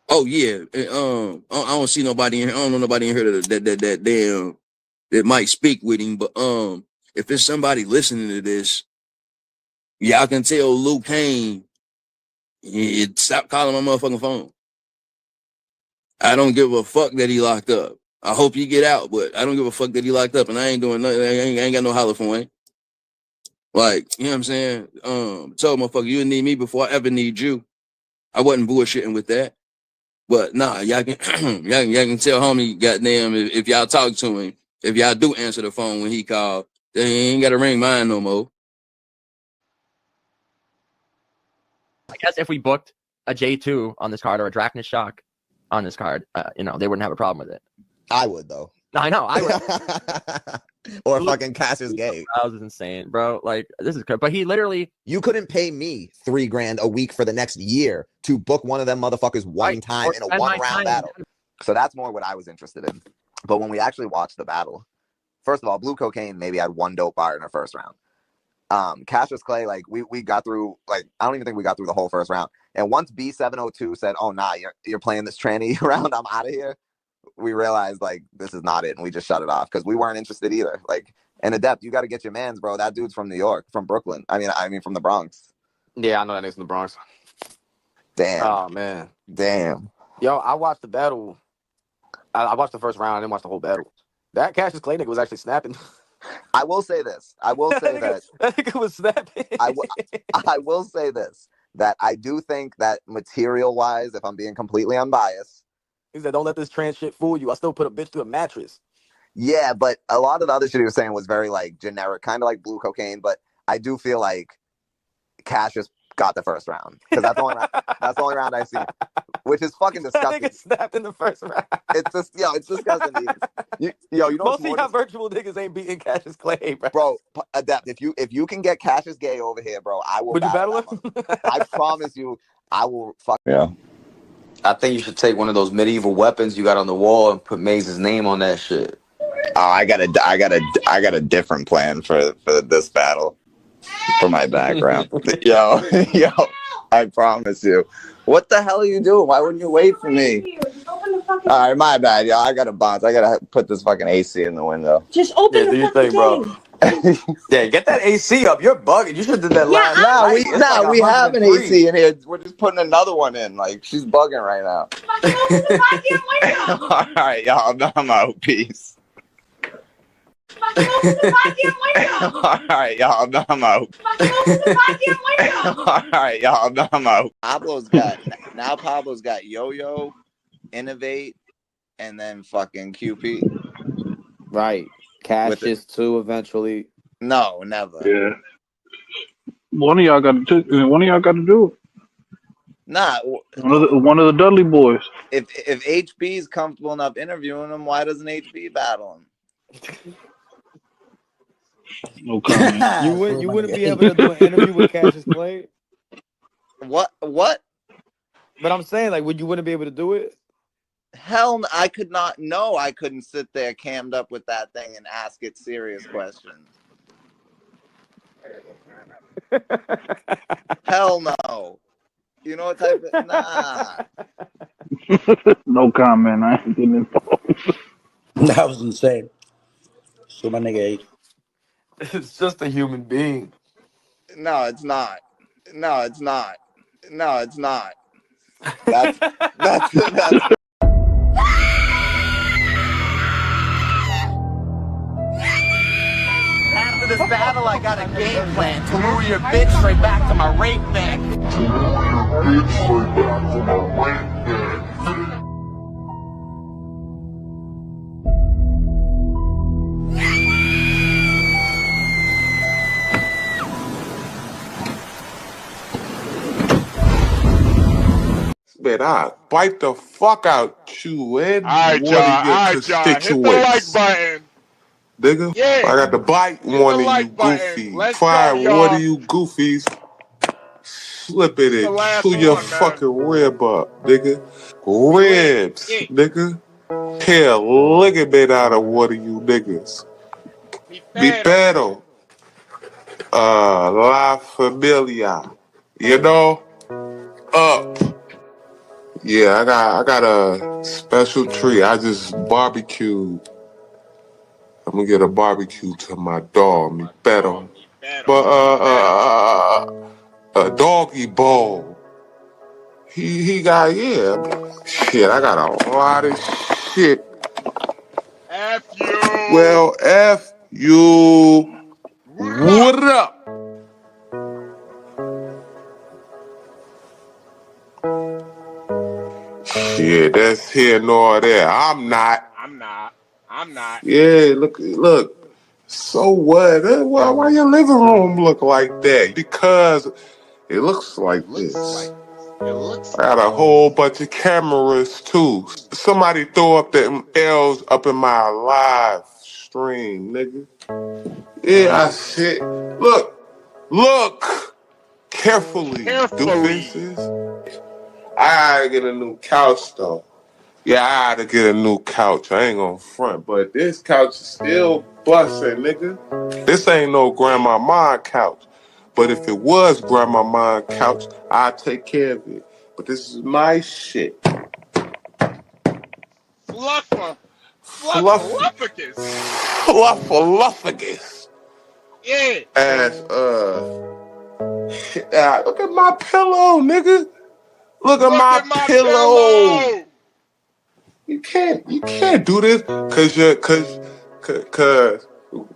Oh yeah, I don't see nobody in here. I don't know nobody in here that damn that might speak with him. But if it's somebody listening to this, yeah, I can tell Luke Kane, stop calling my motherfucking phone. I don't give a fuck that he locked up. I hope he get out, but I don't give a fuck that he locked up, and I ain't doing nothing. I ain't got no holler for him. Like, you know what I'm saying? Told motherfucker, you need me before I ever need you. I wasn't bullshitting with that. But nah, y'all can y'all can tell homie, goddamn, if y'all talk to him, if y'all do answer the phone when he called, then he ain't gotta ring mine no more. I guess if we booked a J2 on this card or a Drachnis Shock on this card, they wouldn't have a problem with it. I would though. I know, I would. Or fucking Cassius Gay. That was insane, bro. Like, this is good. But he literally... You couldn't pay me $3,000 a week for the next year to book one of them motherfuckers one time in a one-round battle. So that's more what I was interested in. But when we actually watched the battle, first of all, Blue Cocaine maybe had one dope bar in her first round. Cassius Clay, like, we got through, like, I don't even think we got through the whole first round. And once B702 said, oh, nah, you're playing this tranny round, I'm out of here, we realized, like, this is not it, and we just shut it off because we weren't interested either. Like, and Adept, you got to get your mans, bro. That dude's from New York, from Brooklyn. I mean from the Bronx. Yeah, I know that nigga's from the Bronx. Damn. Oh, man. Damn. Yo, I watched the battle. I watched the first round. I didn't watch the whole battle. That Cassius Clay nigga was actually snapping. I will say this. I will say that nigga was snapping. I will say this, that I do think that material-wise, if I'm being completely unbiased, he said, don't let this trans shit fool you. I still put a bitch through a mattress. Yeah, but a lot of the other shit he was saying was very, like, generic, kind of like Blue Cocaine, but I do feel like Cassius got the first round. Because that's the only round I've seen. Which is fucking disgusting. That nigga snapped in the first round. It's just, it's disgusting. You know most of y'all virtual niggas ain't beating Cassius Clay, bro. Bro, Adept, if you can get Cassius Gay over here, bro, I will. Would you battle him? I promise you, I will fuck. Yeah. I think you should take one of those medieval weapons you got on the wall and put Maze's name on that shit. Oh, I got a different plan for this battle, for my background. yo, I promise you. What the hell are you doing? Why wouldn't you wait for me? All right, my bad, y'all. I gotta bounce. I gotta put this fucking AC in the window. Just open the fucking bro. Yeah, get that AC up. You're bugging. You should have did that last night. We have an AC in here. We're just putting another one in. Like, she's bugging right now. All right, y'all. I'm out. Peace. All right, y'all. I'm out. All right, y'all. I'm out. Pablo's got Yo-Yo, Innovate, and then fucking QP. Right. Cassius too eventually. No, never. Yeah. One of y'all got to do it. Nah. One of the Dudley boys. If HB is comfortable enough interviewing him, why doesn't HB battle him? No comment. You wouldn't be able to do an interview with Cassius Clay. What? But I'm saying, like, you wouldn't be able to do it? Hell, I could not. No, I couldn't sit there cammed up with that thing and ask it serious questions. Hell no. You know what type of... Nah. No comment. I ain't getting involved. That was insane. So my nigga ate. It's just a human being. No, it's not. That's After this battle, I got a game plan to lure your bitch straight back to my rape bag. Man, I bite the fuck out you and Alright, one y'all. of your Hit the like constituents. button. Nigga, Yeah. I got to bite Hit one the of like you button. goofies. Let's Fire go, y'all. one of you goofies. Slip it The in last to your one, man. fucking rib up, nigga. Ribs, Yeah. nigga. Tear a ligament out of one of you niggas. Mi pero. La familia. You know? Up. Yeah, I got a special treat. I just barbecued. I'm gonna get a barbecue to my dog, me better. But a doggy bowl. He got shit. I got a lot of shit. F you. Well, F you. What up? Shit, that's here nor there. I'm not. Yeah, look. So what? Why your living room look like that? Because it looks like this. I got a whole bunch of cameras too. Somebody throw up them L's up in my live stream, nigga. Yeah, I shit. Look carefully, doofuses. I gotta get a new couch though. Yeah, I gotta get a new couch. I ain't gonna front, but this couch is still busting, nigga. This ain't no grandma mine couch. But if it was grandma mine couch, I'd take care of it. But this is my shit. Fluffaluffagus. Yeah. As look at my pillow, nigga. Look at my pillow. You can't do this cause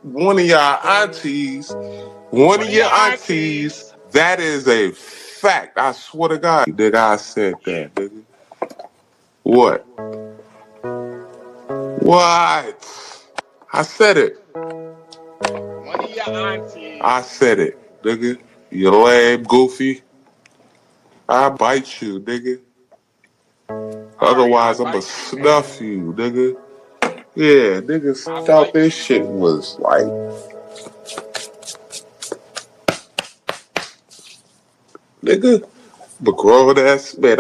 one of your aunties, that is a fact. I swear to God, nigga, I said that, nigga. What? I said it. One of your aunties. I said it, nigga. You lame, goofy. I bite you, nigga. Otherwise, I'ma snuff you, nigga. Yeah, niggas thought this shit was like, nigga, but grown ass man.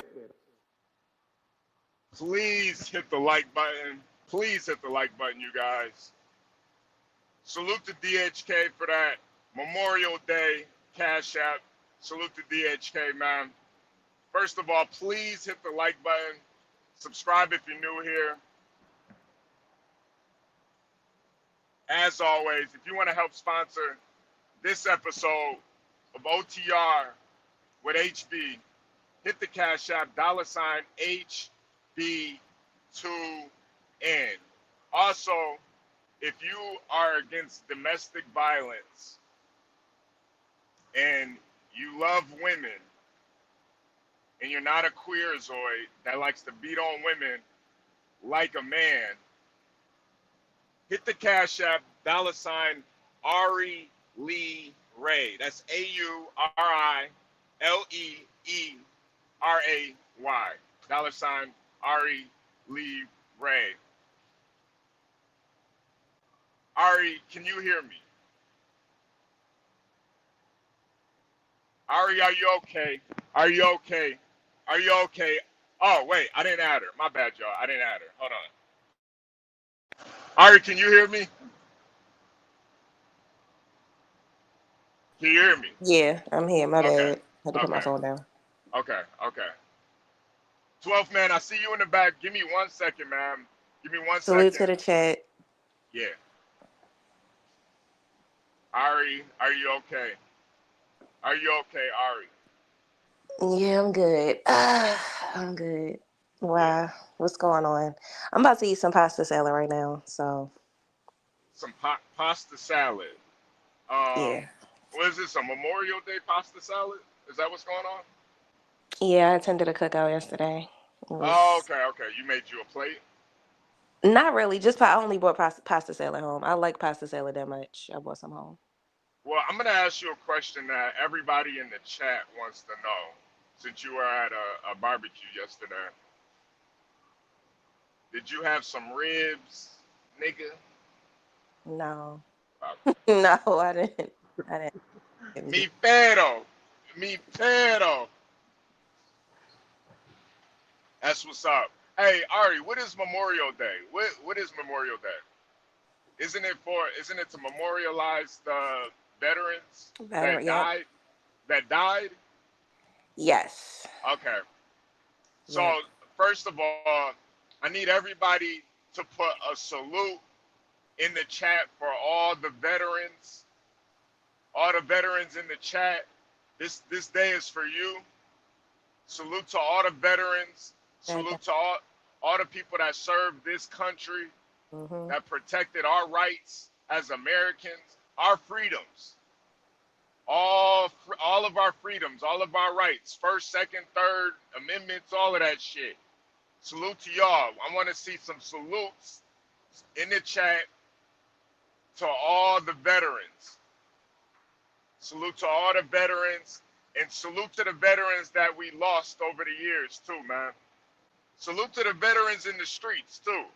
Please hit the like button. Please hit the like button, you guys. Salute to DHK for that Memorial Day Cash App. Salute to DHK, man. First of all, please hit the like button. Subscribe if you're new here. As always, if you want to help sponsor this episode of OTR with HB, hit the Cash App, $HB2N. Also, if you are against domestic violence and you love women and you're not a queerzoid that likes to beat on women like a man, hit the Cash App, $Ari Lee Ray. That's AURILEERAY. $Ari Lee Ray. Ari, can you hear me? Ari, are you okay? Are you okay? Are you okay? Oh, wait, I didn't add her. My bad, y'all. I didn't add her. Hold on. Ari, can you hear me? Can you hear me? Yeah, I'm here. My bad. Okay. Had to put my phone down. Okay. 12th man, I see you in the back. Give me 1 second, man. Give me 1 Salute second. to the chat. Yeah. Ari, are you okay? Are you okay, Ari? Yeah, I'm good. I'm good. Wow, what's going on? I'm about to eat some pasta salad right now. So Some pasta salad. yeah, What is this? A Memorial Day pasta salad? Is that what's going on? yeah. I attended a cookout yesterday. It was Oh, okay. You made you a plate? not really. Just I only bought pasta salad home. I like pasta salad that much. I bought some home. Well, I'm going to ask you a question that everybody in the chat wants to know, since you were at a barbecue yesterday. Did you have some ribs, nigga? No, no, I didn't. Mi pero. That's what's up. Hey, Ari, what is Memorial Day? What is Memorial Day? Isn't it to memorialize the veterans that Yep. died? That died? Yes. Okay. So first of all, I need everybody to put a salute in the chat for all the veterans. All the veterans in the chat. This day is for you. Salute to all the veterans. Salute to all the people that served this country, that protected our rights as Americans, our freedoms. All of our freedoms, all of our rights, First, Second, Third Amendments, all of that shit. Salute to y'all. I want to see some salutes in the chat to all the veterans. Salute to all the veterans, and salute to the veterans that we lost over the years too, man. Salute to the veterans in the streets too.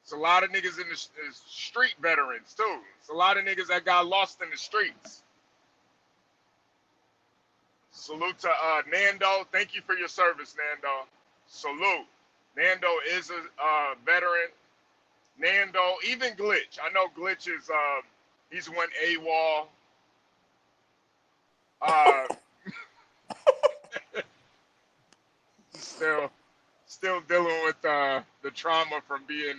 It's a lot of niggas in the street veterans too. It's a lot of niggas that got lost in the streets. Salute to Nando. Thank you for your service, Nando. Salute. Nando is a veteran. Nando, even Glitch. I know Glitch is he's went AWOL. Still dealing with the trauma from being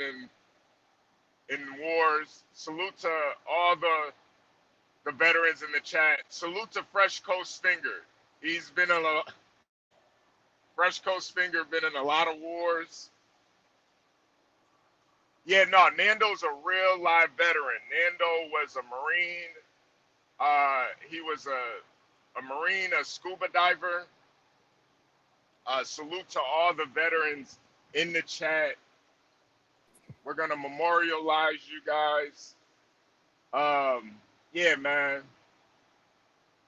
in wars. Salute to all the veterans in the chat. Salute to Fresh Coast Finger. He's been in a Fresh Coast Finger been in a lot of wars. Yeah, no, Nando's a real live veteran. Nando was a Marine. He was a Marine, a scuba diver. Salute to all the veterans in the chat. We're gonna memorialize you guys. Yeah, man.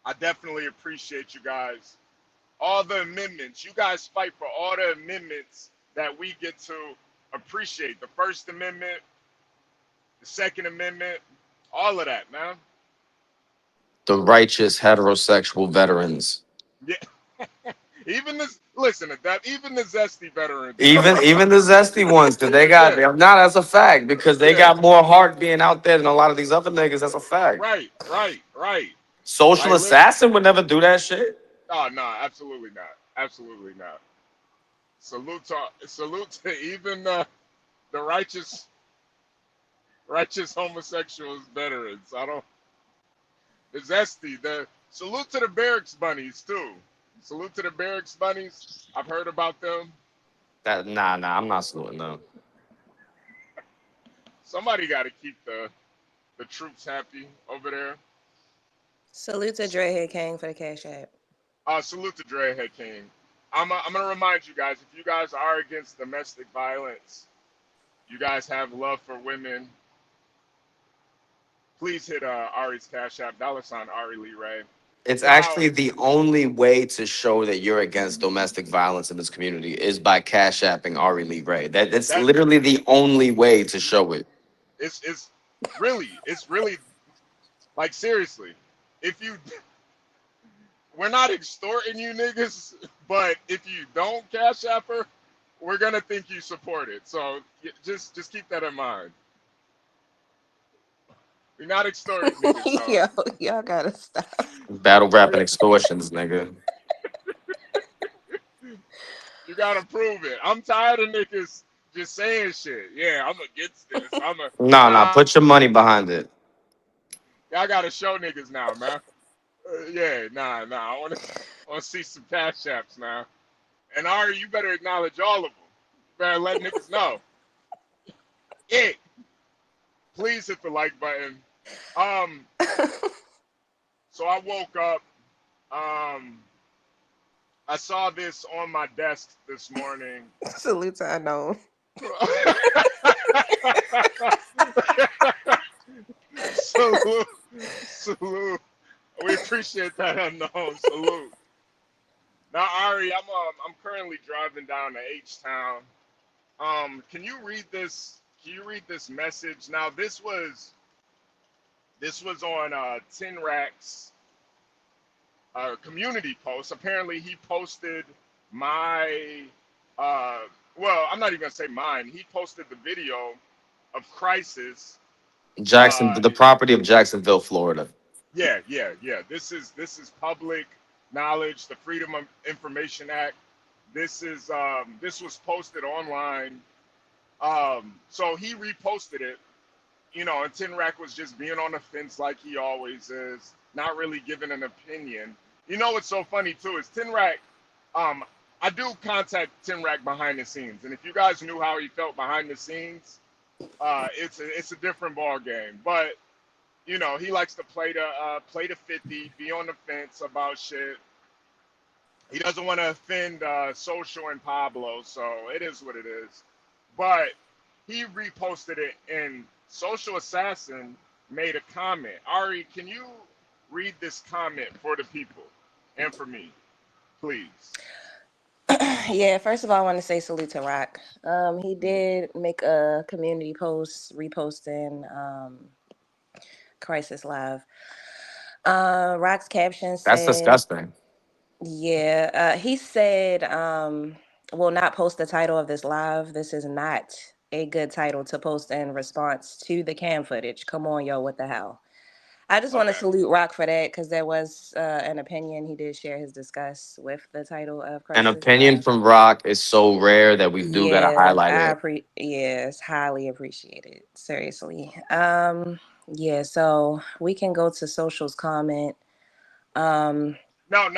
I definitely appreciate you guys. All the amendments. You guys fight for all the amendments that we get to appreciate. The First Amendment, the Second Amendment, all of that, man. The righteous heterosexual veterans. Yeah. Even this, listen to that. Even the zesty veterans. Even the zesty ones, because they got not as a fact, because they got more heart being out there than a lot of these other niggas. That's a fact. Right. Social Like, assassin would never do that shit. Oh no, absolutely not. Absolutely not. Salute to even the righteous homosexuals veterans. The zesty. The salute to the barracks bunnies too. Salute to the barracks bunnies. I've heard about them. Nah, I'm not saluting them. Somebody got to keep the troops happy over there. Salute to Drehead King for the cash app. Salute to Drehead King. I'm gonna remind you guys, if you guys are against domestic violence, you guys have love for women, please hit Ari's cash app, $ Ari Lee Ray. It's actually the only way to show that you're against domestic violence in this community is by cash apping Ari Lee Ray. That's literally the only way to show it. It's really like, seriously. We're not extorting you niggas, but if you don't cash app her, we're gonna think you support it. So just keep that in mind. We're not extorting niggas. So. Y'all gotta stop. Battle rapping extortions, nigga. You gotta prove it. I'm tired of niggas just saying shit. Yeah, I'm against this. Nah, put your money behind it. Y'all gotta show niggas now, man. Nah. I wanna see some cash apps now. And Ari, you better acknowledge all of them. You better let niggas know. Yeah. Please hit the like button. So I woke up. I saw this on my desk this morning. Salute to Unknown. Salute. We appreciate that, Unknown. Salute. Now, Ari, I'm currently driving down to H-Town. Can you read this? Can you read this message? Now, this was on 10 Racks community post. Apparently, he posted my well, I'm not even gonna say mine. He posted the video of Crisis. The property of Jacksonville, Florida. Yeah. This is public knowledge, the Freedom of Information Act. This was posted online. So he reposted it, and Tin Rack was just being on the fence like he always is, not really giving an opinion. What's so funny too is Tin Rack. I do contact Tin Rack behind the scenes, and if you guys knew how he felt behind the scenes, it's a different ball game. But he likes to play the 50, be on the fence about shit. He doesn't want to offend Social and Pablo, so it is what it is. But he reposted it, and Social Assassin made a comment. Ari, can you read this comment for the people and for me, please? Yeah, first of all, I want to say salute to Rock. He did make a community post reposting Crisis Live. Rock's caption That's said, disgusting. yeah, he said, will not post the title of this live. This is not a good title to post in response to the cam footage. Come on, yo, what the hell? I just want to Okay. salute Rock for that because there was an opinion he did share his disgust with the title of An Crisis opinion Live. from Rock is so rare that we do gotta Yeah, highlight it. yes, highly appreciated. Seriously. Yeah, so we can go to Social's comment. Um, No.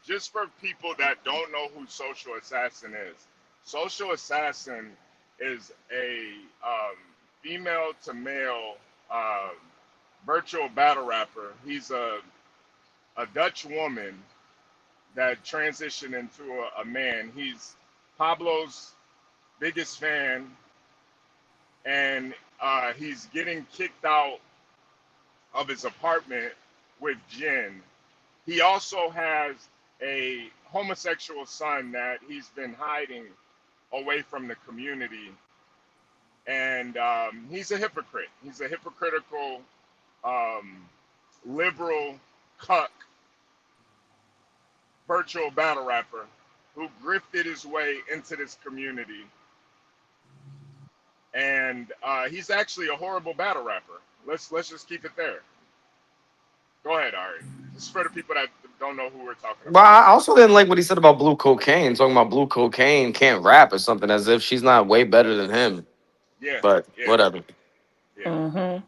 Just for people that don't know who Social Assassin is, Social Assassin is a female to male uh, virtual battle rapper. He's a Dutch woman that transitioned into a man. He's Pablo's biggest fan, and he's getting kicked out of his apartment with Jen. He also has a homosexual son that he's been hiding away from the community, and he's a hypocrite. He's a hypocritical, um, liberal cuck virtual battle rapper who grifted his way into this community, and he's actually a horrible battle rapper. Let's just keep it there. Go ahead, Ari. This is for the people that don't know who we're talking Well, about. I also didn't like what he said about blue cocaine, talking about blue cocaine can't rap or something, as if she's not way better than him. Yeah, But yeah, whatever. yeah. mhm.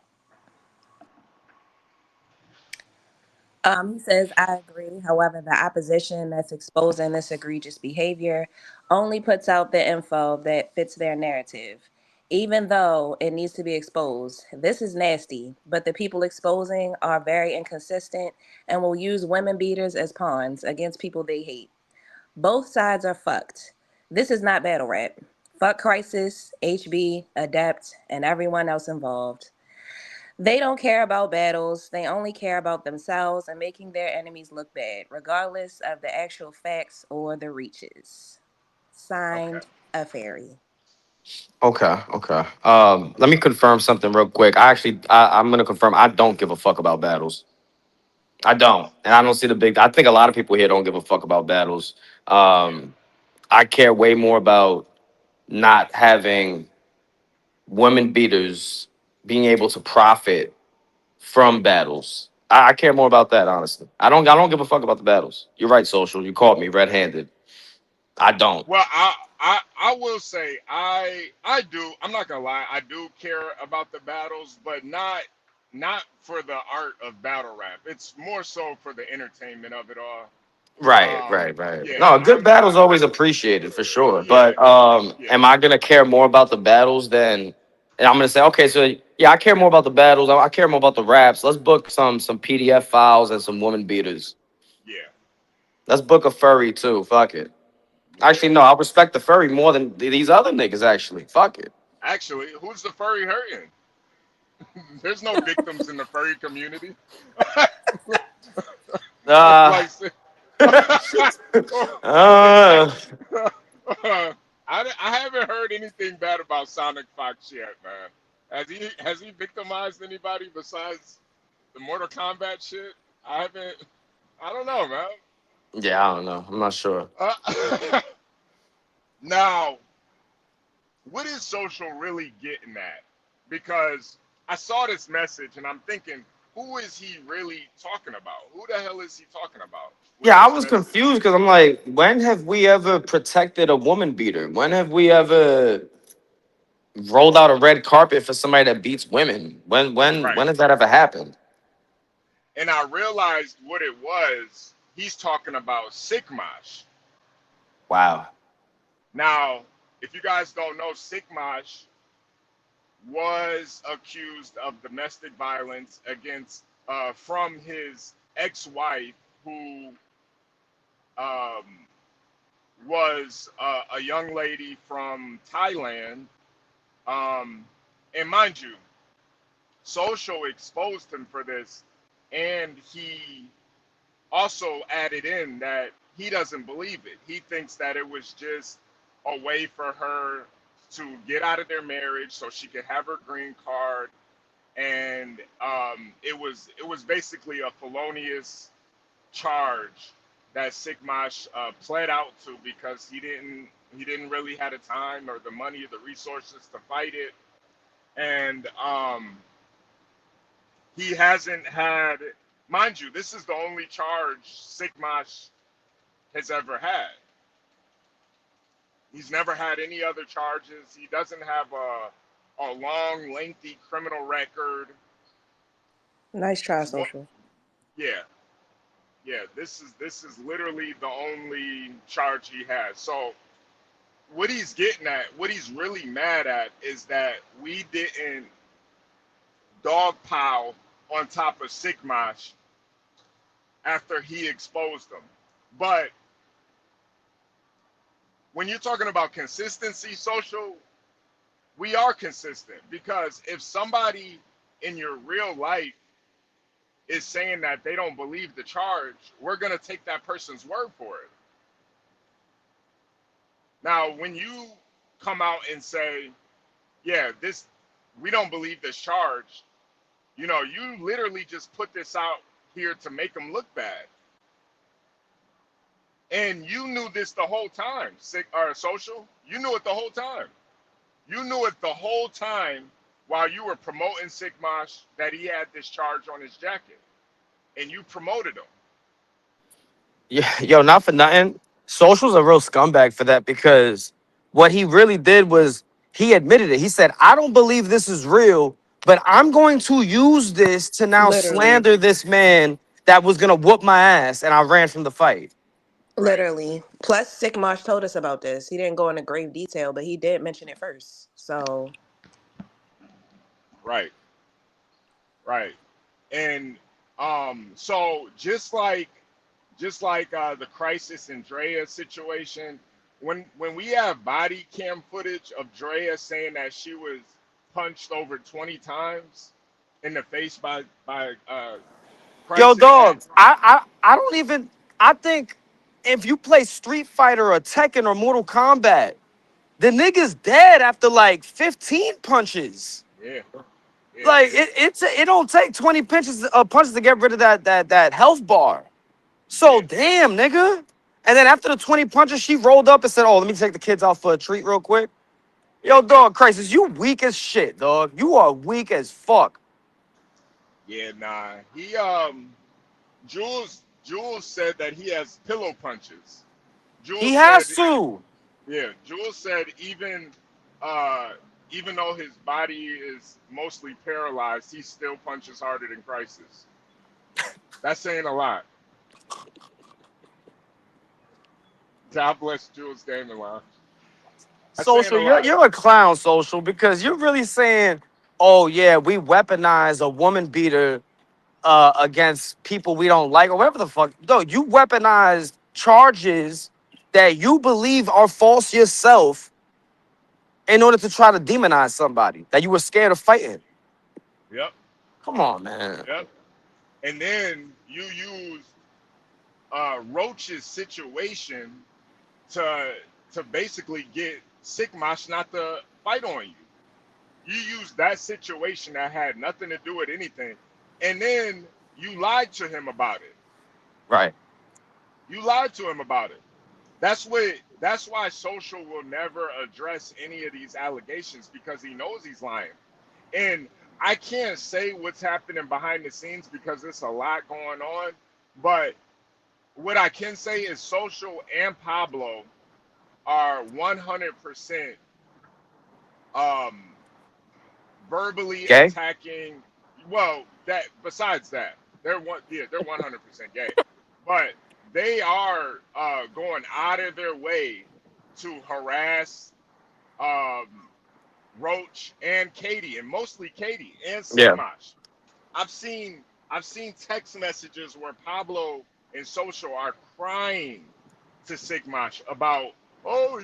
He says, I agree. However, the opposition that's exposing this egregious behavior only puts out the info that fits their narrative. Even though it needs to be exposed, this is nasty, but the people exposing are very inconsistent and will use women beaters as pawns against people they hate. Both sides are fucked. This is not battle rap. Fuck Crisis, HB, Adept, and everyone else involved. They don't care about battles. They only care about themselves and making their enemies look bad, regardless of the actual facts or the reaches. Okay. Signed, a fairy. Okay. Let me confirm something real quick. I'm gonna confirm I don't give a fuck about battles. I don't, and I don't see the big. I think a lot of people here don't give a fuck about battles. Yeah. I care way more about not having women beaters being able to profit from battles. I care more about that, honestly. I don't give a fuck about the battles. You're right, Social. You caught me red-handed. I don't. Well, I will say I do. I'm not gonna lie. I do care about the battles, but not for the art of battle rap. It's more so for the entertainment of it all. Right. Yeah. No, a good battle's always appreciated for sure. Yeah. But Yeah. am I gonna care more about the battles than? And I'm gonna say, okay, so yeah, I care more about the battles. I care more about the raps. Let's book some PDF files and some woman beaters. Yeah. Let's book a furry too. Fuck it. Actually, Yeah. no, I respect the furry more than these other niggas. Actually, fuck it. Actually, who's the furry hurting? There's no victims in the furry community. Uh, Like, uh, I haven't heard anything bad about Sonic Fox yet, man. Has he victimized anybody besides the Mortal Kombat shit? I haven't. I don't know, man. yeah, I don't know. I'm not sure. Now, what is Social really getting at? Because I saw this message and I'm thinking, who is he really talking about? Who the hell is he talking about with Yeah, I this was message? confused because I'm like, when have we ever protected a woman beater? When have we ever rolled out a red carpet for somebody that beats women? Right. When has that ever happened? And I realized what it was. He's talking about Sigmash. Wow. Now, if you guys don't know, Sigmash was accused of domestic violence against from his ex-wife, who um, was a young lady from Thailand. And mind you, Social exposed him for this, and he also added in that he doesn't believe it. He thinks that it was just a way for her to get out of their marriage so she could have her green card, and it was basically a felonious charge that Sigmash pled out to because he didn't really have the time or the money or the resources to fight it, and he hasn't had, mind you, this is the only charge Sigmash has ever had. He's never had any other charges. He doesn't have a long, lengthy criminal record. Nice try, He's one, Social. yeah, yeah. This is literally the only charge he has. So what he's getting at, what he's really mad at, is that we didn't dogpile on top of Sigmash after he exposed them. But when you're talking about consistency, Social, we are consistent, because if somebody in your real life is saying that they don't believe the charge, we're going to take that person's word for it. Now, when you come out and say, yeah, this, we don't believe this charge, you literally just put this out here to make them look bad. And you knew this the whole time, Social. You knew it the whole time. You knew it the whole time while you were promoting Sigmash that he had this charge on his jacket, and you promoted him. Yeah, yo, not for nothing. Social's a real scumbag for that because what he really did was he admitted it. He said, I don't believe this is real, but I'm going to use this to now Literally. slander this man that was going to whoop my ass. And I ran from the fight. Right, Literally. Plus, Sigmash told us about this. He didn't go into grave detail, but he did mention it first. So, right, right. And so just like the Crisis and Drea situation, when we have body cam footage of Drea saying that she was punched over 20 times in the face by Yo, Crisis, and dog, I don't even, I think if you play Street Fighter or Tekken or Mortal Kombat, the nigga's dead after like 15 punches. yeah, yeah, Like it don't take 20 punches to get rid of that health bar. So yeah, damn, nigga. And then after the 20 punches, she rolled up and said, "Oh, let me take the kids out for a treat real quick." yeah, Yo, dog, crisis, you weak as shit, dog. You are weak as fuck. yeah. Nah, he Jules said that he has pillow punches. He Jules said, has to. yeah, Jules said uh, even though his body is mostly paralyzed, he still punches harder than Crisis. That's saying a lot. God bless Jules Damon Lounge. That's saying Social, a lot. you're a clown, social, because you're really saying, "Oh yeah, we weaponize a woman beater against people we don't like or whatever the fuck." No, you weaponize charges that you believe are false yourself in order to try to demonize somebody that you were scared of fighting. Yep, Come on, man. yep. And then you use Roach's situation to basically get Sigmash not to fight on you. You used that situation that had nothing to do with anything, and then you lied to him about it. Right. You lied to him about it. That's why Social will never address any of these allegations, because he knows he's lying. And I can't say what's happening behind the scenes because there's a lot going on. But what I can say is Social and Pablo are 100% um, verbally Okay. attacking. Well, that besides that, they're 100% gay, but they are going out of their way to harass um, Roach and Katie, and mostly Katie and Yeah. Sigmash. I've seen I've seen text messages where Pablo and Social are crying to Sigmash about, oh,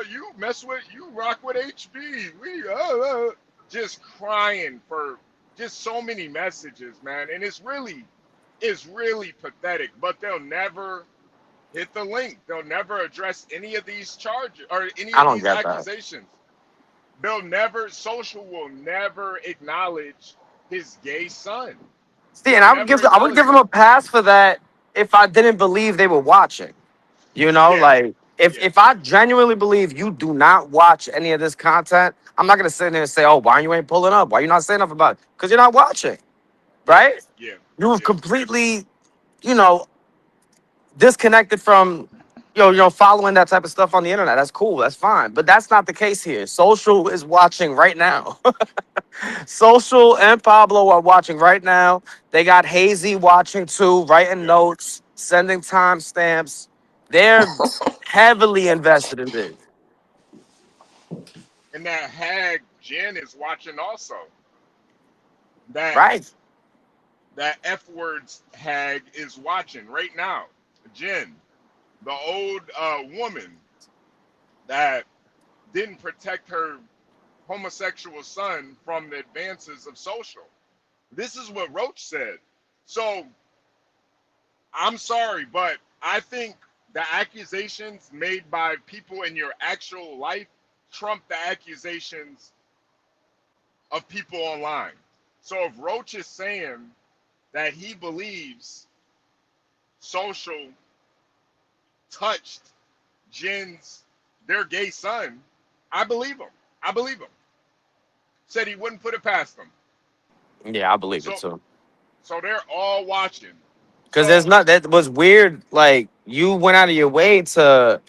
you mess with, you rock with HB, just crying for just so many messages, man, and it's really pathetic. But they'll never hit the link. They'll never address any of these charges or any I of don't these get that. accusations. They'll never, Social will never acknowledge his gay son. See, and They'll never I would acknowledge give them that. a pass for that if I didn't believe they were watching. You know, Yeah, like yeah, if I genuinely believe you do not watch any of this content, I'm not gonna sit there and say, "Oh, why you ain't pulling up? Why you not saying enough about it?" Because you're not watching, yeah, right? yeah, You've yeah, completely, you know, disconnected from, following that type of stuff on the internet. That's cool. That's fine. But that's not the case here. Social is watching right now. Social and Pablo are watching right now. They got Hazy watching too, writing yeah. notes, sending timestamps. They're heavily invested in this. And that hag Jen is watching also. That Right. that F words hag is watching right now. Jen, the old woman that didn't protect her homosexual son from the advances of Social. This is what Roach said. So I'm sorry, but I think the accusations made by people in your actual life trump the accusations of people online. So if Roach is saying that he believes Social touched Jen's their gay son, I believe him. I believe him. Said he wouldn't put it past them. Yeah, I believe it So too. so they're all watching. Because there's So not that was weird. Like you went out of your way to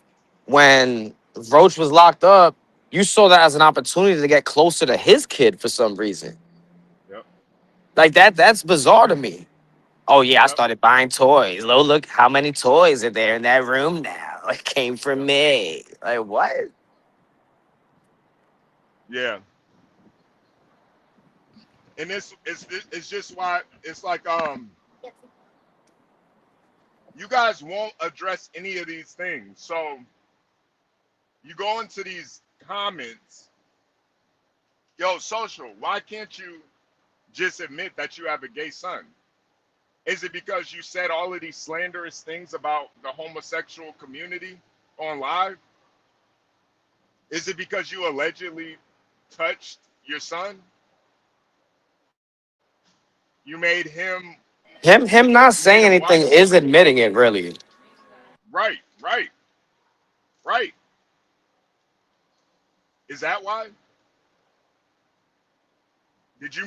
when Roach was locked up, you saw that as an opportunity to get closer to his kid for some reason. yep, Like that's bizarre to me. Oh yeah, I yep, started buying toys. Look how many toys are there in that room now. It came from yep, me. Like what? yeah. And this it's just why it's like you guys won't address any of these things. So you go into these comments, yo, Social, why can't you just admit that you have a gay son? Is it because you said all of these slanderous things about the homosexual community on live? Is it because you allegedly touched your son? You made him Him not you made saying him anything watch is admitting it really. right, right, right. Is that why? Did you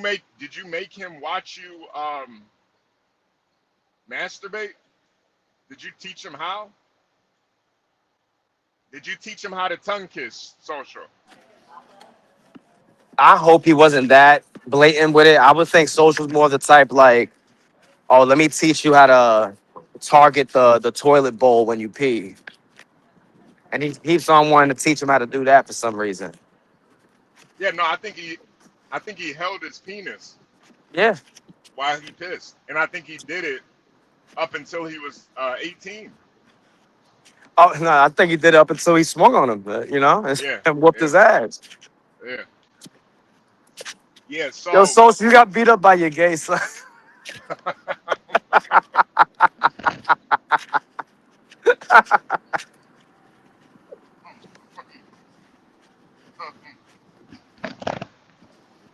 make him watch you masturbate? Did you teach him how? Did you teach him how to tongue kiss? Social? I hope he wasn't that blatant with it. I would think Social's more the type like, oh, let me teach you how to target the toilet bowl when you pee. And he keeps on wanting to teach him how to do that for some reason. Yeah, no, I think he held his penis Yeah. while he pissed, and I think he did it up until he was 18. Oh no, I think he did it up until he swung on him, Yeah, and whooped yeah, his ass. yeah, yeah. Yo, So Social, you got beat up by your gay son.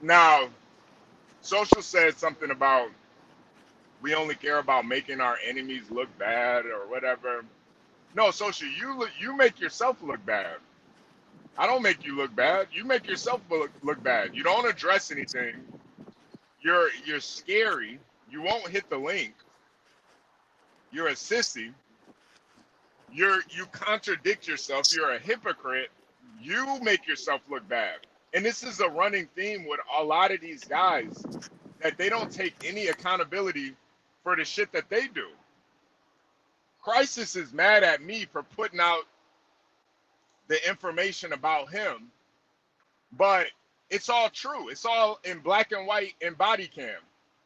now, Social said something about we only care about making our enemies look bad or whatever. No, Social, you make yourself look bad. I don't make you look bad. You make yourself look bad. You don't address anything. You're scary. You won't hit the link. You're a sissy. You contradict yourself. You're a hypocrite. You make yourself look bad. And this is a running theme with a lot of these guys, that they don't take any accountability for the shit that they do. Crisis is mad at me for putting out the information about him, but it's all true. It's all in black and white in body cam.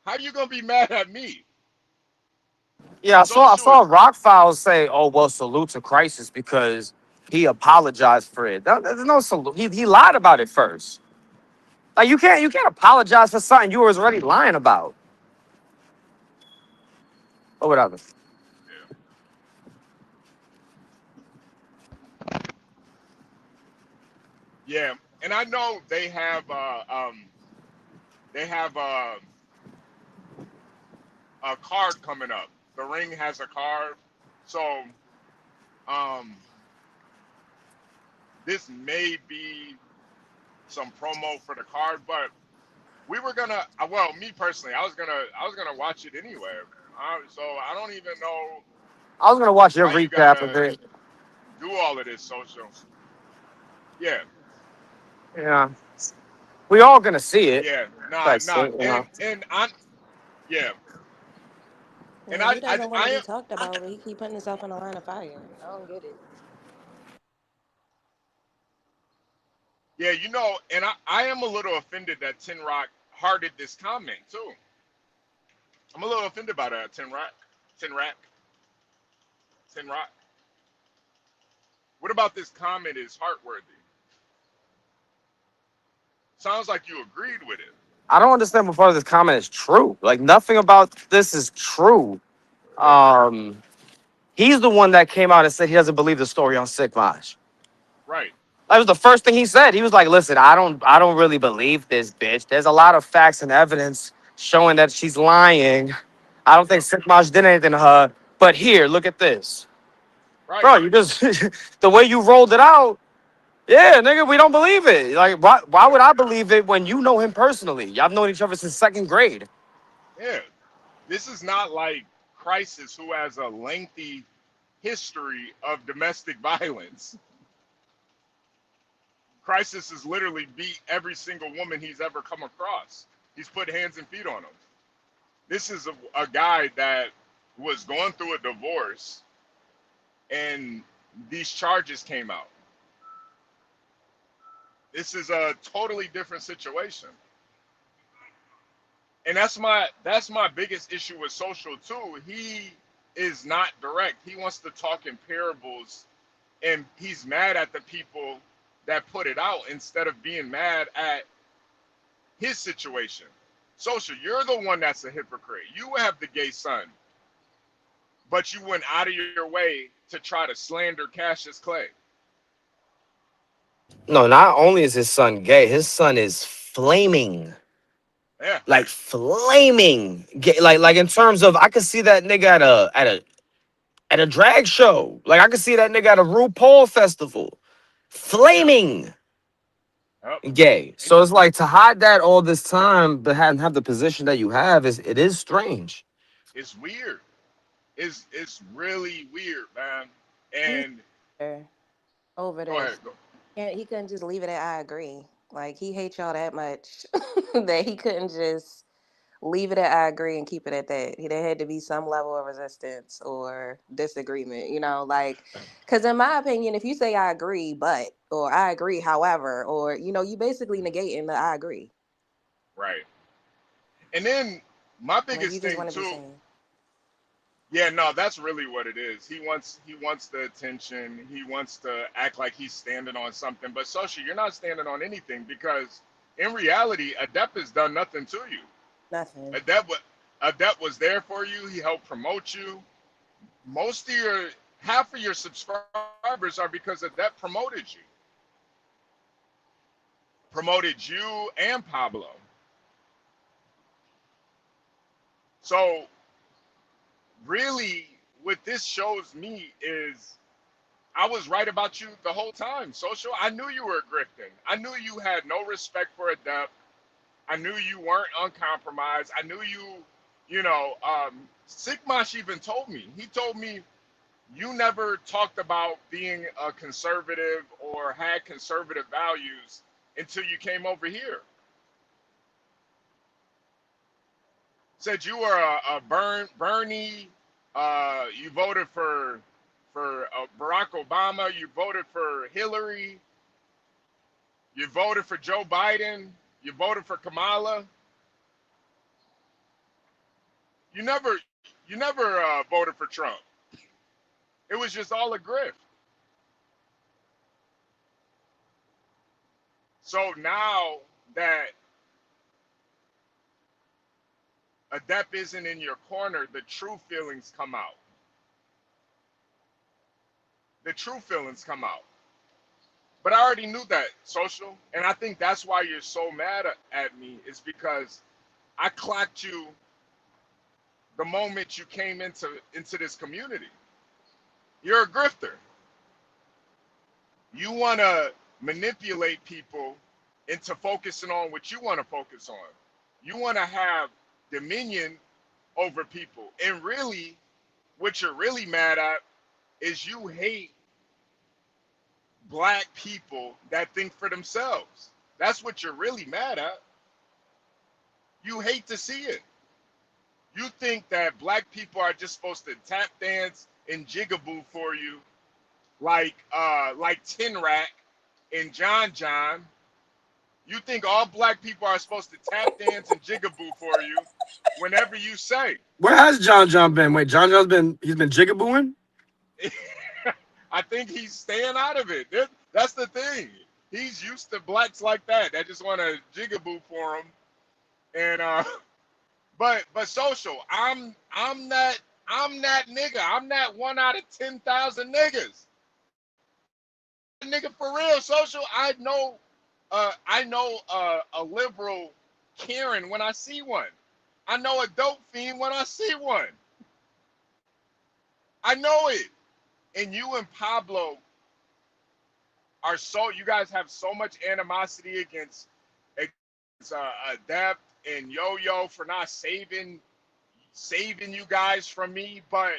How you gonna be mad at me? Yeah, I Social saw is Rockfowl say, "Oh well, salute to Crisis because he apologized for it." There's no salute. He lied about it first. Like you can't apologize for something you was already lying about or whatever. yeah, and I know they have a card coming up. The ring has a card, so um, this may be some promo for the card, but we were gonna. Well, me personally, I was gonna watch it anyway. So I don't even know I was gonna watch your why you recap of gotta it. do all of this social. Yeah, Yeah, we all gonna see it. yeah, nah, Like, nah, you know. and I'm yeah, and Yeah, I he I doesn't want to I be am talked about, but he keep putting himself in the line of fire. I don't get it. yeah, and I am a little offended that Tin Rock hearted this comment too. I'm a little offended by that, Tin Rock, Tin Rock, Tin Rock. What about this comment is heartworthy? Sounds like you agreed with it. I don't understand what part of this comment is true. Like nothing about this is true. Um, he's the one that came out and said he doesn't believe the story on Sick Maj. Right. That was the first thing he said. He was like, "Listen, I don't really believe this bitch. There's a lot of facts and evidence showing that she's lying. I don't think Yep. Sick Maj did anything to her. But here, look at this, Right. bro. You just the way you rolled it out. Yeah, nigga, we don't believe it. Like, why Yep. would I believe it when you know him personally? Y'all known each other since second grade. Yeah. This is not like Crisis, who has a lengthy history of domestic violence. Crisis has literally beat every single woman he's ever come across. He's put hands and feet on them. This is a guy that was going through a divorce, and these charges came out. This is a totally different situation. And that's my biggest issue with social too. He is not direct. He wants to talk in parables, and he's mad at the people that put it out instead of being mad at his situation. Social, you're the one that's a hypocrite. You have the gay son, but you went out of your way to try to slander Cassius Clay. No, not only is his son gay, his son is flaming. Yeah. Like flaming. Gay. Like in terms of I could see that nigga at a drag show. Like I could see that nigga at a RuPaul festival. Yep. Flaming Yep. gay. And So it's like to hide that all this time, but have the position that you have is strange. it's weird. It's really weird, man. He's And there over go this. ahead. Go. He couldn't just leave it at I agree. Like he hates y'all that much that he couldn't just leave it at I agree and keep it at that. There had to be some level of resistance or disagreement, like, because in my opinion, if you say I agree, but, or I agree, however, or, you basically negating the I agree. Right. And then my Like you biggest just thing want to be too, seen. yeah, no, that's really what it is. He wants the attention. He wants to act like he's standing on something. But Social, you're not standing on anything because in reality, Adept has done nothing to you. Nothing. Adept was there for you. He helped promote you. Most of your half of your subscribers are because Adept promoted you and Pablo. So really, what this shows me is I was right about you the whole time, Social. I knew you were grifting. I knew you had no respect for Adept. I knew you weren't uncompromised. I knew Sigmash even told me. He told me you never talked about being a conservative or had conservative values until you came over here. Said you were a Bernie. You voted for Barack Obama. You voted for Hillary. You voted for Joe Biden. You voted for Kamala. You never voted for Trump. It was just all a grift. So now that Adept isn't in your corner, the true feelings come out. The true feelings come out. But I already knew that, Social. And I think that's why you're so mad at me, is because I clocked you the moment you came into this community. You're a grifter. You want to manipulate people into focusing on what you want to focus on. You want to have dominion over people. And really, what you're really mad at is you hate black people that think for themselves. That's what you're really mad at. You hate to see it. You think that black people are just supposed to tap dance and jigaboo for you like Tin Rack and John John. You think all black people are supposed to tap dance and jigaboo for you whenever you say. Where has John John been? Wait, John John's been jigabooing? I think he's staying out of it. That's the thing. He's used to blacks like that just want to jigaboo for him. And but Social, I'm that nigga. I'm that 1 out of 10,000 niggas. Nigga, for real, Social. I know a liberal Karen when I see one. I know a dope fiend when I see one. I know it. And you and Pablo you guys have so much animosity against Adept and Yo-Yo for not saving you guys from me, but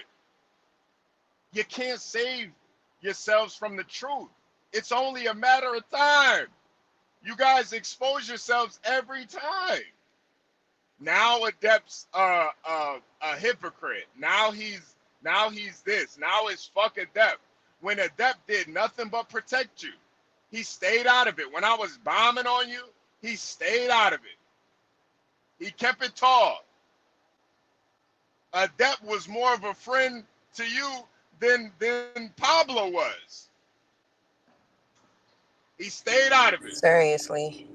you can't save yourselves from the truth. It's only a matter of time. You guys expose yourselves every time. Now Adept's a hypocrite. Now he's this. Now it's fuck Adept. When Adept did nothing but protect you, he stayed out of it. When I was bombing on you, he stayed out of it. He kept it tall. Adept was more of a friend to you than Pablo was. He stayed out of it. Seriously.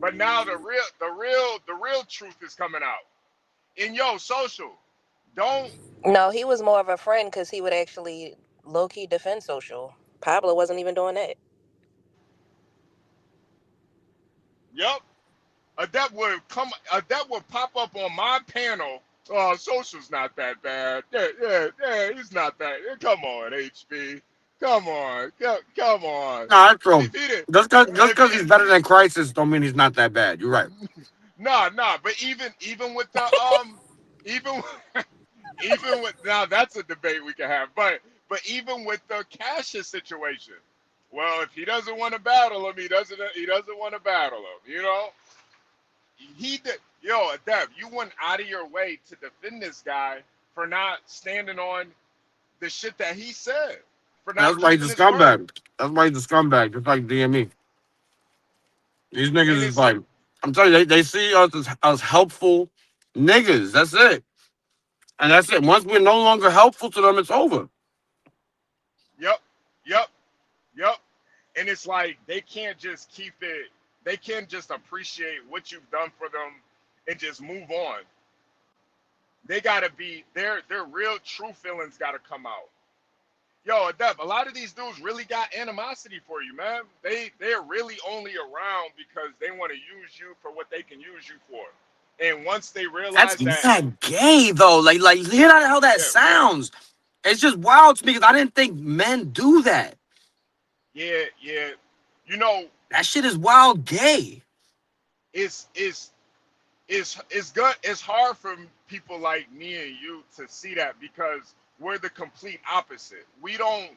But now the real truth is coming out. And yo, Social, don't. No, he was more of a friend because he would actually low-key defend Social. Pablo wasn't even doing that. Yup. Adept would pop up on my panel. Oh, Social's not that bad. Yeah, he's not that. Come on, HB. Come on. Come on. Nah, true. Just because he's better than Crisis don't mean he's not that bad. You're right. Nah. But even with the even with now that's a debate we can have. But even with the Cassius situation, well, if he doesn't want to battle him, he doesn't want to battle him. You know, he did. Yo, Adept, you went out of your way to defend this guy for not standing on the shit that he said. That's why he's a scumbag. That's why he's a scumbag, just like DME. These niggas is like, I'm telling you, they see us as helpful niggas. That's it. And that's it. Once we're no longer helpful to them, it's over. Yep. And it's like they can't just keep it. They can't just appreciate what you've done for them and just move on. They gotta be their real true feelings gotta come out. Yo, Adept, a lot of these dudes really got animosity for you, man. They're really only around because they want to use you for what they can use you for. And once they realize that's gay though. Like hear how that sounds. It's just wild to me because I didn't think men do that. Yeah. You know, That shit is wild gay. it's good. It's hard for people like me and you to see that because we're the complete opposite. We don't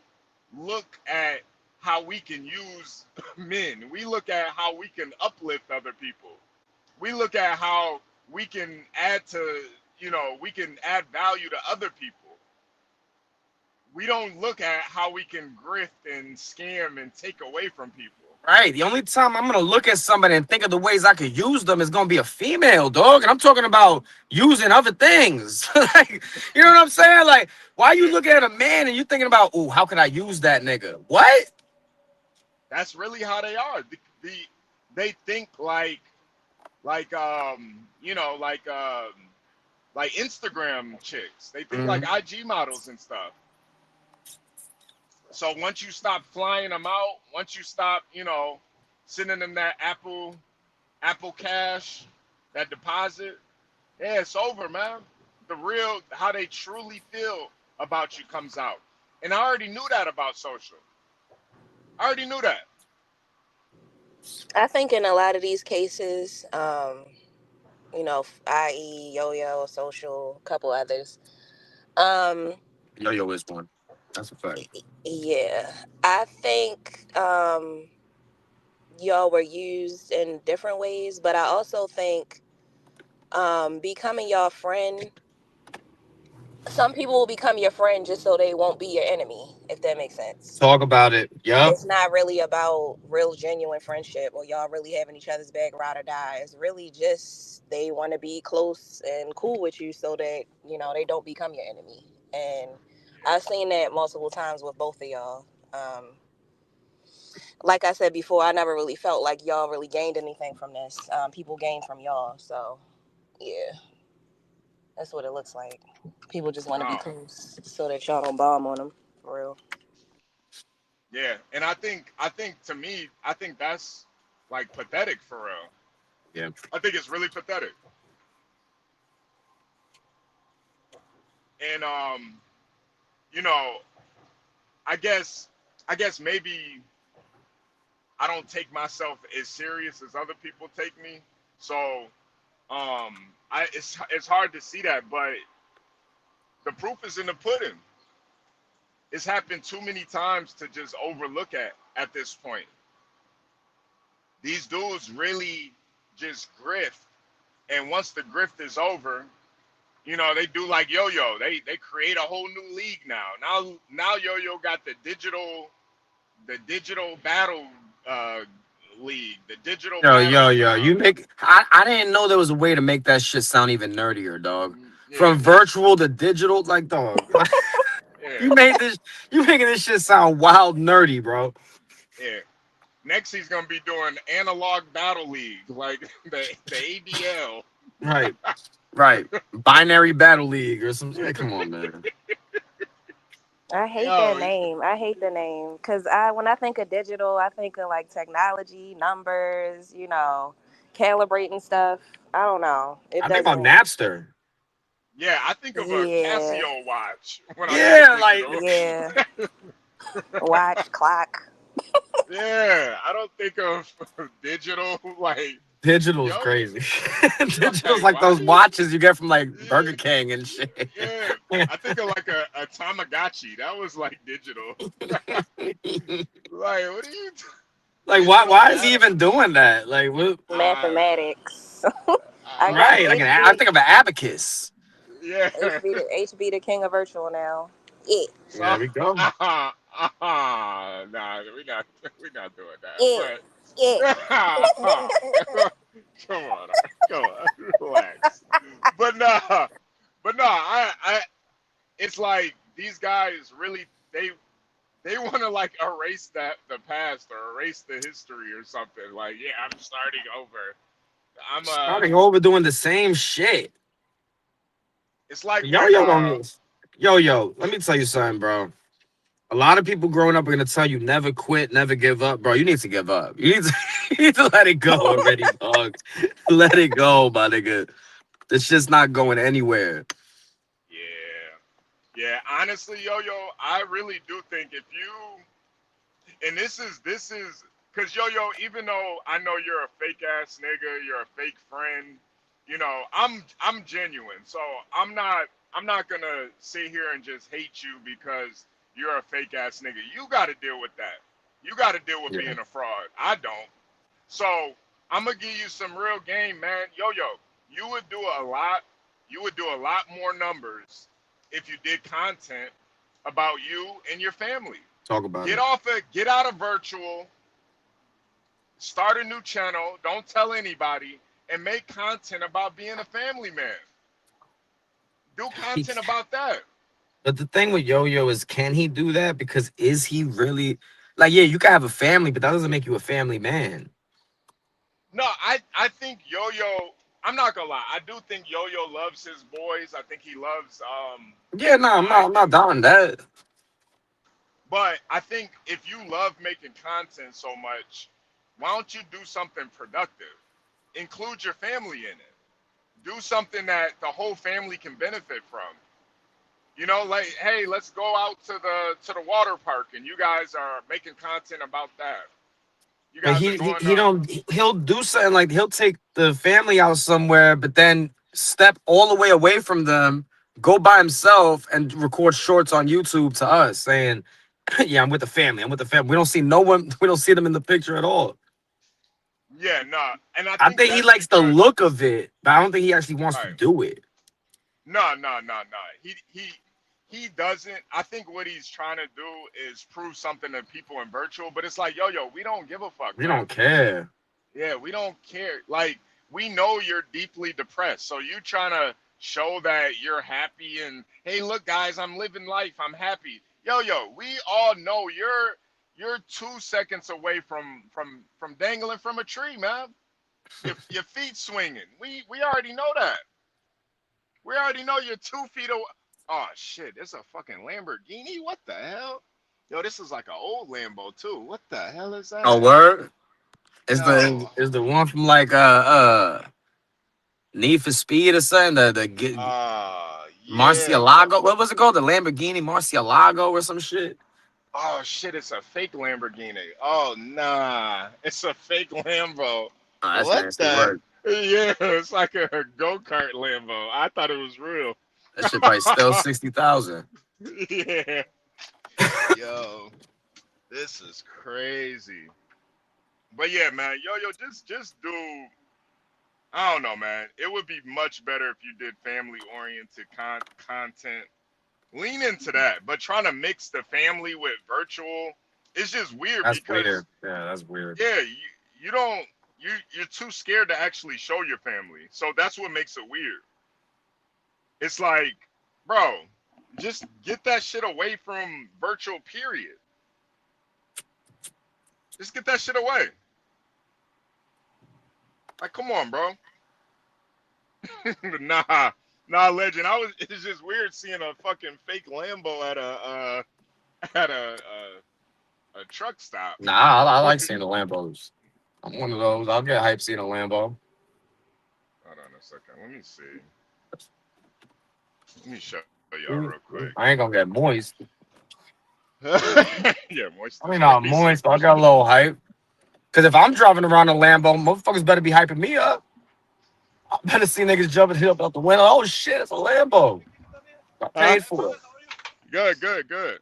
look at how we can use men. We look at how we can uplift other people. We look at how we can add to, we can add value to other people. We don't look at how we can grift and scam and take away from people. Right. The only time I'm gonna look at somebody and think of the ways I could use them is gonna be a female, dog. And I'm talking about using other things. Like, you know what I'm saying? Like, why you looking at a man and you thinking about, oh, how can I use that nigga? What? That's really how they are. They think like like Instagram chicks. They think like IG models and stuff. So once you stop flying them out, once you stop, sending them that Apple Cash, that deposit, yeah, it's over, man. The real, how they truly feel about you comes out. And I already knew that about social. I already knew that. I think in a lot of these cases, i.e. Yo-Yo, Social, a couple others. Yo-Yo is one. That's a fact. Yeah. I think y'all were used in different ways, but I also think becoming your friend, some people will become your friend just so they won't be your enemy, if that makes sense. Talk about it. Yup. It's not really about real genuine friendship or y'all really having each other's back, ride or die. It's really just they want to be close and cool with you so that, they don't become your enemy. And I've seen that multiple times with both of y'all. Like I said before, I never really felt like y'all really gained anything from this. People gained from y'all. So, yeah, that's what it looks like. People just want to be close so that y'all don't bomb on them, for real. Yeah, and I think to me, I think that's like pathetic for real. Yeah. I think it's really pathetic. And I guess maybe I don't take myself as serious as other people take me. So it's hard to see that, but the proof is in the pudding. It's happened too many times to just overlook at this point. These dudes really just grift, and once the grift is over, they do like Yo-Yo. They create a whole new league now. Now Yo-Yo got the digital battle league, the digital battle. You make. I didn't know there was a way to make that shit sound even nerdier, dog. From virtual to digital, like, dog. Yeah. You making this shit sound wild nerdy, bro. Yeah. Next, he's gonna be doing analog battle league, like the ADL. Right. Binary Battle League or something. Yeah, come on, man. I hate that name. I hate the name because when I think of digital, I think of like technology, numbers, calibrating stuff. I don't know. I think about Napster. Yeah, I think of a Casio watch. When I watch, clock. Yeah, I don't think of digital like. Digital's crazy. Digital's like those watches you get from like Burger King and shit. Yeah, I think of like a Tamagotchi. That was like digital. Like, what are you? Like, why is he even doing that? Like, what? Mathematics. Right. Like I think of an abacus. Yeah. HB the king of virtual now. Yeah. So, there we go. Nah, we're not doing that. Yeah. Yeah. Come on, relax. But no, I it's like these guys really they want to like erase the past or erase the history or something. Like, yeah, I'm starting over. Starting over doing the same shit. It's like Yo-Yo, let me tell you something, bro. A lot of people growing up are gonna tell you never quit, never give up, bro. You need to give up. You need to let it go already, dog. Let it go, my nigga. This shit's not going anywhere. Yeah, honestly, Yo-Yo, I really do think if you, and this is because Yo-Yo, even though I know you're a fake ass nigga, you're a fake friend, you know, I'm genuine. So I'm not gonna sit here and just hate you because you're a fake ass nigga. You got to deal with that. You got to deal with Yeah. being a fraud. I don't. So I'm gonna give you some real game, man. Yo-Yo, you would do a lot. You would do a lot more numbers if you did content about you and your family. Talk about it. Get out of virtual, start a new channel, don't tell anybody, and make content about being a family man. Do He, content about that. but the thing with Yo-Yo is, can he do that? Because is he really like, yeah, you can have a family, but that doesn't make you a family man. No, I think Yo-Yo, I'm not gonna lie, I do think Yo-Yo loves his boys. I think he loves Yeah, his no, I'm wife. not down that. But I think if you love making content so much, why don't you do something productive? Include your family in it. Do something that the whole family can benefit from. You know, like, hey, let's go out to the water park, and you guys are making content about that. You But guys are going he don't he'll do something like he'll take the family out somewhere, but then step all the way away from them, go by himself and record shorts on YouTube to us saying, yeah, I'm with the family. I'm with the family. We don't see no one, we don't see them in the picture at all. Yeah, nah, and I I think think he that's likes the because look of it, but I don't think he actually wants to right. do it. No, no, no, no. He doesn't. I think what he's trying to do is prove something to people in virtual, but it's like, yo, we don't give a fuck, We man. don't care. Yeah, we don't care. Like, we know you're deeply depressed, so you trying to show that you're happy and hey, look, guys, I'm living life. I'm happy. Yo, we all know you're 2 seconds away from dangling from a tree, man. Your feet swinging. We already know that. We already know you're 2 feet away. Oh shit, it's a fucking Lamborghini. What the hell? Yo, this is like an old Lambo too. What the hell is Oh, that? word? Yo, Is the one from like Need for Speed or something? The get yeah. Marcialago. What was it called? The Lamborghini Marcialago or some shit. Oh shit, it's a fake Lamborghini. Oh nah, it's a fake Lambo. Oh, that's What nasty the? work. Yeah, it's like a go-kart Lambo. I thought it was real. That shit probably still 60,000. Yeah. Yo, this is crazy. But yeah, man, yo, just do. I don't know, man. It would be much better if you did family-oriented content. Lean into that, but trying to mix the family with virtual, it's just weird That's because weird. Yeah, that's weird. yeah, you don't you're too scared to actually show your family. So that's what makes it weird. It's like, bro, just get that shit away from virtual period. Just get that shit away. Like, come on, bro. nah, legend. It's just weird seeing a fucking fake Lambo at a truck stop. Nah, I like seeing the Lambos. I'm one of those. I'll get hype seeing a Lambo. Hold on a second. Let me see. Let me show y'all real quick. I ain't gonna get moist. Yeah, moist I is mean, not crazy. moist, but I got a little hype. Because if I'm driving around a Lambo, motherfuckers better be hyping me up. I better see niggas jumping hip out the window. Oh shit, it's a Lambo. I Huh? paid for it. Good.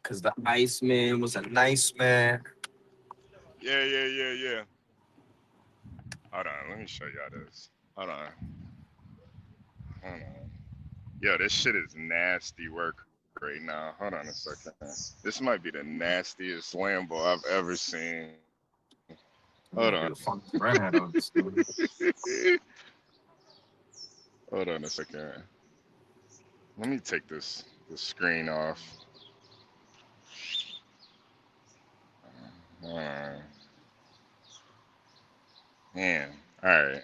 Because the Iceman was a nice man. Yeah. Hold on, let me show y'all this. Hold on. Yo, this shit is nasty work right now. Hold on a second. This might be the nastiest Lambo I've ever seen. Hold on. Hold on a second. Let me take the screen off. Man. Alright.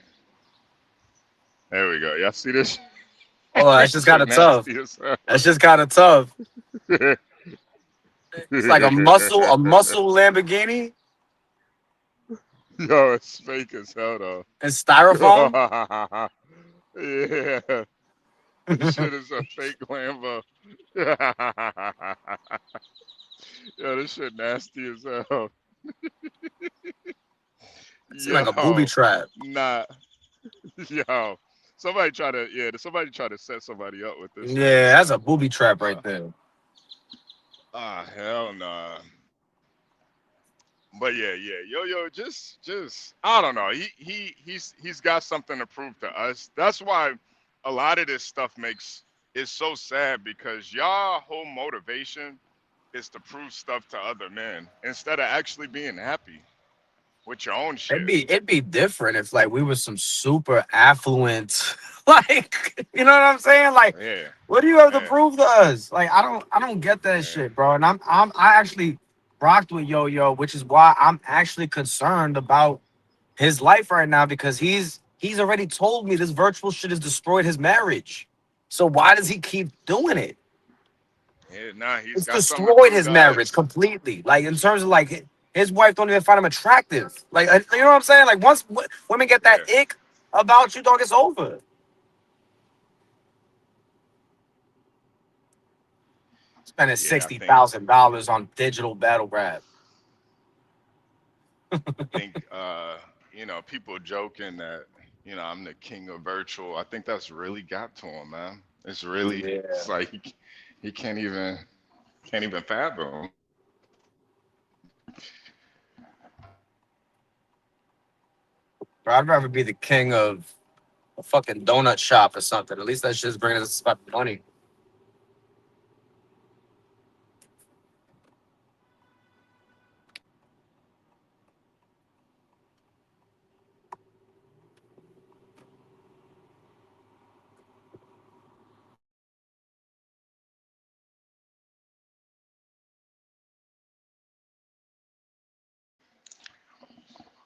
There we go. Y'all see this? Oh, that's just Shit kind of tough. nasty as hell. That's just kind of tough. It's like a muscle Lamborghini Yo, it's fake as hell though. and styrofoam. Yeah, this shit is a fake Lambo. Yo, this shit nasty as hell. It's like a booby Yo, trap. nah, yo. Somebody try to set somebody up with this shit. Yeah, that's a booby trap right there. Hell nah. But yeah, Yo, just I don't know. He's got something to prove to us. That's why a lot of this stuff is so sad because y'all whole motivation is to prove stuff to other men instead of actually being happy with your own shit. It'd be different if like we were some super affluent, like you know what I'm saying? Like, Yeah, what do you have to yeah, prove to us? Like, I don't get that yeah, shit, bro. And I actually rocked with Yo, which is why I'm actually concerned about his life right now because he's already told me this virtual shit has destroyed his marriage. So why does he keep doing it? yeah. Nah, he's It's got something to destroyed prove his to marriage us. completely. Like in terms of like his wife don't even find him attractive. Like you know what I'm saying? Like once women get Yeah, that ick about you, dog, it's over. Spending yeah. $60,000 on digital battle rap. I think people joking that I'm the king of virtual. I think that's really got to him, man. It's Yeah. like he can't even fathom. Bro, I'd rather be the king of a fucking donut shop or something. At least that shit's bringing us money.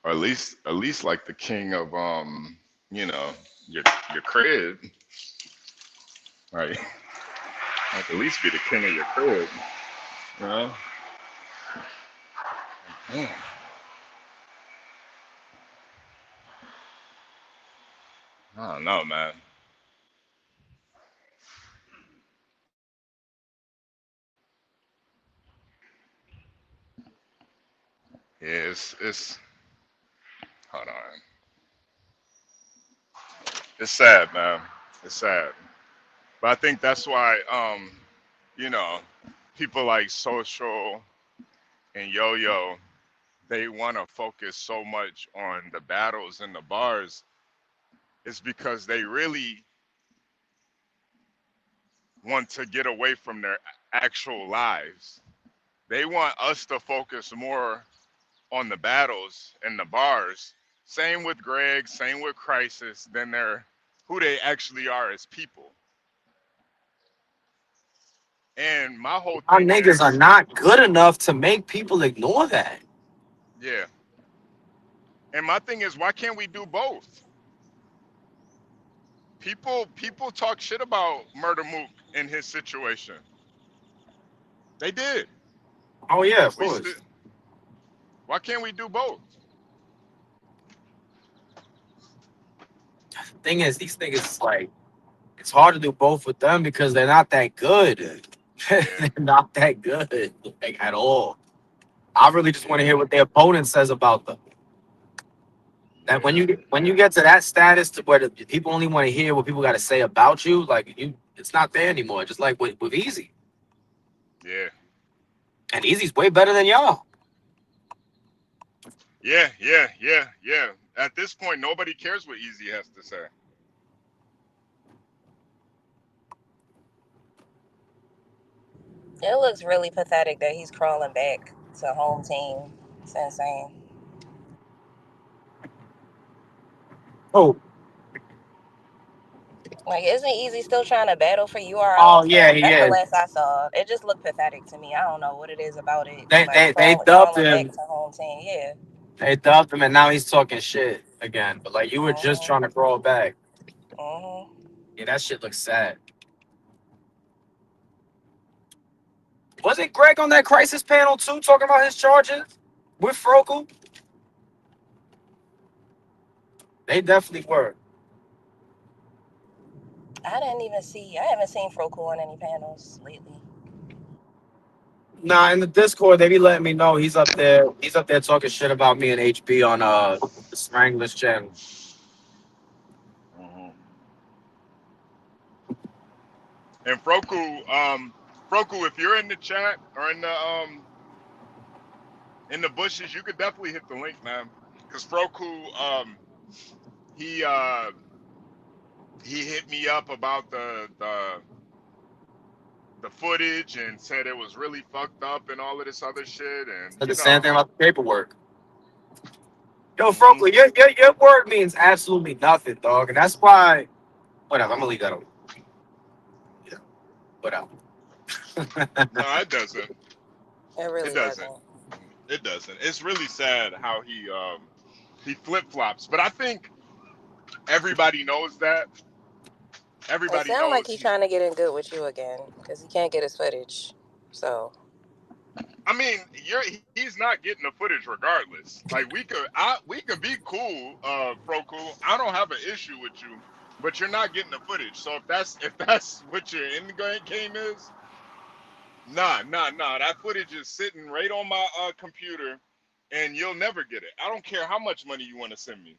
Or at least like the king of you know, your your crib, right? Like at least be the king of your crib, you know? Damn. I don't know, man. Yeah, it's hold on. It's sad, man. It's sad. But I think that's why you know, people like Social and Yo, they want to focus so much on the battles and the bars. It's because they really want to get away from their actual lives. They want us to focus more on the battles and the bars. Same with Greg, same with Crisis, than who they actually are as people. And my whole Our thing niggas are is, not good enough to make people ignore that. yeah. And my thing is, why can't we do both? People talk shit about Murder Mook in his situation. They did. Oh yeah, of We still. course. Why can't we do both? Thing is, these niggas like it's hard to do both with them because they're not that good. Yeah, They're not that good, like at all. I really just want to yeah, hear what their opponent says about them. That yeah, when you yeah, get to that status to where the people only want to hear what people got to say about you, like it's not there anymore. Just like with Easy, yeah, and Easy's way better than y'all. yeah. At this point, nobody cares what Easy has to say. It looks really pathetic that he's crawling back to home team. It's insane. Oh, Like, isn't Easy still trying to battle for URL oh and yeah, stuff? he That's the is. last I saw. It just looked pathetic to me. I don't know what it is about it. They Like, they they dubbed crawling back him. to home team. Yeah. They dubbed him, and now he's talking shit again. But like you were just Mhm. trying to crawl back. Mhm. Yeah, that shit looks sad. Wasn't Greg on that crisis panel too, talking about his charges with Frokel? They definitely were. I haven't seen Froco on any panels lately. Nah, in the Discord, they be letting me know he's up there. He's up there talking shit about me and HB on the Strangler's channel. Mhm. And Froku, if you're in the chat or in the bushes, you could definitely hit the link, man. Cause Froku, he hit me up about the footage and said it was really fucked up and all of this other shit, and Said you the same know. thing about the paperwork. Yo, Hmm. Frokel, your word means absolutely nothing, dog, and that's why. Whatever, I'm gonna leave that alone. Yeah, whatever. No, it doesn't. It It really doesn't. doesn't. It doesn't. It's really sad how he flip flops, but I think everybody knows that. It Everybody sounds like knows he's he's. trying to get in good with you again because he can't get his footage. So I mean, he's not getting the footage regardless. Like we could be cool, Pro Cool. I don't have an issue with you, but you're not getting the footage. So if that's what your end game is, nah. That footage is sitting right on my computer, and you'll never get it. I don't care how much money you want to send me.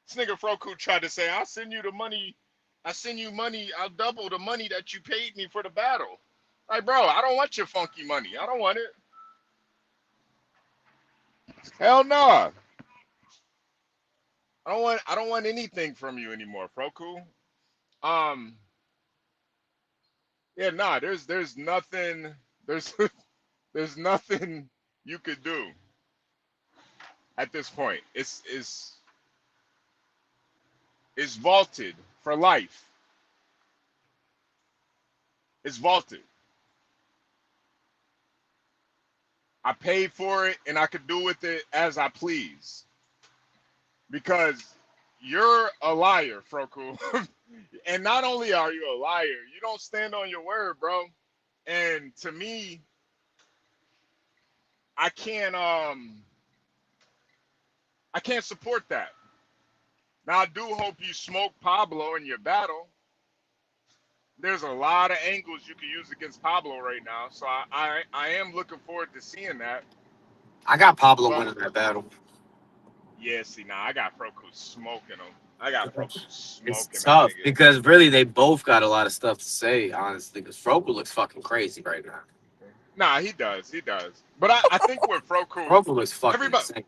This nigga Froku tried to say, I'll send you the money. I send you money. I'll double the money that you paid me for the battle. Like, bro, I don't want your funky money. I don't want it. Hell no. I don't want anything from you anymore, Froku. Um, yeah, nah, there's nothing there's there's nothing you could do at this point. It's vaulted for life. It's vaulted. I paid for it and I could do with it as I please. Because you're a liar, Froku. And not only are you a liar, you don't stand on your word, bro. And to me, I can't support that. Now I do hope you smoke Pablo in your battle. There's a lot of angles you can use against Pablo right now, so I am looking forward to seeing that. I got Pablo But winning that battle. yeah, see, now I got Froku smoking him. I got Froku It's smoking that tough nigga. because really they both got a lot of stuff to say, honestly. Because Frokel looks fucking crazy right now. Nah, he does. But I think with Froku, Frokel looks fucking everybody insane.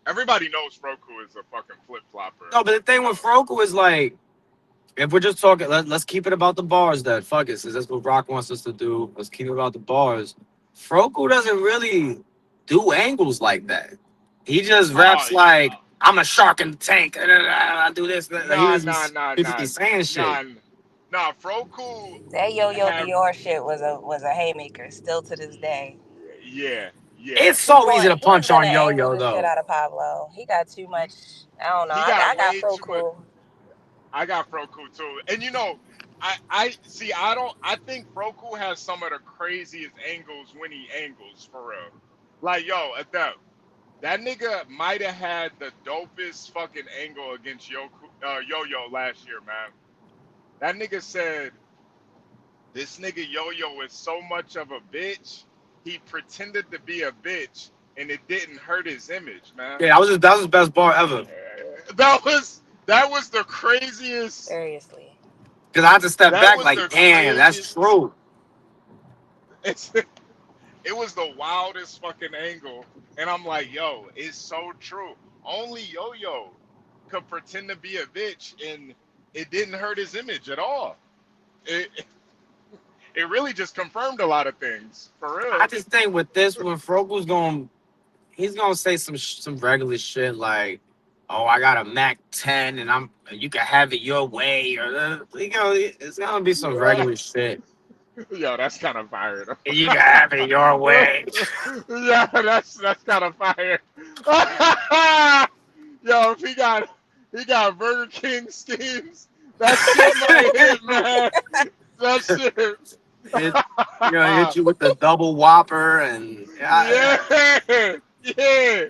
everybody knows Froku is a fucking flip flopper. No, but the thing with Frokel is like, if we're just talking, let's keep it about the bars then. Fuck it, since that's what Rock wants us to do. Let's keep it about the bars. Frokel doesn't really do angles like that. He just raps like, I'm a shark in the tank. I do this. He Nah, nah, doesn't nah, be nah, saying shit. nah. Froku that Yo-Yo have Dior shit was a haymaker still to this day. yeah. It's He so easy to was punch gonna on angle Yo-Yo, the shit though. out of Pablo. He got too much. I don't know. He I got got way so too much. cool. I got Froku too, and you know, I see. I think Froku has some of the craziest angles when he angles for real. Like yo, that nigga might have had the dopest fucking angle against Yo-Yo last year, man. That nigga said this nigga Yo-Yo is so much of a bitch. He pretended to be a bitch, and it didn't hurt his image, man. Yeah, that was his best bar ever. That was the craziest. Seriously. Because I had to step That back was like, the damn, that's craziest. true. It was the wildest fucking angle, and I'm like, yo, it's so true. Only Yo-Yo could pretend to be a bitch, and it didn't hurt his image at all. It really just confirmed a lot of things, for I real. just think with this one, Frogel's he's gonna say some regular shit like, "Oh, I got a Mac 10 and you can have it your way," or it's gonna be some regular shit. Yo, that's kind of fire. Though. You can have it your way. Yeah, that's kind of fire. Yo, if he got Burger King schemes, That shit might hit, man. That shit. Hit you with the double whopper and Yeah. Yeah.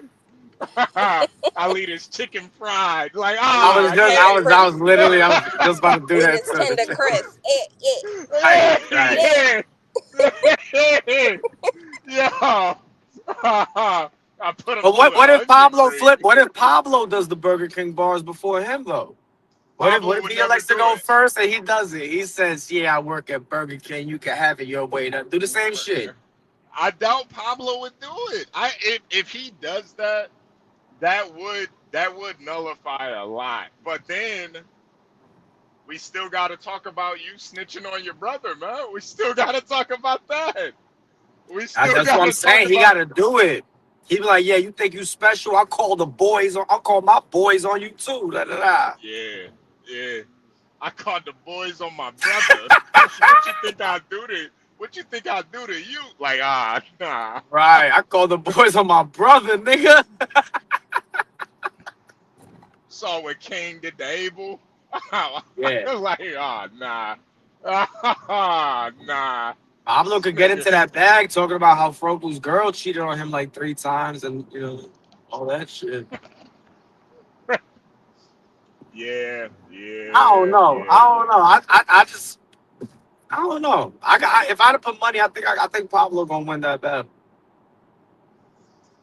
I'll eat his chicken fried. Like, Tender I crisp. was literally I was just about to do Eat that his tender too. crisp. Right, right. yeah. Yo. I put him But through what an if onion Pablo ring. flip? What if Pablo does the Burger King bars before him though? What Pablo if would he never elects to do go it. first and he does it? He says, "Yeah, I work at Burger King. You can have it your way." Now, do the same shit. I doubt Pablo would do it. If he does that, that would nullify a lot. But then we still got to talk about you snitching on your brother, man. We still got to talk about that. We still That's what got I'm to talk saying. He about. got to do it. He be like, "Yeah, you think you special? I'll call the boys. I'll call my boys on you too." Da, da, da. Yeah, yeah. I called the boys on my brother. What you think I'll do to? What you think I'll do to you? Like, nah. Right. I call the boys on my brother, nigga. Saw what King did to Abel. Yeah. Like, nah. Nah. Pablo This could get nigga. into that bag talking about how Froku's girl cheated on him like 3 times and all that shit. Yeah, I don't yeah, know. yeah, yeah. I just I don't know. If I'd have put money, I think Pablo gonna win that battle.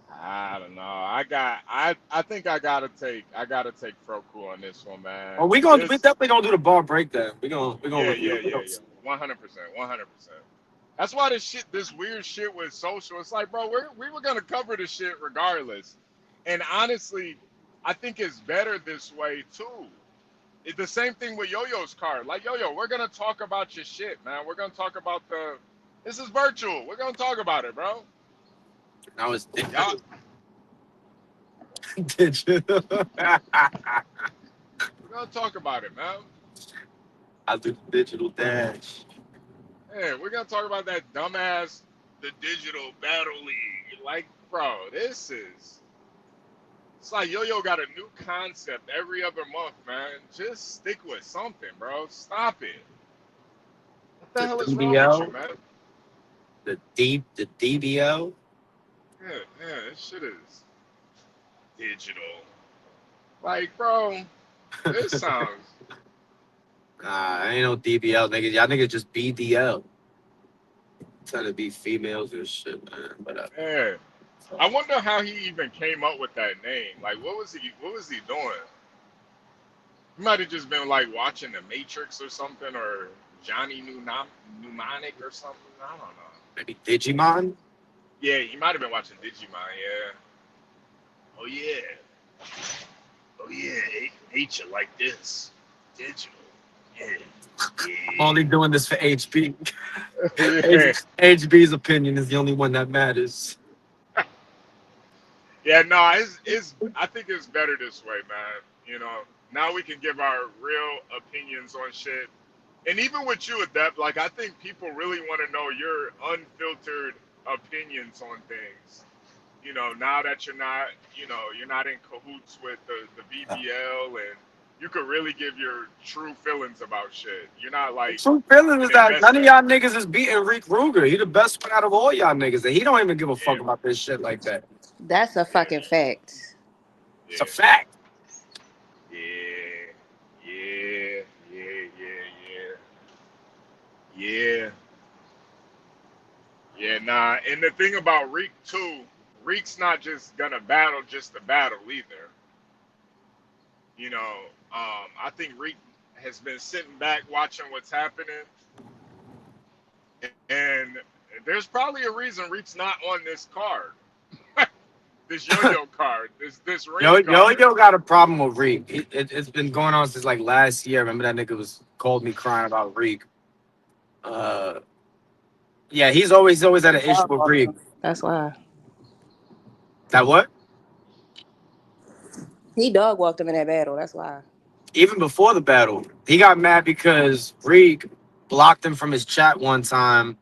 I don't know. I think I gotta take Froku on this one, man. Well, we definitely gonna do the bar breakdown. We gonna Yeah, review yeah, it. We yeah, gonna yeah. 100%, 100%. That's why this weird shit with social. It's like, bro, we were gonna cover this shit regardless. And honestly, I think it's better this way too. It's the same thing with Yo-Yo's card. Like, Yo-Yo, we're gonna talk about your shit, man. We're gonna talk about this is virtual. We're gonna talk about it, bro. I was Y'all, digital. we're gonna talk about it, man. I do the digital dash. Yeah, we're gonna talk about that dumbass, the digital battle league. Like, bro, it's like Yo-Yo got a new concept every other month, man. Just stick with something, bro. Stop it. What the The hell is wrong with you, DBO, man? the DBO. Yeah, this shit is digital. Like, bro, this sounds. Ain't no DBL, niggas. Y'all niggas just BDL. Trying to be females and shit, man. Whatever. Yeah. I wonder how he even came up with that name. Like, what was he doing? He might have just been like watching The Matrix or something, or Johnny Mnemonic or something. I don't know. Maybe Digimon. Yeah, he might have been watching Digimon. Yeah. Oh yeah. Oh yeah. Hate you like this. Digital. Yeah. I'm only doing this for HB. Yeah. HB's opinion is the only one that matters. Yeah, no, it's I think it's better this way, man. Now we can give our real opinions on shit. And even with you, Adept, like, I think people really want to know your unfiltered opinions on things. Now that you're not in cahoots with the BBL, and you could really give your true feelings about shit. You're not like True feeling an is that none of investor. y'all niggas is beating Rick Ruger. He the best one out of all y'all niggas, and he don't even give a Yeah, fuck about this shit like that. That's a yeah, fucking fact. It's a yeah, fact. yeah, yeah, yeah, yeah, yeah. Yeah, nah. And the thing about Reek too, Reek's not just gonna battle just to battle either. I think Reek has been sitting back watching what's happening, and there's probably a reason Reek's not on this card, this Yo-Yo card, this Yo, ring yo, card. yo got a problem with Reek. It's been going on since like last year. Remember that nigga called me crying about Reek. Yeah, he's always had an issue with Reek. That's why. That what? He dog walked him in that battle. That's why. Even before the battle, he got mad because Reek blocked him from his chat one time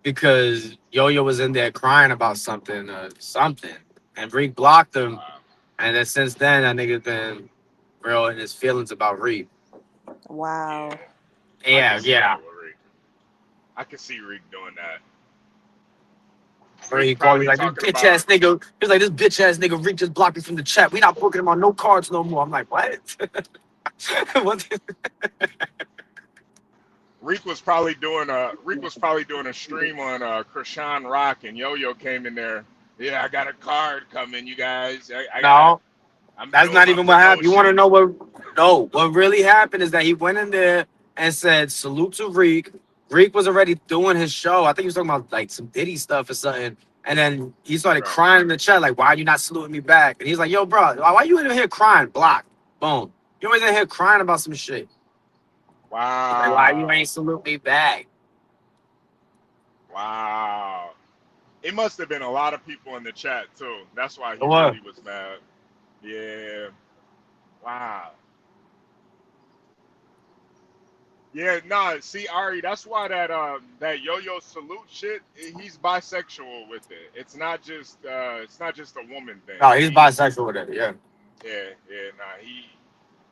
because Yo-Yo was in there crying about something, and Reek blocked him. And then since then, that nigga been real in his feelings about Reek. Wow. I can see Yeah. that with Reek. I can see Reek doing that. Or he Reek called me probably like, this talking bitch about ass nigga. He was like, this bitch ass nigga Rick just blocked me from the chat. We not booking him on no cards no more. I'm like, what? What? Reek was probably doing a stream on Krishan Rock, and Yo-Yo came in there. Yeah, I got a card coming, you guys. No, I'm that's doing not my even what happened. You want to promotion. know what? No, what really happened is that he went in there and said, salute to Reek. Reek was already doing his show. I think he was talking about like some Diddy stuff or something. And then he started Right. crying in the chat, like, why are you not saluting me back? And he's like, yo, bro, why you in here crying? Block. Boom. You always in here crying about some shit. Like, why you Wow. ain't salute me back? Wow. It must have been a lot of people in the chat too. That's why he What? really was mad. Yeah. Wow. Yeah, nah, see Ari, that's why that yo-yo salute shit, he's bisexual with it. It's not just a woman thing. No, he's bisexual with it, yeah. Nah,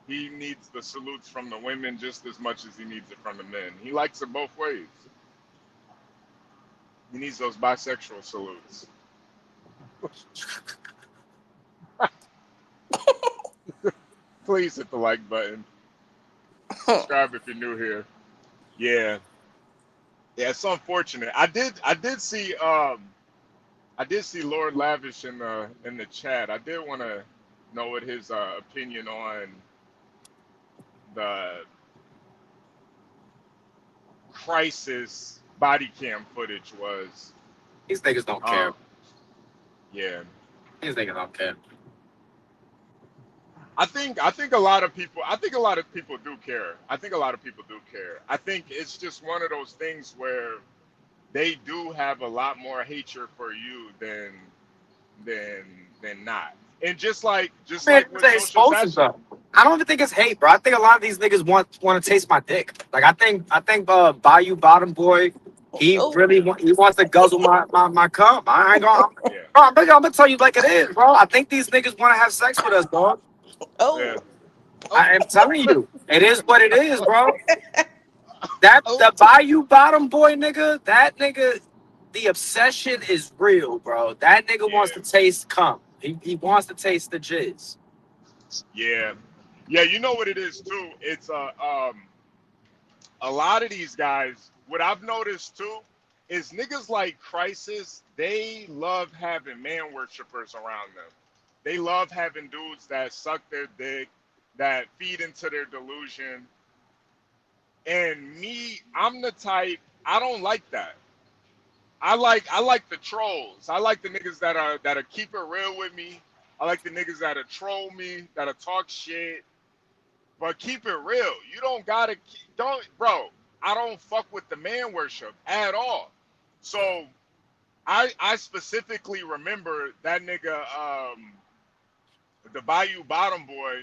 he needs the salutes from the women just as much as he needs it from the men. He likes it both ways. He needs those bisexual salutes. Please hit the like button. Subscribe if you're new here. Yeah. Yeah, it's unfortunate. I did see Lord Lavish in the chat. I did want to know what his opinion on the crisis body cam footage was. These niggas don't care. Yeah. These niggas don't care. I think a lot of people do care. I think it's just one of those things where they do have a lot more hatred for you than not. And just like Man, with it's social explosive fashion. though. I don't even think it's hate, bro. I think a lot of these niggas want to taste my dick. Like I think Bayou Bottom Boy, he Oh. really he wants to guzzle my cum. I ain't gonna. Yeah. Bro, I'm gonna tell you like it is, bro. I think these niggas want to have sex with us, dog. Yeah. Oh. I am telling you, it is what it is, bro. Oh. The Bayou Bottom Boy nigga, that nigga, the obsession is real, bro. That nigga wants Yeah. to taste cum. He wants to taste the jizz. Yeah. Yeah, you know what it is too? It's a lot of these guys, what I've noticed too, is niggas like Crisis, they love having man worshippers around them. They love having dudes that suck their dick, that feed into their delusion. And me, I'm the type, I don't like that. I like the trolls. I like the niggas that'll keep it real with me. I like the niggas that'll troll me, that'll talk shit. But keep it real. You don't gotta bro. I don't fuck with the man worship at all. So I specifically remember that nigga, the Bayou Bottom Boy.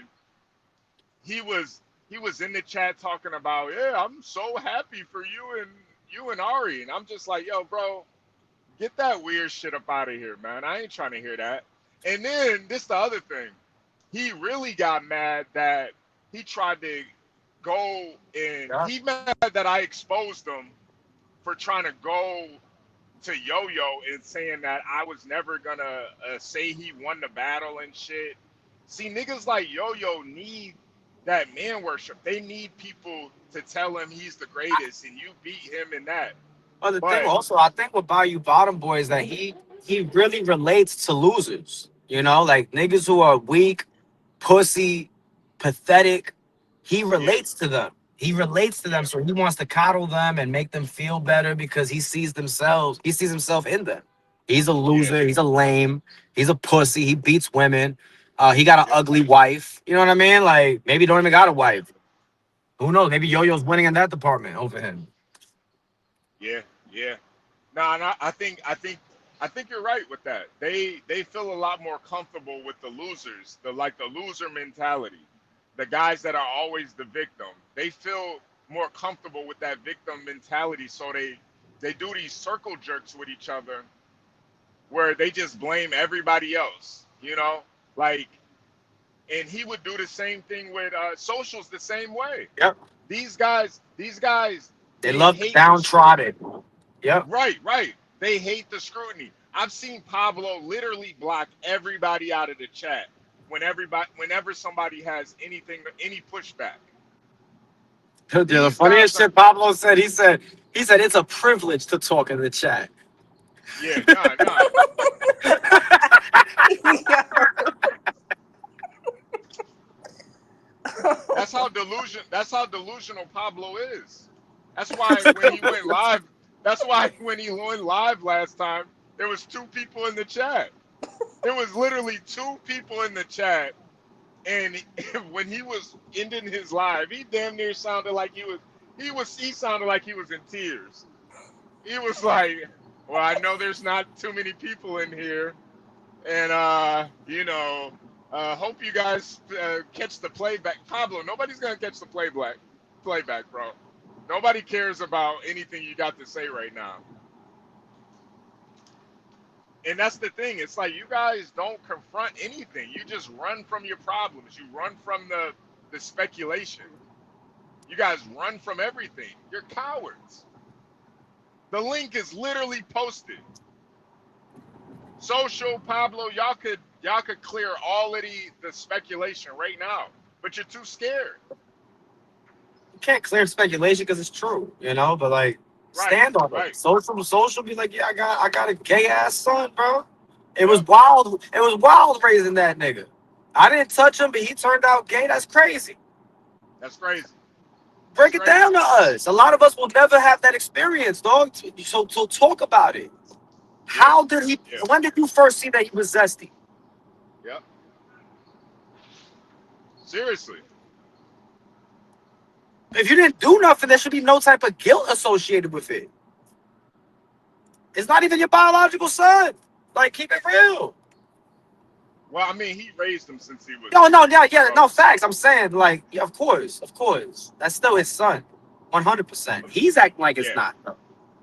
He was in the chat talking about, yeah, I'm so happy for you and Ari, and I'm just like, yo, bro, get that weird shit up out of here, man. I ain't trying to hear that. And then this the other thing. He really got mad that he tried to go and Yeah. he mad that I exposed him for trying to go to Yo-Yo and saying that I was never gonna say he won the battle and shit. See, niggas like Yo-Yo need that man worship. They need people to tell him he's the greatest and you beat him in that. But the thing But also, I think with Bayou Bottom Boy is that he really relates to losers. You know, like niggas who are weak, pussy, pathetic. He yeah, relates to them. He relates to them, yeah, so he wants to coddle them and make them feel better because he sees himself in them. He's a yeah, loser. He's a lame. He's a pussy. He beats women. He got an yep, ugly wife. You know what I mean? Like maybe he don't even got a wife. Who knows? Maybe yeah, Yo-Yo's winning in that department over him. yeah, yeah. Nah, I think you're right with that. They feel a lot more comfortable with the losers, the loser mentality. The guys that are always the victim. They feel more comfortable with that victim mentality, so they do these circle jerks with each other where they just blame everybody else, you know? Like And he would do the same thing with socials the same way. Yep. These guys, They they love the hate the scrutiny. downtrodden. Yep. Right. They hate the scrutiny. I've seen Pablo literally block everybody out of the chat whenever somebody has any pushback. The funniest shit Pablo said, he said it's a privilege to talk in the chat. Yeah, nah. That's how delusional Pablo is. That's why when he went live last time, there was 2 people in the chat. There was literally 2 people in the chat, and when he was ending his live, he damn near sounded like he sounded like he was in tears. He was like, "Well, I know there's not too many people in here, and hope you guys catch the playback." Pablo, nobody's gonna catch the playback, bro. Nobody cares about anything you got to say right now. And that's the thing. It's like you guys don't confront anything. You just run from your problems. You run from the speculation. You guys run from everything. You're cowards. The link is literally posted. Social, Pablo, y'all could clear all of the speculation right now, but you're too scared. You can't clear speculation because it's true, but like stand on it. Social be like, yeah, I got a gay ass son, bro. It was wild. It was wild raising that nigga. I didn't touch him, but he turned out gay. That's crazy. That's crazy. Break it down to us. A lot of us will never have that experience, dog. So talk about it. How did he? Yeah. When did you first see that he was zesty? Yep. Seriously. If you didn't do nothing, there should be no type of guilt associated with it. It's not even your biological son. Like, keep it real. Well, I mean, he raised him since he was. No, facts. I'm saying, like, yeah, of course. That's still his son, 100%. He's acting like it's not, though.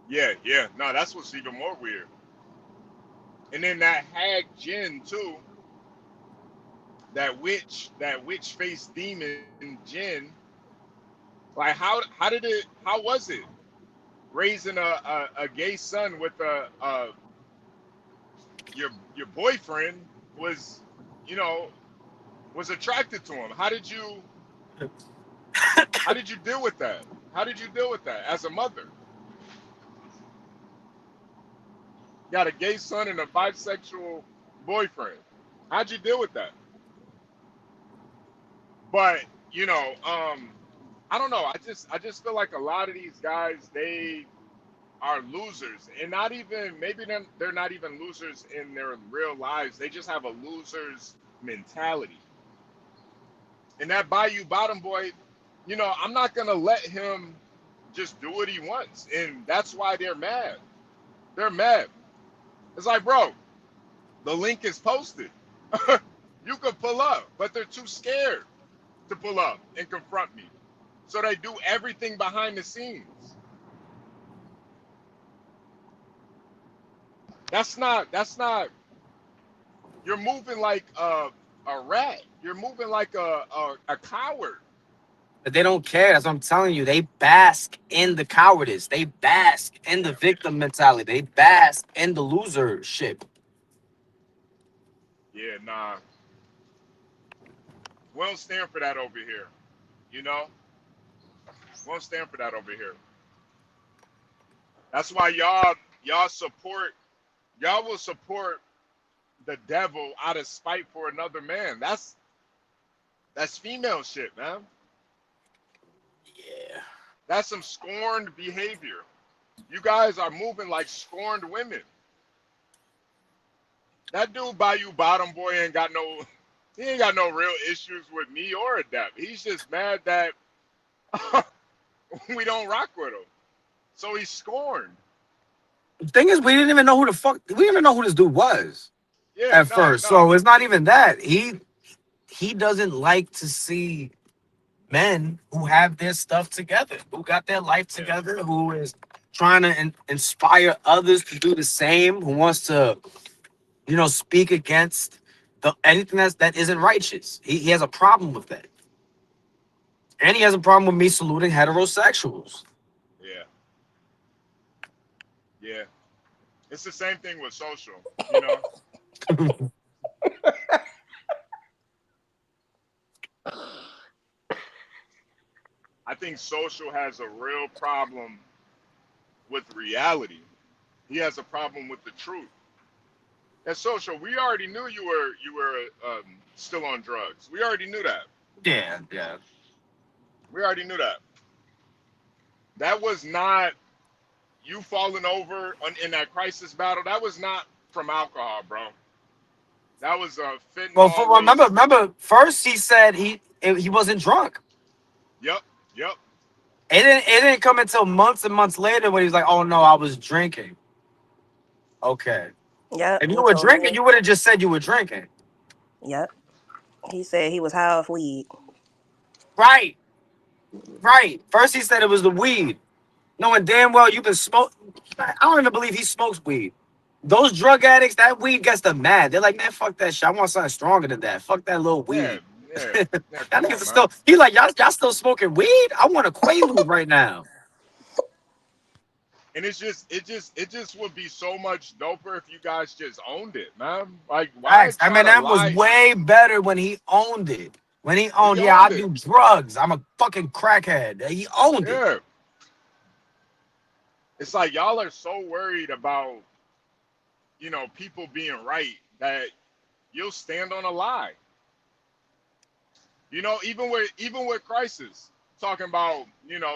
Yeah. No, that's what's even more weird. And then that hag Jin too. That witch faced demon Jin. Like, how was it raising a gay son with your boyfriend was attracted to him? How did you deal with that? How did you deal with that as a mother? Got a gay son and a bisexual boyfriend. How'd you deal with that? But I don't know. I just feel like a lot of these guys, they are losers, and maybe they're not even losers in their real lives. They just have a loser's mentality. And that Bayou Bottom boy, I'm not gonna let him just do what he wants, and that's why they're mad. They're mad. It's like, bro, the link is posted. You could pull up, but they're too scared to pull up and confront me. So they do everything behind the scenes. That's not you're moving like a rat. You're moving like a coward. But they don't care. That's what I'm telling you. They bask in the cowardice. They bask in the victim mentality. They bask in the losership. Yeah, nah. We don't stand for that over here. We don't stand for that over here. That's why y'all will support the devil out of spite for another man. That's female shit, man. Yeah. That's some scorned behavior. You guys are moving like scorned women. That dude Bayou Bottom boy ain't got no real issues with me or Adept. He's just mad that we don't rock with him. So he's scorned. The thing is, we didn't even know who this dude was at first. So it's not even that. He doesn't like to see men who have their stuff together, who got their life together, who is trying to inspire others to do the same, who wants to, speak against anything that isn't righteous. He has a problem with that. And he has a problem with me saluting heterosexuals. Yeah. Yeah. It's the same thing with social, you know? I think social has a real problem with reality. He has a problem with the truth. And social, we already knew you were still on drugs. We already knew that. Yeah. We already knew that. That was not you falling over in that crisis battle. That was not from alcohol, bro. That was a Well, fentanyl laced. remember, first he said he wasn't drunk. Yep. It didn't come until months and months later when he was like, "Oh no, I was drinking." Okay, Yep, if you he were told drinking, me. you would have just said you were drinking. Yep, he said he was high off weed. Right. First he said it was the weed, knowing damn well you've been smoking. I don't even believe he smokes weed. Those drug addicts, that weed gets them mad. They're like, man, fuck that shit. I want something stronger than that. Fuck that little Yeah. weed. Yeah. Y'all Yeah. Come niggas on, are man. still. He like y'all still smoking weed. I want a Quaalude right now. And it just would be so much doper if you guys just owned it, man. Like, why Facts. try to Eminem was lie? way better when he owned it. When he When owned, he yeah, I owned it, do drugs. I'm a fucking crackhead. He owned it. yeah. It's like y'all are so worried about, people being right that you'll stand on a lie. Even with Crisis talking about,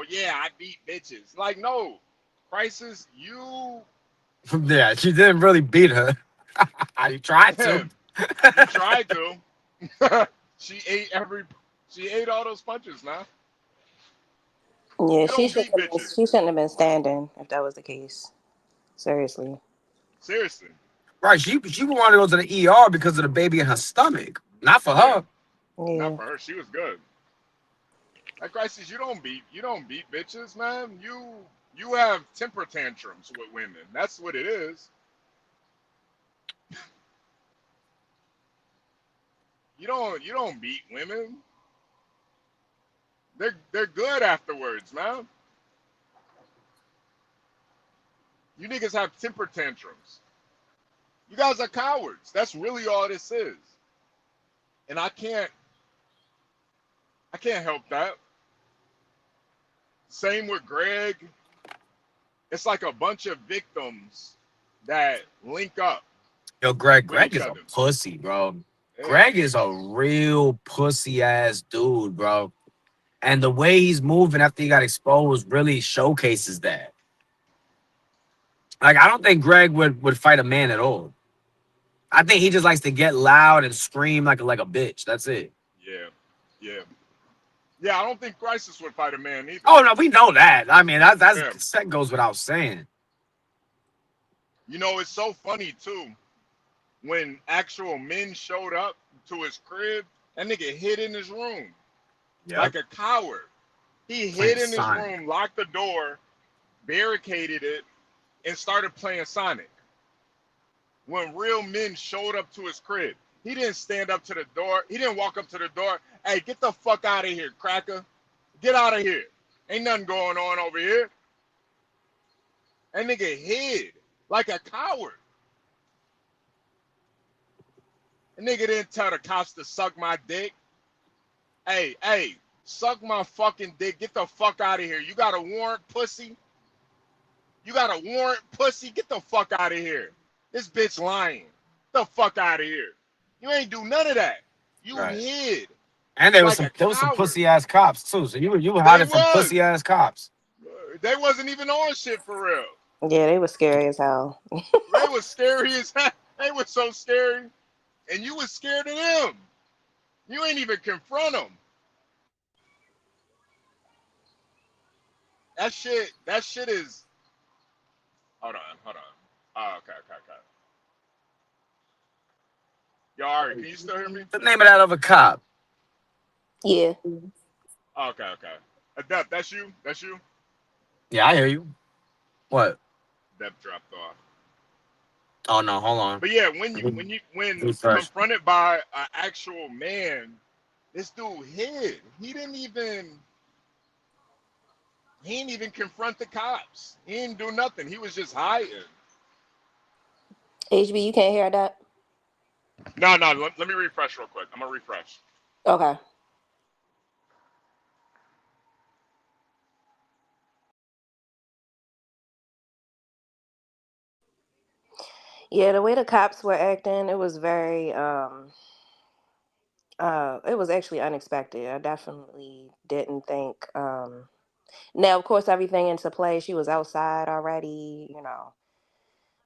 yeah, I beat bitches. Like, no, Crisis, you Yeah, she didn't really beat her. I tried to. you tried to. she ate she ate all those punches, man. Yeah, You don't beat bitches. she shouldn't have been standing if that was the case. Seriously. Seriously. Right, she wanted to go to the ER because of the baby in her stomach. Not for Yeah. her. Not Yeah. for her. She was good. Like Crisis, you don't beat bitches, man. You have temper tantrums with women. That's what it is. You don't beat women. They're good afterwards, man. You niggas have temper tantrums. You guys are cowards. That's really all this is. And I can't help that. Same with Greg. It's like a bunch of victims that link up Yo, Greg with each is a other. pussy, bro. Yeah. Greg is a real pussy ass dude, bro. And the way he's moving after he got exposed really showcases that. Like, I don't think Greg would fight a man at all. I think he just likes to get loud and scream like a bitch. That's it. Yeah. Yeah. Yeah, I don't think Crisis would fight a man either. Oh no, we know that. I mean, that Yeah. goes without saying. It's so funny too. When actual men showed up to his crib, that nigga hid in his room Yeah, like a coward. He playing hid in his Sonic. room, locked the door, barricaded it, and started playing Sonic. When real men showed up to his crib, he didn't stand up to the door. He didn't walk up to the door. Hey, get the fuck out of here, cracker. Get out of here. Ain't nothing going on over here. That nigga hid like a coward. That nigga didn't tell the cops to suck my dick. Hey, suck my fucking dick. Get the fuck out of here. You got a warrant, pussy? You got a warrant, pussy? Get the fuck out of here. This bitch lying. Get the fuck out of here. You ain't do none of that. You Right. hid And there was like a some coward. pussy ass cops too. So you were They hiding from was. pussy ass cops. They wasn't even on shit for real. Yeah, they were scary as hell. They was scary as hell. They was so scary. And you was scared of them. You ain't even confront them. That shit is. Hold on. Oh, okay. Yo, Ari, can you still hear me? The name of that other cop. Yeah. Oh, okay. Adept, that's you? That's you? Yeah, I hear you. What? Adept dropped off. Oh no, hold on. But yeah, when confronted by an actual man, this dude hid. He didn't even confront the cops. He didn't do nothing. He was just hiding. HB, you can't hear that? No. Let me refresh real quick. I'm gonna refresh. Okay. Yeah, the way the cops were acting, it was very it was actually unexpected. I definitely didn't think now of course everything into play, she was outside already, you know.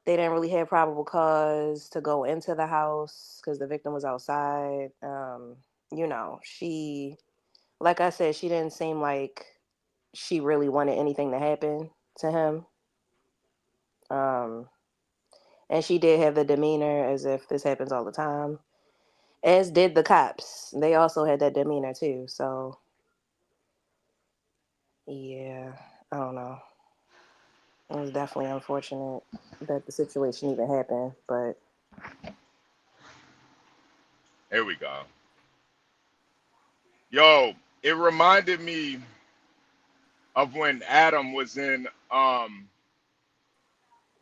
They didn't really have probable cause to go into the house because the victim was outside. You know, she, like I said, she didn't seem like she really wanted anything to happen to him. And she did have the demeanor as if this happens all the time, as did the cops. They also had that demeanor too. So, yeah, I don't know. It was definitely unfortunate that the situation even happened, but Here we go. Yo, it reminded me of when Adam was in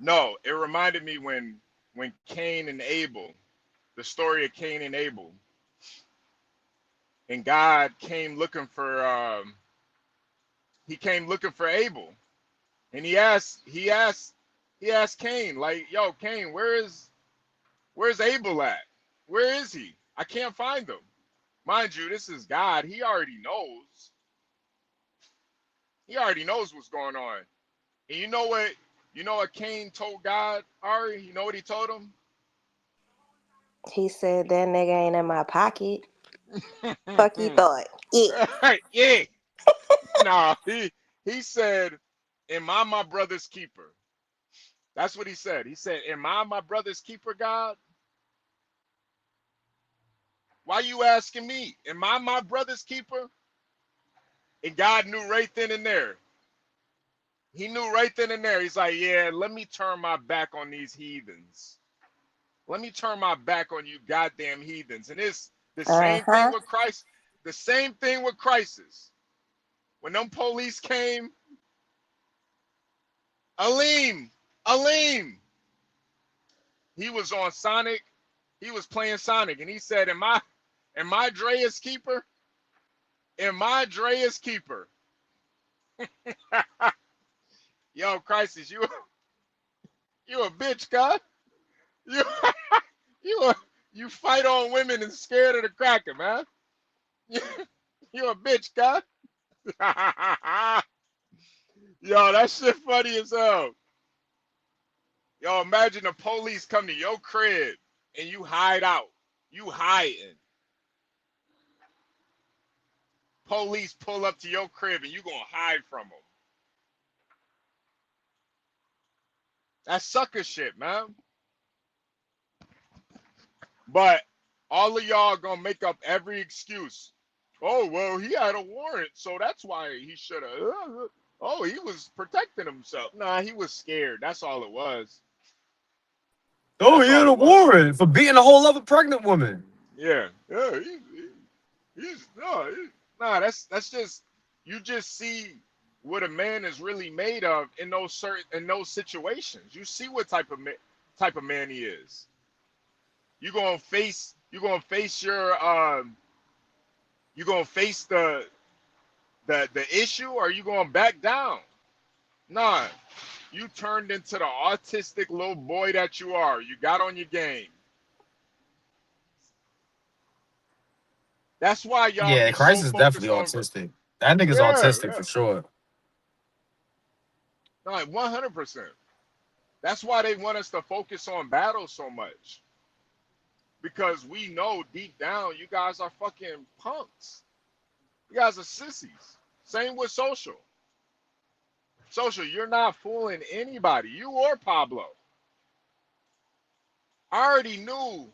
no, it reminded me when Cain and Abel, the story of Cain and Abel. And God came looking for Abel. And he asked Cain, like, yo, Cain, where's Abel at? Where is he? I can't find him. Mind you, this is God. He already knows. He already knows what's going on. And you know what Cain told God, Ari? You know what he told him? he said that nigga ain't in my pocket. Fuck you thought. Yeah. Yeah. Nah, he said, am I my brother's keeper? That's what he said. He said, am I my brother's keeper, God? Why you asking me? Am I my brother's keeper? And God knew right then and there. He knew right then and there. He's like, yeah, let me turn my back on these heathens. Let me turn my back on you goddamn heathens. And it's the same thing with Christ. The same thing with crisis. When them police came, Aleem, he was on Sonic. He was playing Sonic. And he said, am I Drea's keeper? Am I Drea's keeper? Yo, crisis, you a bitch, God. You you fight on women and scared of the cracker, man. You a bitch, God. Yo, that shit funny as hell. Yo, imagine the police come to your crib and you hide out. You hiding. Police pull up to your crib and you gonna hide from them. That's sucker shit, man. But all of y'all gonna make up every excuse. Oh, well, he had a warrant, so that's why he should have. Oh, he was protecting himself. Nah, he was scared. That's all it was. Oh, he had a warrant for beating a whole other pregnant woman. Yeah. That's just, you just see what a man is really made of in those situations. You see what type of man he is. You're gonna face your you gonna face the issue, or you gonna back down? Nah, you turned into the autistic little boy that you are. You got on your game. That's why y'all Yeah, be so Christ is focused definitely on. autistic. That nigga's autistic for sure. No, 100%. That's why they want us to focus on battle so much. Because we know deep down you guys are fucking punks. You guys are sissies. Same with Social. Social, you're not fooling anybody. You or Pablo. I already knew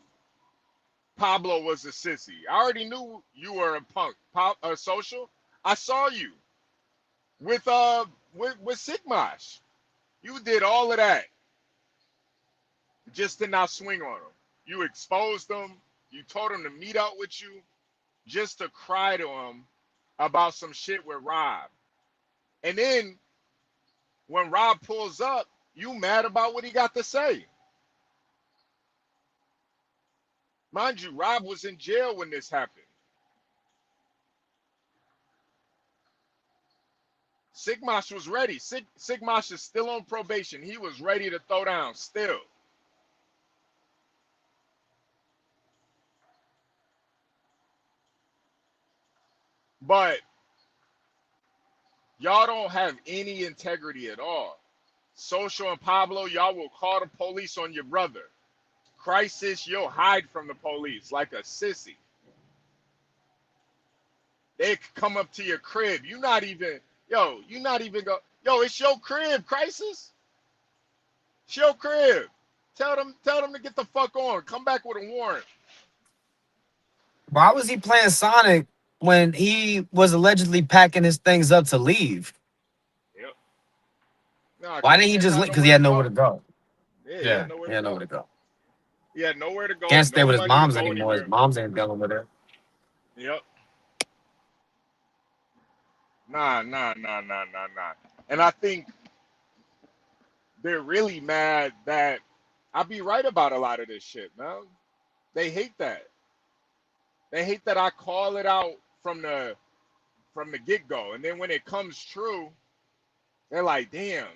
Pablo was a sissy. I already knew you were a punk. Social. I saw you with Sigmash. You did all of that. just to not swing on them. You exposed them. You told them to meet up with you just to cry to them about some shit with Rob. And then when Rob pulls up, you mad about what he got to say. Mind you, Rob was in jail when this happened. Sigmash was ready. Sigmash is still on probation. He was ready to throw down still. But y'all don't have any integrity at all. Social and Pablo, y'all will call the police on your brother. Crisis, you'll hide from the police like a sissy. They could come up to your crib. You not even go. Yo, it's your crib, Crisis. It's your crib. Tell them to get the fuck on. Come back with a warrant. Why was he playing Sonic when he was allegedly packing his things up to leave? Yep. Nah, Why because didn't he he didn't just have leave? Because nowhere he to had nowhere to go. go. Yeah, he Yeah, had nowhere he to had go. nowhere to go. He had nowhere to go. Can't stay No with his money to moms go anymore. His anywhere. moms ain't dealing with it. Yep. Nah. And I think they're really mad that I be right about a lot of this shit, man. They hate that. They hate that I call it out from the get-go. And then when it comes true, they're like, damn,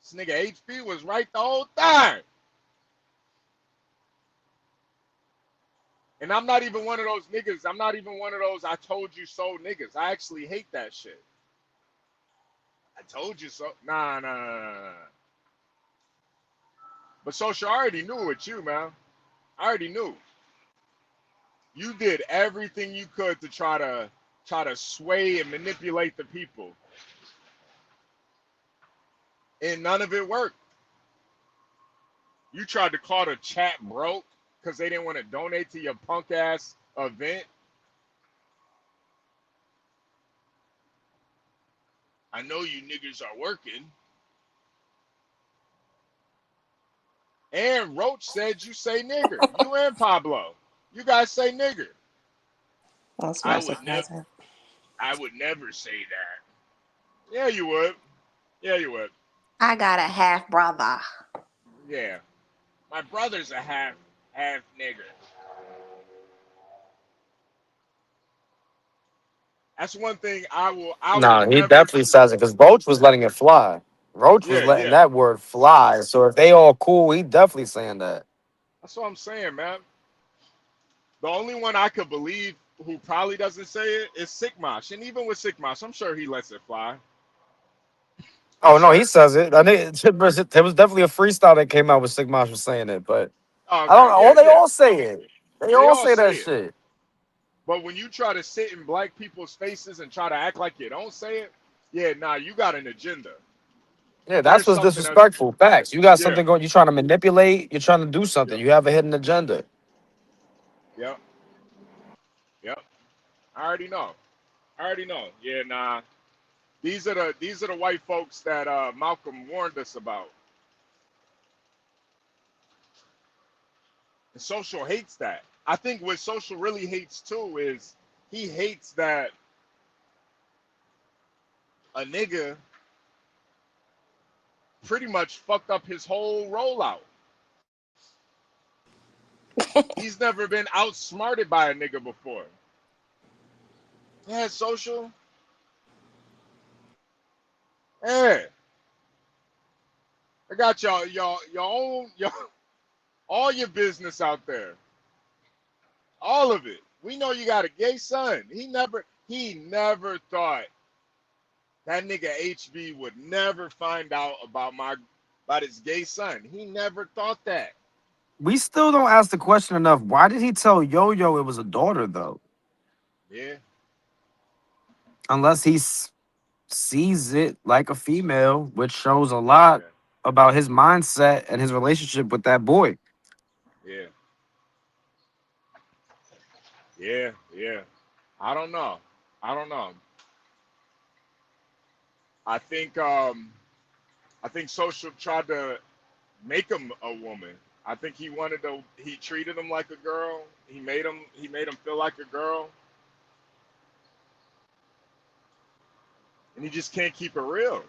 this nigga HB was right the whole time. And I'm not even one of those niggas. I'm not even one of those I told you so niggas. I actually hate that shit. I told you so. Nah. But Social, I already knew with you, man. I already knew. You did everything you could to try to sway and manipulate the people. And none of it worked. You tried to call the chat broke because they didn't want to donate to your punk ass event. I know you niggas are working. And Roach said you say nigger. You and Pablo. You guys say nigger. That's I more would never surprising. say that. Yeah, you would. Yeah, you would. I got a half brother. Yeah. My brother's a half nigger. That's one thing I will No, he never definitely says it because Roach was letting it fly. Roach was letting yeah. that word fly. So if they all cool, he definitely saying that. That's what I'm saying, man. The only one I could believe who probably doesn't say it is Sigmash. And even with Sigmash, I'm sure he lets it fly. I'm Oh no, he sure. says it. I think there was definitely a freestyle that came out with Sigma was saying it, but Oh, I don't okay. know. Yeah, They yeah. all say it. They They all all say say that it. shit. But when you try to sit in black people's faces and try to act like you don't say it, yeah, nah, you got an agenda. Yeah, that's There's what's something else. disrespectful. Facts. You got Yeah. something going. You're trying to manipulate. You're trying to do something. Yep. You have a hidden agenda. Yep. Yep. I already know. Yeah, nah. These are the white folks that Malcolm warned us about. And Social hates that. I think what Social really hates too is he hates that a nigga pretty much fucked up his whole rollout. He's never been outsmarted by a nigga before. Yeah, Social. Yeah. I got y'all all your business out there. All of it. We know you got a gay son. He never thought that nigga HB would never find out about his gay son. He never thought that. We still don't ask the question enough. Why did he tell Yo Yo it was a daughter though? Yeah. Unless sees it like a female, which shows a lot Yeah. about his mindset and his relationship with that boy. Yeah. Yeah. I don't know. I think Social tried to make him a woman. I think he wanted to. He treated him like a girl. He made him feel like a girl, and he just can't keep it real.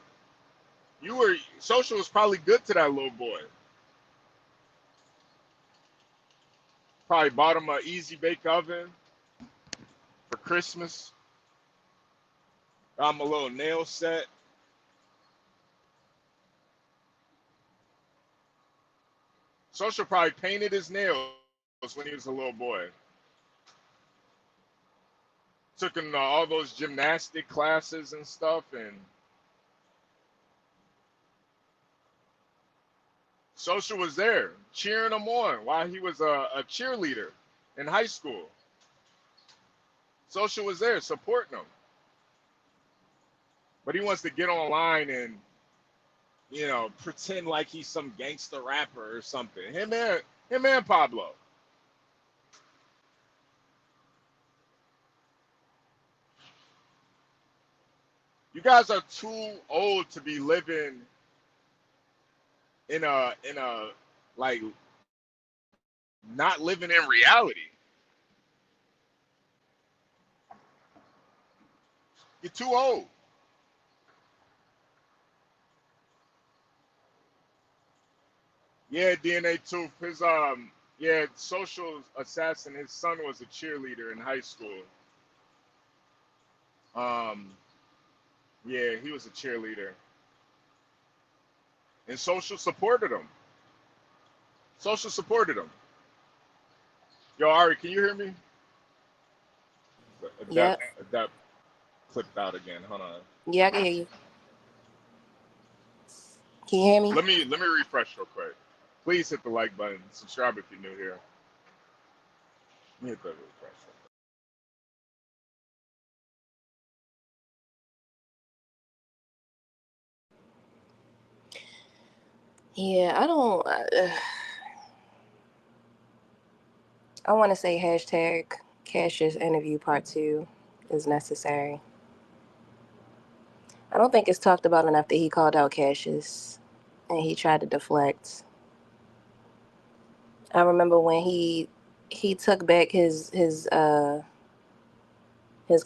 Social was probably good to that little boy. Probably bought him an easy bake oven for Christmas. Got him a little nail set. Social probably painted his nails when he was a little boy. Took him to all those gymnastic classes and stuff, and Social was there cheering him on while he was a cheerleader in high school. Social was there supporting him. But he wants to get online and, pretend like he's some gangster rapper or something. Him and Pablo. You guys are too old to be living in a like not living in reality. You're too old. Yeah, DNA Tooth. Social assassin. His son was a cheerleader in high school. Yeah, he was a cheerleader, and Social supported him. Social supported him. Yo, Ari, can you hear me? Yep. That clipped out again. Hold on. Yeah, I can hear you. Can you hear me? Let me refresh real quick. Please hit the like button. Subscribe if you're new here. Let me hit the refresh. Yeah, I don't. I want to say hashtag Cash's interview part 2 is necessary. I don't think it's talked about enough that he called out Cassius and he tried to deflect. I remember when he took back his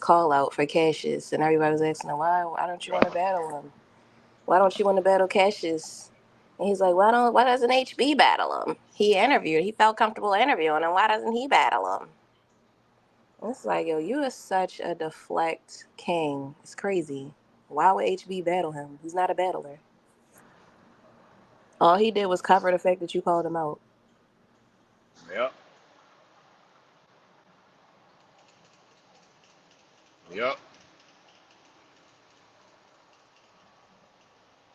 call out for Cassius, and everybody was asking him, why don't you want to battle him? Why don't you want to battle Cassius? And he's like, why doesn't HB battle him? He felt comfortable interviewing him. Why doesn't he battle him? It's like, yo, you are such a deflect king. It's crazy. Why would HB battle him? He's not a battler. All he did was cover the fact that you called him out. Yep. Yep.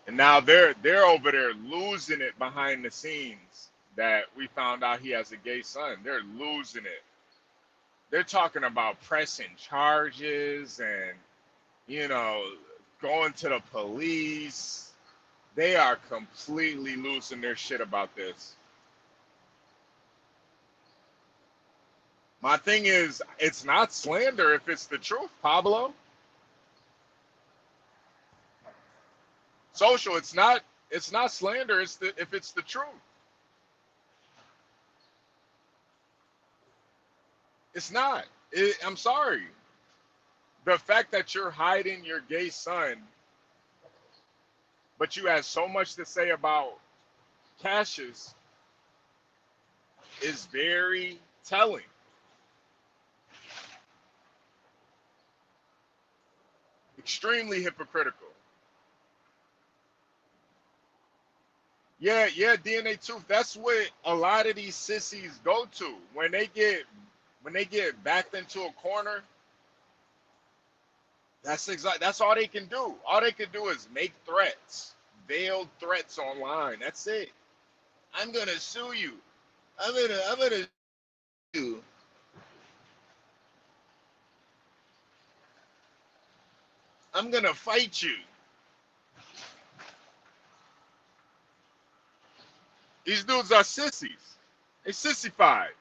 And now they're over there losing it behind the scenes that we found out he has a gay son. They're losing it. They're talking about pressing charges and, going to the police. They are completely losing their shit about this. My thing is, it's not slander if it's the truth, Pablo. Social, it's not slander if it's the truth. It's not. I'm sorry. The fact that you're hiding your gay son, but you have so much to say about Cassius, is very telling. Extremely hypocritical. Yeah, DNA Tooth. That's what a lot of these sissies go to when they get backed into a corner. That's all they can do. All they can do is make threats, veiled threats online. That's it. I'm gonna sue you. I'm gonna sue you. I'm gonna fight you. These dudes are sissies. They sissified.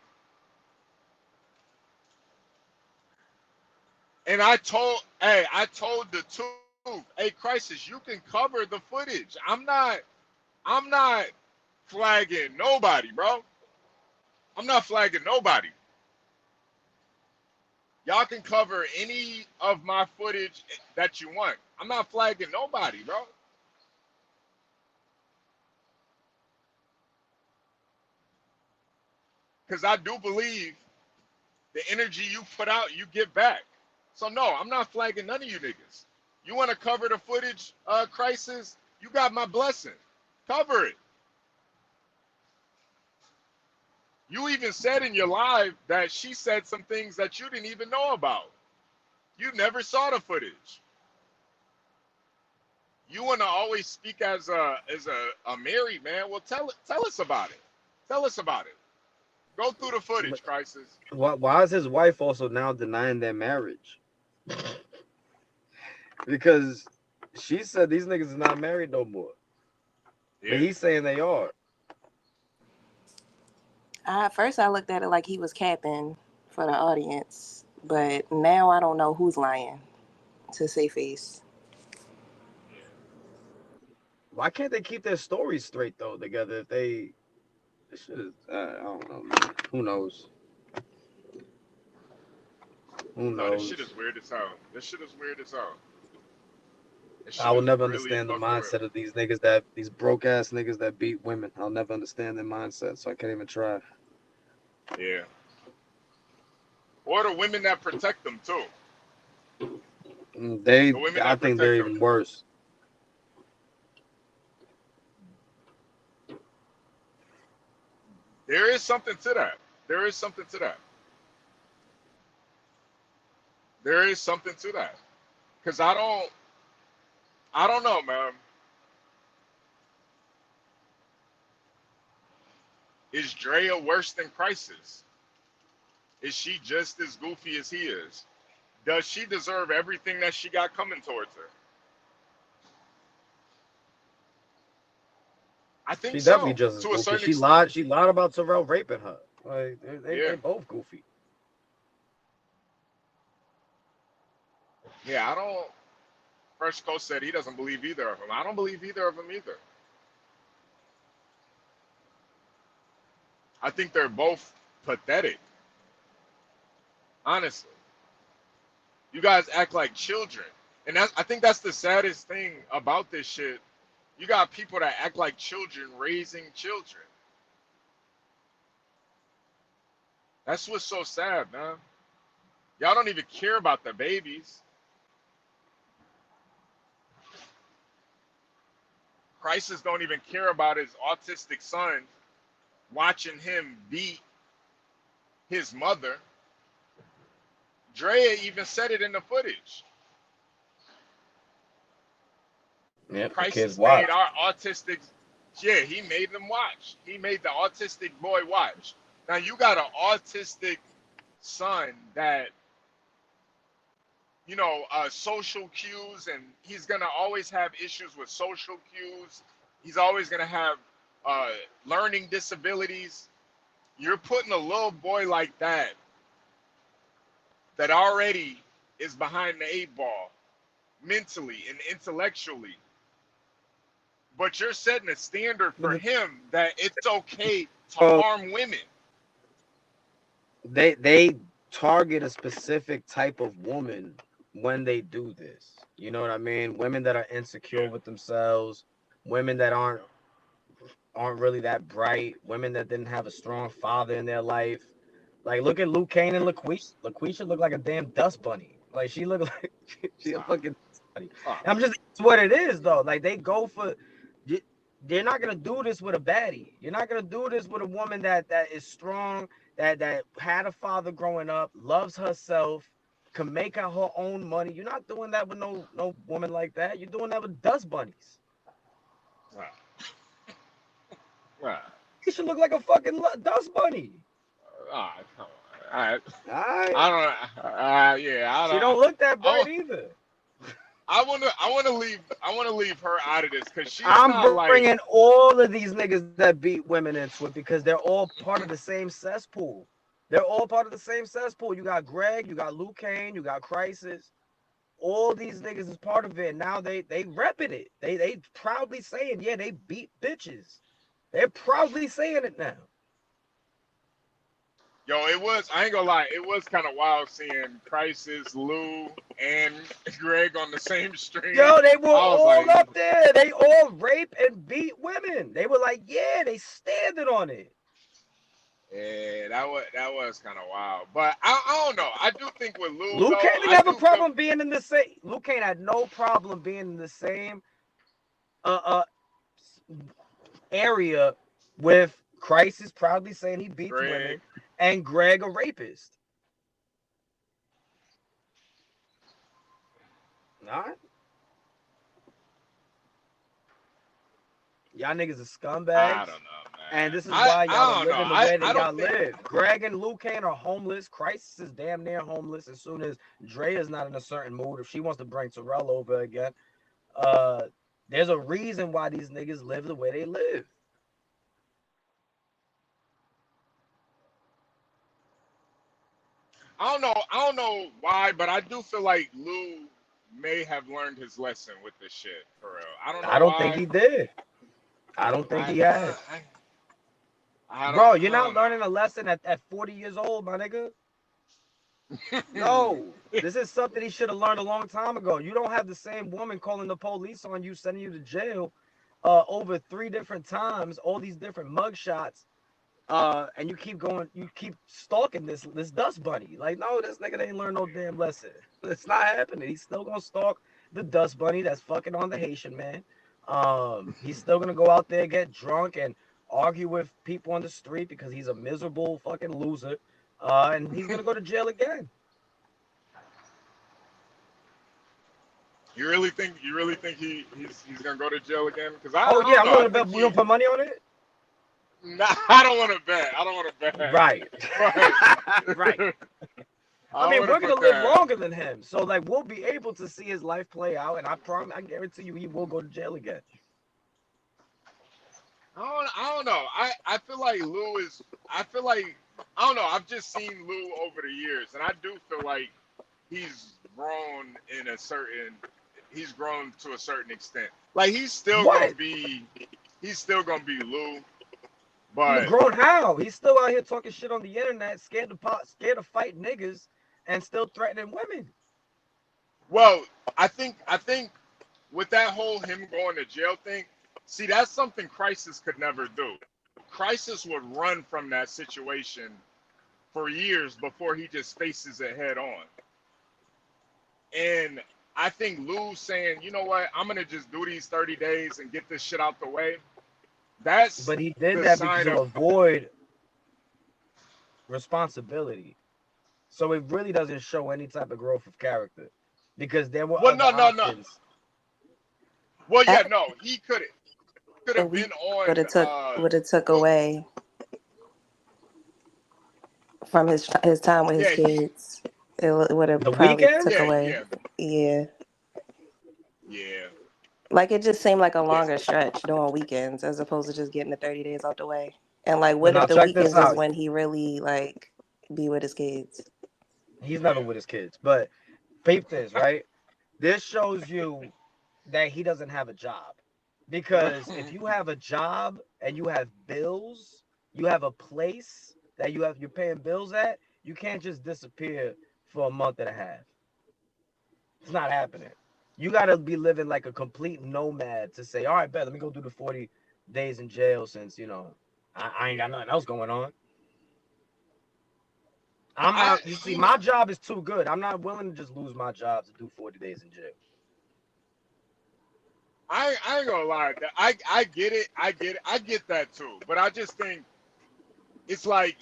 And I told the truth. Hey, Crisis, you can cover the footage. I'm not flagging nobody, bro. I'm not flagging nobody. Y'all can cover any of my footage that you want. I'm not flagging nobody, bro. Because I do believe the energy you put out, you get back. So no, I'm not flagging none of you niggas. You want to cover the footage, Crisis? You got my blessing. Cover it. You even said in your live that she said some things that you didn't even know about. You never saw the footage. You want to always speak as a married man. Well, tell us about it. Tell us about it. Go through the footage, Crisis. Why is his wife also now denying their marriage? Because she said these niggas is not married no more. Yeah. But he's saying they are. At first, I looked at it like he was capping for the audience, but now I don't know who's lying, to say face. Why can't they keep their stories straight though together? If they, I don't know, man. Who knows? Who No, this shit knows? is weird as hell. This shit is weird as hell. This I shit will is never really understand the fucking weird. mindset of these broke ass niggas that beat women. I'll never understand their mindset, so I can't even try. Yeah. Or the women that protect them too. The women I that think they're protect them. even worse. There is something to that. There is something to that. There is something to that. Cause I don't know, man. Is Drea worse than Crisis? Is she just as goofy as he is? Does she deserve everything that she got coming towards her? I think She definitely so, just as to a goofy. certain She extent. lied. She lied about Terrell raping her. Like Yeah. they both goofy. Yeah, I don't. Fresh Coast said he doesn't believe either of them. I don't believe either of them either. I think they're both pathetic. Honestly, you guys act like children, and I think that's the saddest thing about this shit. You got people that act like children raising children. That's what's so sad, man. Y'all don't even care about the babies. Crisis don't even care about his autistic son watching him beat his mother. Drea even said it in the footage. Yep, the kids Crisis watch. made our autistic, yeah, he made them watch. He made the autistic boy watch. Now you got an autistic son that, social cues, and he's gonna always have issues with social cues. He's always gonna have learning disabilities. You're putting a little boy like that already is behind the eight ball mentally and intellectually, but you're setting a standard for him that it's okay to harm women. They target a specific type of woman when they do this. You know what I mean? Women that are insecure with themselves, women that aren't really that bright, women that didn't have a strong father in their life. Like look at Luke Kane and LaQuisha. LaQuisha looked like a damn dust bunny. Like she looked like she a fucking dust bunny. I'm just, it's what it is though. Like they go for, they're not gonna do this with a baddie. You're not gonna do this with a woman that is strong, that had a father growing up, loves herself, can make her own money. You're not doing that with no woman like that. You're doing that with dust bunnies. Right. He should look like a fucking dust bunny. Come on. All right. I don't. Yeah. I don't. She don't look that bright I, either. I wanna leave her out of this because she's I'm not bringing like. all of these niggas that beat women into it because they're all part of the same cesspool. They're all part of the same cesspool. You got Greg, you got Luke Kane, you got Crisis. All these niggas is part of it. Now they repping it. They proudly saying, yeah, they beat bitches. They're proudly saying it now. Yo, I ain't gonna lie, it was kind of wild seeing Crisis, Lou, and Greg on the same stream. Yo, they were all up there. They all rape and beat women. They were like, yeah, they standing on it. Yeah, that was kind of wild. But I don't know. I do think with Lou, Luke Kane didn't have a problem being in the same. Luke Kane had no problem being in the same area with Crisis proudly saying he beats women and Greg a rapist. All right. Y'all niggas are scumbags. I don't know, man. And this is why y'all living the way that y'all live. Greg and Luke Kane are homeless. Crisis is damn near homeless as soon as Drea's not in a certain mood. If she wants to bring Terrell over again, there's a reason why these niggas live the way they live. I don't know why, but I do feel like Lou may have learned his lesson with this shit, for real. I don't know. I don't think he did. I don't think he has. Bro, you're not learning a lesson at 40 years old, my nigga. No, this is something he should have learned a long time ago. You don't have the same woman calling the police on you, sending you to jail over 3 different times, all these different mug shots, and you keep stalking this dust bunny. Like, no, this nigga ain't learned no damn lesson. It's not happening. He's still gonna stalk the dust bunny that's fucking on the Haitian man. He's still gonna go out there, get drunk, and argue with people on the street because he's a miserable fucking loser. And he's gonna go to jail again. You really think he's gonna go to jail again? Because I'm gonna bet. We don't put money on it. Nah, I don't want to bet. Right. Right. I mean, we're gonna live longer than him, so like we'll be able to see his life play out, and I guarantee you, he will go to jail again. I don't know. I feel like Lou is. I feel like I don't know. I've just seen Lou over the years, and I do feel like he's grown He's grown to a certain extent. Like he's still gonna be Lou. But grown how? He's still out here talking shit on the internet, scared to fight niggas, and still threatening women. Well, I think with that whole him going to jail thing, see, that's something Crisis could never do. Crisis would run from that situation for years before he just faces it head on. And I think Lou saying, you know what, I'm gonna just do these 30 days and get this shit out the way. But he did that because to avoid responsibility. So it really doesn't show any type of growth of character. Because there were no. Well, yeah, no, he could have been on. Would it took away from his time with his kids. It would have probably took away. Yeah. Like it just seemed like a longer stretch during weekends as opposed to just getting the 30 days out the way. And like, what if the weekends is when he really like be with his kids? He's never with his kids, but peep this, right? This shows you that he doesn't have a job. Because if you have a job and you have bills, you have a place that you're paying bills at, you can't just disappear for a month and a half. It's not happening. You got to be living like a complete nomad to say, all right, bet, let me go do the 40 days in jail since, you know, I ain't got nothing else going on. You see, my job is too good. I'm not willing to just lose my job to do 40 days in jail. I ain't gonna lie. I get it. I get that too. But I just think it's like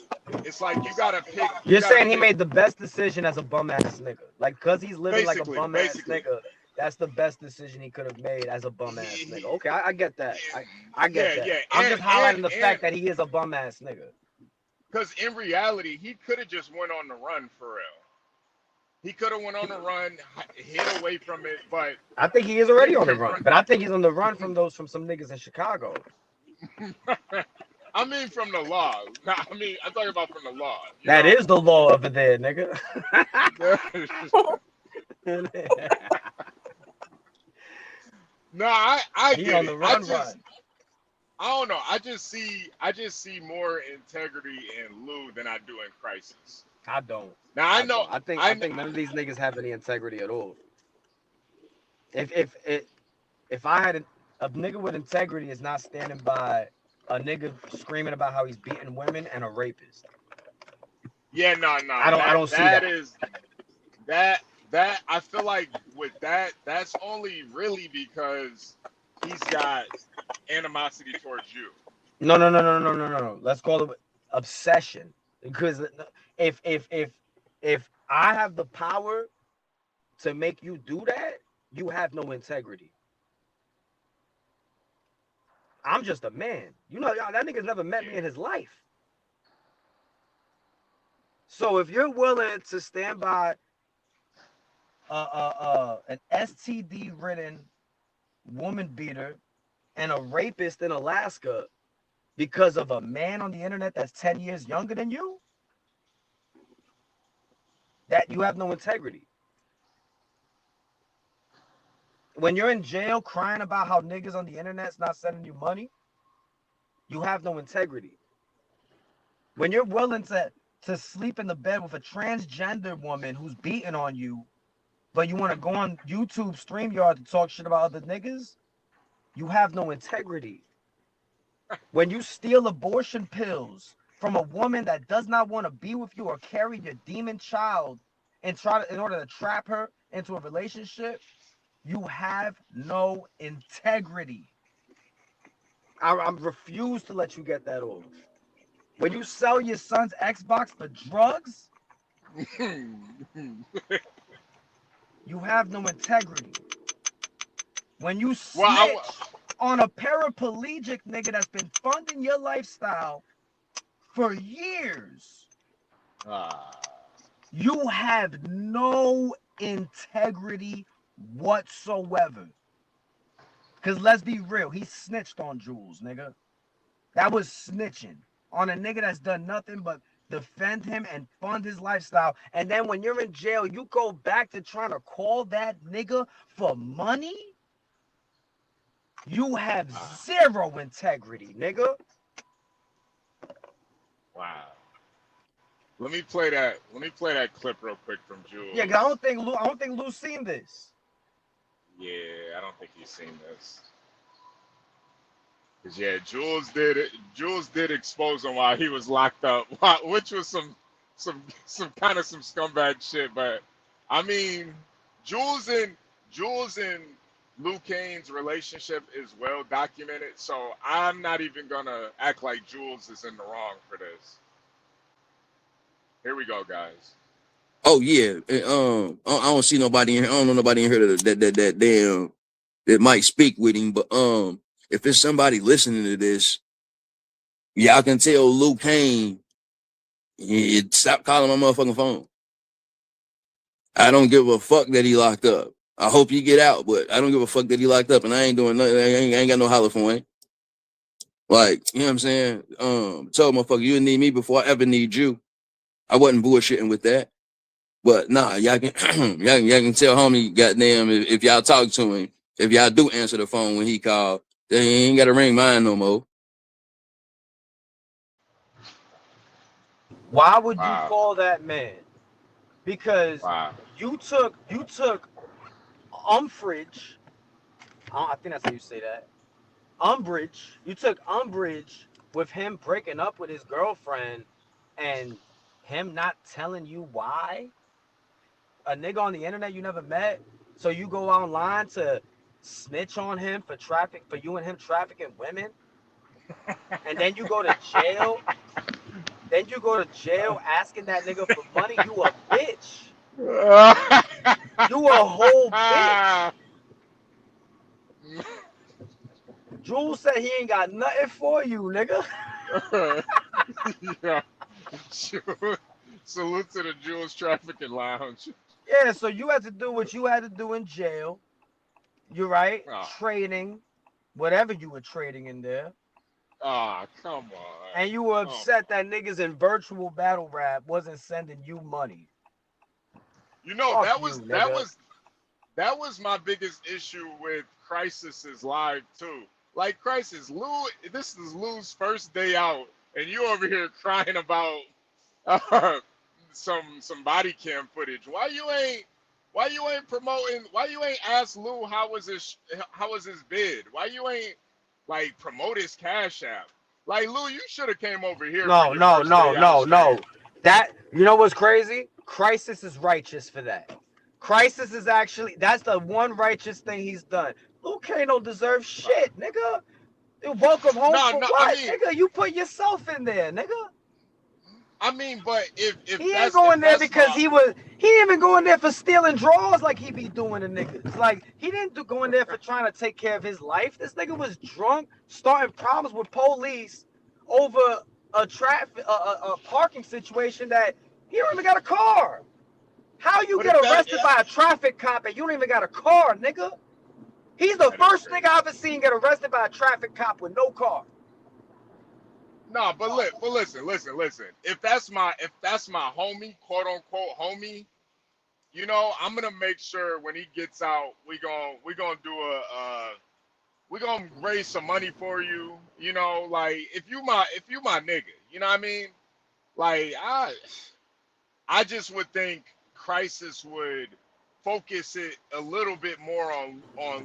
you gotta pick. You're saying he made the best decision as a bum ass nigga, like because he's living like a bum ass nigga. That's the best decision he could have made as a bum ass nigga. Okay, I get that. I get that. Yeah. I'm just highlighting the fact that he is a bum ass nigga. Because in reality, he could have just went on the run for real. He could have went on the run, hid away from it, but I think he is already on the run. But I think he's on the run from some niggas in Chicago. I mean, from the law. I'm talking about from the law. That is the law over there, nigga. No, I get on the run. I don't know. I just see more integrity in Lou than I do in Crisis. I don't. Now I know. I think none of these niggas have any integrity at all. If I had a nigga with integrity is not standing by a nigga screaming about how he's beating women and a rapist. Yeah, no. I don't see that. That I feel like with that's only really because he's got animosity towards you. No. Let's call it obsession. Because if I have the power to make you do that, you have no integrity. I'm just a man. You know, that nigga's never met me in his life. So if you're willing to stand by an STD-ridden woman beater and a rapist in Alaska because of a man on the internet that's 10 years younger than you, that you have no integrity. When you're in jail crying about how niggas on the internet's not sending you money, you have no integrity. When you're willing to sleep in the bed with a transgender woman who's beating on you, but you want to go on YouTube StreamYard to talk shit about other niggas, you have no integrity. When you steal abortion pills from a woman that does not want to be with you or carry your demon child and in order to trap her into a relationship, you have no integrity. I refuse to let you get that off. When you sell your son's Xbox for drugs, you have no integrity. When you snitch on a paraplegic nigga that's been funding your lifestyle for years, you have no integrity whatsoever. Because let's be real, he snitched on Jules, nigga. That was snitching on a nigga that's done nothing but defend him and fund his lifestyle. And then when you're in jail, you go back to trying to call that nigga for money? You have zero integrity, nigga. Wow. Let me play that clip real quick from Jules. Yeah, I don't think Lou's seen this. Yeah, I don't think he's seen this. Cause yeah, Jules did expose him while he was locked up, which was some kind of some scumbag shit. But I mean, Jules and Luke Kane's relationship is well documented, so I'm not even gonna act like Jules is in the wrong for this. Here we go, guys. Oh yeah, I don't see nobody in here. I don't know nobody in here that might speak with him. But if it's somebody listening to this, y'all can tell Luke Kane, stop calling my motherfucking phone. I don't give a fuck that he locked up. I hope you get out, but I don't give a fuck that he locked up, and I ain't doing nothing. I ain't got no holler for him. Like, you know what I'm saying? Tell motherfucker, you need me before I ever need you. I wasn't bullshitting with that. But nah, y'all can y'all can tell homie, goddamn, if y'all talk to him, if y'all do answer the phone when he called, then he ain't gotta ring mine no more. Why would you call that man? Because you took umbrage. I think that's how you say that. Umbrage. You took umbrage with him breaking up with his girlfriend and him not telling you why. A nigga on the internet you never met, so you go online to snitch on him for you and him trafficking women, and then you go to jail. Then you go to jail asking that nigga for money. You a bitch. You a whole bitch. Jules said he ain't got nothing for you, nigga. Yeah. Salute to the Jules Trafficking Lounge. Yeah, so you had to do what you had to do in jail. You're right. Trading, whatever you were trading in there. Come on. And you were upset that niggas in virtual battle rap wasn't sending you money. You know, Fuck that was my biggest issue with Crisis's live too. Like Crisis, Lou. This is Lou's first day out, and you over here crying about uh, some body cam footage. Why you ain't promoting? Why you ain't ask Lou how was his bid? Why you ain't like promote his Cash App? Like Lou, you should have came over here for No, your no, first no, day out no, stream. no. That you know what's crazy? Crisis is righteous for that. Crisis is actually that's the one righteous thing he's done. Luke Kane don't deserve shit, nigga. You welcome home No, for no. what, nigga? You put yourself in there, nigga. But if He ain't that's going there because my he didn't even go in there for stealing draws like he be doing to niggas. Like he didn't go in there for trying to take care of his life. This nigga was drunk, starting problems with police over a parking situation that he don't even got a car. How you but get if that arrested by a traffic cop and you don't even got a car, nigga? He's the that is first crazy. nigga I ever seen get arrested by a traffic cop with no car. No, but listen. If that's my homie, quote unquote homie, you know, I'm gonna make sure when he gets out, we gonna do we gonna raise some money for you. You know, like if you my nigga, you know what I mean? Like I just would think Crisis would focus it a little bit more on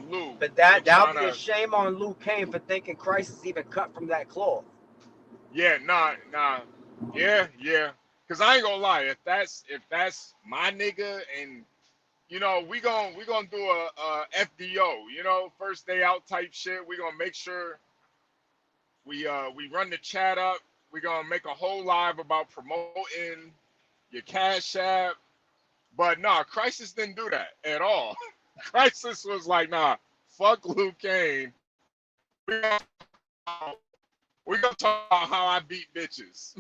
Lou But and that'll trying be a to. shame on Luke Kane for thinking Crisis even cut from that cloth. Yeah, nah. Yeah. Cause I ain't gonna lie, if that's my nigga, and you know, we gonna do a FDO, you know, first day out type shit. We gonna make sure we run the chat up. We gonna make a whole live about promoting your Cash App. But nah, Crisis didn't do that at all. Crisis was like, nah, fuck Luke Kane. We gonna talk about how I beat bitches.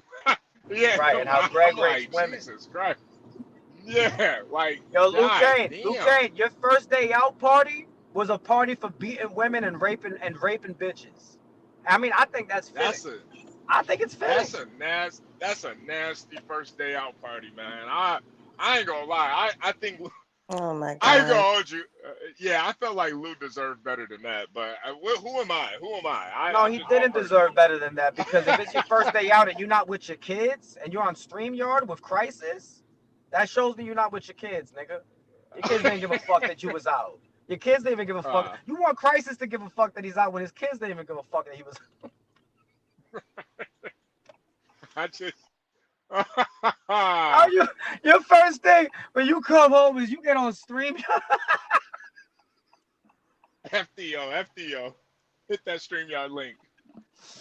Yeah, Right, and how Greg I'm rapes like, women. Jesus Christ. Yeah, like, Yo, Luke God Kane, damn. your first day out party was a party for beating women and raping bitches. I mean, I think that's fitting. I think it's fitting. That's a nasty first day out party, man. I ain't gonna lie. I think Oh my I ain't gonna God. hold you. Yeah, I felt like Lou deserved better than that. But who am I? No, I'm he just one didn't person. deserve better than that because if it's your first day out and you're not with your kids and you're on StreamYard with Crisis, that shows me you're not with your kids, nigga. Your kids didn't give a fuck that you was out. Your kids didn't even give a fuck. You want Crisis to give a fuck that he's out when his kids didn't even give a fuck that he was. I just. How your first thing when you come home is you get on StreamYard. FDO. Hit that StreamYard link.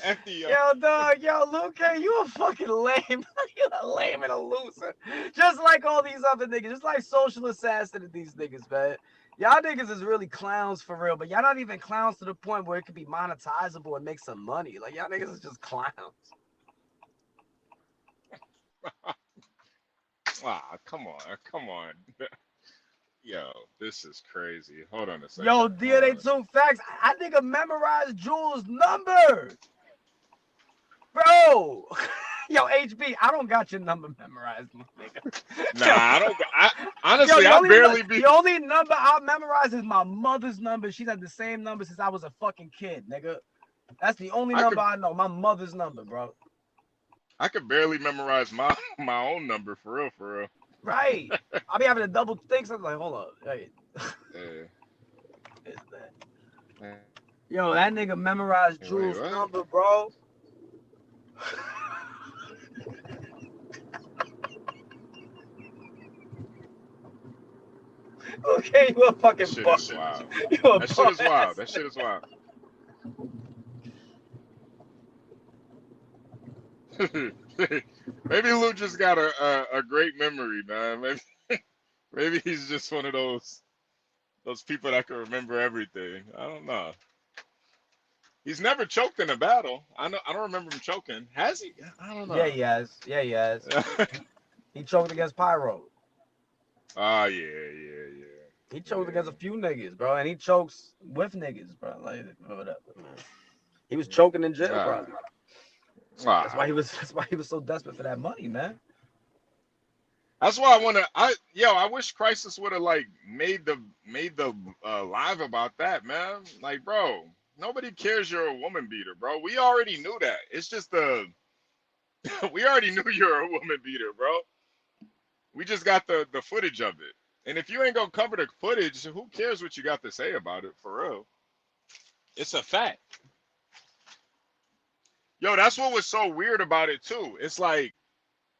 FDO. Yo, dog, Luke, you a fucking lame. You a lame and a loser. Just like all these other niggas. Just like social assassin and these niggas, man. Y'all niggas is really clowns for real, but y'all not even clowns to the point where it could be monetizable and make some money. Like, y'all niggas is just clowns. Come on. Yo, this is crazy. Hold on a second. Yo, DNA 2 facts. I think I memorized Jules' number. Bro. Yo, HB, I don't got your number memorized, my nigga. Nah, I don't. Honestly, The only number I memorize is my mother's number. She's had the same number since I was a fucking kid, nigga. That's the only number I know. My mother's number, bro. I could barely memorize my own number for real. Right. I be having to double think something like, hold up. Hey. Yo, that nigga memorized Jules' number, bro. Okay, you a fucking buck. Wow. That shit is wild. Maybe Lou just got a great memory, man. Maybe he's just one of those people that can remember everything. I don't know. He's never choked in a battle. I don't remember him choking. Has he? I don't know. Yeah, he has. He choked against Pyro. Oh, yeah. He choked against a few niggas, bro, and he chokes with niggas, bro. Like, whatever, man. He was choking in jail, bro. That's why he was so desperate for that money, man. That's why I wish Crisis would have like made the live about that, man. Like, bro, Nobody cares you're a woman beater, bro. We already knew that. It's just the we already knew you're a woman beater, bro. We just got the footage of it. And if you ain't gonna cover the footage, who cares what you got to say about it, for real? It's a fact. Yo, that's what was so weird about it too. It's like,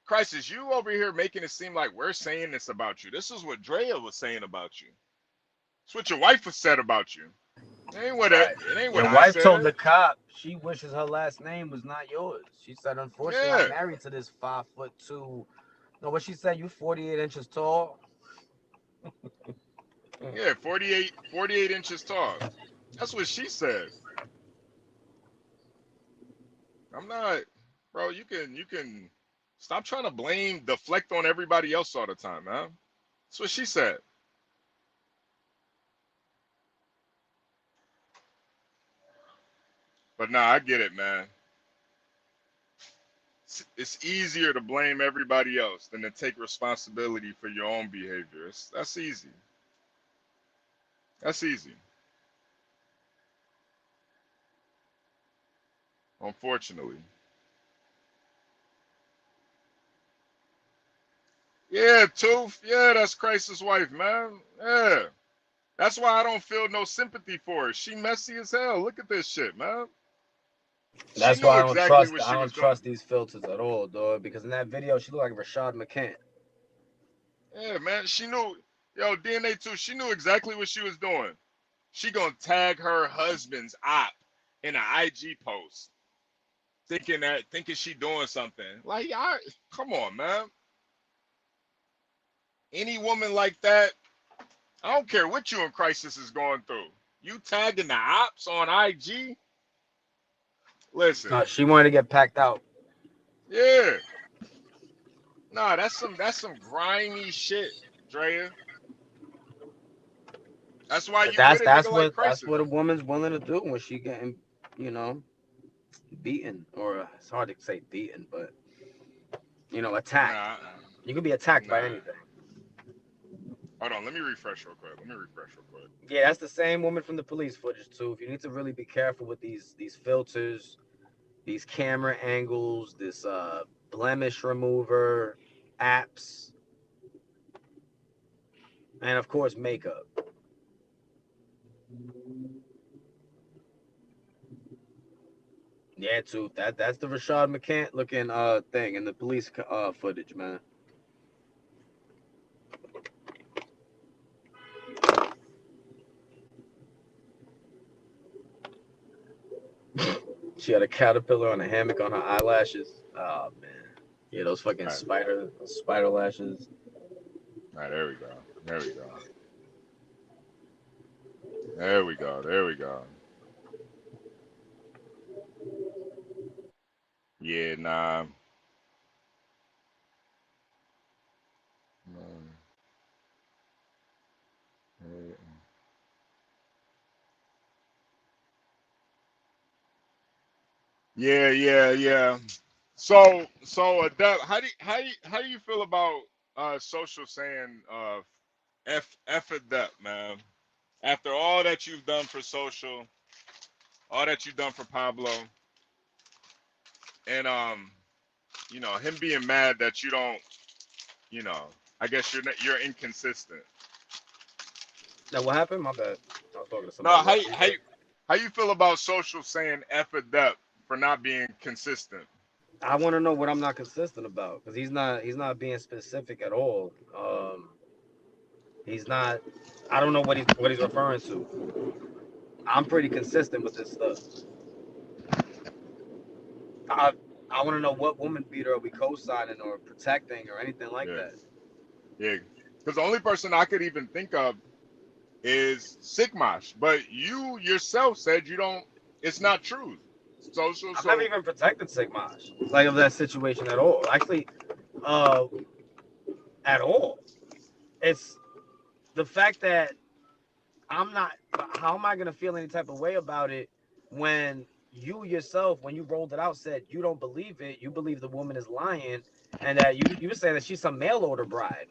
Crisis, you over here making it seem like we're saying this about you. This is what Drea was saying about you. It's what your wife was said about you. It ain't what Right. I Your wife told said. the cop she wishes her last name was not yours. She said, unfortunately, Yeah. I'm married to this 5'2". No, what she said, you 48 inches tall. Yeah, 48 inches tall. That's what she said. I'm not, bro. You can stop trying to deflect on everybody else all the time, man. That's what she said. But nah, I get it, man. It's easier to blame everybody else than to take responsibility for your own behavior. That's easy. That's easy. Unfortunately. Yeah, Tooth. Yeah, that's Christ's wife, man. Yeah. That's why I don't feel no sympathy for her. She messy as hell. Look at this shit, man. She That's knew why exactly what I she don't was doing. trust these filters at all, dog. Because in that video, she looked like Rashad McCants. Yeah, man. She knew. Yo, DNA too. She knew exactly what she was doing. She gonna tag her husband's op in an IG post, thinking she doing something. Like, come on, man. Any woman like that, I don't care what you in crisis is going through. You tagging the ops on IG? Listen, She wanted to get packed out. yeah. Nah, that's some grimy shit, Drea. That's why But you with a nigga like that's Crisis. what a woman's willing to do when she getting, beaten, or it's hard to say beaten, but attacked. Nah, You can be attacked by nah. anything. Hold on, let me refresh real quick. Yeah, that's the same woman from the police footage too. If you need to really be careful with these filters, these camera angles, this blemish remover apps, and of course makeup. Yeah, too. That's the Rashad McCants looking thing in the police footage, man. She had a caterpillar on a hammock on her eyelashes. Oh man. Yeah, those fucking spider lashes. All right, there we go. Yeah, nah. Yeah. So Adele, how do you feel about social saying F Adept, man? After all that you've done for social, all that you've done for Pablo, and him being mad that you don't, I guess you're inconsistent. Now what happened? My bad. I was talking to No, somebody. how you feel about social saying F Adept for not being consistent? I want to know what I'm not consistent about, because he's not being specific at all. He's not. I don't know what he's referring to. I'm pretty consistent with this stuff. I want to know what woman beater are we co-signing or protecting or anything like that. Yeah, because the only person I could even think of is Sigmash, but you yourself said you don't. It's not true. Social. I've never even protected Sigmash, like, of that situation at all. Actually, at all. It's the fact that I'm not. How am I gonna feel any type of way about it when you yourself, when you rolled it out, said you don't believe it? You believe the woman is lying, and that you were saying that she's some mail order bride.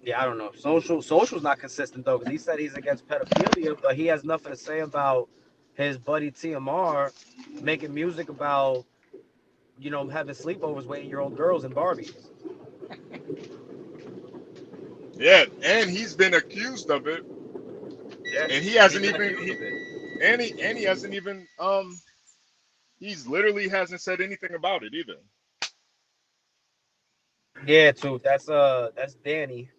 Yeah, I don't know. Social's not consistent though, because he said he's against pedophilia, but he has nothing to say about his buddy TMR making music about, you know, having sleepovers with 8-year-old girls and Barbies. Yeah, and he's been accused of it, Yeah, and he he's hasn't been even accused of it. he hasn't even he's literally hasn't said anything about it either. Yeah, too. That's Danny,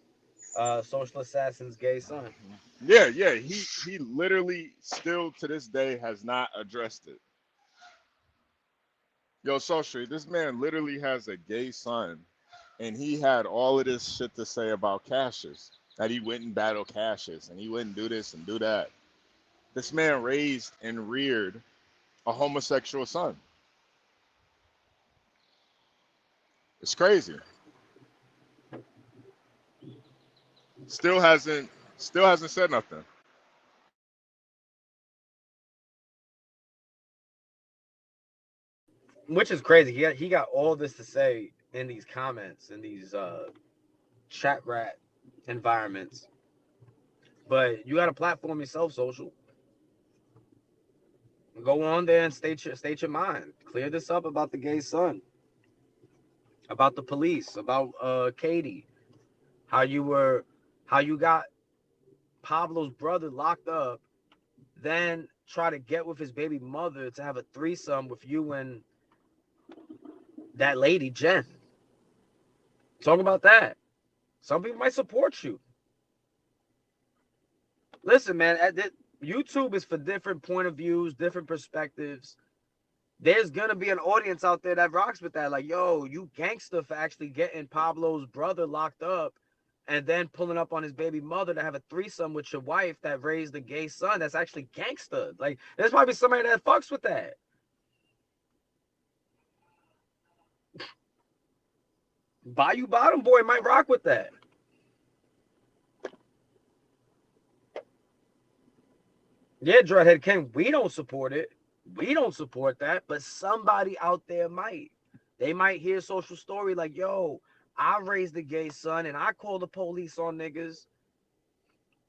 Social Assassin's gay son. Yeah, yeah, he literally still to this day has not addressed it. Yo, Social, this man literally has a gay son, and he had all of this shit to say about Cassius, that he wouldn't battle Cassius, and he wouldn't do this and do that. This man raised and reared a homosexual son. It's crazy. Still hasn't said nothing. Which is crazy. He got all this to say in these comments, in these chat rat environments. But you got to platform yourself, Social. Go on there and state your mind. Clear this up about the gay son, about the police, about Katie, how you got Pablo's brother locked up, then try to get with his baby mother to have a threesome with you and that lady Jen. Talk about that. Some people might support you. Listen, man, YouTube is for different point of views, different perspectives. There's gonna be an audience out there that rocks with that. Like, yo, you gangster for actually getting Pablo's brother locked up and then pulling up on his baby mother to have a threesome with your wife that raised a gay son. That's actually gangster. Like, there's probably somebody that fucks with that. Bayou Bottom Boy might rock with that. Yeah, Dreadhead King, we don't support it. We don't support that, but somebody out there might. They might hear Social Story like, yo, I raised a gay son and I call the police on niggas.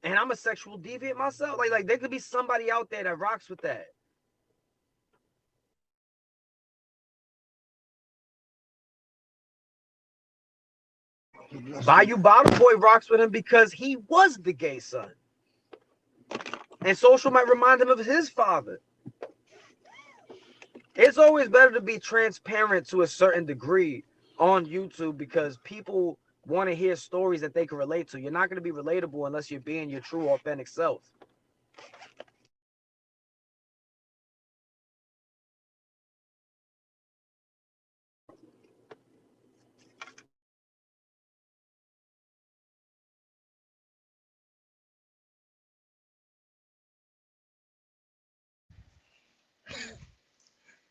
And I'm a sexual deviant myself. Like there could be somebody out there that rocks with that. Bayou Bottom Boy rocks with him because he was the gay son. And Social might remind him of his father. It's always better to be transparent to a certain degree on YouTube because people want to hear stories that they can relate to. You're not going to be relatable unless you're being your true, authentic self.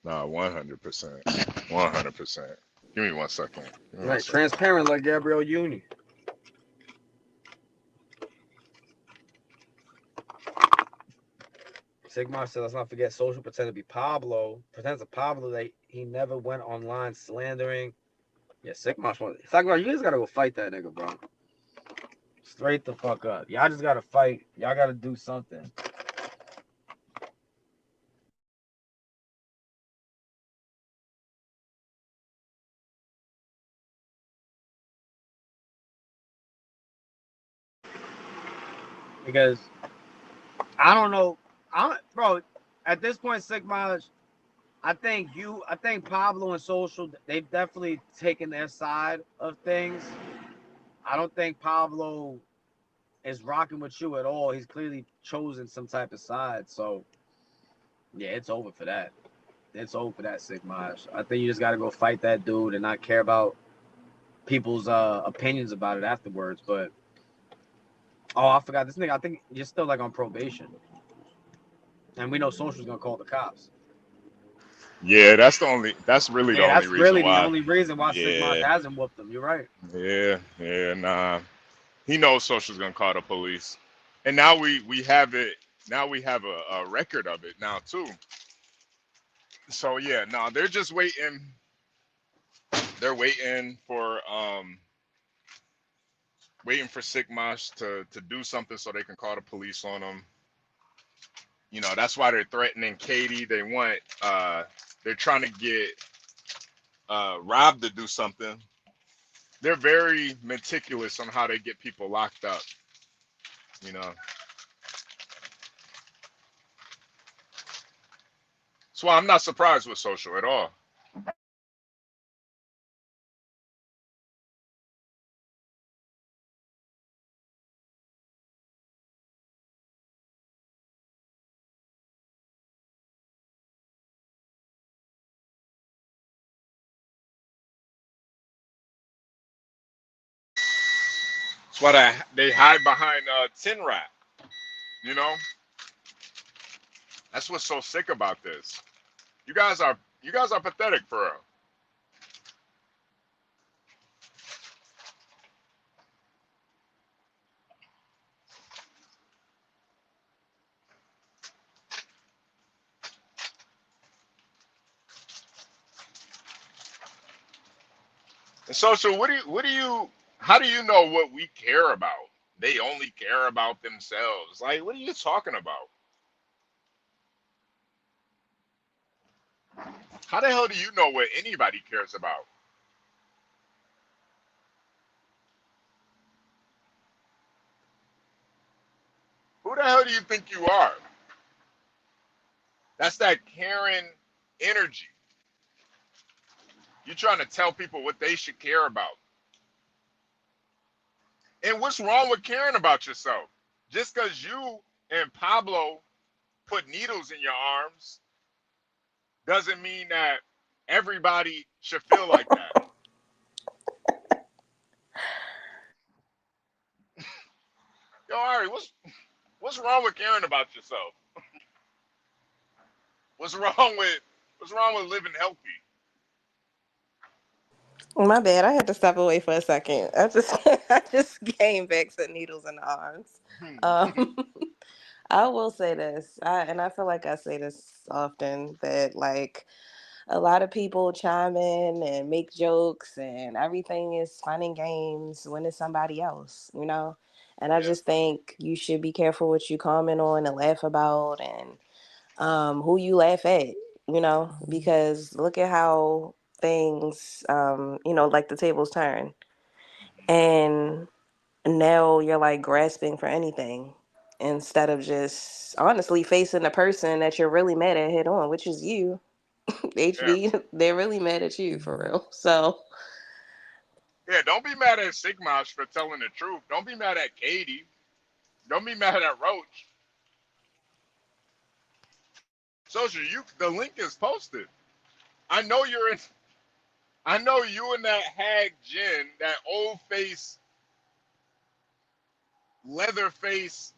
Nah, 100%. 100%. Give me 1 second. Right, transparent like Gabrielle Union. Sigmar said, let's not forget Social pretend to be Pablo. Pretends to Pablo that he never went online slandering. Yeah, Sigmar's one. Sigmar, you just gotta go fight that nigga, bro. Straight the fuck up. Y'all just gotta fight. Y'all gotta do something. Because I don't know. Bro, at this point, Sigma, I think Pablo and Social, they've definitely taken their side of things. I don't think Pablo is rocking with you at all. He's clearly chosen some type of side. So, yeah, it's over for that. It's over for that, Sigma. I think you just got to go fight that dude and not care about people's opinions about it afterwards. But, oh, I forgot this nigga. I think you're still like on probation. And we know Social's going to call the cops. Yeah, that's really the only reason why. The only reason why Sigma Yeah. hasn't whooped him. You're right. Yeah, nah. He knows Social's gonna call the police. And now we have it. Now we have a record of it now too. So yeah, no, they're just waiting. They're waiting for waiting for Sigmash to do something so they can call the police on them. You know, that's why they're threatening Katie. They're trying to get Rob to do something. They're very meticulous on how they get people locked up. You know, that's why I'm not surprised with Social at all. That's why they hide behind Tin Rat. You know, that's what's so sick about this. You guys are pathetic for real. And Social, how do you know what we care about? They only care about themselves. Like, what are you talking about? How the hell do you know what anybody cares about? Who the hell do you think you are? That's that Karen energy. You're trying to tell people what they should care about. And what's wrong with caring about yourself? Just because you and Pablo put needles in your arms doesn't mean that everybody should feel like that. Yo, Ari, what's wrong with caring about yourself? What's wrong with living healthy? My bad. I had to step away for a second. I just came back to needles in the arms. Um, I will say this, and I feel like I say this often, that like a lot of people chime in and make jokes and everything is fun and games when it's somebody else, you know? And I Yeah, just think you should be careful what you comment on and laugh about, and who you laugh at, you know, because look at how things, like the tables turn. And now you're like grasping for anything instead of just honestly facing the person that you're really mad at head on, which is you. yeah, HB, they're really mad at you for real. So, yeah. Don't be mad at Sigmash for telling the truth. Don't be mad at Katie. Don't be mad at Roach. Social, the link is posted. I know you're in. I know you and that hag Jen, that old face, leather face,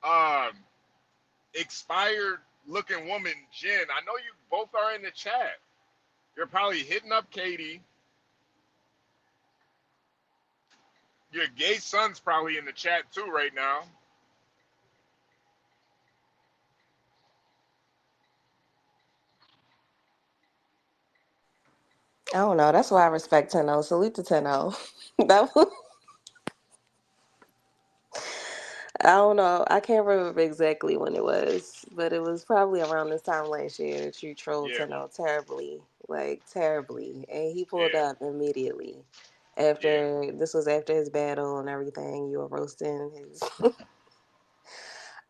um, expired looking woman, Jen. I know you both are in the chat. You're probably hitting up Katie. Your gay son's probably in the chat too right now. I don't know. That's why I respect Tenno. Salute to Tenno. That was, I don't know. I can't remember exactly when it was, but it was probably around this time last year that you trolled Yeah, Tenno terribly, like terribly. And he pulled yeah, up immediately yeah, after this was after his battle and everything. You were roasting his.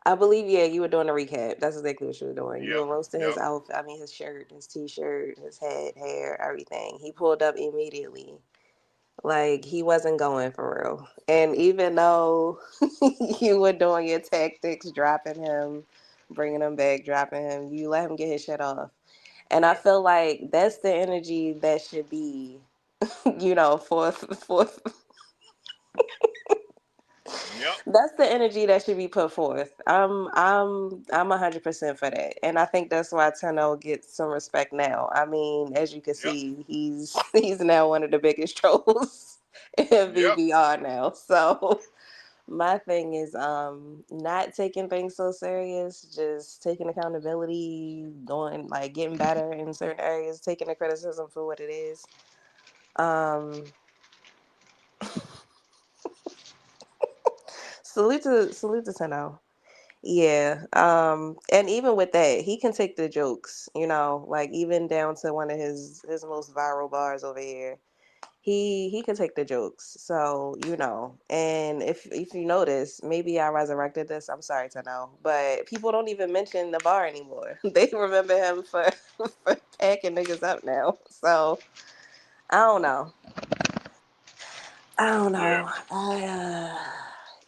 I believe, yeah, you were doing a recap. That's exactly what you were doing. You yep, were roasting his yep, outfit. I mean, his shirt, his t-shirt, his hat, hair, everything. He pulled up immediately. Like he wasn't going for real. And even though you were doing your tactics, dropping him, bringing him back, dropping him, you let him get his shit off. And I yep, feel like that's the energy that should be, for yep, that's the energy that should be put forth. I'm 100% for that, and I think that's why Tenno gets some respect now. I mean, as you can yep, see, he's now one of the biggest trolls in yep. VBR now. So my thing is not taking things so serious, just taking accountability, going like getting better in certain areas, taking the criticism for what it is. Um salute to Tano. Yeah. And even with that, he can take the jokes, like even down to one of his most viral bars over here. He can take the jokes. So, and if you notice, maybe I resurrected this. I'm sorry to know. But people don't even mention the bar anymore. They remember him for, for packing niggas up now. So I don't know. I don't Yeah. know.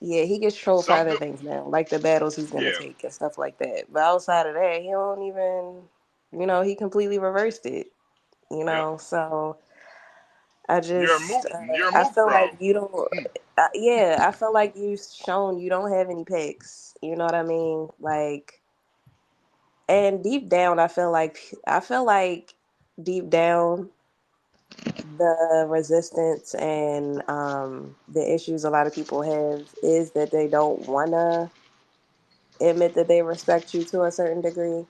Yeah, he gets trolled for other Something. things now, like the battles he's gonna Yeah. take and stuff like that. But outside of that, he don't even, he completely reversed it. Yep. So I just, You're a I move feel like pro. you don't. Yeah, I feel like you've shown you don't have any picks. You know what I mean? Like, and deep down, I feel like deep down the resistance and the issues a lot of people have is that they don't want to admit that they respect you to a certain degree.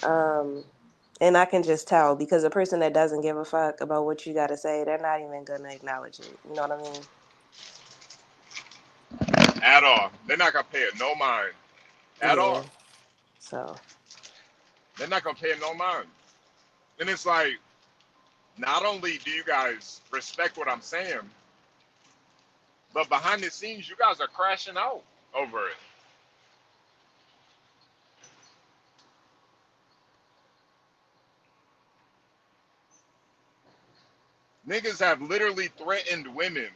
Um, and I can just tell because a person that doesn't give a fuck about what you got to say, they're not even going to acknowledge it. You know what I mean? At all. They're not gonna pay it no mind. At Yeah. all. So, They're not gonna pay it no mind. And it's like, not only do you guys respect what I'm saying, but behind the scenes, you guys are crashing out over it. Niggas have literally threatened women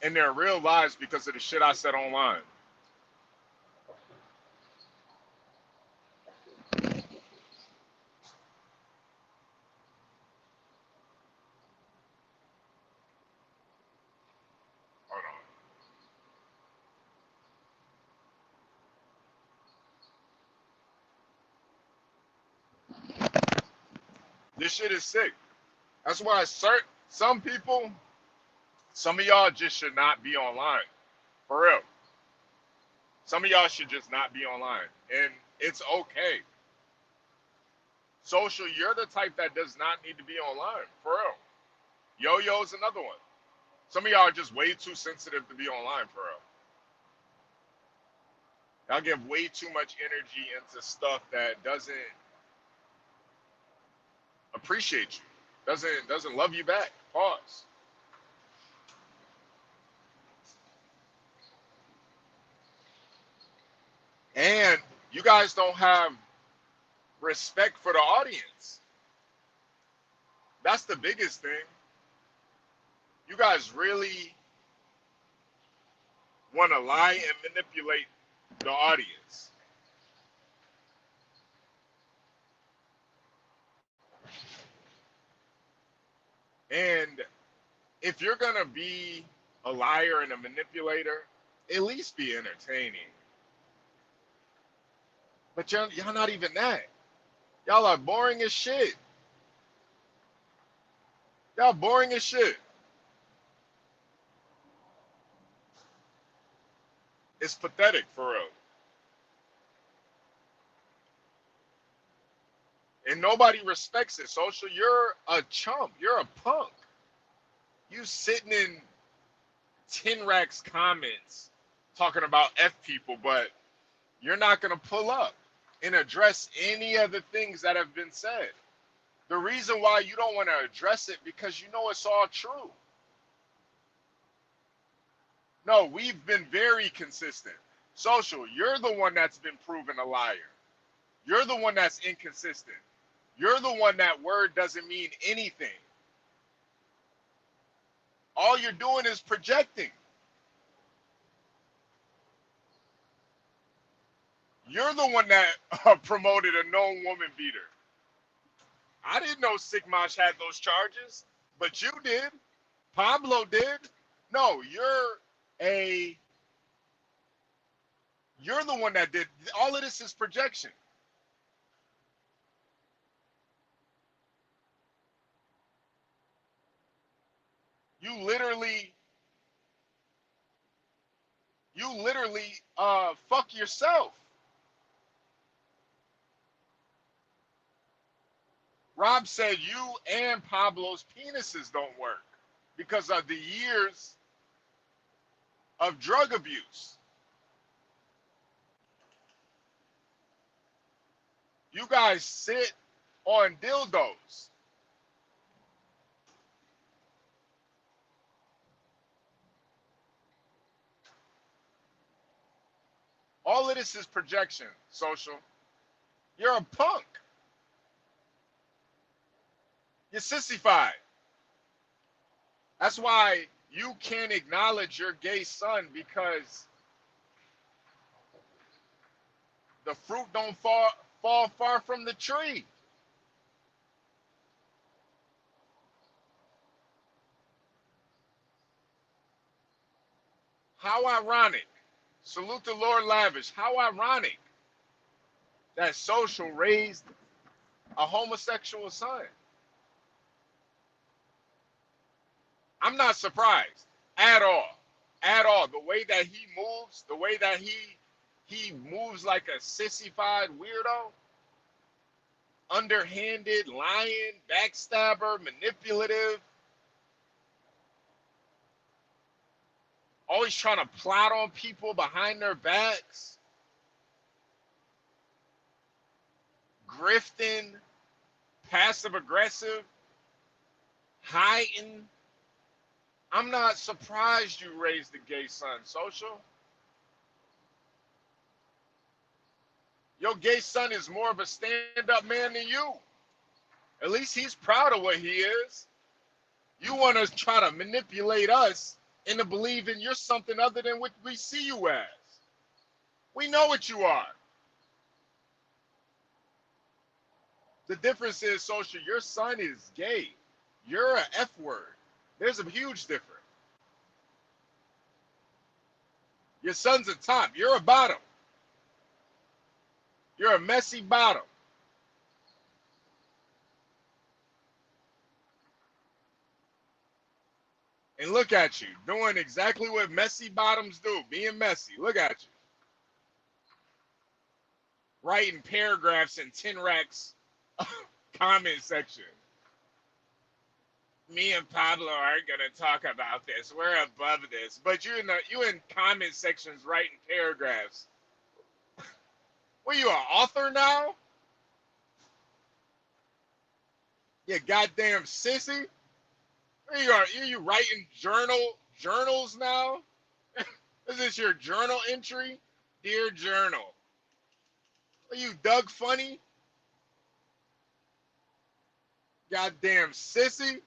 in their real lives because of the shit I said online. Hold on. This shit is sick. That's why some people, some of y'all just should not be online. For real. Some of y'all should just not be online. And it's okay. Social, you're the type that does not need to be online. For real. Yo-Yo's another one. Some of y'all are just way too sensitive to be online, for real. Y'all give way too much energy into stuff that doesn't appreciate you, doesn't love you back. Pause. And you guys don't have respect for the audience. That's the biggest thing. You guys really want to lie and manipulate the audience. And if you're gonna be a liar and a manipulator, at least be entertaining. But y'all not even that. Y'all are boring as shit. Y'all boring as shit. It's pathetic, for real. And nobody respects it. Social, you're a chump. You're a punk. You sitting in 10 racks comments talking about F people, but you're not going to pull up and address any of the things that have been said. The reason why you don't want to address it because you know it's all true. No, we've been very consistent. Social, you're the one that's been proven a liar. You're the one that's inconsistent. You're the one that word doesn't mean anything. All you're doing is projecting. You're the one that promoted a known woman beater. I didn't know Sigmash had those charges, but you did. Pablo did. No, you're the one that did. All of this is projection. You literally fuck yourself. Rob said you and Pablo's penises don't work because of the years of drug abuse. You guys sit on dildos. All of this is projection, social. You're a punk. You're sissified. That's why you can't acknowledge your gay son, because the fruit don't fall far from the tree. How ironic. Salute to Lord Lavish. How ironic that social raised a homosexual son. I'm not surprised at all. At all. The way that he moves, the way that he moves like a sissified weirdo, underhanded, lying, backstabber, manipulative, always trying to plot on people behind their backs, grifting, passive aggressive, hiding. I'm not surprised you raised a gay son, social. Your gay son is more of a stand-up man than you. At least he's proud of what he is. You want to try to manipulate us into believing you're something other than what we see you as. We know what you are. The difference is, social, your son is gay. You're an F word. There's a huge difference. Your son's a top. You're a bottom. You're a messy bottom. And look at you, doing exactly what messy bottoms do, being messy. Look at you. Writing paragraphs in 10 racks comment section. Me and Pablo aren't gonna talk about this. We're above this. But you in comment sections writing paragraphs. What, you an author now? You goddamn sissy. You writing journals now? Is this your journal entry? Dear journal. Are you Doug Funny? Goddamn sissy.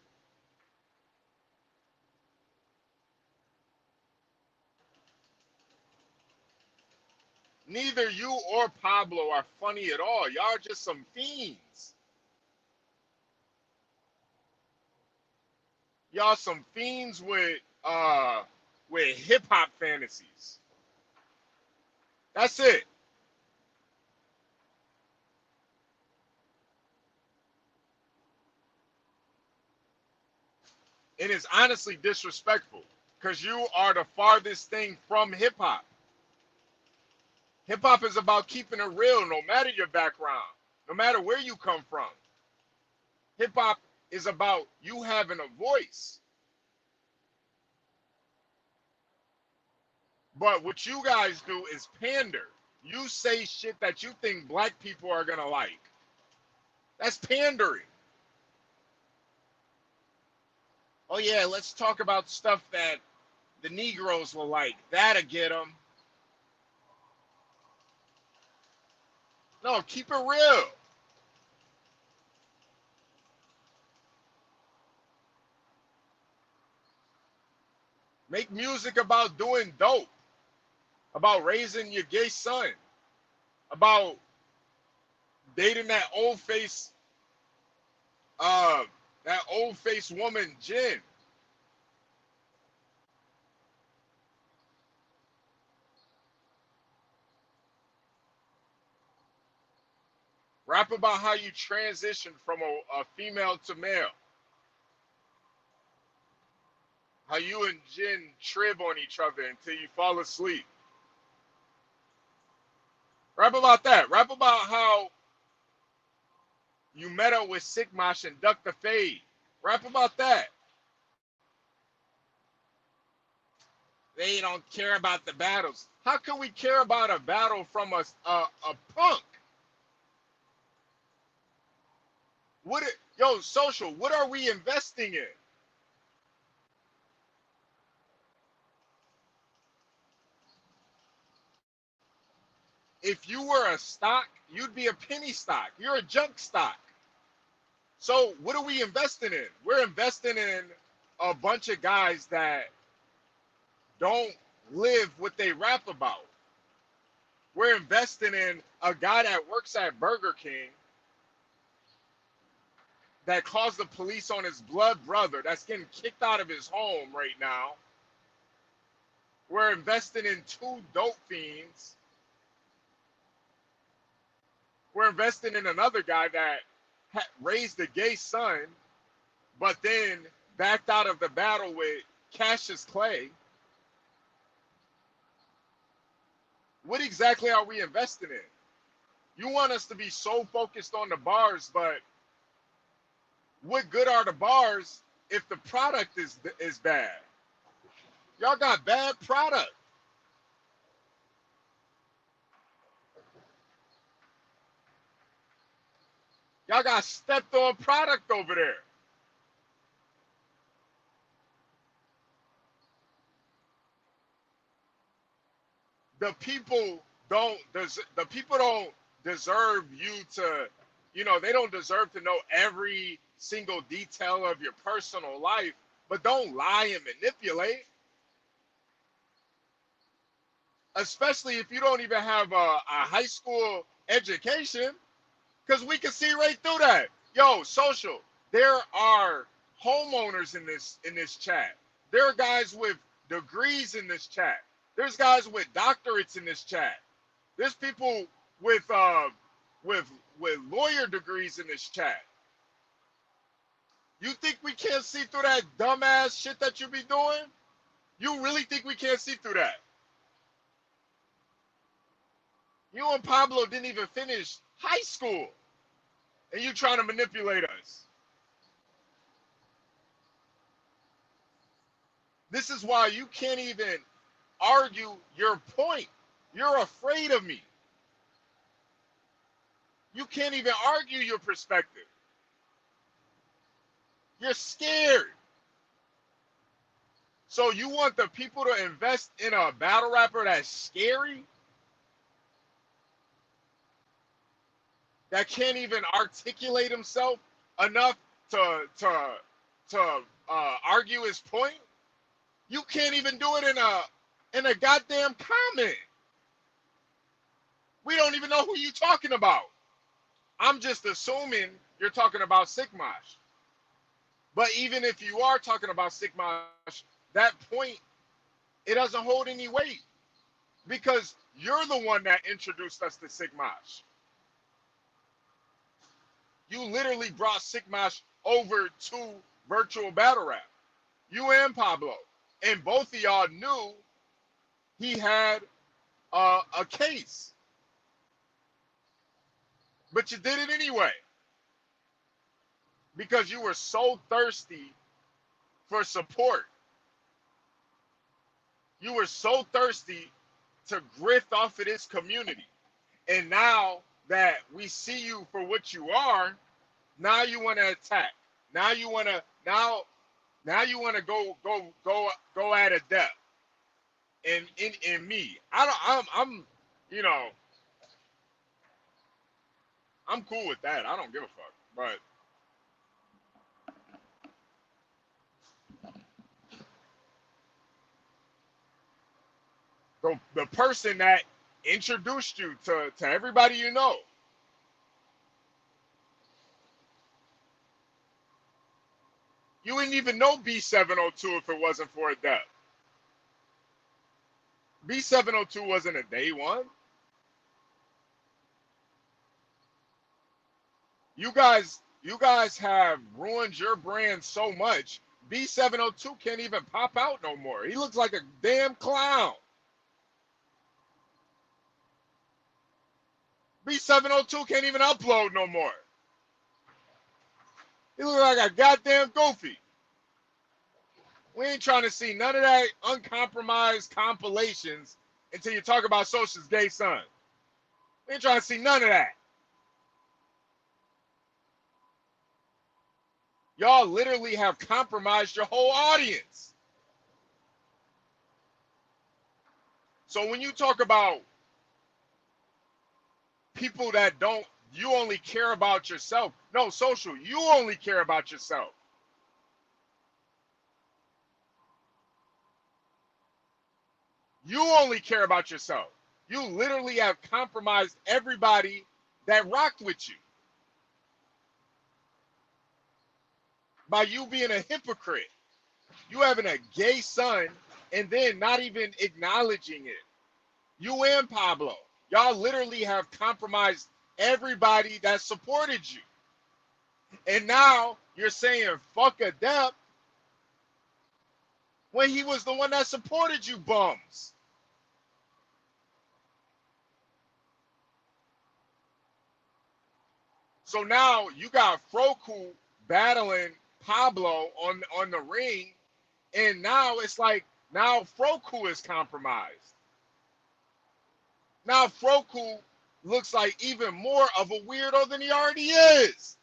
Neither you or Pablo are funny at all. Y'all are just some fiends. Y'all some fiends with hip hop fantasies. That's it. It is honestly disrespectful because you are the farthest thing from hip hop. Hip hop is about keeping it real no matter your background, no matter where you come from. Hip hop is about you having a voice. But what you guys do is pander. You say shit that you think black people are gonna like. That's pandering. Oh yeah, let's talk about stuff that the Negroes will like. That'll get them. No, keep it real. Make music about doing dope, about raising your gay son, about dating that old face woman, Jen. Rap about how you transitioned from a female to male. How you and Jen trib on each other until you fall asleep. Rap about that. Rap about how you met up with Sigmash and ducked the fade. Rap about that. they don't care about the battles. How can we care about a battle from a punk? Yo, Social, what are we investing in? If you were a stock, you'd be a penny stock. You're a junk stock. So what are we investing in? We're investing in a bunch of guys that don't live what they rap about. We're investing in a guy that works at Burger King that calls the police on his blood brother that's getting kicked out of his home right now. We're investing in 2 dope fiends. We're investing in another guy that raised a gay son, but then backed out of the battle with Cassius Clay. What exactly are we investing in? You want us to be so focused on the bars, but what good are the bars if the product is bad? Y'all got bad product. Y'all got stepped on product over there. The people don't deserve you to, they don't deserve to know every single detail of your personal life, but don't lie and manipulate. Especially if you don't even have a high school education, because we can see right through that. Yo, Social, there are homeowners in this chat. There are guys with degrees in this chat. There's guys with doctorates in this chat. There's people with lawyer degrees in this chat. You think we can't see through that dumbass shit that you be doing? You really think we can't see through that? You and Pablo didn't even finish high school, and you trying to manipulate us. This is why you can't even argue your point. You're afraid of me. You can't even argue your perspective. You're scared. So you want the people to invest in a battle rapper that's scary? That can't even articulate himself enough to argue his point? You can't even do it in a goddamn comment. We don't even know who you're talking about. I'm just assuming you're talking about Sigmash. But even if you are talking about Sigmash, that point, it doesn't hold any weight. Because you're the one that introduced us to Sigmash. You literally brought Sigmash over to virtual battle rap. You and Pablo. And both of y'all knew he had a case. But you did it anyway. Because you were so thirsty for support. You were so thirsty to grift off of this community. And now that we see you for what you are, now you want to attack. Now you want to go at a depth. In me. I'm I'm cool with that. I don't give a fuck. But the person that introduced you to everybody you know, you wouldn't even know B702 if it wasn't for a death. B702 wasn't a day one. You guys have ruined your brand so much. B702 can't even pop out no more. He looks like a damn clown. B702 can't even upload no more. He looks like a goddamn goofy. We ain't trying to see none of that uncompromised compilations until you talk about Social's gay son. We ain't trying to see none of that. Y'all literally have compromised your whole audience. So when you talk about people that don't, you only care about yourself. No, Social, you only care about yourself. You only care about yourself. You literally have compromised everybody that rocked with you by you being a hypocrite. You having a gay son and then not even acknowledging it. You and Pablo, y'all literally have compromised everybody that supported you. And now you're saying fuck a Depp when he was the one that supported you bums. So now you got Froku battling Pablo on the ring, and now it's like now Froku is compromised. Now Froku looks like even more of a weirdo than he already is.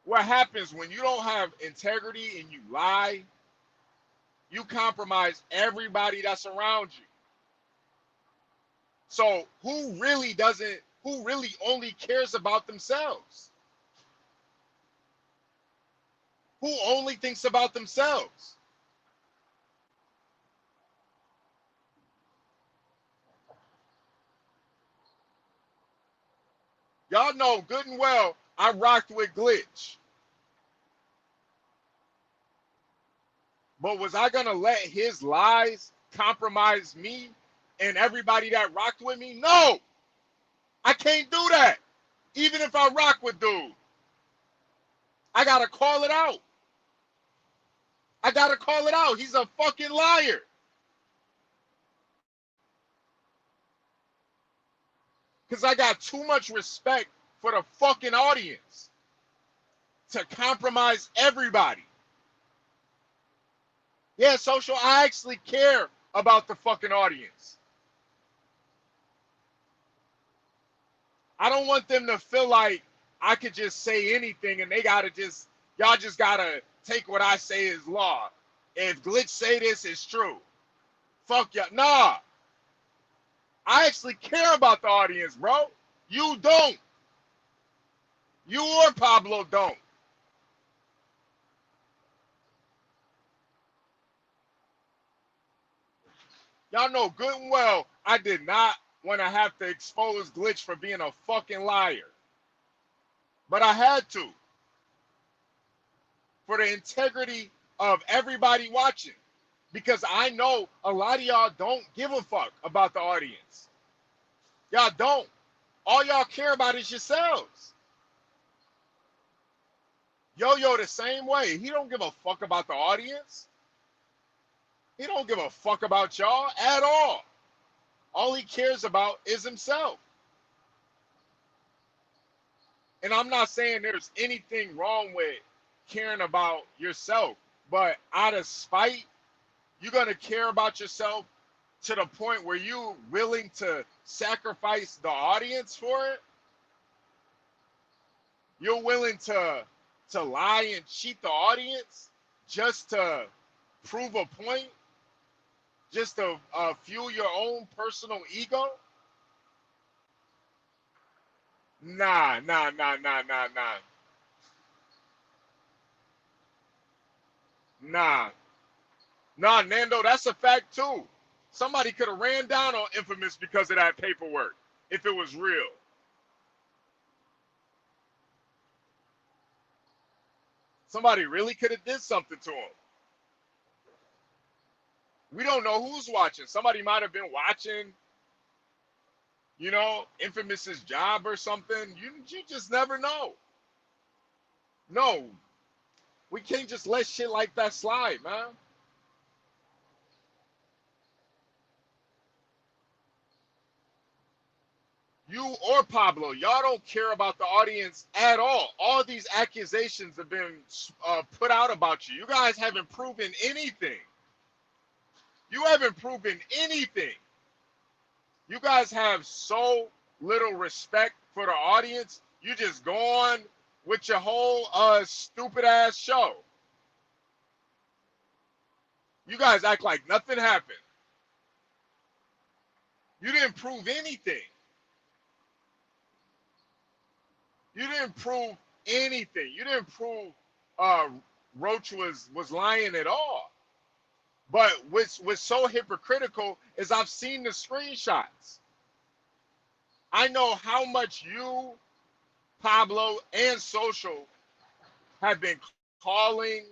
What happens when you don't have integrity and you lie? You compromise everybody that's around you. So who really only cares about themselves? Who only thinks about themselves? Y'all know good and well I rocked with Glitch. But was I going to let his lies compromise me and everybody that rocked with me? No. I can't do that. Even if I rock with dude. I got to call it out. I got to call it out. He's a fucking liar. Because I got too much respect for the fucking audience to compromise everybody. Yeah, Social, I actually care about the fucking audience. I don't want them to feel like I could just say anything and y'all just gotta take what I say as law. If Glitch say this, it's true. Fuck y'all. Nah. I actually care about the audience, bro. You don't. You or Pablo don't. Y'all know good and well I did not want to have to expose Glitch for being a fucking liar. But I had to. For the integrity of everybody watching. Because I know a lot of y'all don't give a fuck about the audience. Y'all don't. All y'all care about is yourselves. Yo-Yo the same way. He don't give a fuck about the audience. He don't give a fuck about y'all at all. All he cares about is himself. And I'm not saying there's anything wrong with caring about yourself, but out of spite, you're going to care about yourself to the point where you're willing to sacrifice the audience for it. You're willing to lie and cheat the audience just to prove a point, just to fuel your own personal ego. Nah. Nah, Nando, that's a fact too. Somebody could have ran down on Infamous because of that paperwork, if it was real. Somebody really could have did something to him. We don't know who's watching. Somebody might have been watching, Infamous's job or something. You just never know. No, we can't just let shit like that slide, man. You or Pablo, y'all don't care about the audience at all. All these accusations have been put out about you. You guys haven't proven anything. You haven't proven anything. You guys have so little respect for the audience. You just go on with your whole stupid ass show. You guys act like nothing happened. You didn't prove anything. You didn't prove anything. You didn't prove Roach was lying at all. But what's so hypocritical is I've seen the screenshots. I know how much you, Pablo, and Social have been calling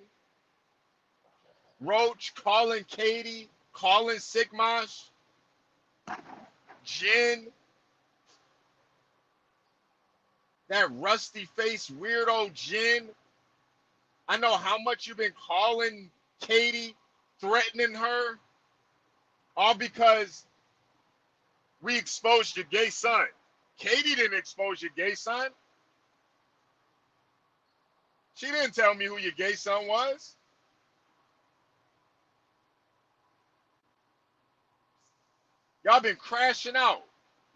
Roach, calling Katie, calling Sigmash, Jen, that rusty faced weirdo Jen. I know how much you've been calling Katie, threatening her, all because we exposed your gay son. Katie didn't expose your gay son. She didn't tell me who your gay son was. Y'all been crashing out.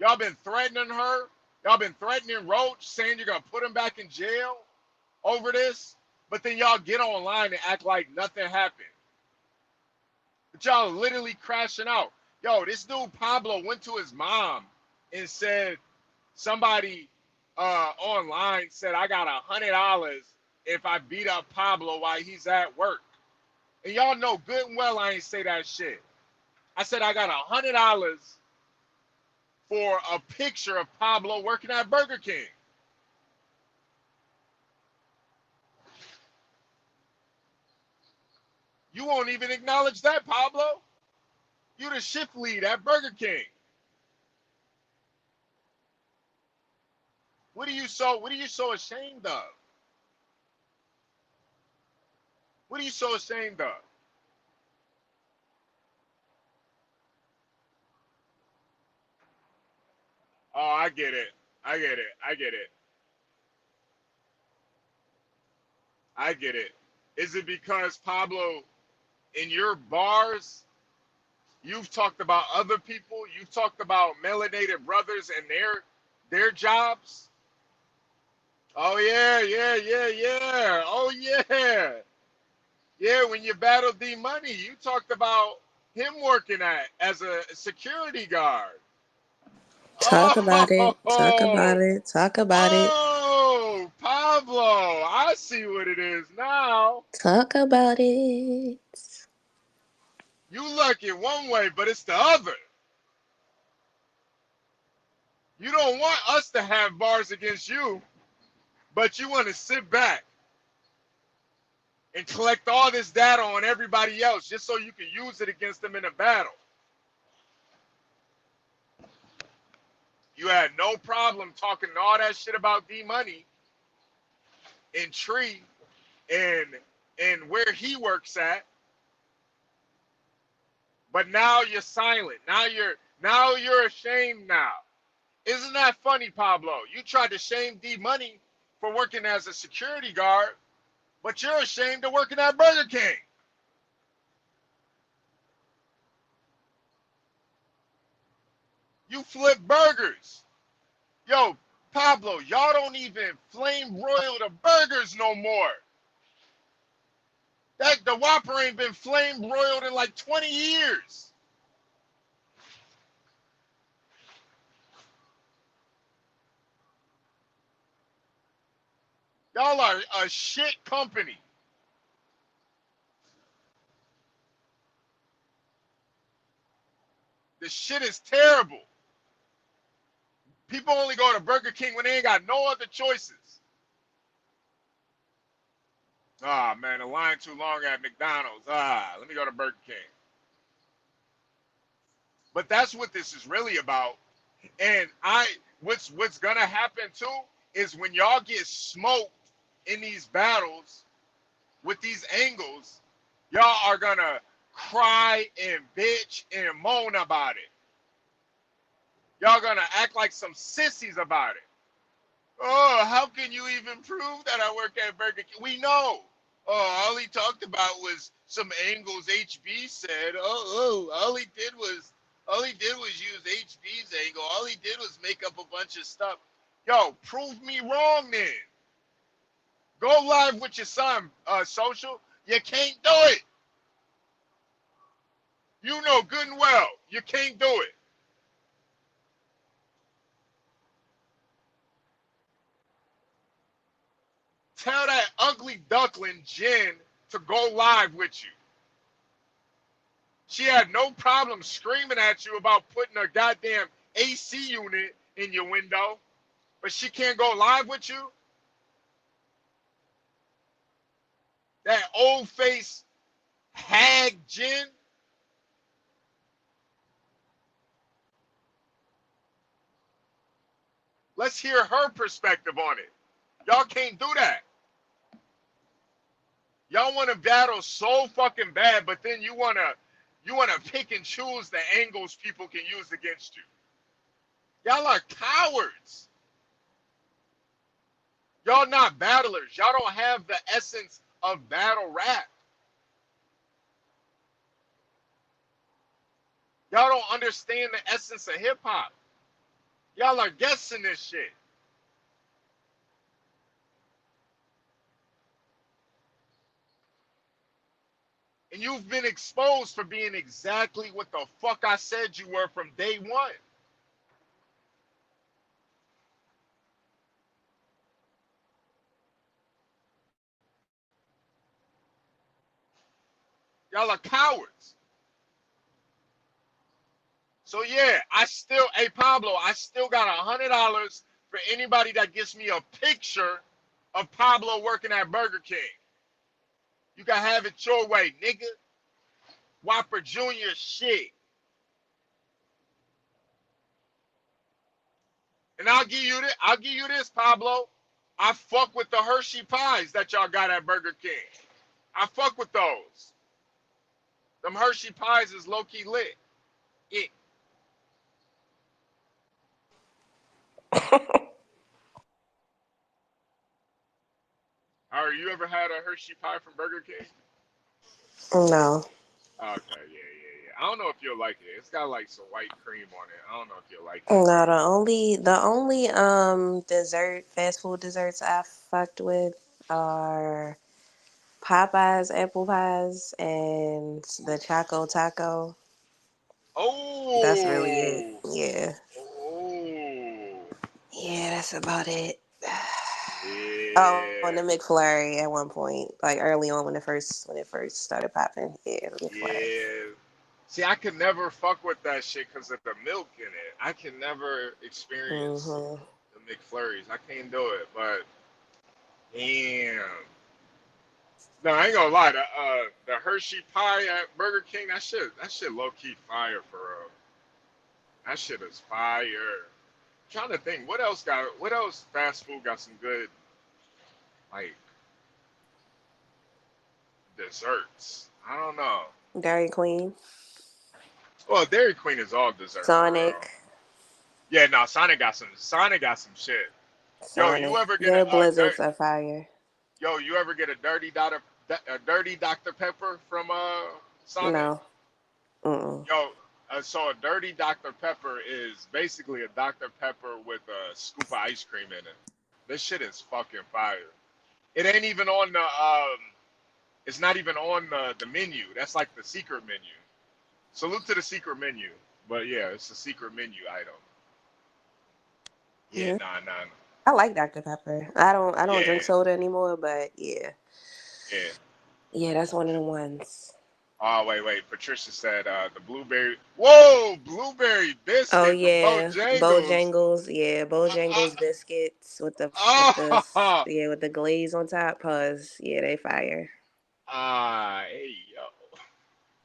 Y'all been threatening her. Y'all been threatening Roach, saying you're going to put him back in jail over this. But then y'all get online and act like nothing happened. But y'all literally crashing out. Yo, this dude Pablo went to his mom and said, somebody online said, I got $100 if I beat up Pablo while he's at work. And y'all know good and well I ain't say that shit. I said I got $100 for a picture of Pablo working at Burger King. You won't even acknowledge that, Pablo. You the shift lead at Burger King. What are you so ashamed of? What are you so ashamed of? Oh, I get it. I get it. I get it. I get it. Is it because, Pablo, in your bars, you've talked about other people, you've talked about melanated brothers and their jobs? Oh yeah, yeah, yeah, yeah. Oh yeah. Yeah, when you battled D Money, you talked about him working as a security guard. Talk about it. Talk about Oh, it. Talk about it. oh, Pablo, I see what it is now. Talk about it. You like it one way, but it's the other. You don't want us to have bars against you, but you want to sit back and collect all this data on everybody else just so you can use it against them in a battle. You had no problem talking all that shit about D Money and Tree and where he works at, but now you're silent. Now you're ashamed now. Isn't that funny, Pablo? You tried to shame D Money for working as a security guard, but you're ashamed of working at Burger King. You flip burgers. Yo, Pablo, y'all don't even flame broil the burgers no more. The Whopper ain't been flame broiled in like 20 years. Y'all are a shit company. The shit is terrible. People only go to Burger King when they ain't got no other choices. Ah, man, the line too long at McDonald's. Let me go to Burger King. But that's what this is really about. And what's gonna happen too is when y'all get smoked in these battles with these angles, y'all are gonna cry and bitch and moan about it. Y'all gonna act like some sissies about it. Oh, how can you even prove that I work at Burger King? We know. Oh, all he talked about was some angles HB said. All he did was use HB's angle. All he did was make up a bunch of stuff. Yo, prove me wrong then. Go live with your son, social. You can't do it. You know good and well you can't do it. Tell that ugly duckling Jen to go live with you. She had no problem screaming at you about putting a goddamn AC unit in your window, but she can't go live with you? That old face hag Jen? Let's hear her perspective on it. Y'all can't do that. Y'all want to battle so fucking bad, but then you wanna pick and choose the angles people can use against you. Y'all are cowards. Y'all not battlers. Y'all don't have the essence of battle rap. Y'all don't understand the essence of hip hop. Y'all are guessing this shit. And you've been exposed for being exactly what the fuck I said you were from day one. Y'all are cowards. So yeah, hey Pablo, I still got $100 for anybody that gives me a picture of Pablo working at Burger King. You can have it your way, nigga. Whopper Jr. shit. And I'll give you this, Pablo. I fuck with the Hershey pies that y'all got at Burger King. I fuck with those. Them Hershey pies is low-key lit. It. Alright, you ever had a Hershey pie from Burger King? No. Okay, yeah. I don't know if you'll like it. It's got like some white cream on it. I don't know if you'll like it. No, the only dessert, fast food desserts I fucked with are Popeyes apple pies and the Choco Taco. That's really it. Oh! Yeah. Oh! Yeah, that's about it. Oh, and the Yeah. McFlurry at one point, like early on when it first started popping. Yeah, the McFlurry. Yeah. See, I could never fuck with that shit because of the milk in it. I can never experience Mhm. the McFlurries. I can't do it. But damn. No, I ain't gonna lie. The Hershey pie at Burger King, that shit low key fire for real. That shit is fire. I'm trying to think, what else fast food got some good like desserts? I don't know. Dairy Queen, Well, Dairy Queen is all dessert for real. Sonic, Yeah, no, Sonic got some shit. Yo, you Sonic. ever get Their blizzards are fire. you ever get a dirty Dr. Pepper from Sonic? No. Mm. Yo, so a dirty Dr. Pepper is basically a Dr. Pepper with a scoop of ice cream in it. This shit is fucking fire. It ain't even on the it's not even on the menu. That's like the secret menu. Salute to the secret menu. But yeah, it's a secret menu item. Yeah, Yeah, nah. I like Dr Pepper. I don't drink Yeah, soda anymore, but yeah, yeah. yeah, that's one of the ones. Oh wait. Patricia said the blueberry. Whoa, blueberry Oh biscuit from yeah, Bojangles. Bojangles. Yeah, Uh, Bojangles biscuits uh, with the glaze on top. Pause. Yeah, they fire. hey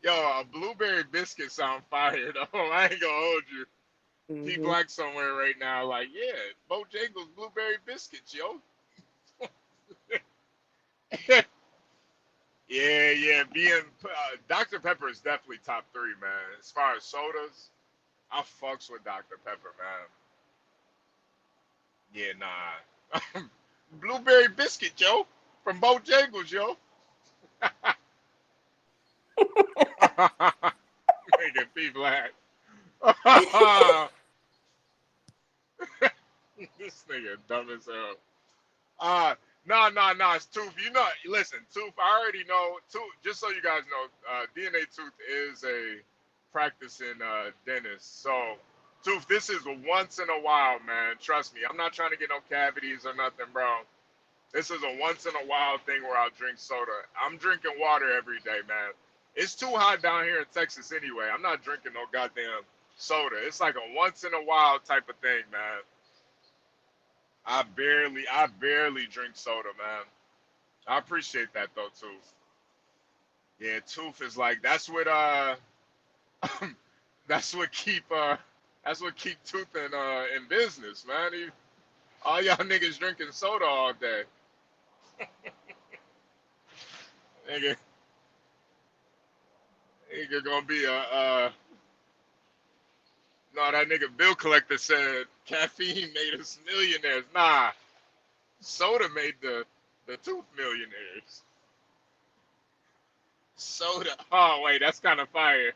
yo, a blueberry biscuit sound fire though. I ain't gonna hold you. P Mhm. Black somewhere right now, like yeah, Bojangles blueberry biscuits, yo. Yeah. Being Dr Pepper is definitely top three, man. As far as sodas, I fucks with Dr. Pepper, man. Yeah, nah. Blueberry biscuit, yo, from Bojangles, yo. Making people laugh. This nigga dumb as hell. No, it's Tooth. You know, listen, Tooth, I already know, Tooth, just so you guys know, DNA Tooth is a practicing dentist. So, Tooth, this is a once in a while, man. Trust me. I'm not trying to get no cavities or nothing, bro. This is a once in a while thing where I'll drink soda. I'm drinking water every day, man. It's too hot down here in Texas anyway. I'm not drinking no goddamn soda. It's like a once in a while type of thing, man. I barely drink soda, man. I appreciate that though, Tooth. Yeah, Tooth is like that's what that's what keep Tooth in business, man. All y'all niggas drinking soda all day. Nigga, nigga gonna be no, that nigga bill collector said caffeine made us millionaires. Nah, soda made the Tooth millionaires. Soda. Oh wait, that's kind of fire.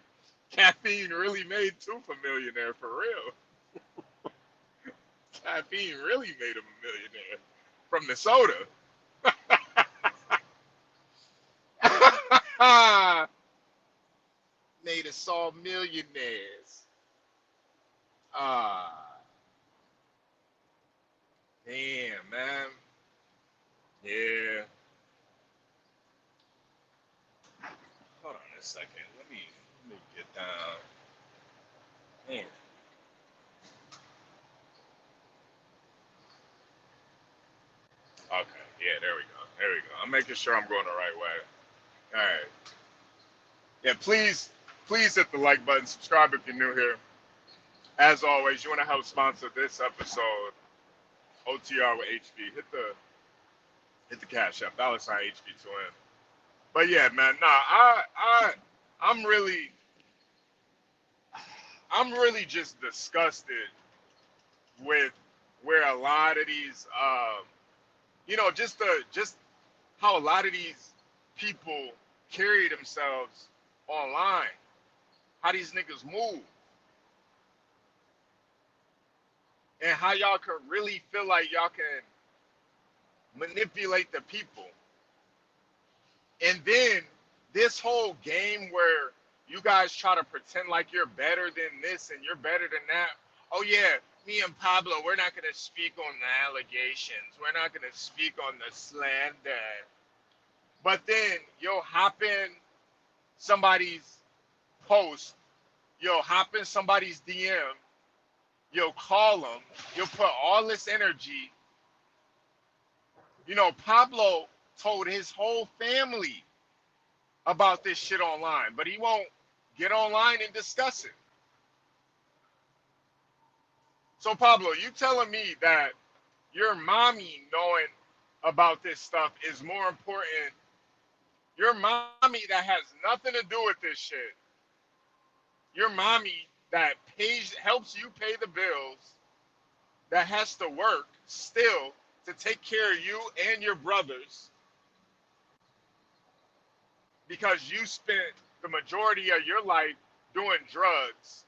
Caffeine really made Tooth a millionaire for real. Caffeine really made him a millionaire from the soda. Made us all millionaires. Damn, man. Yeah. Hold on a second. Let me get down. Man. Okay. Yeah, there we go. There we go. I'm making sure I'm going the right way. All right. Yeah, please hit the like button. Subscribe if you're new here. As always, you want to help sponsor this episode, OTR with HB. Hit the cash app, $HB2M. But yeah, man, nah, I'm really just disgusted with where a lot of these, just how a lot of these people carry themselves online, how these niggas move, and how y'all can really feel like y'all can manipulate the people. And then this whole game where you guys try to pretend like you're better than this and you're better than that. Oh yeah, me and Pablo, we're not going to speak on the allegations. We're not going to speak on the slander. But then you'll hop in somebody's post, you'll hop in somebody's DM, you'll call them, you'll put all this energy. You know, Pablo told his whole family about this shit online, but he won't get online and discuss it. So Pablo, you telling me that your mommy knowing about this stuff is more important? Your mommy that has nothing to do with this shit. Your mommy that helps you pay the bills, that has to work still to take care of you and your brothers because you spent the majority of your life doing drugs.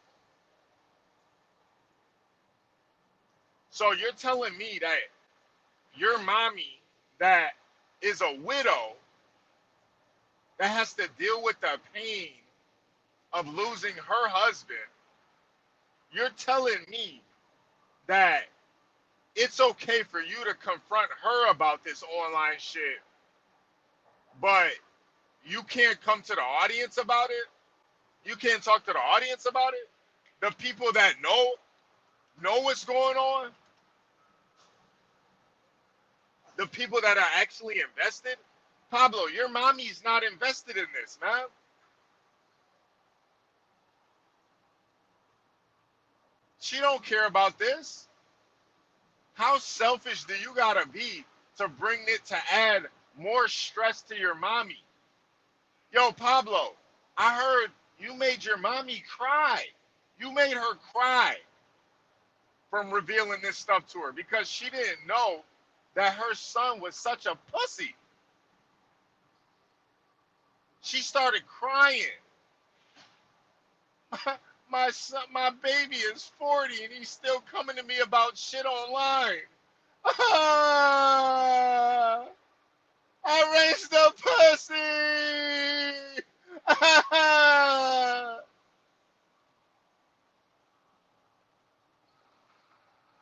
So you're telling me that your mommy that is a widow that has to deal with the pain of losing her husband, you're telling me that it's okay for you to confront her about this online shit, but you can't come to the audience about it? You can't talk to the audience about it? The people that know what's going on? The people that are actually invested? Pablo, your mommy's not invested in this, man. She don't care about this. How selfish do you gotta be to bring it to add more stress to your mommy? Yo, Pablo, I heard you made your mommy cry. You made her cry from revealing this stuff to her because she didn't know that her son was such a pussy. She started crying. My son, my baby is 40 and he's still coming to me about shit online. I raised a pussy.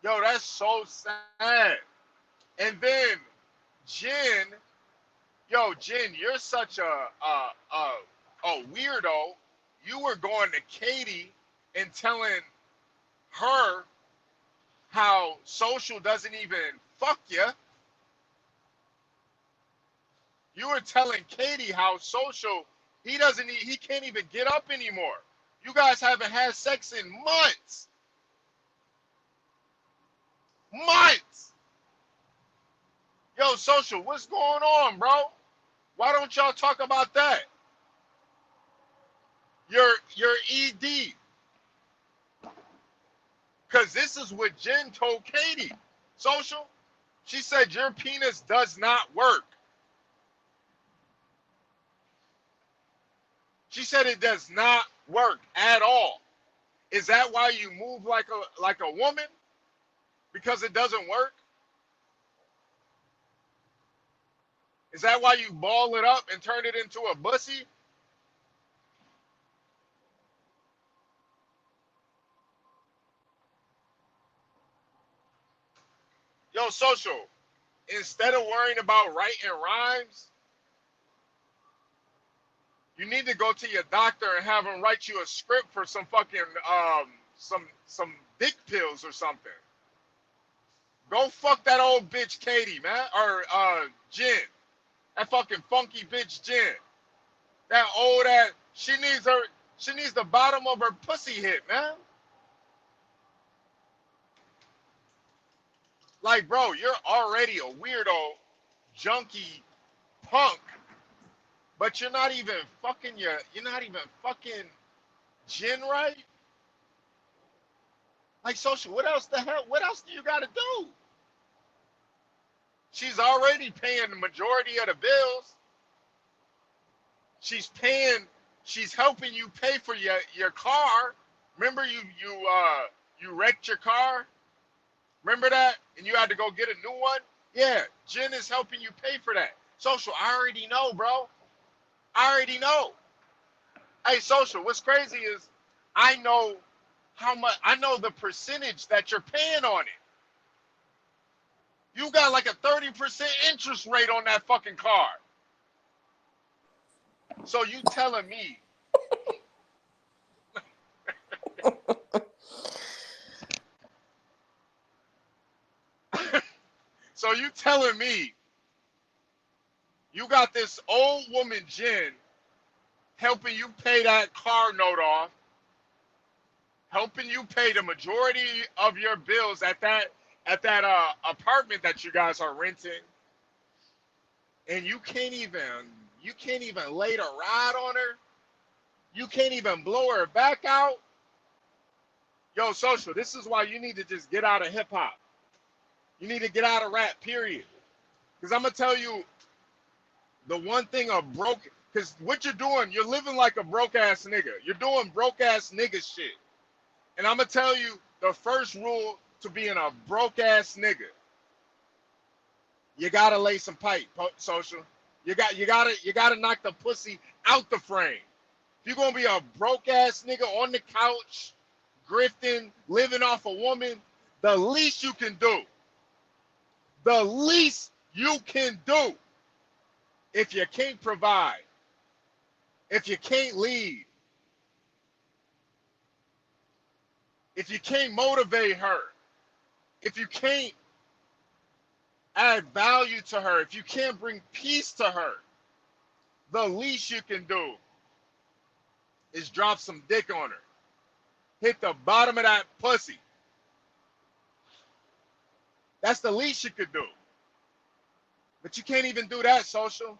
Yo, that's so sad. And then Jen, Jen, you're such a weirdo. You were going to Katie and telling her how Social doesn't even fuck you. You were telling Katie how Social, he can't even get up anymore. You guys haven't had sex in months. Months. Yo, Social, what's going on, bro? Why don't y'all talk about that? Your ED. Because this is what Jen told Katie. Social, she said your penis does not work. She said it does not work at all. Is that why you move like a woman? Because it doesn't work? Is that why you ball it up and turn it into a bussy? Yo, Social, instead of worrying about writing rhymes, you need to go to your doctor and have him write you a script for some fucking some dick pills or something. Go fuck that old bitch Katie, man, or Jen, that fucking funky bitch Jen. That old ass. She needs the bottom of her pussy hit, man. Like, bro, you're already a weirdo, junkie, punk, but you're not even fucking Jen right. Like, Social, what else do you gotta do? She's already paying the majority of the bills. She's helping you pay for your car. Remember you wrecked your car? Remember that? And you had to go get a new one? Yeah, Jen is helping you pay for that. Social, I already know, bro. I already know. Hey, Social, what's crazy is I know the percentage that you're paying on it. You got like a 30% interest rate on that fucking car. So you telling me so you telling me you got this old woman, Jen, helping you pay that car note off, helping you pay the majority of your bills at that apartment that you guys are renting, and you can't even lay the rod on her. You can't even blow her back out. Yo, Social, this is why you need to just get out of hip hop. You need to get out of rap, period. Because I'm going to tell you the one thing because what you're doing, you're living like a broke ass nigga. You're doing broke ass nigga shit. And I'm going to tell you the first rule to being a broke ass nigga. You got to lay some pipe, Social. You got to knock the pussy out the frame. If you're going to be a broke ass nigga on the couch, grifting, living off a woman, the least you can do, if you can't provide, if you can't lead, if you can't motivate her, if you can't add value to her, if you can't bring peace to her, the least you can do is drop some dick on her. Hit the bottom of that pussy. That's the least you could do. But you can't even do that, Social.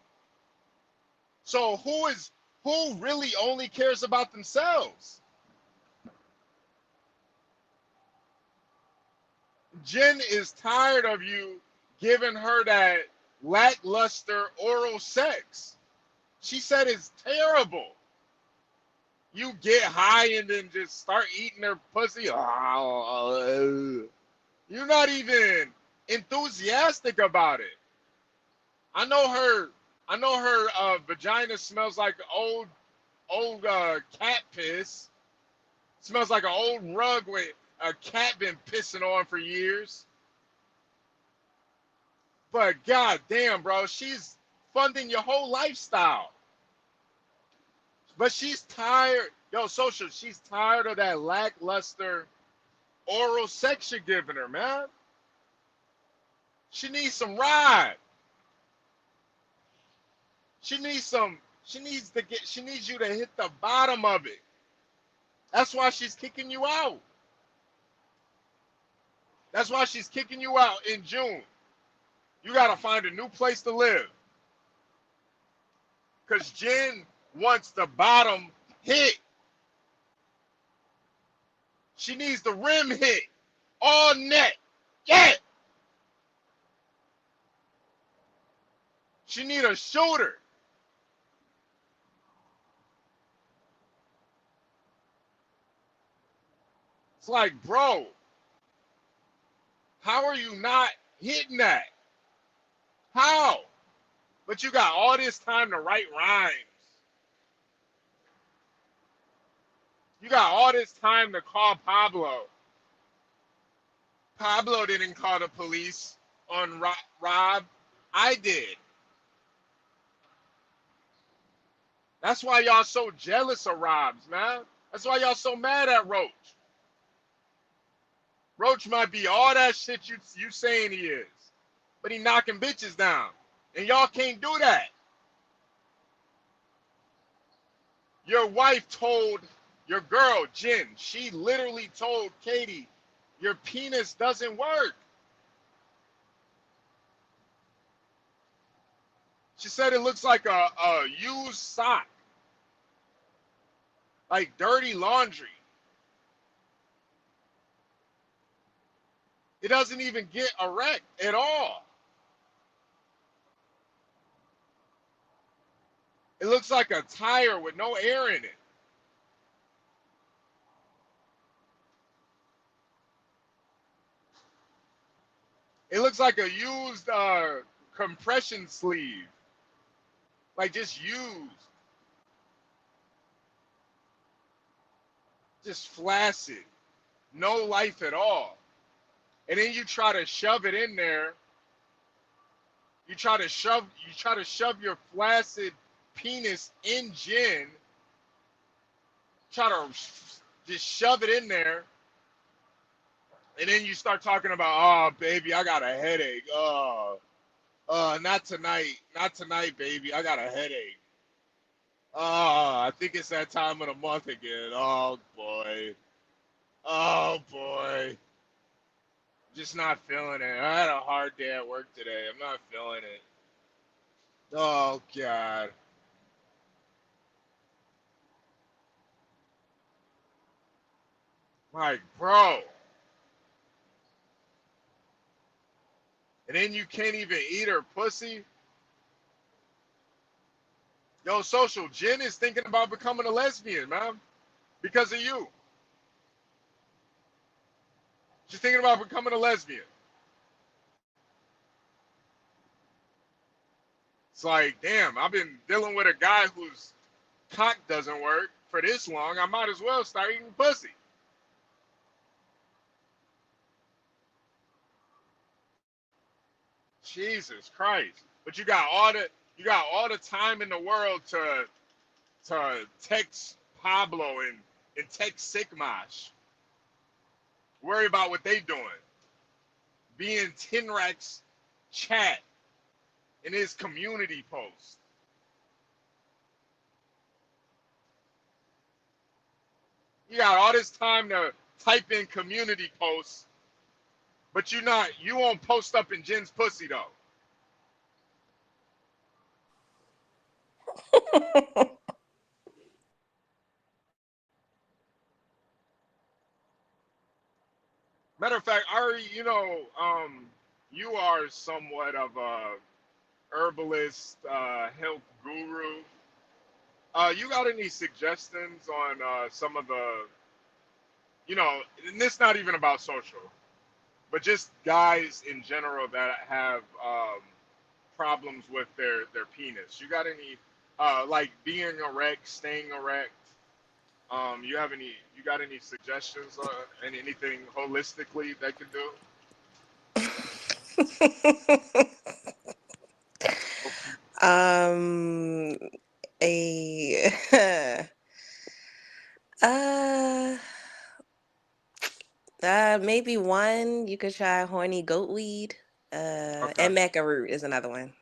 So who really only cares about themselves? Jen is tired of you giving her that lackluster oral sex. She said it's terrible. You get high and then just start eating her pussy. You're not even enthusiastic about it. I know her vagina smells like old cat piss. Smells like an old rug with a cat been pissing on for years. But goddamn, bro, she's funding your whole lifestyle. But she's tired. Yo, social, she's tired of that lackluster oral sex you're giving her, man. She needs some ride. She needs you to hit the bottom of it. That's why she's kicking you out. That's why she's kicking you out in June. You got to find a new place to live. Because Jen wants the bottom hit. She needs the rim hit. All net. Yeah. She need a shooter. It's like, bro, how are you not hitting that? How? But you got all this time to write rhymes. You got all this time to call Pablo. Pablo didn't call the police on Rob. I did. That's why y'all so jealous of Rob's, man. That's why y'all so mad at Roach. Roach might be all that shit you saying he is, but he knocking bitches down, and y'all can't do that. Your wife told your girl, Jen, she literally told Katie, your penis doesn't work. She said it looks like a used sock, like dirty laundry. It doesn't even get erect at all. It looks like a tire with no air in it. It looks like a used compression sleeve. Like just used. Just flaccid. No life at all. And then you try to shove it in there. You try to shove your flaccid penis in Jen. Try to just shove it in there. And then you start talking about, oh, baby, I got a headache. Not tonight. Not tonight, baby. I got a headache. I think it's that time of the month again. Oh, boy. Oh, boy. Just not feeling it. I had a hard day at work today. I'm not feeling it. Oh, God. Like, bro. And then you can't even eat her pussy. Yo, social, Jen is thinking about becoming a lesbian, man. Because of you. She's thinking about becoming a lesbian. It's like, damn, I've been dealing with a guy whose cock doesn't work for this long. I might as well start eating pussy. Jesus Christ. But you got all the time in the world to text Pablo and text Sigmash. Worry about what they doing. Be in Tinrak's chat in his community post. You got all this time to type in community posts, but you won't post up in Jen's pussy though. Matter of fact, Ari, you are somewhat of a herbalist, health guru. You got any suggestions on some of the, and this not even about social, but just guys in general that have problems with their penis? You got any like being erect, staying erect? You got any suggestions on anything holistically they can do? A uh maybe one you could try horny goat weed. Okay. And maca root is another one.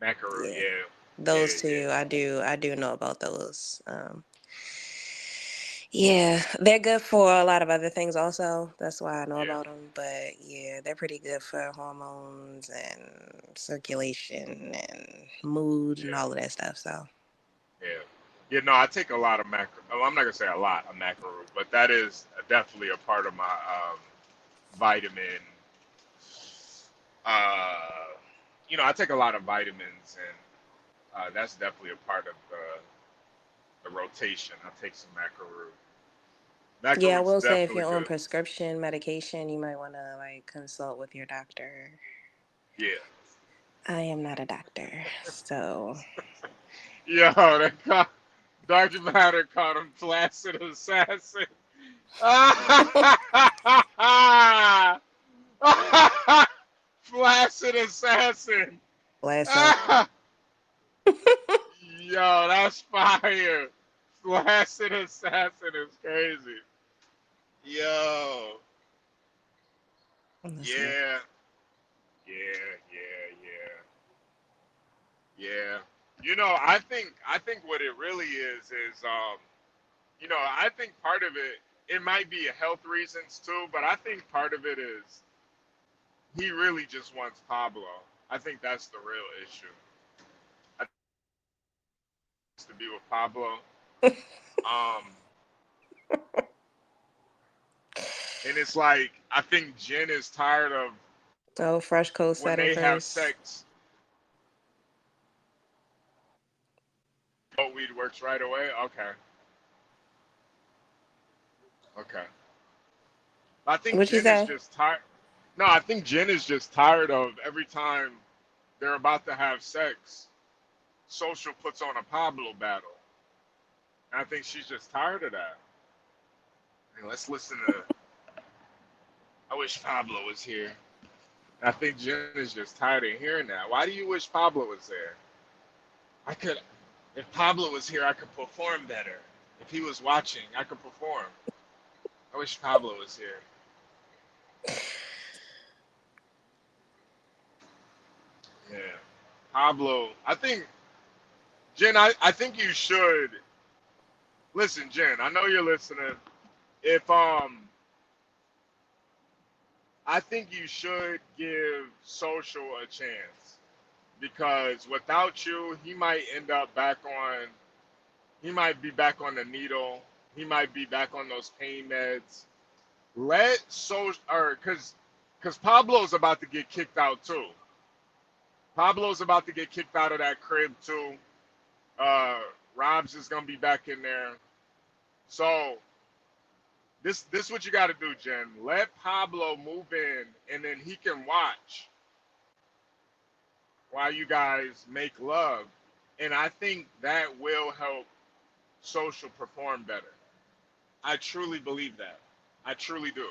Macaroon, Yeah. yeah. Those Yeah, two, I do know about those. Yeah, they're good for a lot of other things also. That's why I know yeah, about them. But yeah, they're pretty good for hormones and circulation and mood and yeah, all of that stuff. So yeah. Yeah, no, I take a lot of macro. Oh, I'm not gonna say a lot of macro, but that is definitely a part of my vitamin. Uh, I take a lot of vitamins, and that's definitely a part of the rotation. I take some macro root. Macro yeah, I root's will say if definitely you're on good. prescription medication, you might want to like consult with your doctor. Yeah. I am not a doctor, so Yo, Dr. Matter called him Flaccid Assassin. Flaccid Assassin. bless up. Yo, that's fire. Flaccid Assassin is crazy. Yo. I'm listening. Yeah. Yeah, yeah, yeah. Yeah. I think what it really is I think part of it might be a health reasons too, but I think part of it is he really just wants Pablo. I think that's the real issue. I think he wants to be with Pablo. Um, and it's like I think Jen is tired of Oh, fresh coat when setting they have first. sex. Oh, weed works right away. Okay, okay. I think What you Jen is say? just tired. No, I think Jen is just tired of every time they're about to have sex, Social puts on a Pablo battle. And I think she's just tired of that. And let's listen to I wish Pablo was here. I think Jen is just tired of hearing that. Why do you wish Pablo was there? I could, if Pablo was here, I could perform better. If he was watching, I could perform. I wish Pablo was here. Yeah. Pablo, I think, Jen, I think you should, listen, Jen, I know you're listening. If, I think you should give Social a chance because without you, he might be back on the needle. He might be back on those pain meds. Let Social, or because Pablo's about to get kicked out too. Pablo's about to get kicked out of that crib too. Uh, Rob's is gonna be back in there. So this what you got to do, Jen. Let Pablo move in, and then he can watch while you guys make love. And I think that will help Social perform better. I truly believe that. I truly do.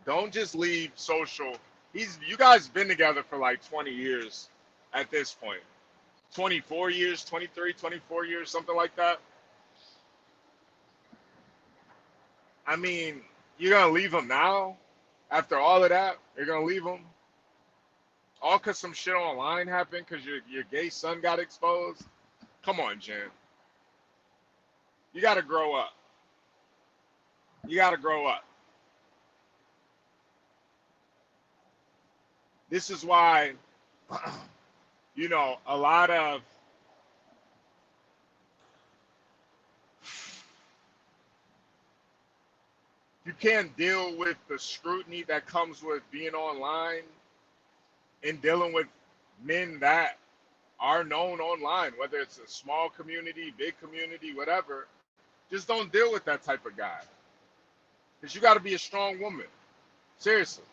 Don't just leave Social. You guys been together for like 20 years at this point. 24 years, 23, 24 years, something like that. I mean, you're gonna leave him now? After all of that, you're gonna leave him? All because some shit online happened because your gay son got exposed? Come on, Jen. You gotta grow up. You gotta grow up. This is why, a lot of you can't deal with the scrutiny that comes with being online and dealing with men that are known online, whether it's a small community, big community, whatever. Just don't deal with that type of guy. Because you got to be a strong woman. Seriously.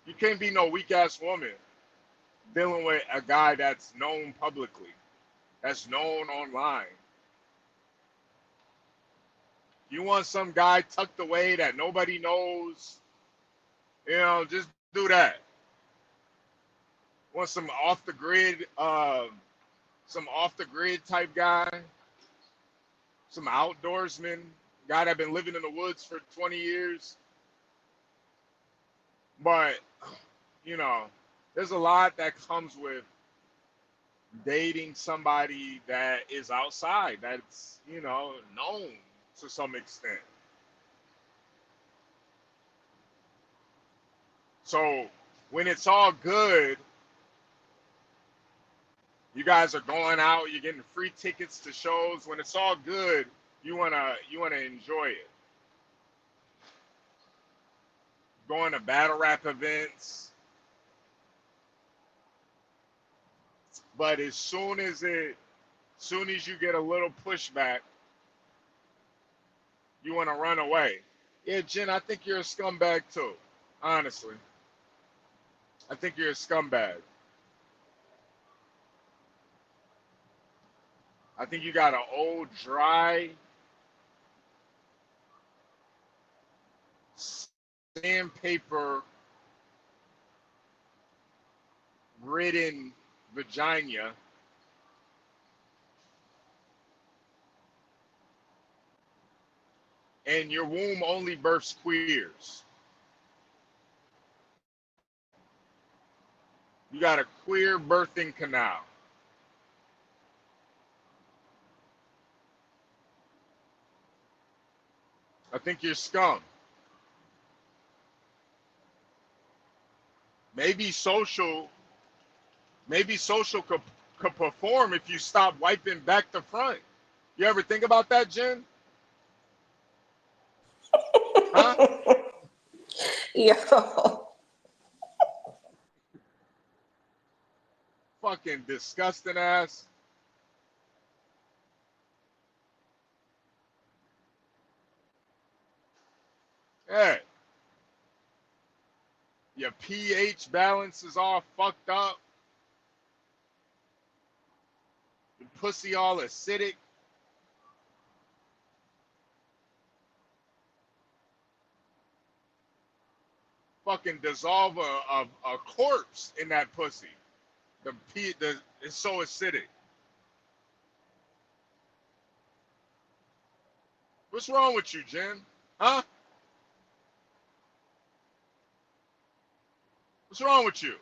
You can't be no weak ass woman dealing with a guy that's known publicly, that's known online. You want some guy tucked away that nobody knows, you know, just do that. Want some off the grid type guy, some outdoorsman, guy that been living in the woods for 20 years. But, you know, there's a lot that comes with dating somebody that is outside, that's, you know, known to some extent. So when it's all good, you guys are going out, you're getting free tickets to shows. When it's all good, you wanna enjoy it. Going to battle rap events. But as soon as you get a little pushback, you want to run away. Yeah, Jen, I think you're a scumbag too. Honestly. I think you're a scumbag. I think you got an old, dry, sandpaper ridden vagina. And your womb only births queers. You got a queer birthing canal. I think you're scum. Maybe social could perform if you stop wiping back to front. You ever think about that, Jen? Huh? Yo. Fucking disgusting ass. Hey. Your pH balance is all fucked up. Your pussy all acidic. Fucking dissolve a corpse in that pussy. It's so acidic. What's wrong with you, Jen? Huh? What's wrong with you?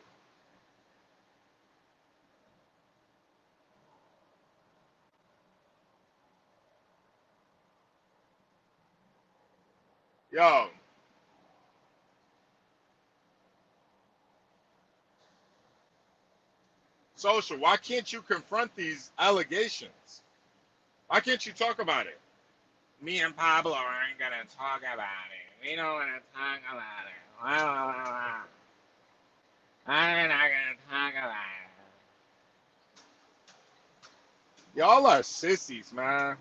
Yo. Social, why can't you confront these allegations? Why can't you talk about it? Me and Pablo aren't gonna talk about it. We don't wanna talk about it. I'm not gonna talk about it. Y'all are sissies, man.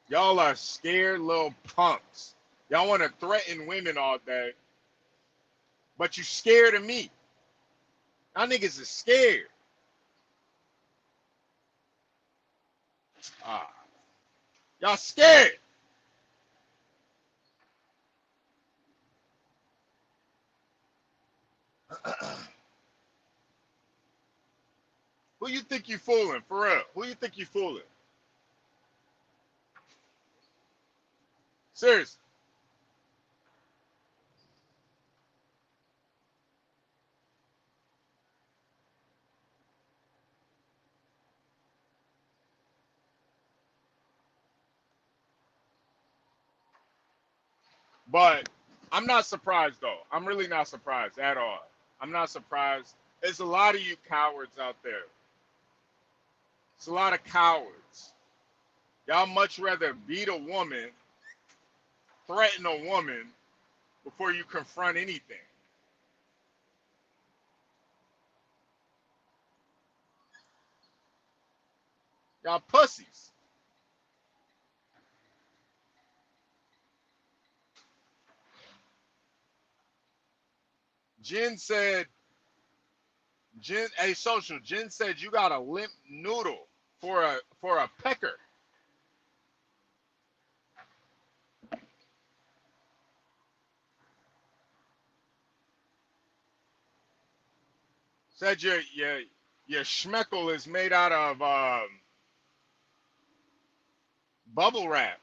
Y'all are scared little punks. Y'all want to threaten women all day, but you scared of me. Y'all niggas is scared. Y'all scared. Who you think you fooling, for real? Who you think you fooling? Seriously. But I'm not surprised, though. I'm really not surprised at all. I'm not surprised. There's a lot of you cowards out there. It's a lot of cowards. Y'all much rather beat a woman threaten a woman before you confront anything. Y'all pussies. Jen said, hey, social. Jen said you got a limp noodle for a pecker. Said your schmeckle is made out of bubble wrap.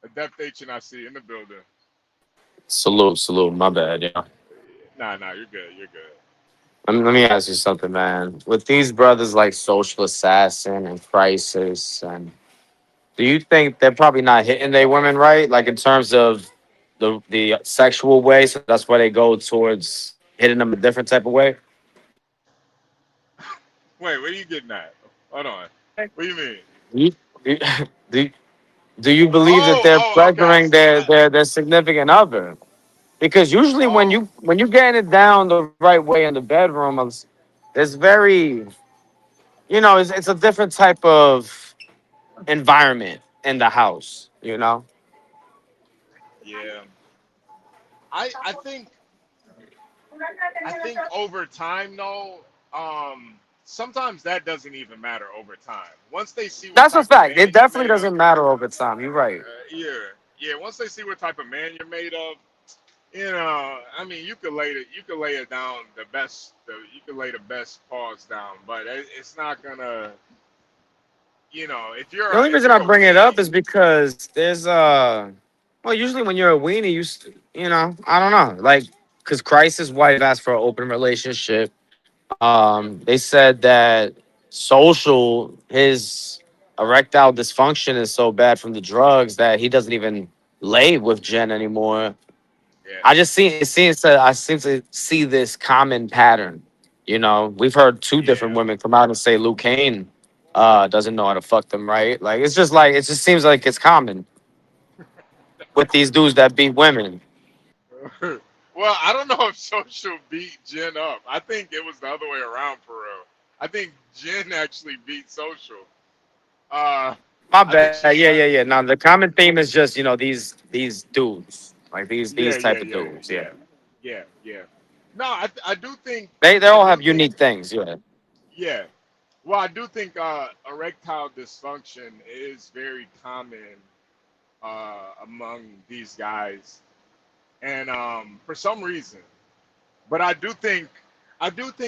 Adept HNIC in the building. Salute. My bad, yeah. Nah, you're good. You're good. Let me ask you something, man. With these brothers like Social Assassin and Crisis, and do you think they're probably not hitting their women right, like in terms of the sexual way? So that's why they go towards hitting them a different type of way. Wait, what are you getting at? Hold on. What do you mean? You- you- do, do you believe that they're Okay. pressuring their significant other? Because usually when you getting it down the right way in the bedroom, there's very, it's a different type of environment in the house, Yeah. I think over time though, sometimes that doesn't even matter over time. Once they see what That's a type of fact. man It you're definitely made of, doesn't matter over time. You're right. yeah. Once they see what type of man you're made of, I mean, you could lay it down you could lay the best paws down, but it's not gonna, if The only if reason you're I a bring it up weenie, is because there's well, usually when you're a weenie, I don't know, like, because Christ's wife asked for an open relationship. They said that Social, his erectile dysfunction is so bad from the drugs that he doesn't even lay with Jen anymore. yeah, I seem to see this common pattern. We've heard two different yeah. women come out and say Luke Kane doesn't know how to fuck them right. Like it just seems like it's common with these dudes that beat women. Well, I don't know if Social beat Jen up. I think it was the other way around for real. I think Jen actually beat Social. Uh, My I think bad. she Yeah, got. yeah, yeah. Now the common theme is just these dudes, like these Yeah, type of dudes. Yeah, yeah. No, I do think they I all do have think unique things. Yeah. yeah. Well, I do think erectile dysfunction is very common among these guys, and for some reason. But I do think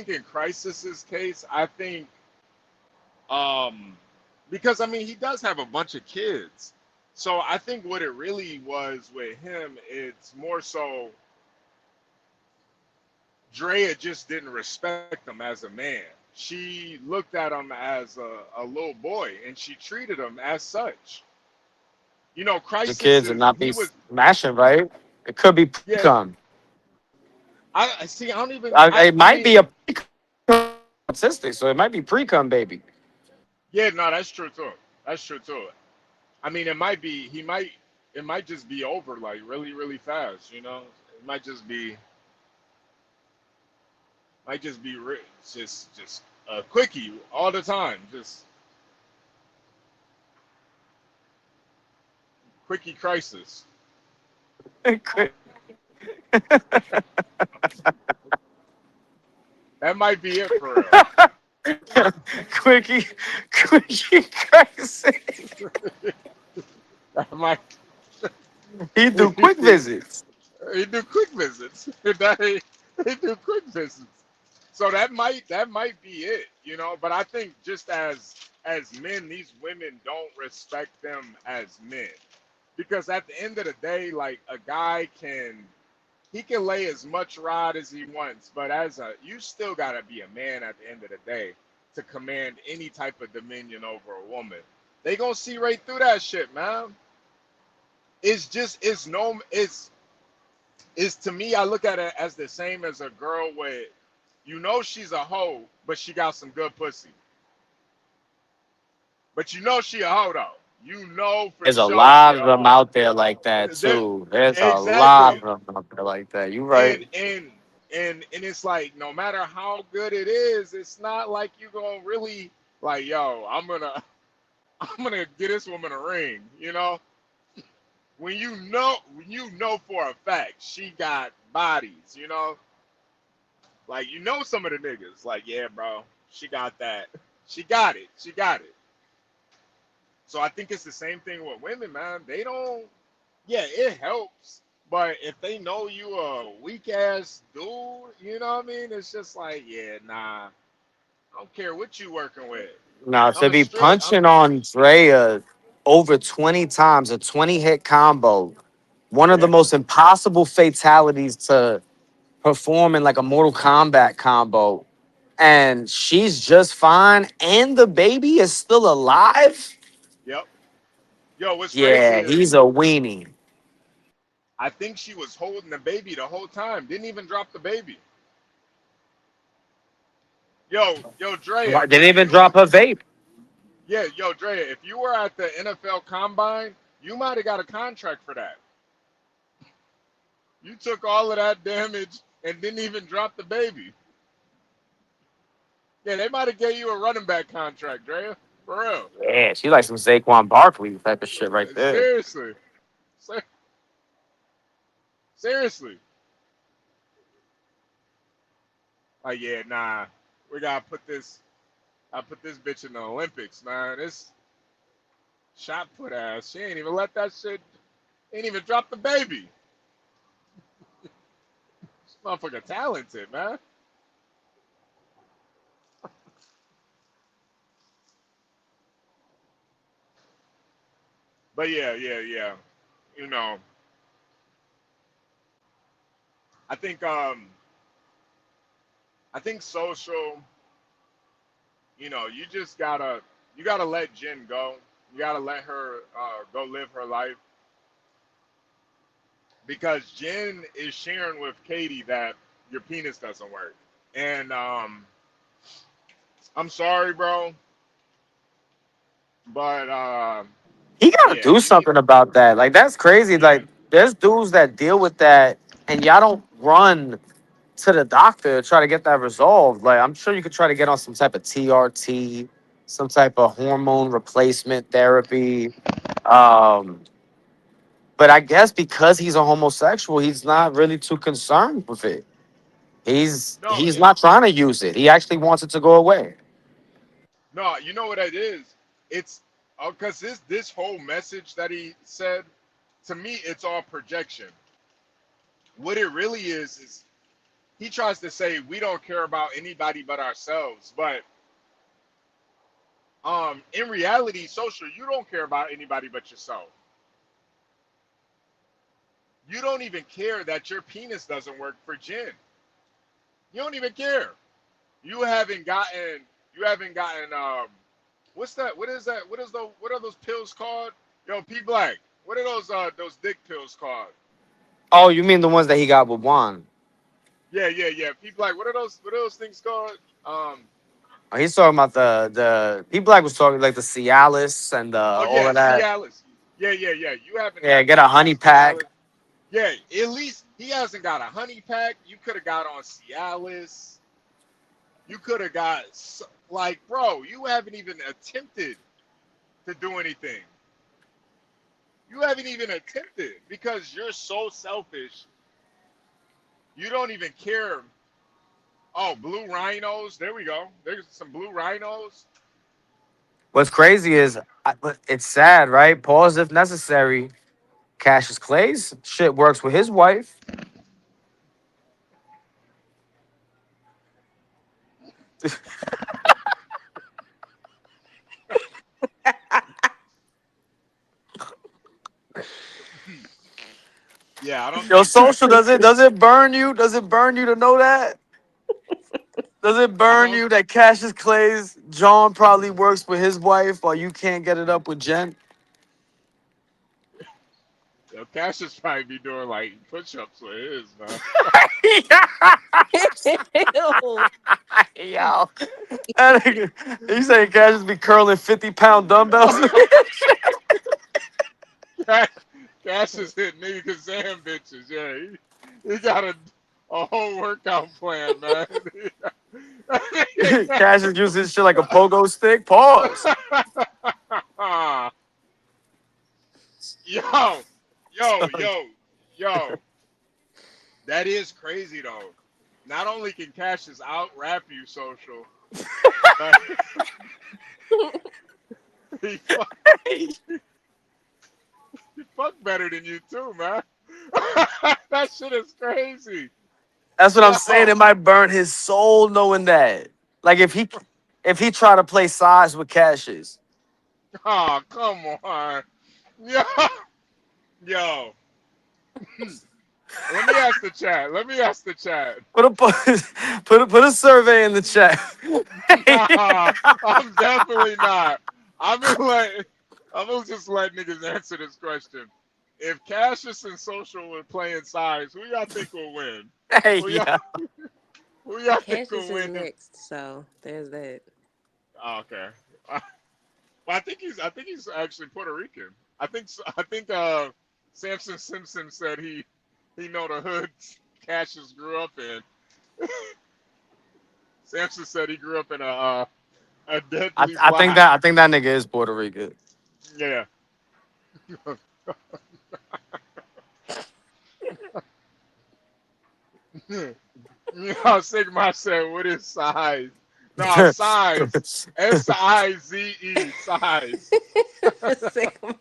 in Crisis's case, I think um, because I mean he does have a bunch of kids, so I think what it really was with him, it's more so Drea just didn't respect him as a man. She looked at him as a little boy, and she treated him as such. The Crisis kids and is not he be was smashing right. It could be yeah. pre-cum. I see. I don't even. It I might be mean, a autistic, so it might be pre-cum baby. yeah. No, that's true too. That's true too. I mean, it might be. He might. It might just be over like really, really fast. It might just be. Might just be just a quickie all the time. Just quickie crisis. That might be it for real. quickie, quickie crazy. That might. He do quick visits. He do quick visits. He do quick visits. So that might be it. But I think just as men, these women don't respect them as men because at the end of the day, like a guy he can lay as much rod as he wants, but you still gotta be a man at the end of the day to command any type of dominion over a woman. They gonna see right through that shit, man. It's no it's to me, I look at it as the same as a girl with You know she's a hoe, but she got some good pussy. But you know she a hoe though. You know for There's a sure she lot a of them hoe. out there like that There, too. There's a lot exactly. of them out there like that. You right. And it's like no matter how good it is, it's not like you gonna really like, yo, I'm gonna get this woman a ring, you know? When you know for a fact she got bodies, you know? Like you know some of the niggas, like, yeah, bro, she got that. She got it. She got it. So I think it's the same thing with women, man. They don't yeah, it helps. But if they know you a weak ass dude, you know what I mean? It's just like, yeah, nah. I don't care what you working with. Now I'm to a be straight. I'm punching on Drea over 20 times, a 20 hit combo, one of the yeah, most impossible fatalities to perform in like a Mortal Kombat combo. And she's just fine, and the baby is still alive. yep. Yo, what's crazy Yeah, is he's a weenie. I think she was holding the baby the whole time. Didn't even drop the baby. Yo, Drea, Why- Didn't even drop her vape. yo, Drea, if you were at the NFL Combine, you might have got a contract for that. You took all of that damage and didn't even drop the baby. Yeah, they might have gave you a running back contract, Drea. For real. Yeah, she like some Saquon Barkley type of shit right there. Seriously. Seriously. Like, yeah, nah. We gotta put this. I put this bitch in the Olympics, man. This shot put ass. She ain't even let that shit. Ain't even drop the baby. This motherfucker talented, man. But yeah. You know, I think um, I think social. You gotta let Jen go. You gotta let her go live her life because Jen is sharing with Katie that your penis doesn't work. And I'm sorry, bro, but He gotta yeah, do you need something about that. Like that's crazy. yeah. Like there's dudes that deal with that, and y'all don't run to the doctor to try to get that resolved. Like I'm sure you could try to get on some type of TRT, some type of hormone replacement therapy. Um, but I guess because he's a homosexual, he's not really too concerned with it. No, He's not trying to use it. He actually wants it to go away. no, you know what it is? It's because this whole message that he said to me, it's all projection. What it really is he tries to say we don't care about anybody but ourselves, but in reality, social, you don't care about anybody but yourself. You don't even care that your penis doesn't work for Jen. You don't even care. You haven't gotten. You haven't gotten. What's that? What is that? What are those pills called? Yo, P Black. What are those dick pills called? Oh, you mean the ones that he got with Juan? Yeah. P Black. What are those things called? Oh, he's talking about the P Black was talking like the Cialis and Oh all yeah, of that. Cialis. Yeah. You haven't Yeah, got get a none of that honey pack. Cialis. Yeah, at least he hasn't got a honey pack. You could have got on Cialis. You could have got like, bro, you haven't even attempted to do anything. You haven't even attempted because you're so selfish. You don't even care. Oh, blue rhinos. There we go. There's some blue rhinos. What's crazy is but it's sad, right? Pause if necessary. Cassius Clay's shit works with his wife. Yeah, I don't Yo, think that. social does it burn you? Does it burn you to know that? Does it I burn don't. you that Cassius Clay's John probably works with his wife while you can't get it up with Jen? Yo, Cassius probably be doing like push-ups with his, man. Ew. Yo, that nigga, he saying guys just be curling 50-pound dumbbells. Cassius hit nigga Kazam bitches. Yeah, he got a whole workout plan, man. Cash is using his shit like a pogo stick. Pause. yo, yo. That is crazy though. Not only can Cassius out rap you, social, but he fuck better than you too, man. That shit is crazy. That's what I'm saying. Yo, It might burn his soul knowing that. Like if he try to play sides with Cassius. oh come on, yo, yo. Let me ask the chat. Put a survey in the chat. Nah, I'm definitely not. I'm gonna just let niggas answer this question. If Cassius and Social were playing sides, who y'all think will win? Hey, Who y'all yeah. who y'all think Cassius will is win? mixed, so there's that. Oh, okay. Well, I think he's actually Puerto Rican. I think Samson Simpson said he know the hood Cassius grew up in. Samson said he grew up in a deadly black. I think that nigga is Puerto Rican. Yeah. Sigma said, what is size? No, size. Size. Size. Sigma.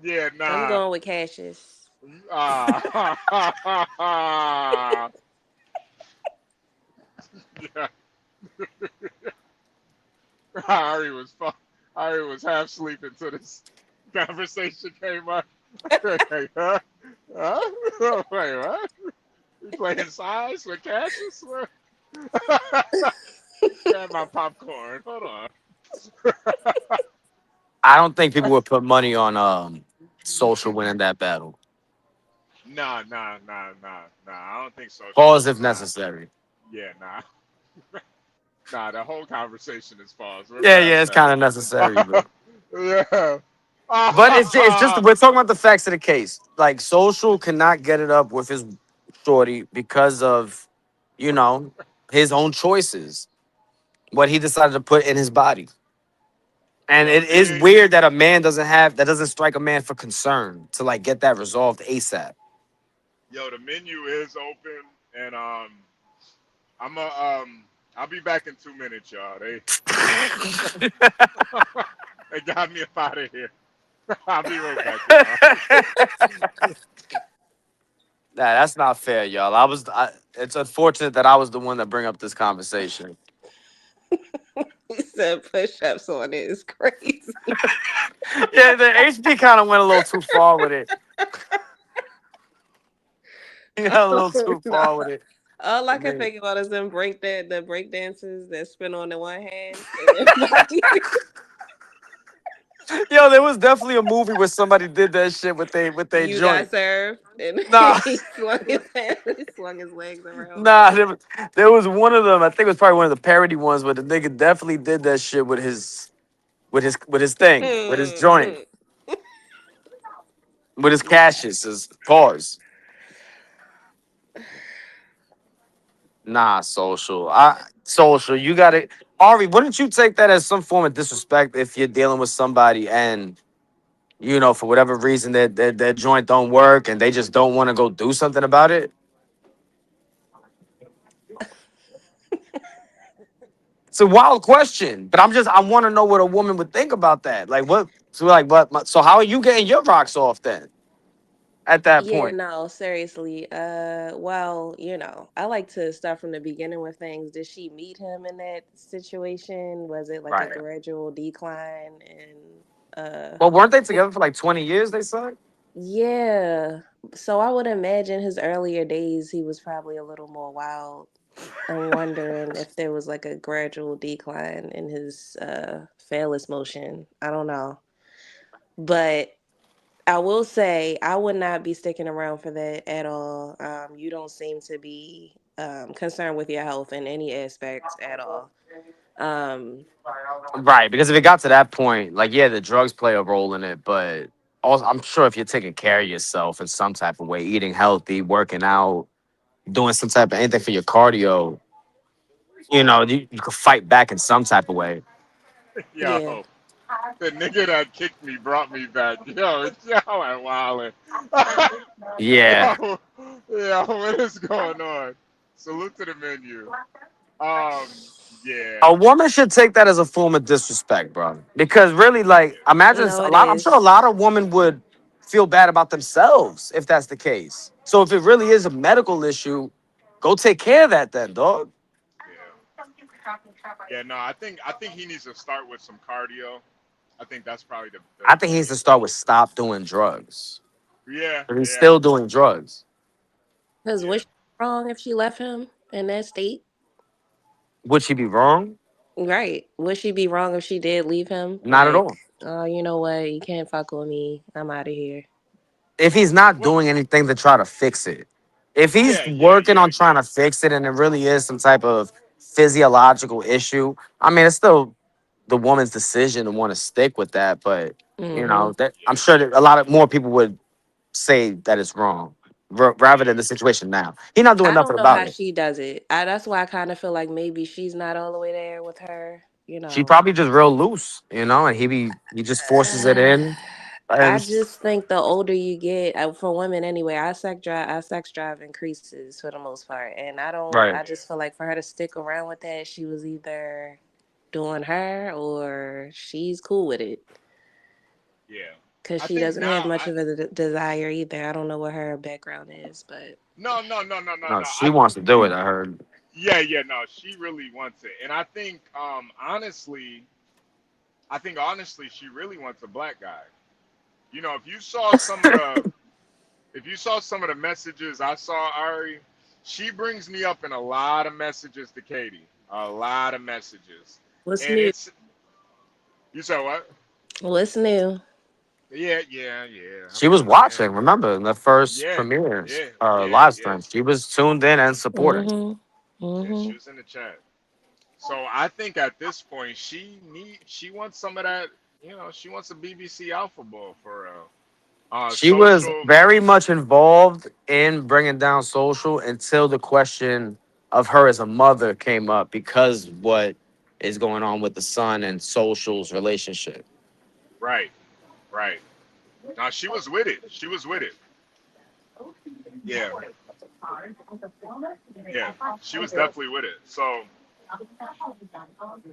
Yeah, I'm nah. going with Cassius. Yeah. Ari was half sleeping till this conversation came up. Like, huh? Huh? Wait, what? We playing size with Cassius? Grab my popcorn. Hold on. I don't think people would put money on Social winning that battle. Nah. I don't think social. Pause if Nah. necessary. Yeah, nah. Nah, the whole conversation is paused. We're Yeah, past it's kind of necessary, but that. but it's just Yeah. we're talking about the facts of the case. Like Social cannot get it up with his shorty because of, you know, his own choices, what he decided to put in his body. And Yo, it is big. weird that a man doesn't strike a man for concern to like get that resolved ASAP. Yo, the menu is open, and I'm a I'll be back in 2 minutes, y'all. They they got me up out of here. I'll be right back, y'all. Nah, that's not fair, y'all. It's unfortunate that I was the one that bring up this conversation. He said push-ups on it is crazy. Yeah, the HD kind of went a little too far with it. He got a little too No. far with it. All I And can then- think about is the break dancers that spin on the one hand. And then body. Yo, there was definitely a movie where somebody did that shit with they You got joint. served, and Nah, he swung his hand, he swung his legs around. nah, there was one of them. I think it was probably one of the parody ones, but the nigga definitely did that shit with his thing, with his joint, with his Cassius. His pause. Nah, Social. You got it, Ari. Wouldn't you take that as some form of disrespect if you're dealing with somebody and for whatever reason that joint don't work and they just don't want to go do something about it? It's a wild question, but I want to know what a woman would think about that. Like what? So So how are you getting your rocks off then? At that Yeah, point, no, seriously. Well, I like to start from the beginning with things. Did she meet him in that situation? Was it like a right? gradual decline? And Well, weren't they together for like 20 years? They said. yeah. So I would imagine his earlier days he was probably a little more wild. I'm wondering if there was like a gradual decline in his phallus motion. I don't know. But I will say I would not be sticking around for that at all. You don't seem to be concerned with your health in any aspect at all. Um, Right, because if it got to that point, like yeah, the drugs play a role in it, but also I'm sure if you're taking care of yourself in some type of way, eating healthy, working out, doing some type of anything for your cardio, you could fight back in some type of way. yeah. Yo, the nigga that kicked me brought me back. Yo, y'all are wildin'. Yeah. Yo, what is going on? Salute to the menu. Yeah, A woman should take that as a form of disrespect, bro. Because really, like, imagine No, a it lot. I'm sure a is. lot of women would feel bad about themselves if that's the case. So if it really is a medical issue, go take care of that then, dog. yeah, yeah. No, I think he needs to start with some cardio. I think that's probably I think the he needs to main start thing. with stop doing drugs. Yeah, But he's yeah, still doing drugs. Because was yeah. she wrong if she left him in that state? Would she be wrong? Right. Would she be wrong if she did leave him? Not at Like, all. oh, you know what? You can't fuck with me. I'm out of here. If he's not Well, doing anything to try to fix it, if he's yeah, yeah, working yeah, on trying yeah, to fix it and it really is some type of physiological issue, I mean, it's still the woman's decision to want to stick with that. But Hmm. that I'm yeah, sure that a lot of more people would say that it's wrong, rather than yeah. the situation now. He's not doing I nothing don't know about how it. she does it. That's why I kind of feel like maybe she's not all the way there with her. She probably just real loose, and he just forces it in. I And just think the older you get, for women anyway, our sex drive increases for the most part, and I don't. right, I just feel like for her to stick around with that, she was either doing her or she's cool with it Yeah. because I she think doesn't have now much I of a desire either. I don't know what her background is, but no, no. she wants to do it. I heard. Yeah, yeah, no, she really wants it. And I think honestly she really wants a black guy. You know, if you saw some of the messages I saw Ari, she brings me up in a lot of messages to Katie. A lot of messages. what's And new? it's you said what? What's new? Yeah, yeah, yeah. I She was mean, yeah. watching. Remember in the first Yeah, premieres, yeah, yeah, live yeah. stream. She was tuned in and supporting. Mm-hmm. Yeah, she Mm-hmm. was in the chat. So I think at this point she wants some of that, she wants a BBC Alpha Ball for She was social. very much involved in bringing down social until the question of her as a mother came up because what is going on with the son and social's relationship. Right, right. Now she was with it. She was with it. Yeah, yeah. She was definitely with it. So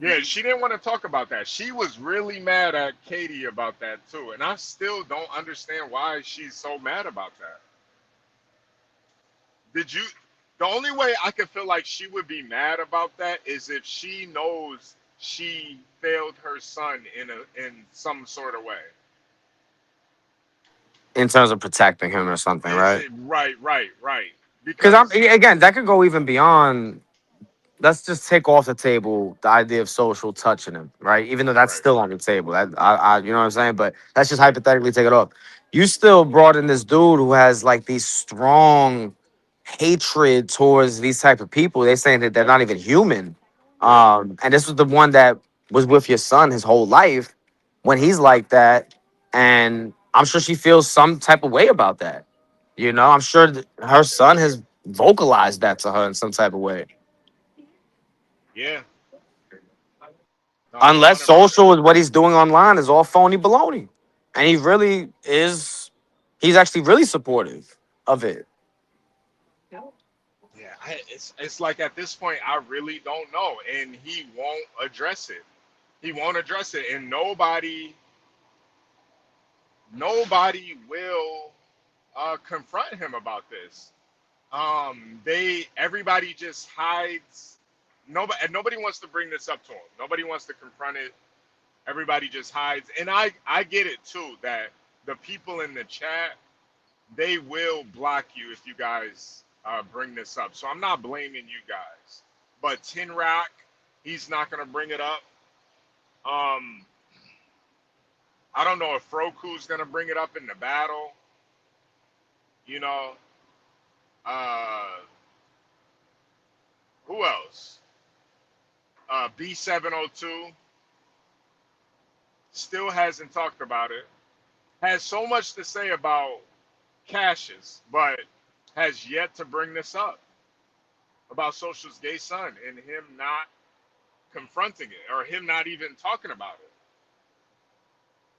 yeah, she didn't want to talk about that. She was really mad at Katie about that too. And I still don't understand why she's so mad about that. Did you The only way I could feel like she would be mad about that is if she knows she failed her son in some sort of way. In terms of protecting him or something, Is right? it right, right, right? Because Because again, that could go even beyond. Let's just take off the table the idea of social touching him, right? Even though that's right, still on the table. You know what I'm saying? But let's just hypothetically take it off. You still brought in this dude who has like these strong hatred towards these type of people. They're saying that they're not even human. yeah, And this was the one that was with your son his whole life when he's like that. And I'm sure she feels some type of way about that. I'm sure that her son has vocalized that to her in some type of way. yeah. No, one Unless hundred percent. social is what he's doing online is all phony baloney. And he's actually really supportive of it. Yeah, it's like at this point I really don't know, and he won't address it. He won't address it, and nobody will confront him about this. Everybody just hides. Nobody wants to bring this up to him. Nobody wants to confront it. Everybody just hides, and I get it too that the people in the chat, they will block you if you guys bring this up. So I'm not blaming you guys. But Tin Rock, he's not gonna bring it up. I don't know if Froku's gonna bring it up in the battle. You know, who else? B702 still hasn't talked about it. Has so much to say about Cassius, but has yet to bring this up about Social's gay son and him not confronting it or him not even talking about it.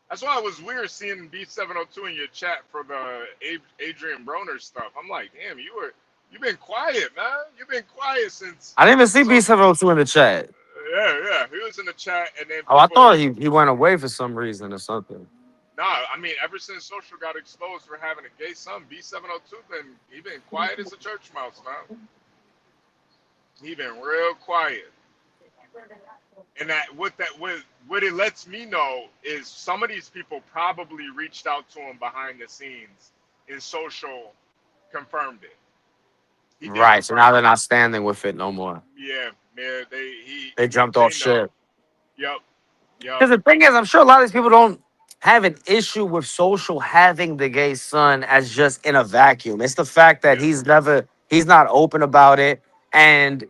That's why it was weird seeing B702 in your chat for the Adrian Broner stuff. I'm like, damn, you've been quiet, man. You've been quiet since. I didn't even see B702 in the chat. Yeah. He was in the chat, and then Oh, I thought he went away for some reason or something. Nah, I mean, ever since Social got exposed for having a gay son, B702 he been quiet as a church mouse, man. He been real quiet. And what it lets me know is some of these people probably reached out to him behind the scenes, and Social confirmed it. Right, so now they're not standing with it no more. Yeah, They jumped off ship. Yep. Because the thing is, I'm sure a lot of these people don't have an issue with Social having the gay son as just in a vacuum. It's the fact that he's not open about it, and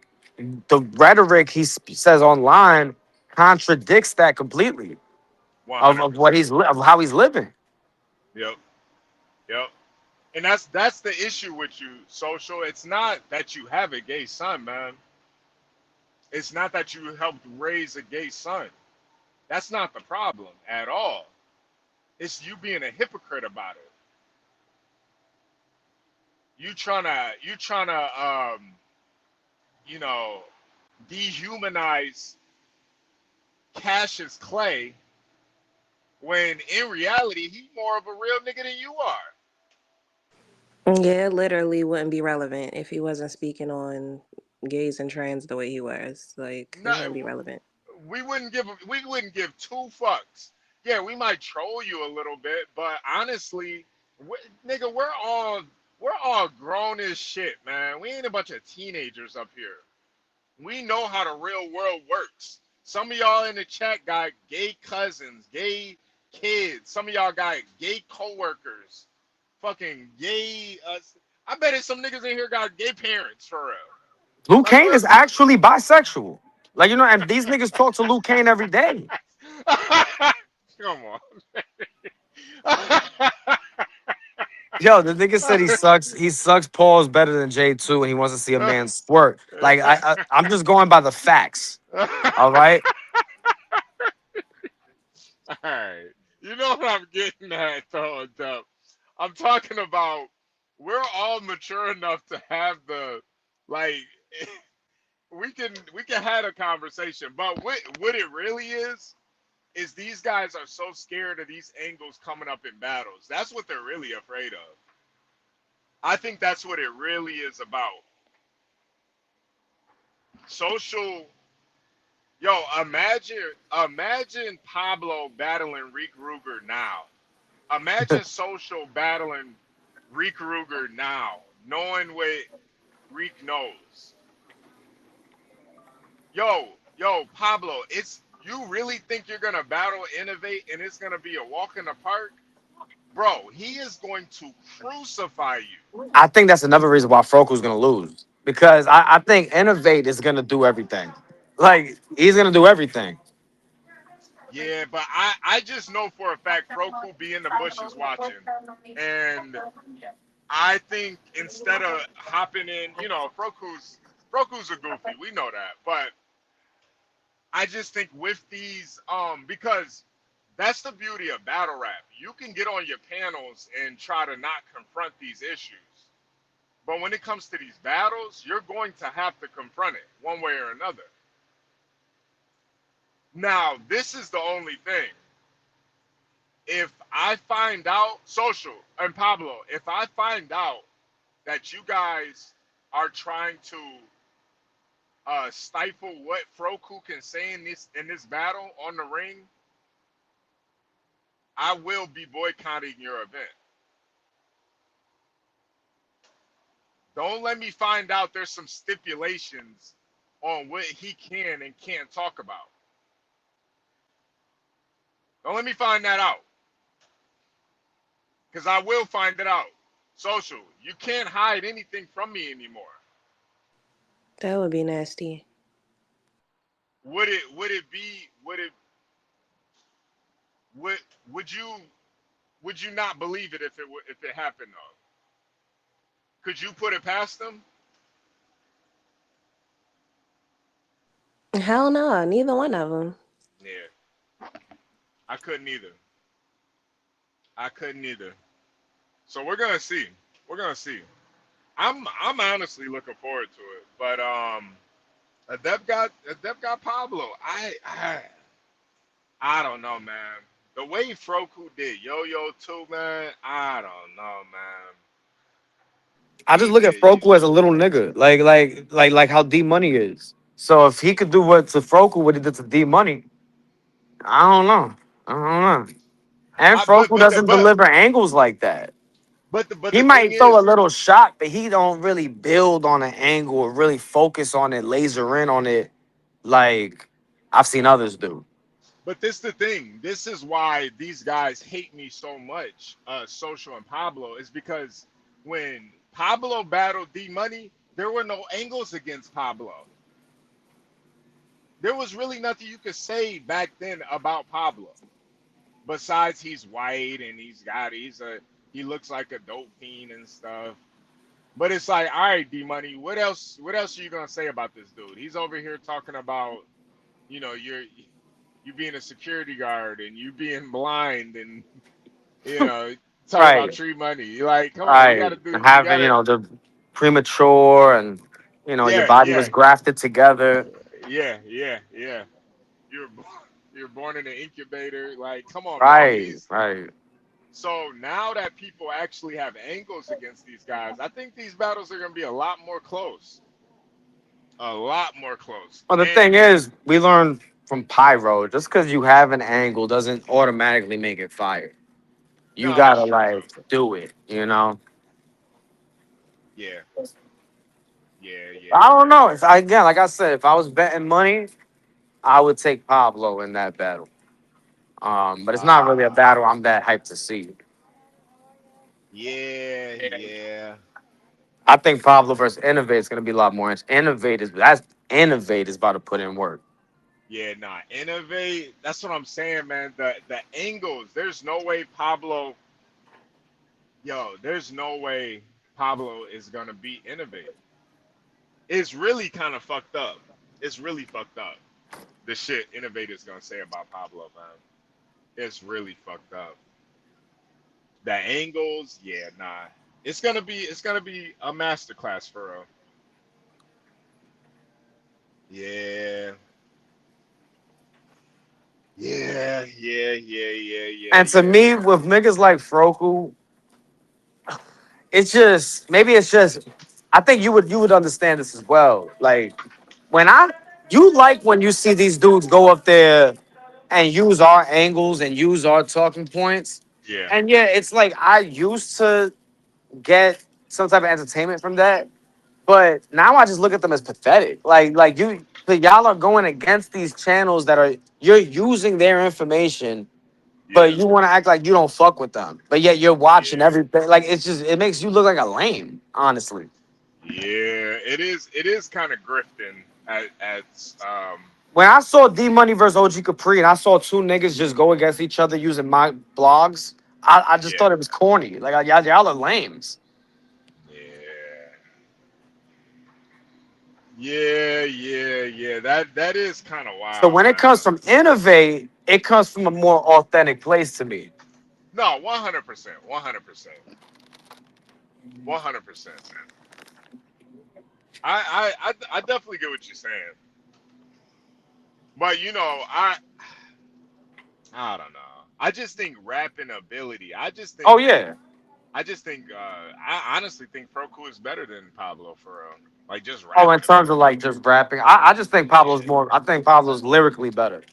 the rhetoric he says online contradicts that completely of of how he's living. Yep. And that's the issue with you, Social. It's not that you have a gay son, man. It's not that you helped raise a gay son. That's not the problem at all. It's you being a hypocrite about it. You trying to dehumanize Cassius Clay when in reality he's more of a real nigga than you are. Yeah, it literally wouldn't be relevant if he wasn't speaking on gays and trans the way he was. Like, it wouldn't be relevant. We wouldn't give two fucks. Yeah, we might troll you a little bit, but honestly, nigga, we're all grown as shit, man. We ain't a bunch of teenagers up here. We know how the real world works. Some of y'all in the chat got gay cousins, gay kids. Some of y'all got gay coworkers, fucking gay. I bet it's some niggas in here got gay parents for real. Luke Kane is actually bisexual. Like, and these niggas talk to Luke Kane every day. Come on. Yo, the nigga said he sucks paws better than J2 and he wants to see a man squirt. Like, I'm just going by the facts. All right? All right. You know what I'm getting at, though, Dub. I'm talking about we're all mature enough to have we can have a conversation, but what it really is these guys are so scared of these angles coming up in battles. That's what they're really afraid of. I think that's what it really is about. Social. Yo, imagine Pablo battling Reek Ruger now. Imagine Social battling Reek Ruger now, knowing what Reek knows. Yo, Pablo, you really think you're gonna battle Innovate and it's gonna be a walk in the park? Bro, he is going to crucify you. I think that's another reason why Froku's going to lose. Because I think Innovate is going to do everything. Like, he's going to do everything. Yeah, but I just know for a fact Froku be in the bushes watching. And I think instead of hopping in, Froku's a goofy. We know that. But I just think with these, because that's the beauty of battle rap. You can get on your panels and try to not confront these issues. But when it comes to these battles, you're going to have to confront it one way or another. Now, this is the only thing. If I find out, Social and Pablo, if I find out that you guys are trying to stifle what Froku can say in this battle on the ring, I will be boycotting your event. Don't let me find out there's some stipulations on what he can and can't talk about. Don't let me find that out. Because I will find it out. Social, you can't hide anything from me anymore. That would be nasty. Would it be would would you not believe it if it happened though? Could you put it past them? Hell no, neither one of them. Yeah, I couldn't either. I couldn't either. So we're gonna see. We're gonna see. I'm honestly looking forward to it. But Adept got Pablo. I don't know, man. The way Froku did Yo-Yo too, man. I don't know, man. I just He look at did you. Froku as a little nigga, like how D Money is. So if he could do what to Froku what he did to D Money, I don't know. I don't know. And I, but Froku but the doesn't but deliver angles like that. but He the thing might throw a is, little shot, but he don't really build on an angle or really focus on it, laser in on it like I've seen others do. but this the thing. This is why these guys hate me so much. Social and Pablo is because when Pablo battled D Money, there were no angles against Pablo. There was really nothing you could say back then about Pablo. Besides he's white and he looks like a dope fiend and stuff. But it's like, all right, D Money, what else are you gonna say about this dude? He's over here talking about, you know, you being a security guard and you being blind and you know, talking about Right. tree money. You're like, come on, Right. you Having, gotta the premature and your yeah, body was yeah, grafted together. yeah. You're you're born in an incubator. Like, come on, man. Right, These right. So now that people actually have angles against these guys, I think these battles are going to be a lot more close. A lot more close. Well, the thing And is, we learned from Pyro, just because you have an angle doesn't automatically make it fire. You no, that's gotta true too. do it. Yeah, yeah. I don't know. If I again, like I said, if I was betting money, I would take Pablo in that battle. But it's not really a Uh, battle I'm that hyped to see. yeah. I think Pablo versus Innovate is gonna be a lot more. Innovate is about to put in work. Yeah, nah. Innovate. That's what I'm saying, man. The angles. There's no way Pablo. Yo, there's no way Pablo is gonna beat Innovate. It's really kind of fucked up. It's really fucked up. The shit Innovate is gonna say about Pablo, man. It's really fucked up. The angles, yeah, nah. It's gonna be a masterclass for real. Yeah. And to Yeah. me, with niggas like Froku, it's just maybe it's just I think you would understand this as well. Like when you like when you see these dudes go up there and use our angles and use our talking points. Yeah. And yeah, it's like I used to get some type of entertainment from that, but now I just look at them as pathetic. Y'all are going against these channels that you're using their information, but Yeah. you want to act like you don't fuck with them. But yet you're watching Yeah. everything. Like it makes you look like a lame, honestly. Yeah. It is kind of grifting at When I saw D Money versus OG Capri and I saw two niggas just go against each other using my blogs, I just yeah. thought it was corny. Like y'all are lames. Yeah. Yeah. That is kind of So wild, when it comes man. from innovate, it comes from a more authentic place to me. No, 100%. 100%. 100%. I definitely get what you're saying. But I don't know. I just think rapping ability. Oh yeah. I honestly think Proku is better than Pablo for like just Oh, in rapping terms of ability. like just rapping, I just think Pablo's Yeah. more. I think Pablo's lyrically better.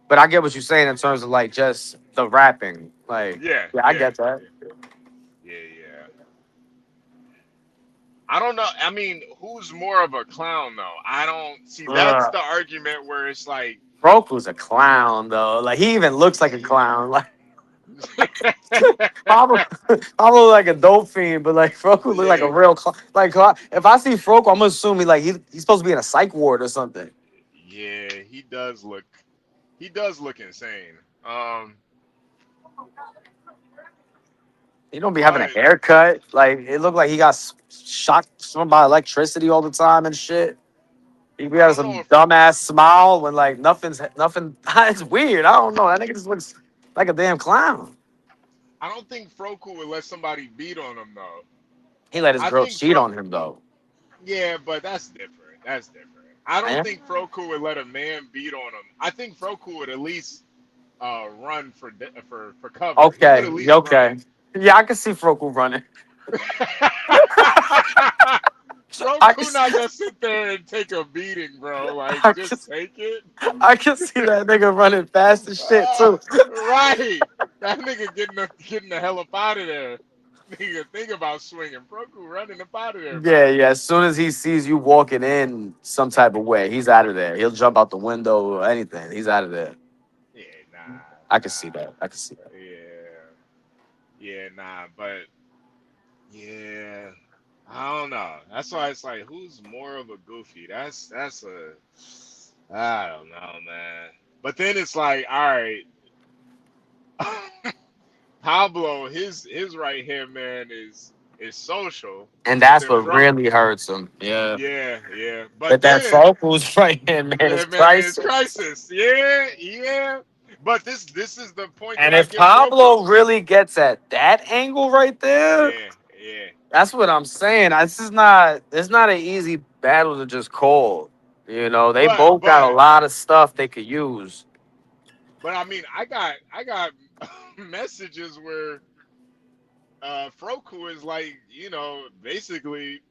But I get what you're saying in terms of like just the rapping. Like, Yeah, yeah, I yeah, get that. yeah, yeah. I don't know. I mean, who's more of a clown though? I don't see. That's Ugh. the argument where it's like, Broke a clown though. Like he even looks like a clown. Like Pablo, Pablo like a dope fiend, but like Froku look like a yeah, real if I see Froku, I'm assuming like he's supposed to be in a psych ward or something. yeah, he does look insane. He don't be having a But haircut. Like it looked like he got shocked by electricity all the time and shit. He be I having don't know some if dumbass smile when like nothing. It's weird. I don't know. That nigga just looks like a damn clown. I don't think Froku would let somebody beat on him though. He let his I girl think cheat on him though. yeah, but that's different. That's different. I don't Yeah. think Froku would let a man beat on him. I think Froku would at least run for cover. He would Okay. at least run. Okay. Yeah, I can see Froku running. I can, Roku not gonna sit there and take a beating, bro. Like, I can, just take it. I can see that nigga running fast as shit too. Right. That nigga getting the hell up out of there. Nigga think about swinging. Roku running up out of there, Yeah, bro. yeah. As soon as he sees you walking in some type of way, he's out of there. He'll jump out the window or anything. He's out of there. Yeah, I can see that. I can see that. yeah, yeah, nah. But yeah, I don't know. That's why it's like, who's more of a goofy? That's a, I don't know, man. But then it's like, all right, Pablo, his right hand man is social, And but that's then what really hurts him. Yeah. yeah, yeah. But But that then Froku's right hand man is man, it's priceless. crisis. Yeah, yeah. But this is the point that And I if give Froku. Pablo really gets at that angle right there, Yeah, yeah, that's what I'm saying. This is not. It's not an easy battle to just call. You know, they but both got a but lot of stuff they could use. but I mean, I got messages where Froku is like, basically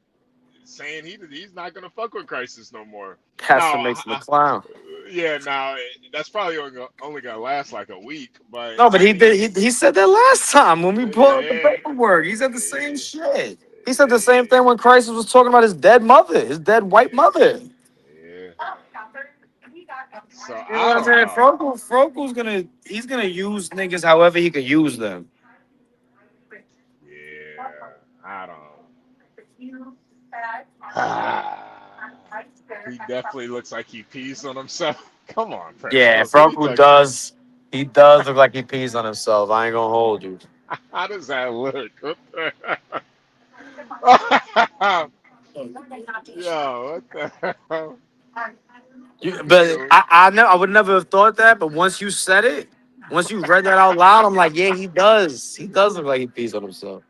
saying he's not gonna fuck with Crisis no more. That's what Now, makes him a clown. yeah, now that's probably only gonna last like a week, but No, but I he did. mean, He said that last time when we pulled up the yeah, paperwork. He said the same yeah, shit. He said the same thing when Crisis was talking about his dead mother, his dead white mother. yeah. So You know I what I'm don't saying? know. Froku's gonna use niggas however he could use them. Yeah, I don't. Ah, he definitely looks like he pees on himself. Come on, Yeah, Precious. What are you Froku talking about? does. He does look like he pees on himself. I ain't gonna hold you. How does that look? What the Yo, what the hell? But Nigga, I would never have thought that. But once you said it, once you read that out loud, I'm like, yeah, he does. He does look like he pees on himself.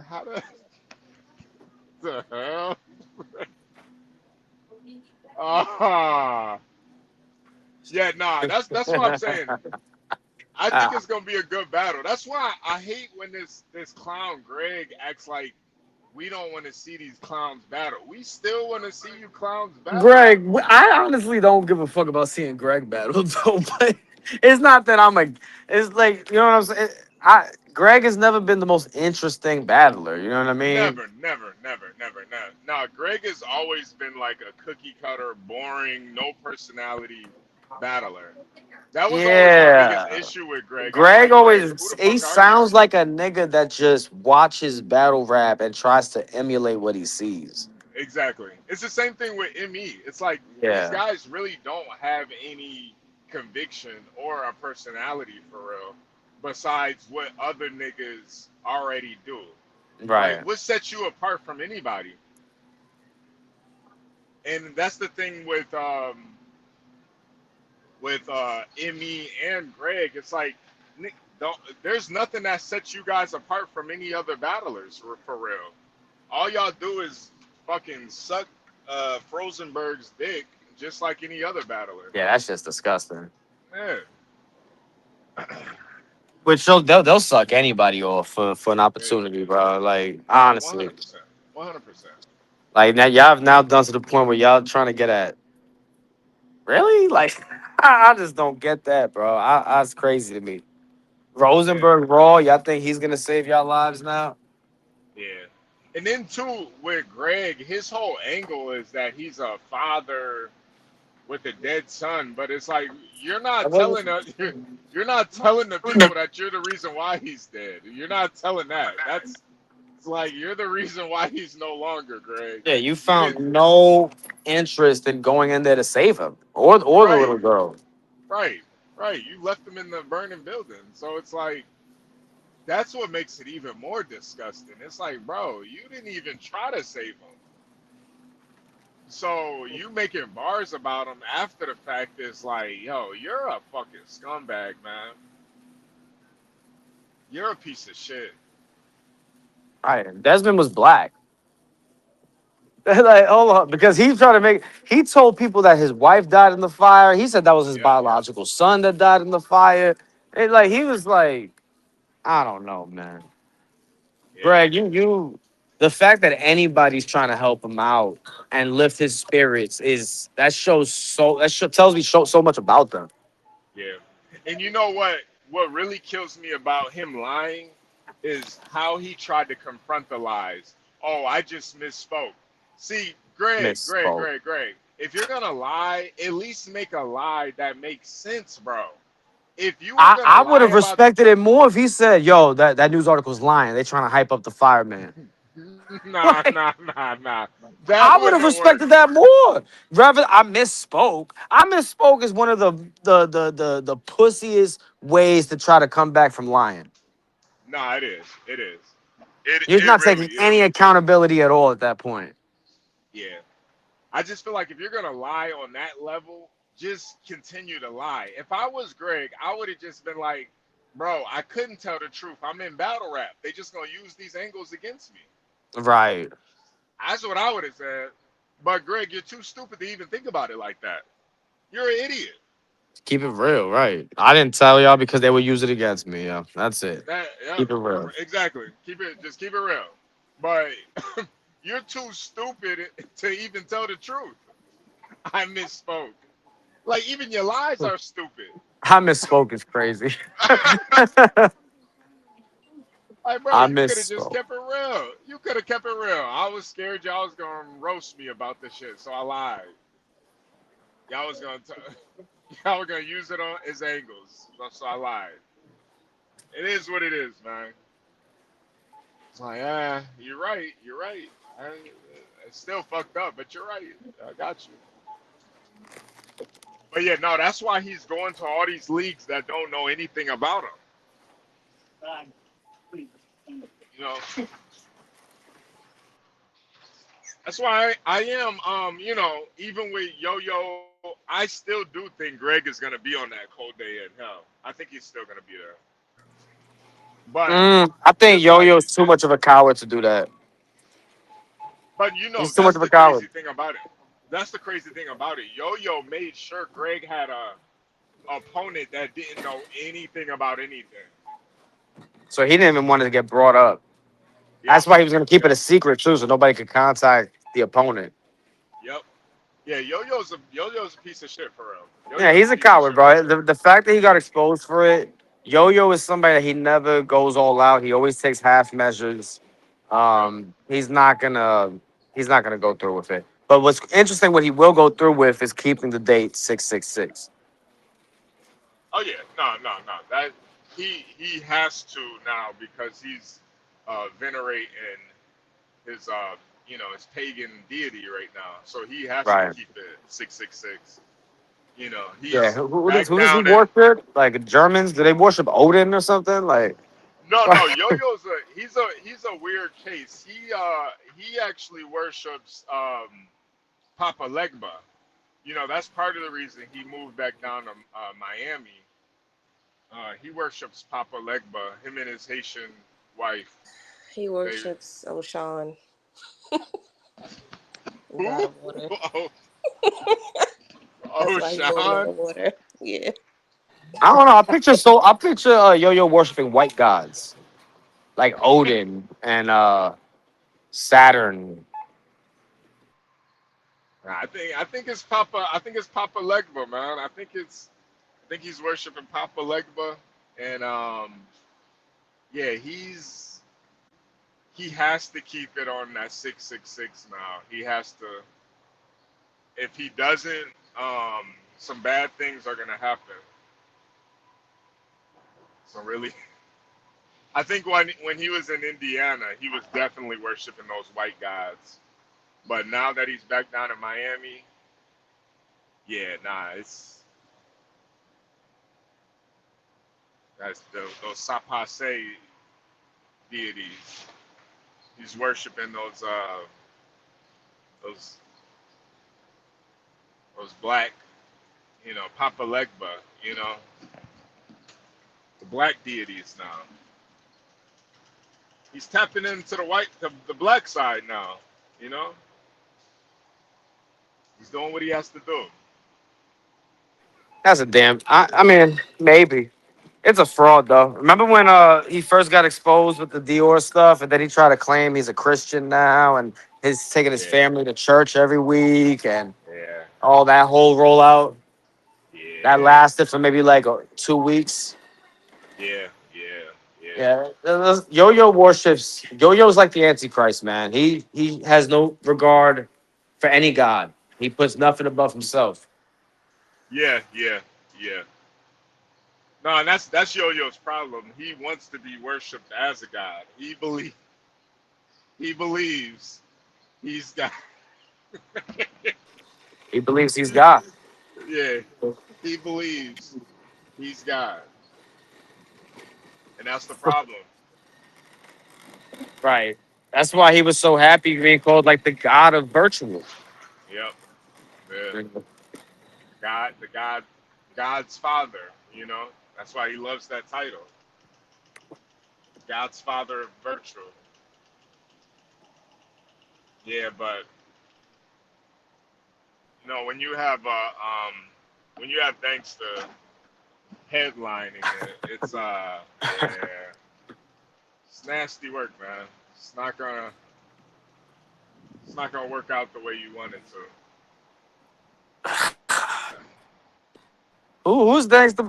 how the hell? Ah, yeah, nah. That's what I'm saying. I think Ah, it's gonna be a good battle. That's why I hate when this clown Greg acts like we don't want to see these clowns battle. We still want to see you clowns battle. Greg, I honestly don't give a fuck about seeing Greg battle though. But it's not that I'm a. It's like you know what I'm saying. Greg has never been the most interesting battler. You know what I mean? Never, never, never, never, never. Nah, Greg has always been like a cookie cutter, boring, no personality battler. That was always my biggest Yeah. issue with Greg. I'm Greg like, Greg, who always the he fuck are you? sounds like a nigga that just watches battle rap and tries to emulate what he sees. Exactly. It's the same thing with ME. It's like these Yeah. guys really don't have any conviction or a personality for real, besides what other niggas already do. Like, Right. what sets you apart from anybody? And that's the thing with Emmy and Greg. It's like, don't, there's nothing that sets you guys apart from any other battlers for real. All y'all do is fucking suck Frozenberg's dick just like any other battler. Yeah, that's just disgusting. Yeah. Which they'll suck anybody off for an opportunity, bro. Like honestly, 100%. 100%. like now y'all have now done to the point where y'all trying to get at. Really? Like I just don't get that, bro. That's crazy to me. Yeah. Rosenberg Raw, y'all think he's gonna save y'all lives now? Yeah. And then too with Greg, his whole angle is that he's a father with a dead son, but it's like you're not telling us, you're not telling the people that you're the reason why he's dead. You're not telling that. That's it's like you're the reason why he's no longer Greg. Yeah, you You did found no interest in going in there to save him or the right, little girl. right, right. You left him in the burning building, so it's like that's what makes it even more disgusting. It's like, bro, you didn't even try to save him. So you making bars about him after the fact is like, yo, you're a fucking scumbag, man. You're a piece of shit. Right. Desmond was black. Like, hold on, because he tried to make. He told people that his wife died in the fire. He said that was his Yep. biological son that died in the fire. And like he was like, I don't know, man. Yeah. Greg, the fact that anybody's trying to help him out and lift his spirits is tells me so much about them. Yeah. And you know what? What really kills me about him lying is how he tried to confront the lies. Oh, I just misspoke. See, Misspoke. Greg. If you're gonna lie, at least make a lie that makes sense, bro. If you were gonna I would lie have about respected it more if he said, "Yo, that news article's lying. They're trying to hype up the fireman." nah, Like, nah, nah, nah. That I would wouldn't have have worked. respected that more. Rather, I misspoke. I misspoke is one of the pussiest ways to try to come back from lying. Nah, it is. It is. It You're it not really taking any is. accountability at all at that point. Yeah. I just feel like if you're gonna lie on that level, just continue to lie. If I was Greg, I would have just been like, bro, I couldn't tell the truth. I'm in battle rap. They just gonna use these angles against me. Right. That's what I would have said. But Greg, you're too stupid to even think about it like that. You're an idiot. Keep it real, right? I didn't tell y'all because they would use it against me. Yeah, that's it. That yeah, Keep it real. exactly. Keep it real. But you're too stupid to even tell the truth. I misspoke. Like even your lies are stupid. I misspoke is crazy. Like, bro, I you could have just misspoke. kept it real. You could have kept it real. I was scared y'all was gonna roast me about this shit, so I lied. Y'all was gonna y'all were gonna use it on as angles, so I lied. It is what it is, man. It's like, you're right, you're right. It's still fucked up, but you're right. I got you. But yeah, no, that's why he's going to all these leagues that don't know anything about him. You know, that's why I am, even with Yo-Yo, I still do think Greg is going to be on that cold day in hell. I think he's still going to be there. But I think just like, Yo-Yo's too much of a coward to do that. but He's too much that's of a the coward. crazy thing about it. That's the crazy thing about it. Yo-Yo made sure Greg had a opponent that didn't know anything about anything. So he didn't even want to get brought up. Yep, That's why he was going to keep it yep, a secret too, so nobody could contact the opponent. yep. Yeah, Yo-Yo's a piece of shit for real. Yeah, Yo-Yo's a he's a piece of coward, shit for bro. real. The fact that he got exposed for it, Yo-Yo is somebody that he never goes all out. He always takes half measures. Yep. He's not gonna go through with it. But what's interesting, what he will go through with is keeping the date 666. Oh yeah, no. That he has to now because he's venerating his his pagan deity right now. So he has to Right. keep it 666. Yeah. He's Who back does he down and worship? Like Germans? Do they worship Odin or something? Like. no. Yo-Yo's he's a weird case. He actually worships Papa Legba. That's part of the reason he moved back down to Miami. He worships Papa Legba. Him and his Haitian wife. He They worships Oshan, God who? of water. Oh, That's oh, why he voted in Sean. the water. Yeah. I don't know. I picture Yo-Yo worshiping white gods like Odin and Saturn. I think it's Papa. I think it's Papa Legba, man. I think he's worshiping Papa Legba, and yeah, he has to keep it on that 666 now. He has to. If he doesn't, some bad things are gonna happen. So really, I think when he was in Indiana, he was definitely worshiping those white gods. But now that he's back down in Miami, yeah, nah, that's those Sapase deities. He's worshiping those black, Papa Legba, the black deities now. He's tapping into the black side now, you know. He's doing what he has to do. That's a damn. I mean, maybe. It's a fraud, though. Remember when he first got exposed with the Dior stuff, and then he tried to claim he's a Christian now, and he's taking his Yeah, family to church every week, and yeah, all that whole rollout that yeah, lasted for maybe like 2 weeks. yeah, yeah, yeah, Yeah, Yo-Yo worships. Yo-Yo's like the Antichrist, man. He has no regard for any god. He puts nothing above himself. yeah, yeah, yeah. No, and that's Yo-Yo's problem. He wants to be worshipped as a god. He believes he's God. He believes he's God. Yeah, he believes he's God, and that's the problem. Right. That's why he was so happy being called like the god of virtual. Yep. Yeah. God's father. That's why he loves that title. God's father of virtue. Yeah, but when you have thanks to headlining it, it's nasty work, man. It's not gonna work out the way you want it to. Who's next?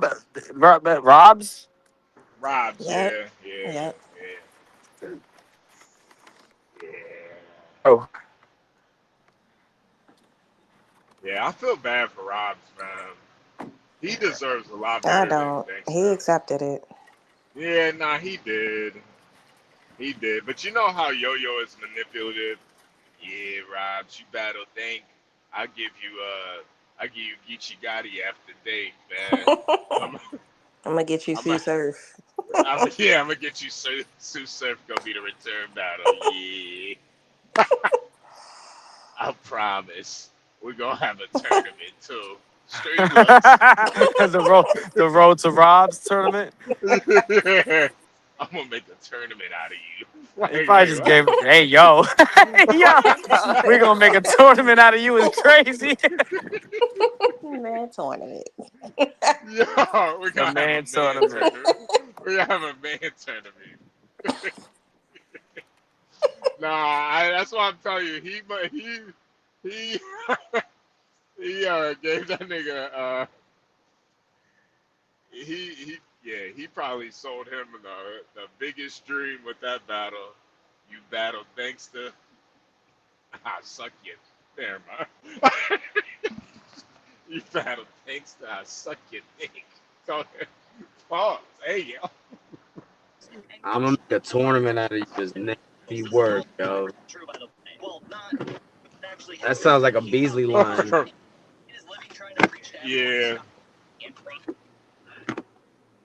Rob's? Rob's, Yep. yeah, yeah, Yep. yeah, yeah. Oh, Yeah, I feel bad for Rob's, man. He deserves a lot I better than don't. He Gangsta. accepted it. Yeah, nah, he did. He did. But you know how Yo-Yo is manipulative? Yeah, Robs, you battle Dank. I'll give you Geechee Gotti after Dank, man. I'm I'm gonna get you I'm Sue a, Surf. I'm gonna get you Sue Surf gonna be the return battle. Yeah. I promise. We're gonna have a tournament too. Straight looks. the road to Rob's tournament. I'm gonna make a tournament out of you. Like, He probably wait, just what? gave, hey, yo. Yo, we're going to make a tournament out of you. Is crazy. Man, tournament. Yo, we're The gonna have a man man tournament. tournament. We're gonna have a man tournament. Nah, that's why I'm telling you. He he gave that nigga he probably sold him the biggest dream with that battle. You battle thanks to I suck you. There, man. You battle thanks to I suck your dick. Go ahead. Pause. Hey yo. I'm gonna make a tournament out of you. His name be work, yo. That sounds like a Beasley line. Yeah.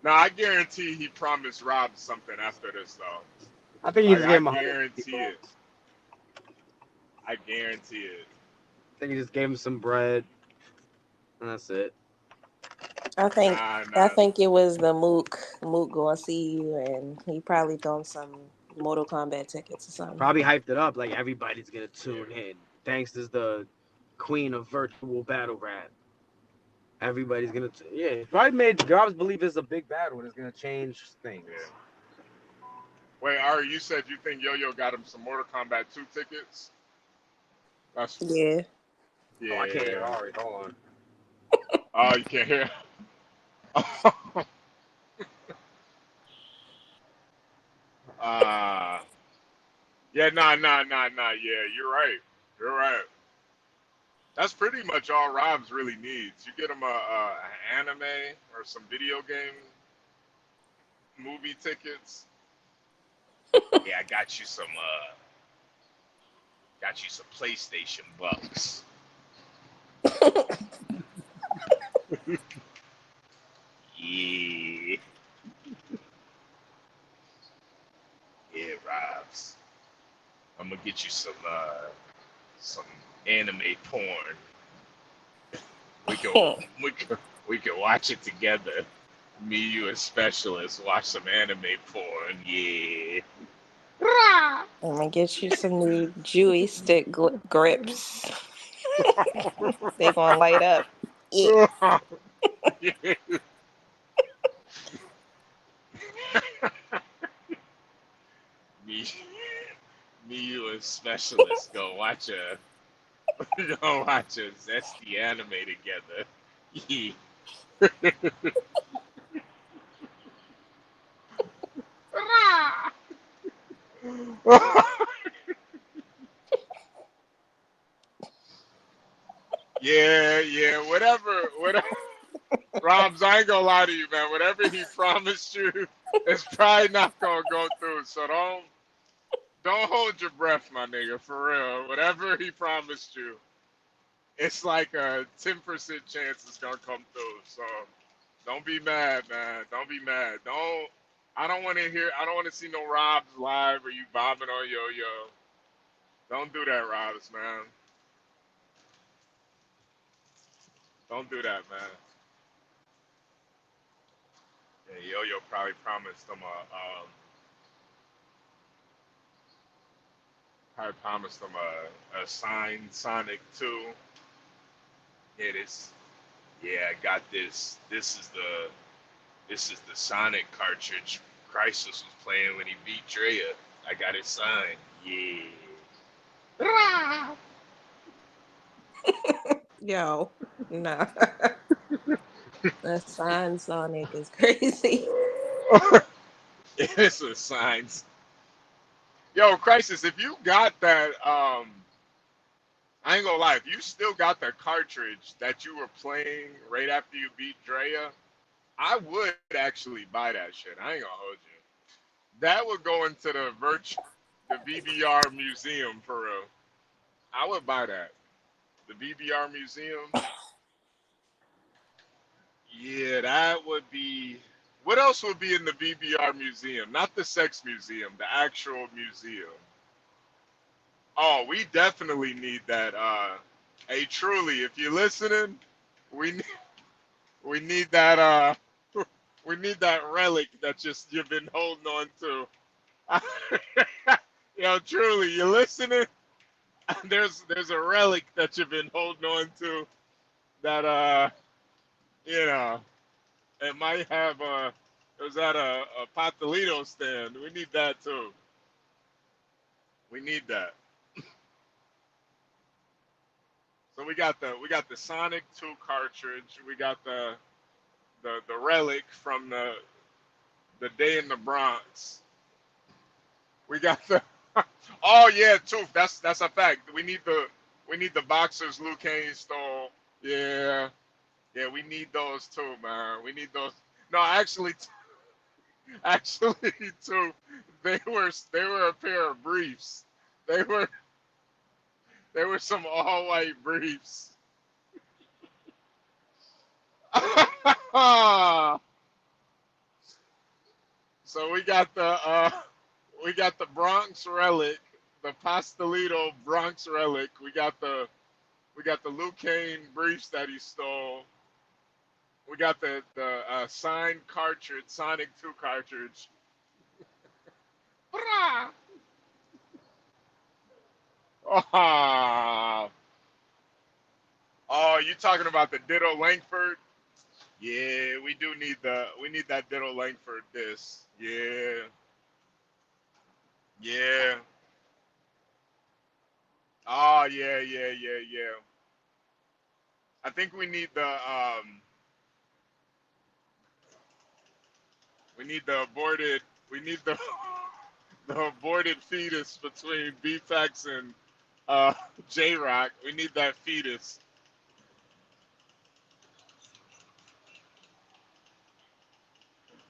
Now I guarantee he promised Rob something after this though. I think he Like just I gave him guarantee it. I guarantee it. I think he just gave him some bread. And that's it. I Nah. think it was the Mook gonna see you, and he probably done some Mortal Kombat tickets or something. Probably hyped it up like everybody's gonna tune in. Thanks is the queen of virtual battle rap. Everybody's gonna probably made Garbs believe it's a big battle and it's gonna change things. Yeah. Wait, Ari, you said you think Yo-Yo got him some Mortal Kombat 2 tickets? That's Yeah. yeah. Oh, I can't hear Ari. Hold on. Oh, you can't hear. Yeah, nah. Yeah, you're right. You're right. That's pretty much all Rob's really needs. You get him an anime or some video game movie tickets. Yeah, I got you some PlayStation bucks. Yeah, yeah, Rob's. I'm gonna get you some anime porn. We can we can we can watch it together. Me, you, and specialist watch some anime porn. Yeah. I'm gonna get you some new Chewy stick grips. They gonna light up. Yeah. Yeah. me, me, you, and specialist go watch a zesty anime together. Yeah. Yeah, whatever. Robs, I ain't gonna lie to you, man. Whatever he promised you, it's probably not gonna go through. So don't hold your breath, my nigga, for real. Whatever he promised you, it's like a 10% chance it's gonna come through. So don't be mad, man. Don't be mad. I don't want to hear. I don't want to see no Robs live or you bombing on yo-yo. Don't do that, Robs, man. Don't do that, man. Yeah, yo-yo probably promised them a signed Sonic 2. Yeah, this. Yeah, I got this. This is the Sonic cartridge Crisis was playing when he beat Drea. I got it signed. Yeah. Yo, nah. That sign Sonic is crazy. It's a signs. Yo, Crisis, if you got that, I ain't gonna lie, if you still got the cartridge that you were playing right after you beat Drea, I would actually buy that shit. I ain't gonna hold you. That would go into the BBR museum for real. I would buy that. The BBR museum. Yeah, that would be. What else would be in the BBR museum? Not the sex museum, the actual museum. Oh, we definitely need that. Hey, truly, if you're listening, we ne- we need that. We need that relic that just you've been holding on to. Yo, truly, you listening? There's a relic that you've been holding on to that you know it might have it was at a Pastelito stand. We need that too. We need that. So we got the Sonic 2 cartridge. We got the relic from the day in the Bronx. We got the oh yeah, too. That's a fact. We need the boxers Liu Kang stole. Yeah, yeah, we need those too, man. We need those. No, actually too. They were a pair of briefs. They were they were some all white briefs. So we got the Bronx relic, the Pastelito Bronx relic. We got the Liu Kang briefs that he stole. We got the signed cartridge, Sonic 2 cartridge. Oh, you talking about the Ditto Langford? Yeah, we need that Ditto Langford disc. Yeah, yeah. Oh yeah. I think we need the aborted we need the the aborted fetus between BFX and J-Rock. We need that fetus.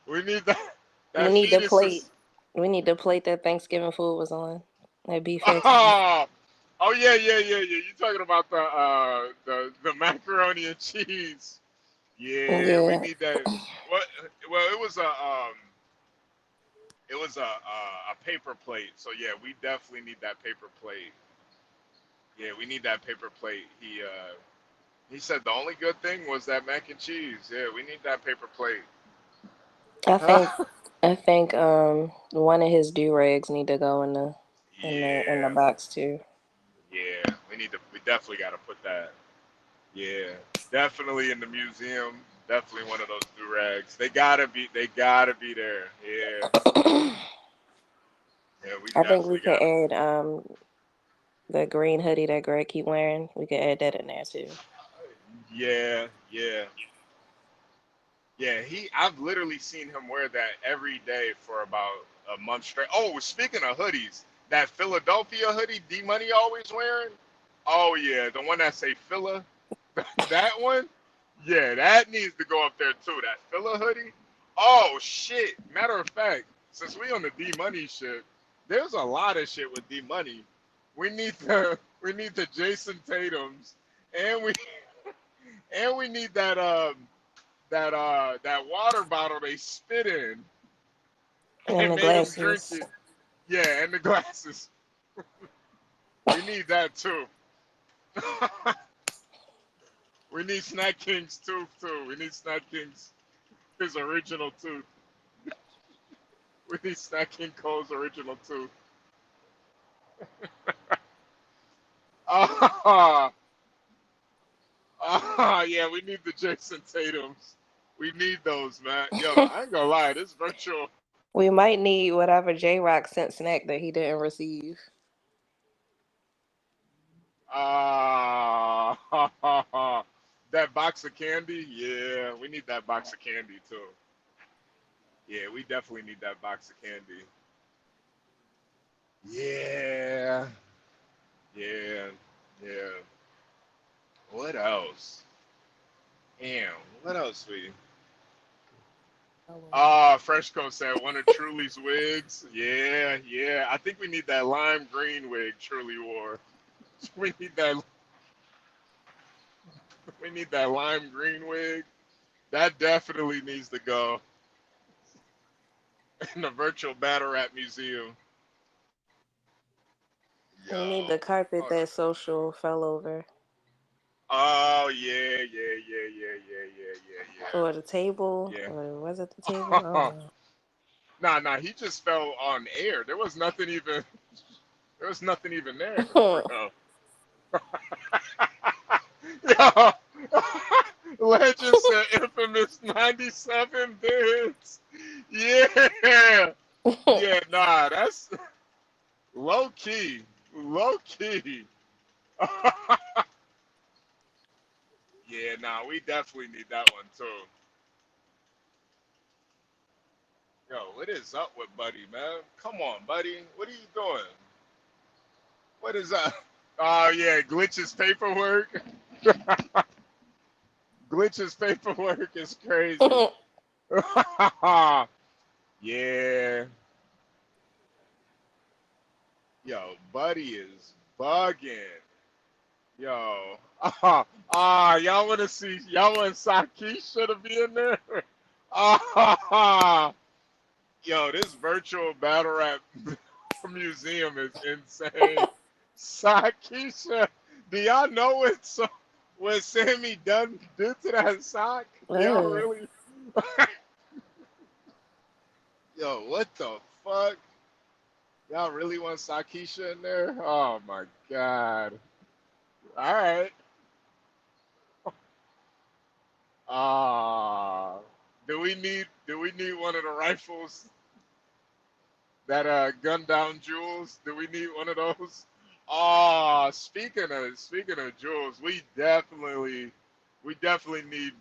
We need that We that need the fetus plate. is. We need the plate that Thanksgiving food was on. That beef X. Oh, oh yeah. You talking about the macaroni and cheese? Yeah, we Yeah. need that. What? Well, it was a paper plate. So yeah, we definitely need that paper plate. Yeah, we need that paper plate. He said the only good thing was that mac and cheese. Yeah, we need that paper plate. I think one of his do rags need to go in the Yeah, box too. yeah. We definitely got to put that. Yeah, definitely in the museum. Definitely one of those do rags. They gotta be there. Yeah, yeah. We I think we definitely could gotta. add the green hoodie that Greg keep wearing. We could add that in there too. Yeah, yeah. Yeah, I've literally seen him wear that every day for about a month straight. Oh, speaking of hoodies, that Philadelphia hoodie D Money always wearing. Oh yeah, the one that say Phila, that one. Yeah, that needs to go up there too. That Phila hoodie. Oh shit. Matter of fact, since we on the D Money shit, there's a lot of shit with D Money. We need the Jason Tatum's, and we and we need that water bottle they spit in And and the made them drink glasses. it. Yeah, and the glasses. We need that too. We need Snack King's tooth too. We need Snack King's his original tooth. We need Snack King Cole's original tooth. Ah, yeah, we need the Jason Tatum's. We need those, man. Yo, I ain't gonna lie, this virtual. We might need whatever J Rock sent snack that he didn't receive. Ah, that box of candy. Yeah, we need that box of candy too. Yeah, we definitely need that box of candy. Yeah, yeah, yeah. What else? Damn, what else we? Ah, Freshco said one of Truly's wigs. Yeah, yeah. I think we need that lime green wig Truly wore. We need that. We need that lime green wig. That definitely needs to go in the virtual battle rap museum. We need Yo, the carpet hold on. that Social fell over. Oh yeah. Or the table. Yeah. Or was it the table? I don't know. Nah. He just fell on air. There was nothing even. There was nothing even there, bro. Yo, Legend said infamous 97 bids. Yeah. Yeah, nah, that's low key. Low key. Yeah, nah, we definitely need that one too. Yo, what is up with Buddy, man? Come on, Buddy. What are you doing? What is up? Oh, yeah, Glitch's paperwork. Glitch's paperwork is crazy. Yeah. Yo, Buddy is bugging. Yo. Y'all want to see, y'all want Sakisha to be in there? Yo, this virtual battle rap museum is insane. Sakisha, do y'all know what Sammy done did to that sock? Do y'all Ugh. really? Yo, what the fuck? Y'all really want Sakisha in there? Oh my god. All right. Do we need one of the rifles that gun down Jules? Do we need one of those? Speaking of Jules, we definitely need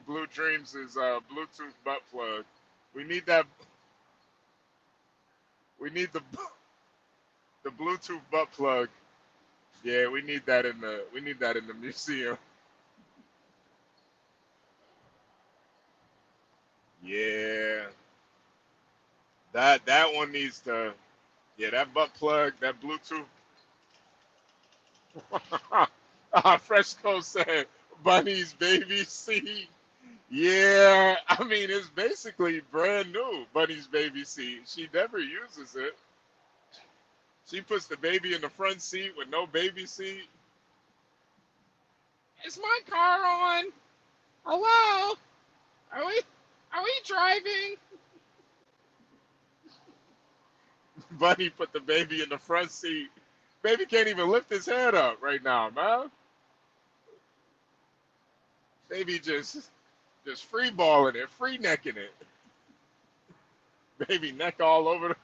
Blue Dreams' Bluetooth butt plug. We need that. We need the Bluetooth butt plug. Yeah, we need that in the museum. Yeah. That one needs to. Yeah, that butt plug, that Bluetooth. Fresco said Bunny's baby seat. Yeah, I mean it's basically brand new. Bunny's baby seat. She never uses it. She puts the baby in the front seat with no baby seat. Is my car on? Hello? Are we driving? Bunny put the baby in the front seat. Baby can't even lift his head up right now, man. Baby just free balling it, free necking it. Baby neck all over,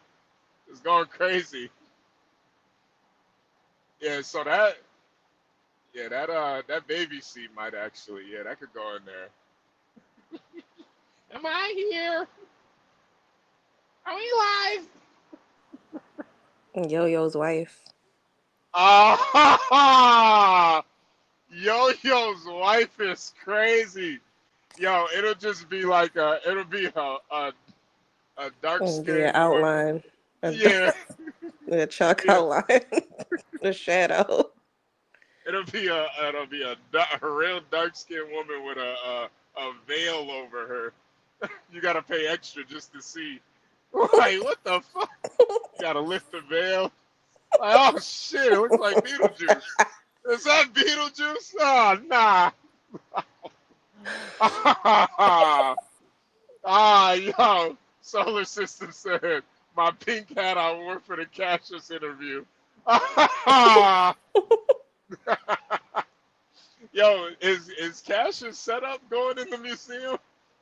it's going crazy. Yeah, so that baby seat might actually, yeah, that could go in there. Am I here? Are we live? Yo-Yo's wife. Ah, Yo-Yo's wife is crazy. Yo, it'll just be like it'll be a dark The skinned woman. outline. Yeah, The chalk yeah. outline. The shadow. It'll be a real dark skinned woman with a veil over her. You gotta pay extra just to see. Like what the fuck? You gotta lift the veil. Like oh shit, it looks like Beetlejuice. Is that Beetlejuice? Oh nah. Yo, Solar System said my pink hat I wore for the Cassius interview. Yo, is Cassius setup going in the museum?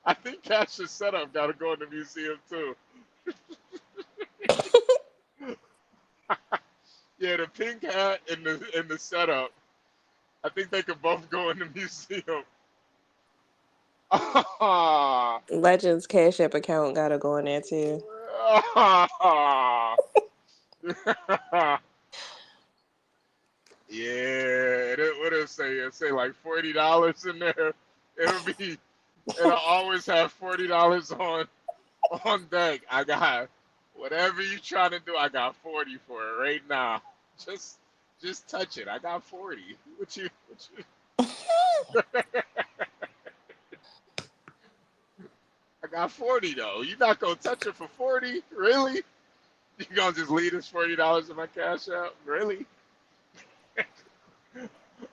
I think Cassius setup got to go in the museum too. Yeah, the pink hat and the setup. I think they could both go in the museum. Legends Cash App account gotta go in there too. Yeah, what it say? It say like $40 in there. It'll always have $40 on deck. I got whatever you trying to do. I got 40 for it right now. Just touch it. I got 40. What you? I got 40 though. You not gonna touch it for 40? Really? You gonna just leave this $40 in my cash out? Really?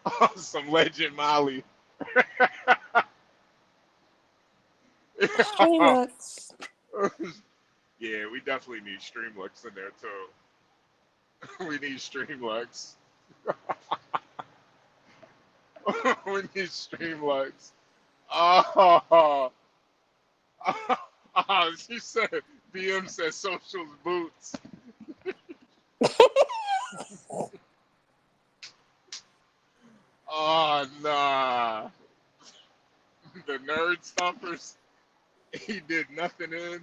Oh, some legend Molly. Streamlux. Yeah, we definitely need Streamlux in there too. We need Streamlux. We need Streamlux. Oh, she said, BM said socials boots. Oh, nah. The nerd stompers, he did nothing in.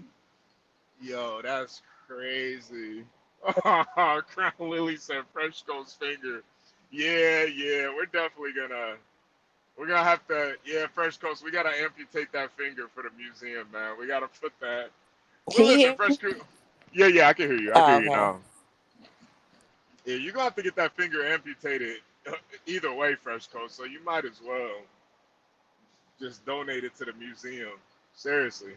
Yo, that's crazy. Crown Lily said Fresh Ghost finger. Yeah, we're gonna have to, yeah, Fresh Coast, we gotta amputate that finger for the museum, man. We gotta put that. Can Well, you listen, hear Fresh me? Coast. Yeah, I can hear you. I Oh, can hear you okay. now. Yeah, you're gonna have to get that finger amputated either way, Fresh Coast. So you might as well just donate it to the museum. Seriously,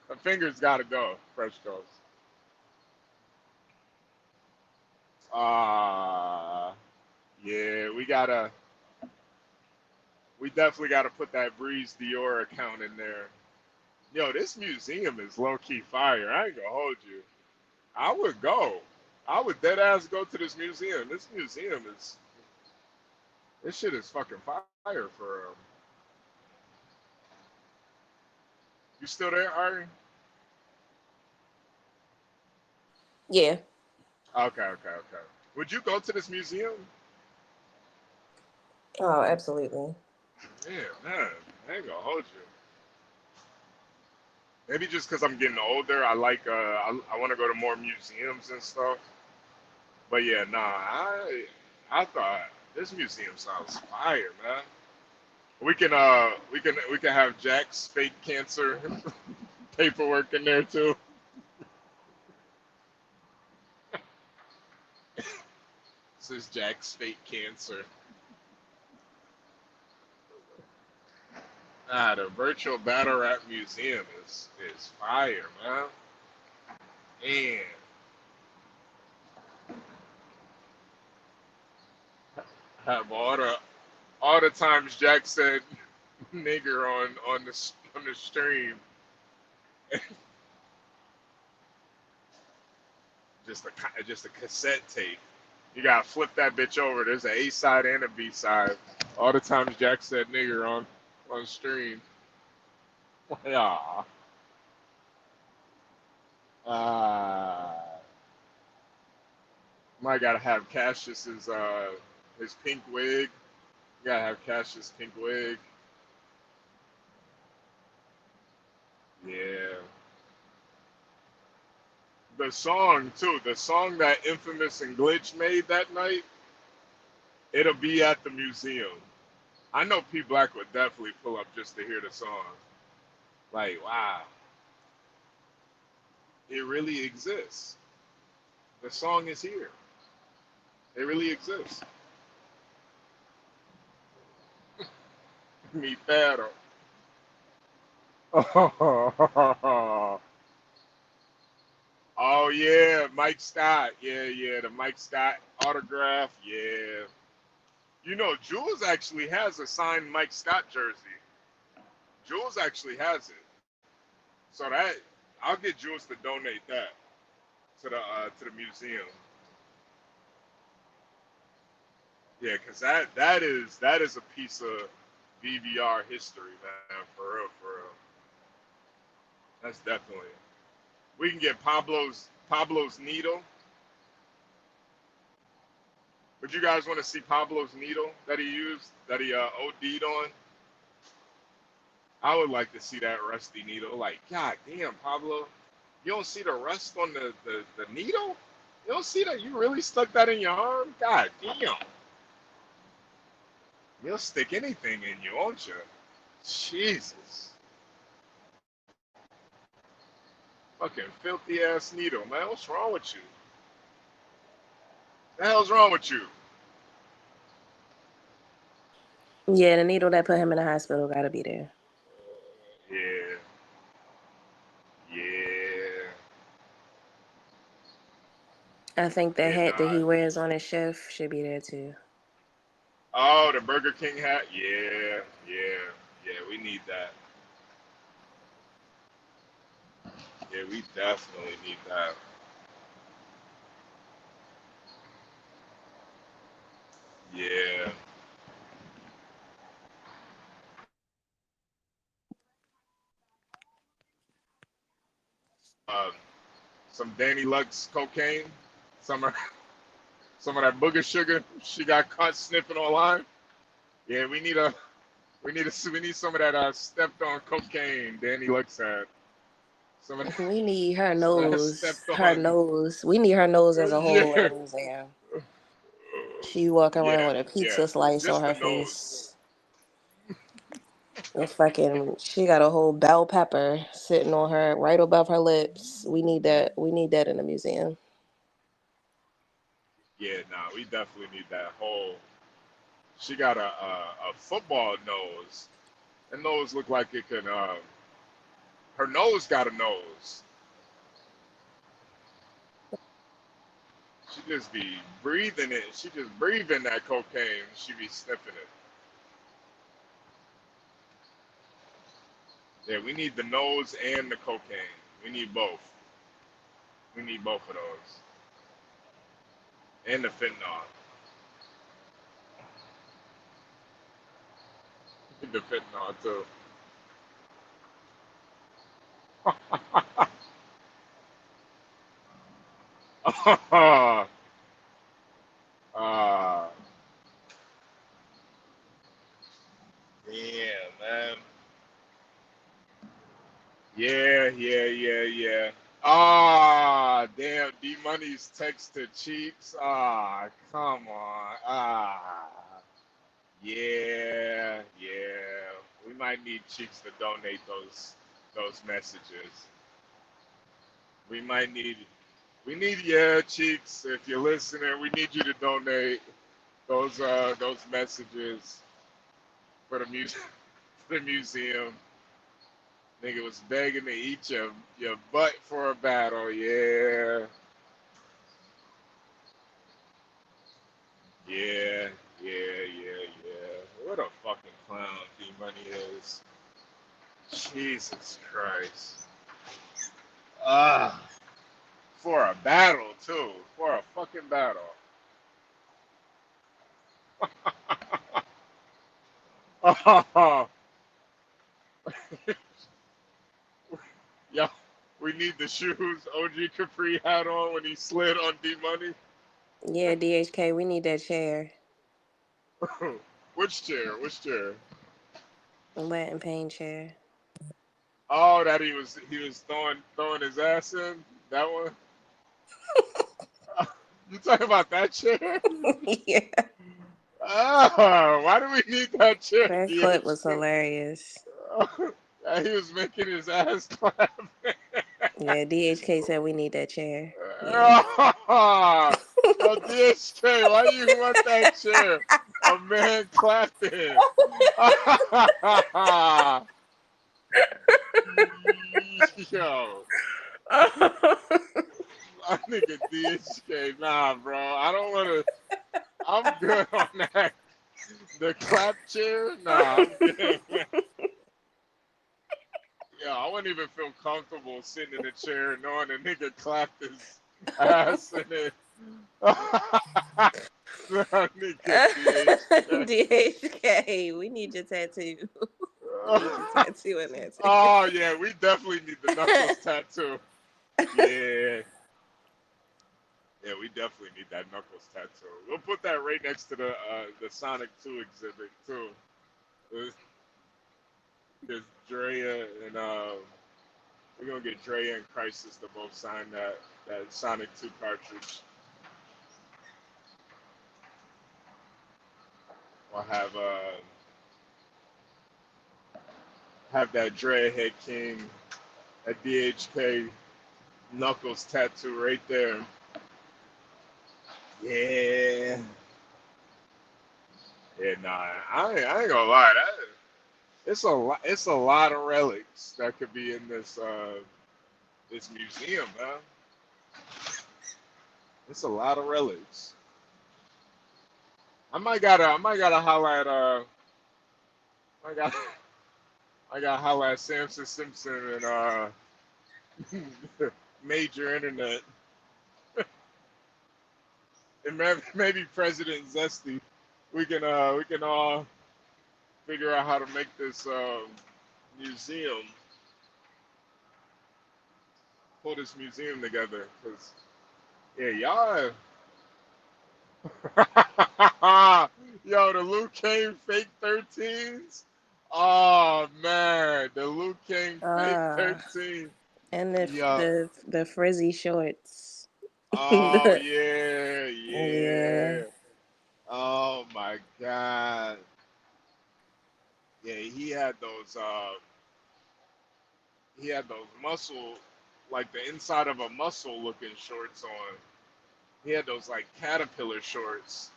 the finger's gotta go, Fresh Coast. Yeah, we definitely gotta put that Breeze Dior account in there. Yo, this museum is low key fire. I ain't gonna hold you. I would go. I would dead ass go to this museum. This shit is fucking fire for You still there, Ari? Yeah. Okay. Would you go to this museum? Oh, absolutely. Yeah, man. I ain't gonna hold you. Maybe just because I'm getting older, I like I want to go to more museums and stuff. But yeah, nah, I thought this museum sounds fire, man. We can have Jack's fake cancer paperwork in there too. This is Jack's fake cancer. The virtual battle rap museum is fire, man. And have all the times Jack said nigger on the stream, just a cassette tape. You gotta flip that bitch over. There's an A side and a B side. All the times Jack said nigger on stream. Yeah. Might gotta have Cassius's his pink wig. You gotta have Cassius pink wig. Yeah. The song too. The song that Infamous and Glitch made that night. It'll be at the museum. I know P Black would definitely pull up just to hear the song. Like, wow, it really exists. The song is here. It really exists. Mi perro. Oh yeah, Mike Scott. Yeah, the Mike Scott autograph. Yeah. You know, Jules actually has a signed Mike Scott jersey. Jules actually has it. So that I'll get Jules to donate that to the museum. Yeah, because that is a piece of BVR history, man. For real, for real. That's definitely. We can get Pablo's needle. Would you guys want to see Pablo's needle that he used, that he OD'd on? I would like to see that rusty needle. Like, God damn, Pablo, you don't see the rust on the needle? You don't see that? You really stuck that in your arm? God damn. You'll stick anything in you, won't you? Jesus. Fucking filthy ass needle, man. What's wrong with you? The hell's wrong with you? Yeah, the needle that put him in the hospital gotta be there. Yeah. Yeah. I think the Yeah, hat that nah. he wears on his chef should be there too. Oh, the Burger King hat? Yeah, we need that. Yeah, we definitely need that. Yeah. Um, some Danny Lux cocaine, some of, some of that booger sugar she got caught sniffing online. Yeah, we need some of that stepped on cocaine Danny Lux had. Some of that, We need her some of that nose. stepped Her on. nose. We need her nose as a whole in Yeah. the museum. She walk around with a Yeah. pizza slice on Just the her nose. face. And fucking, she got a whole bell pepper sitting on her right above her lips. We need that. We need that in the museum. Yeah, nah, we definitely need that whole. She got a football nose. Her nose looked like it could. Her nose got a nose. She just be breathing it. She just breathing that cocaine. She be sniffing it. Yeah, we need the nose and the cocaine. We need both. We need both of those. And the fentanyl. The fentanyl too. uh, yeah, man. Yeah. Ah, damn. D Money's text to Cheeks. Ah, come on. Ah, yeah. We might need Cheeks to donate those messages. We might need. We need Cheeks. If you're listening, we need you to donate those messages for the for the museum. Nigga was begging to eat your butt for a battle. Yeah. Yeah. What a fucking clown D Money is. Jesus Christ. Ah. For a battle too. For a fucking battle. Oh, yo, we need the shoes OG Capri had on when he slid on D Money. Yeah, DHK, we need that chair. Which chair? Wet and pain chair. Oh, that he was throwing his ass in that one. You talking about that chair? Yeah. Oh, why do we need that chair? That clip was hilarious. He was making his ass clap. Yeah, DHK said we need that chair. Yeah. Yo, DSK, why you want that chair? A man clapping. Yo. My nigga DSK, nah, bro. I don't want to. I'm good on that. The clap chair? Nah, I'm good. Yeah, I wouldn't even feel comfortable sitting in a chair knowing a nigga clapped his ass in it. DHK, we need your tattoo. We need your tattoo in there too. Oh yeah, we definitely need the Knuckles tattoo. Yeah, we definitely need that Knuckles tattoo. We'll put that right next to the Sonic 2 exhibit too. There's Drea and we're gonna get Drea and Crisis to both sign that Sonic 2 cartridge. We'll have that Drea Head King, a DHK Knuckles tattoo right there. Yeah. Yeah, nah, I ain't gonna lie. It's a lot of relics that could be in this museum, man. It's a lot of relics. I might gotta holler at I gotta holler at Samson Simpson and Major Internet and maybe President Zesty. We can all figure out how to make this museum, pull this museum together, cause yeah, y'all. Yo, the Luke Kane fake 13s. Oh man, the Luke Kane fake 13. And Yo. the frizzy shorts. Oh yeah. Yeah. Oh my God. Yeah, he had those muscle, like the inside of a muscle looking shorts on. He had those like caterpillar shorts.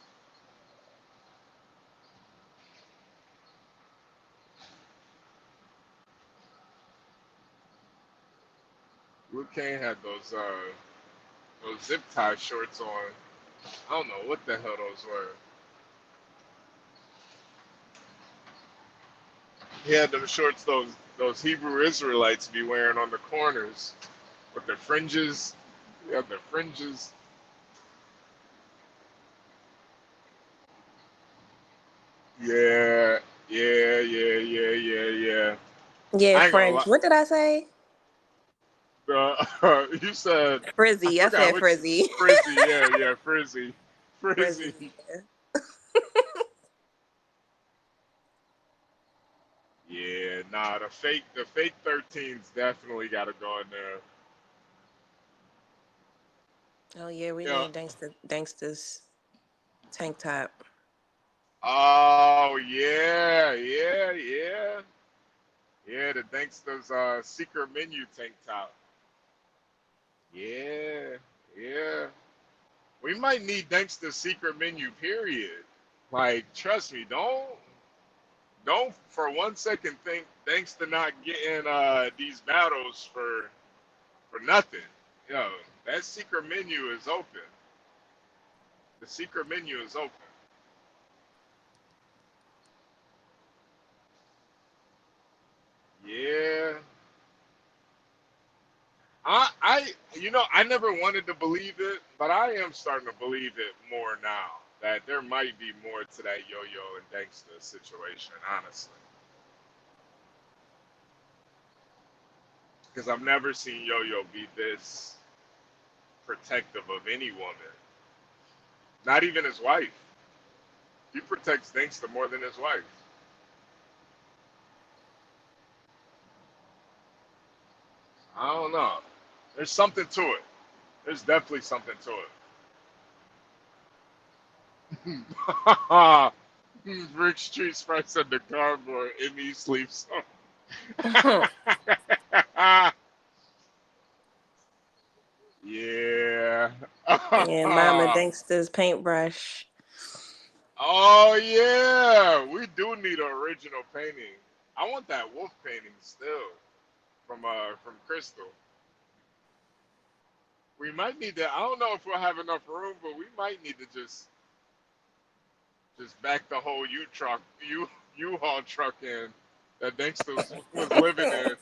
Luke Kane had those zip tie shorts on. I don't know what the hell those were. He had them shorts those Hebrew Israelites be wearing on the corners with the fringes. He had the fringes. Yeah. Yeah, I ain't gonna French. lie. What did I say? You said I Frizzy. I forgot said which frizzy. frizzy. Yeah, frizzy. Frizzy. Yeah. Yeah, nah, the fake 13s definitely got to go in there. Oh yeah, we Yeah. need Danksta's tank top. Oh yeah. Yeah, the Danksta's secret menu tank top. Yeah. We might need Danksta's secret menu, period. Like, trust me, don't for 1 second think Danksta not getting these battles for nothing. Yo, that secret menu is open. The secret menu is open. Yeah. I never wanted to believe it, but I am starting to believe it more now that there might be more to that Yo-Yo and Danksta situation, honestly. Because I've never seen Yo-Yo be this protective of any woman, not even his wife. He protects Danksta more than his wife. I don't know. There's something to it. There's definitely something to it. Rick Street Spice on the cardboard. Emmy sleeps on. Yeah. Yeah, Mama Danksta's paintbrush. Oh yeah. We do need an original painting. I want that wolf painting still from Crystal. We might need to. I don't know if we'll have enough room, but we might need to just back the whole U-Haul truck in that Danksta was living in.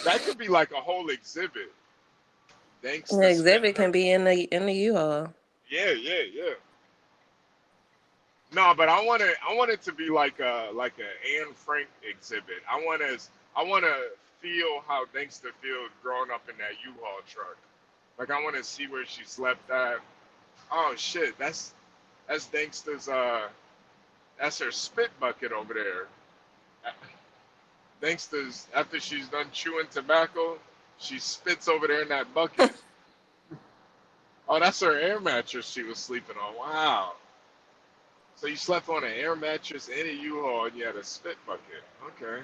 That could be like a whole exhibit. Danksta The exhibit can be in the U-Haul. Yeah. No, but I want it to be like a Anne Frank exhibit. I want to feel how Danksta feels growing up in that U-Haul truck. Like I want to see where she slept at. Oh shit, that's Danksta's that's her spit bucket over there. Danksta's after she's done chewing tobacco, she spits over there in that bucket. Oh, that's her air mattress she was sleeping on. Wow. So you slept on an air mattress and a U-Haul and you had a spit bucket. Okay.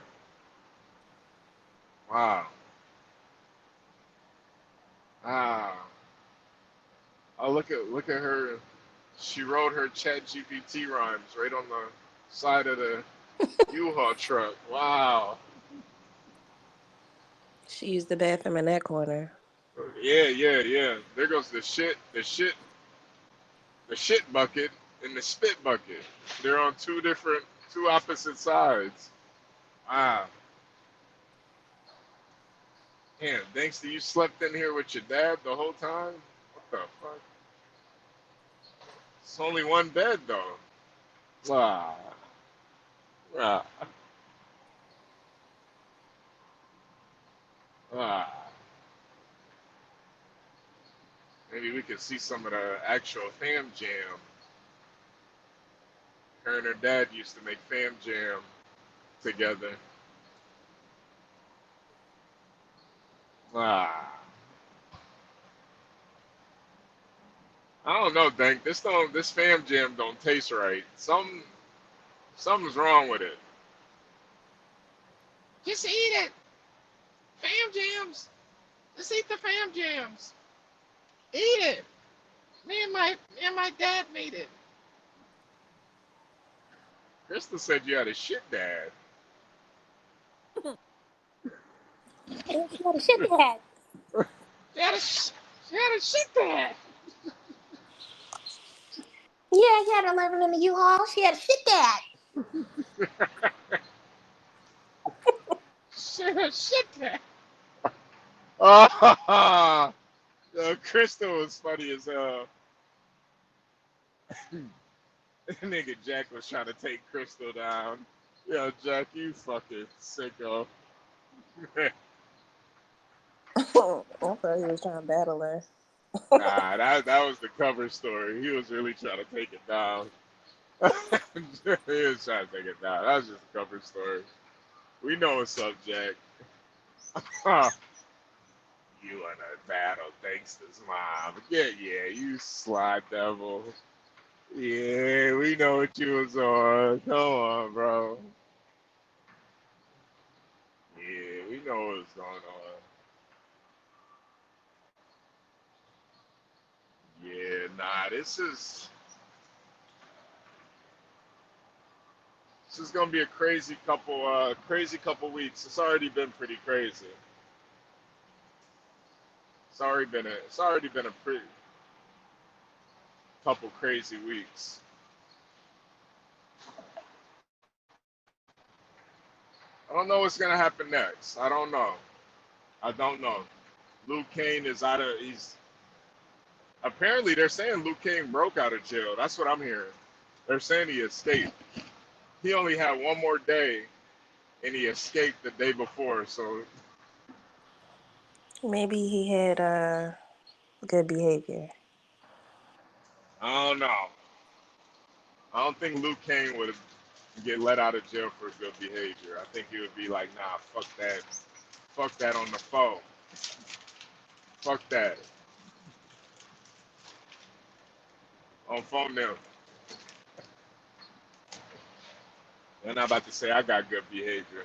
Wow. Ah. Oh, look at her. She wrote her ChatGPT rhymes right on the side of the U-Haul truck. Wow. She used the bathroom in that corner. Yeah. There goes the shit bucket and the spit bucket. They're on two opposite sides. Wow. Damn, thanks to you slept in here with your dad the whole time? What the fuck? It's only one bed though. Ah. Ah. Ah. Maybe we could see some of the actual fam jam. Her and her dad used to make fam jam together. Ah. I don't know, Dank. This fam jam don't taste right. Something's wrong with it. Just eat it. Fam jams. Just eat the fam jams. Eat it. Me and my dad made it. Krista said you had a shit dad. She had a shit dad. She had a shit dad. Yeah, she had her living in the U-Haul. She had a shit dad. She had a shit dad. Oh, Krista was funny as hell. Nigga Jack was trying to take Crystal down. Yo, Jack, you fucking sicko. I thought he was trying to battle her. Nah, that was the cover story. He was really trying to take it down. He was trying to take it down. That was just a cover story. We know what's up, Jack. Huh. You in a battle, thanks to mom. Yeah, you sly devil. Yeah, we know what you was on. Come on, bro. Yeah, we know what's going on. Yeah, nah, this is gonna be a crazy couple weeks. It's already been pretty crazy. It's already been a pretty couple crazy weeks. I don't know what's gonna happen next. I don't know. I don't know. Luke Kane is out of. He's apparently they're saying Luke Kane broke out of jail. That's what I'm hearing. They're saying he escaped. He only had one more day, and he escaped the day before. So Maybe he had good behavior. I don't know. I don't think Luke Kane would get let out of jail for good behavior. I think he would be like, nah, fuck that on the phone, fuck that on phone now. And I'm about to say I got good behavior.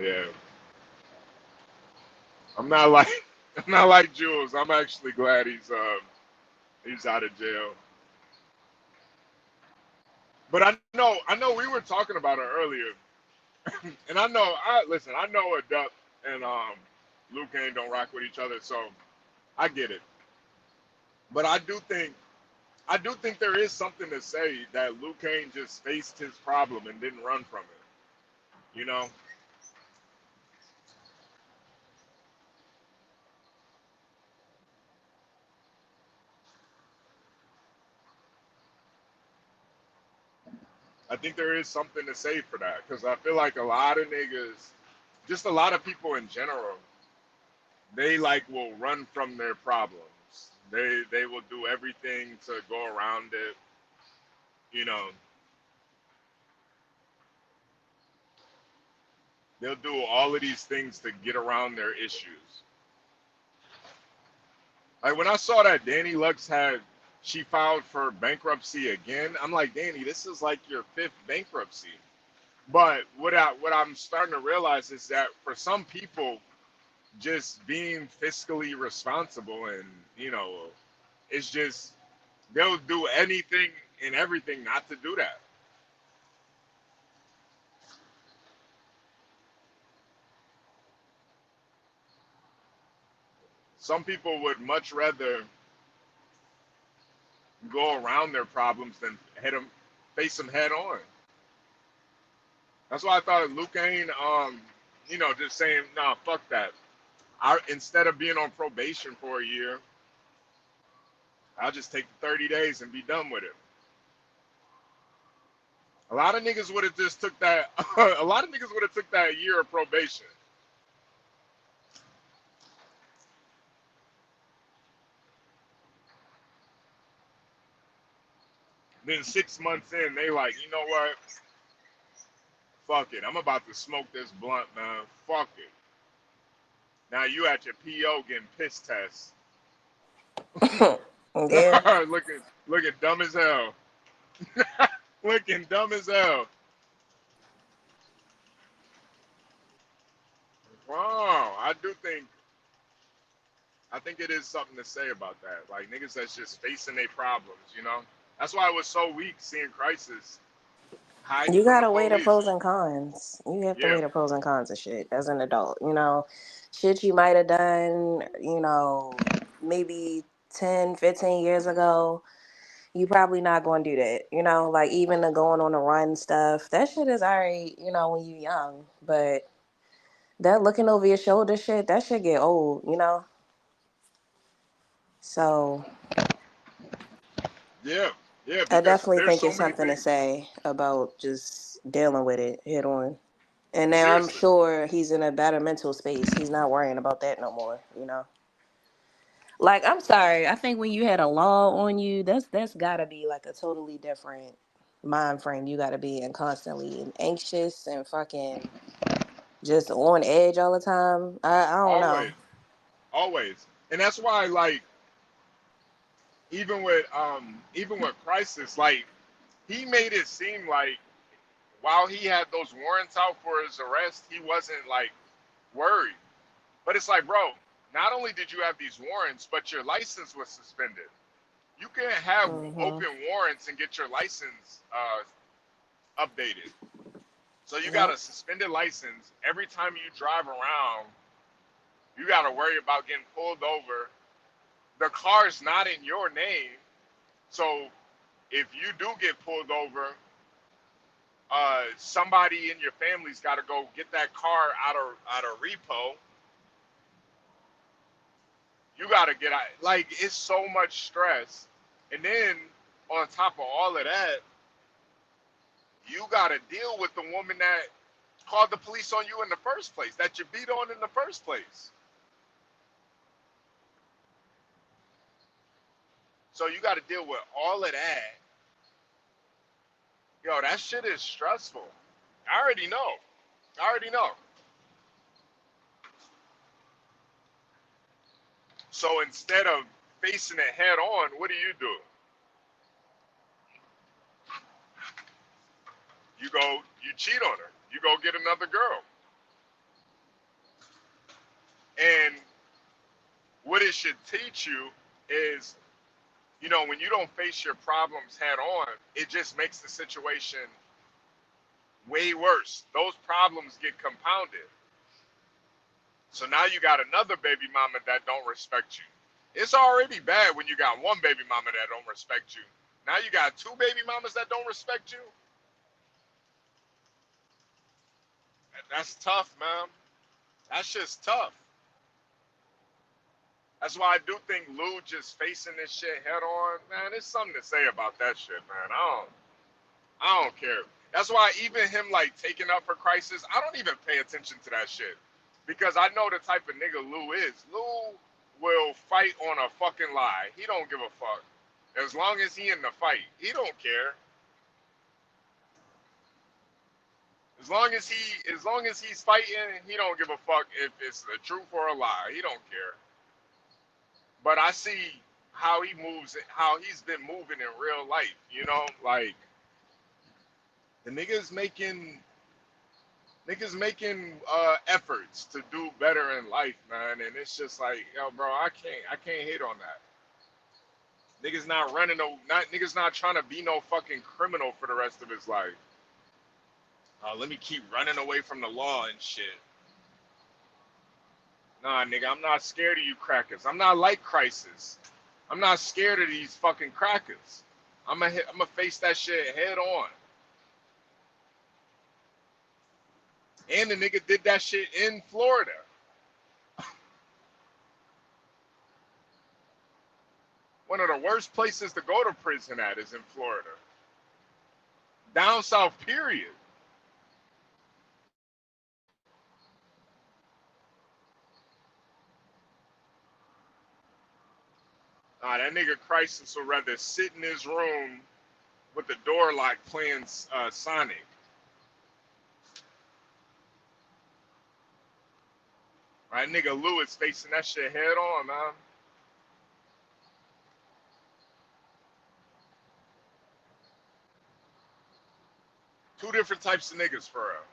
Yeah, I'm not like I'm not like Jules. I'm actually glad he's out of jail. But I know we were talking about it earlier, and I listen. I know Adup and Luke Kane don't rock with each other, so I get it. But I do think there is something to say that Luke Kane just faced his problem and didn't run from it. You know, I think there is something to say for that because I feel like a lot of niggas, just a lot of people in general, they like will run from their problems. They will do everything to go around it. You know, they'll do all of these things to get around their issues. Like when I saw that Danny Lux she filed for bankruptcy again, I'm like, Danny, this is like your fifth bankruptcy. But what I'm starting to realize is that for some people, just being fiscally responsible and it's just they'll do anything and everything not to do that. Some people would much rather go around their problems than face them head on. That's why I thought Luke Kane, just saying, nah, fuck that. Instead of being on probation for a year, I'll just take the 30 days and be done with it. A lot of niggas would have just took that. A lot of niggas would have took that year of probation. Then 6 months in, they like, you know what? Fuck it. I'm about to smoke this blunt, man. Fuck it. Now you at your PO getting piss tests. Yeah. looking dumb as hell. Looking dumb as hell. Wow. I think it is something to say about that. Like niggas that's just facing their problems. That's why it was so weak seeing Crisis hiding You from the gotta weigh the police. pros and cons. You have to Yeah. weigh the pros and cons of shit as an adult. Shit you might have done, maybe 10, 15 years ago. You probably not going to do that. Like even the going on the run stuff, that shit is alright, when you young. But that looking over your shoulder shit, that shit get old. So Yeah. Yeah. I Because definitely there's think so it's many something to things. say about just dealing with it head on. And now I'm Seriously. sure he's in a better mental space. He's not worrying about that no more, you know. Like, I'm sorry. I think when you had a law on you, that's gotta be like a totally different mind frame you gotta be in, constantly and anxious and fucking just on edge all the time. I don't know. Always. Always. And that's why, like, even with Crisis, like, he made it seem like while he had those warrants out for his arrest, he wasn't like worried. But it's like, bro, not only did you have these warrants, but your license was suspended. You can't have Mhm. open warrants and get your license updated. So you got a Yep. suspended license. Every time you drive around, you got to worry about getting pulled over. The car's not in your name. So if you do get pulled over, somebody in your family's got to go get that car out of repo. You got to get out. Like, it's so much stress. And then on top of all of that, you got to deal with the woman that called the police on you in the first place, that you beat on in the first place. So you got to deal with all of that. Yo, that shit is stressful. I already know. I already know. So instead of facing it head on, what do? You cheat on her. You go get another girl. And what it should teach you is, you know, when you don't face your problems head on, it just makes the situation way worse. Those problems get compounded. So now you got another baby mama that don't respect you. It's already bad when you got one baby mama that don't respect you. Now you got two baby mamas that don't respect you. That's tough, man. That's just tough. That's why I do think Lou just facing this shit head on, man, there's something to say about that shit, man. I don't care. That's why even him like taking up for Crisis, I don't even pay attention to that shit. Because I know the type of nigga Lou is. Lou will fight on a fucking lie. He don't give a fuck. As long as he in the fight, he don't care. As long as he's fighting, he don't give a fuck if it's the truth or a lie. He don't care. But I see how he moves, how he's been moving in real life. You know, like the niggas making efforts to do better in life, man. And it's just like, yo, bro, I can't hate on that. Niggas not trying to be no fucking criminal for the rest of his life. Let me keep running away from the law and shit. Nah, nigga, I'm not scared of you crackers. I'm not like Crisis. I'm not scared of these fucking crackers. I'm gonna face that shit head on. And the nigga did that shit in Florida. One of the worst places to go to prison at is in Florida. Down south, period. That nigga Crisis would rather sit in his room with the door locked playing Sonic. Right, nigga Lou is facing that shit head on, man. Two different types of niggas for real.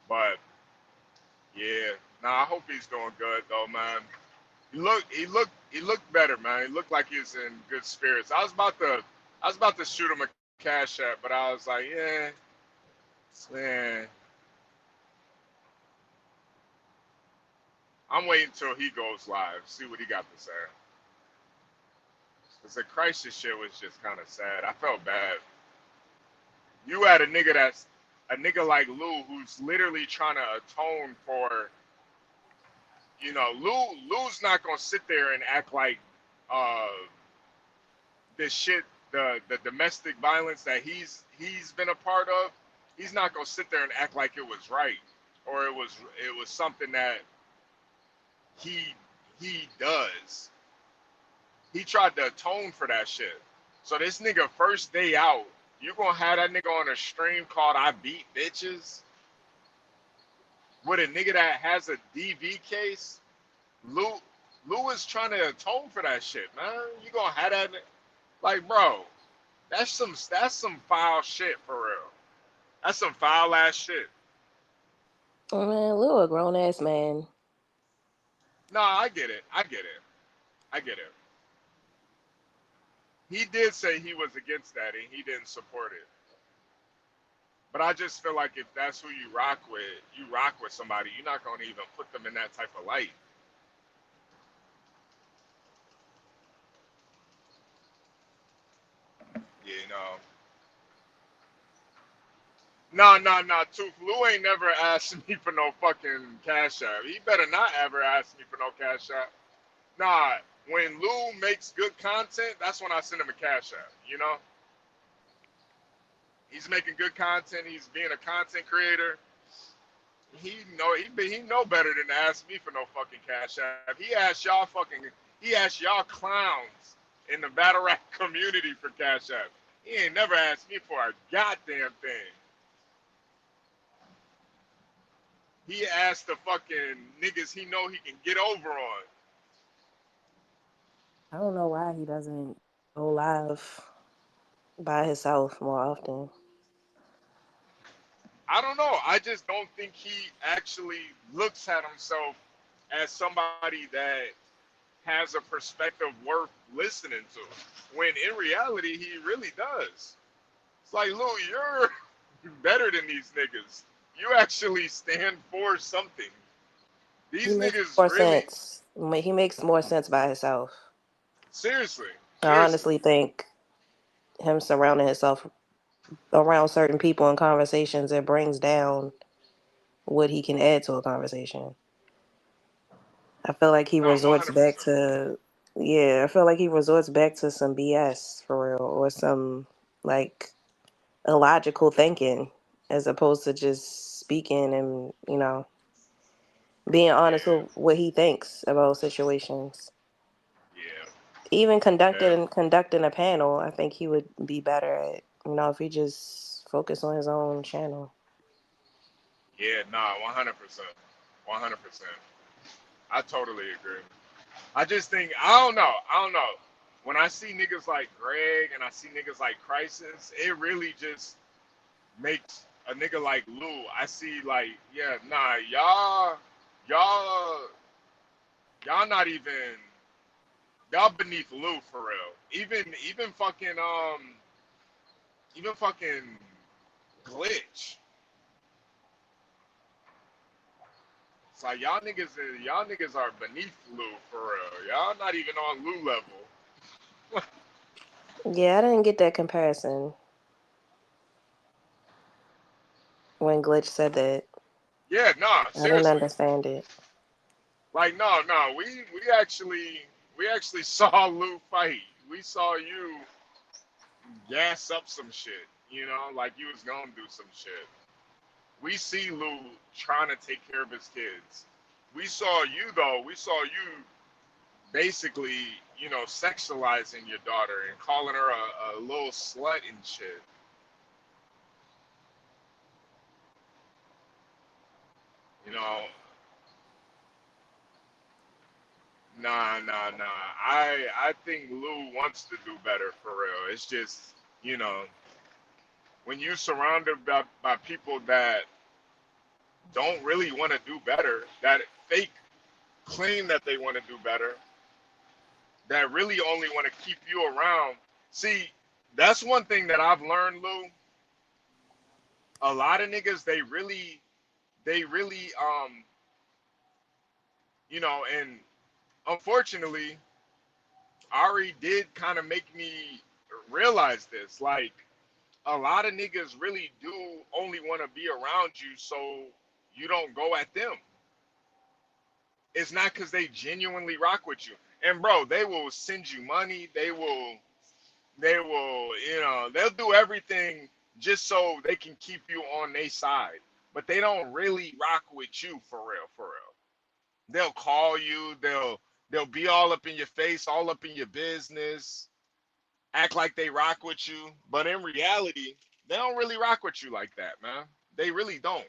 But yeah, I hope he's doing good though, man. He looked better, man. He looked like he was in good spirits. I was about to shoot him a cash app, but I was like, yeah, man. I'm waiting until he goes live, see what he got to say. Cause the Crisis shit was just kind of sad. I felt bad. You had a nigga like Lou who's literally trying to atone for You know, Lou's not gonna sit there and act like uh this shit, the domestic violence that he's been a part of. He's not gonna sit there and act like it was right or it was something that he does. He tried to atone for that shit. So this nigga first day out, you gonna have that nigga on a stream called "I Beat Bitches" with a nigga that has a DV case. Lou is trying to atone for that shit, man. You gonna have that, like, bro? That's some foul shit for real. That's some foul ass shit. Oh, man, Lil a grown ass man. No, I get it. I get it. I get it. He did say he was against that and he didn't support it. But I just feel like if that's who you rock with somebody, you're not gonna even put them in that type of light. You know. No, Tooth. Lou ain't never asked me for no fucking cash app. He better not ever ask me for no cash app. Nah, when Lou makes good content, that's when I send him a cash app, you know? He's making good content, he's being a content creator. He know better than to ask me for no fucking cash app. He asked y'all clowns in the battle rap community for cash app. He ain't never asked me for a goddamn thing. He asked the fucking niggas he know he can get over on. I don't know why he doesn't go live by himself more often. I don't know. I just don't think he actually looks at himself as somebody that has a perspective worth listening to. When in reality, he really does. It's like, Lou, you're better than these niggas. You actually stand for something. He These makes niggas more really, sense. He makes more sense by himself. seriously, I seriously. honestly think him surrounding himself around certain people in conversations, it brings down what he can add to a conversation. I feel like he No, resorts 100%. back to, yeah, I feel like he resorts back to some BS for real, or some like illogical thinking as opposed to just speaking and, being honest Yeah, with what he thinks about situations. yeah. Even Yeah, conducting a panel, I think he would be better at, if he just focused on his own channel. yeah, nah, 100%. 100%. I totally agree. I just think I don't know. When I see niggas like Greg and I see niggas like Crisis, it really just makes a nigga like Lou. I see like, yeah, nah, y'all, y'all not even y'all beneath Lou for real. Even fucking even fucking Glitch. It's like y'all niggas are beneath Lou for real. Y'all not even on Lou level. Yeah, I didn't get that comparison when Glitch said that. Yeah, nah, I didn't seriously. understand it. Like no, we actually saw Lou fight. We saw you gas up some shit, you know, like you was gonna do some shit. We see Lou trying to take care of his kids. We saw you though. We saw you basically, you know, sexualizing your daughter and calling her a little slut and shit. You know, nah. I think Lou wants to do better for real. It's just, you know, when you're surrounded by people that don't really want to do better, that fake claim that they want to do better, that really only want to keep you around. See, that's one thing that I've learned, Lou. A lot of niggas, they really, you know, and unfortunately, Ari did kind of make me realize this. Like, a lot of niggas really do only want to be around you so you don't go at them. it's not because they genuinely rock with you. And bro, they will send you money. They will, they'll do everything just so they can keep you on their side. But they don't really rock with you for real, for real. They'll call you. They'll be all up in your face, all up in your business, act like they rock with you. But in reality, they don't really rock with you like that, man. They really don't.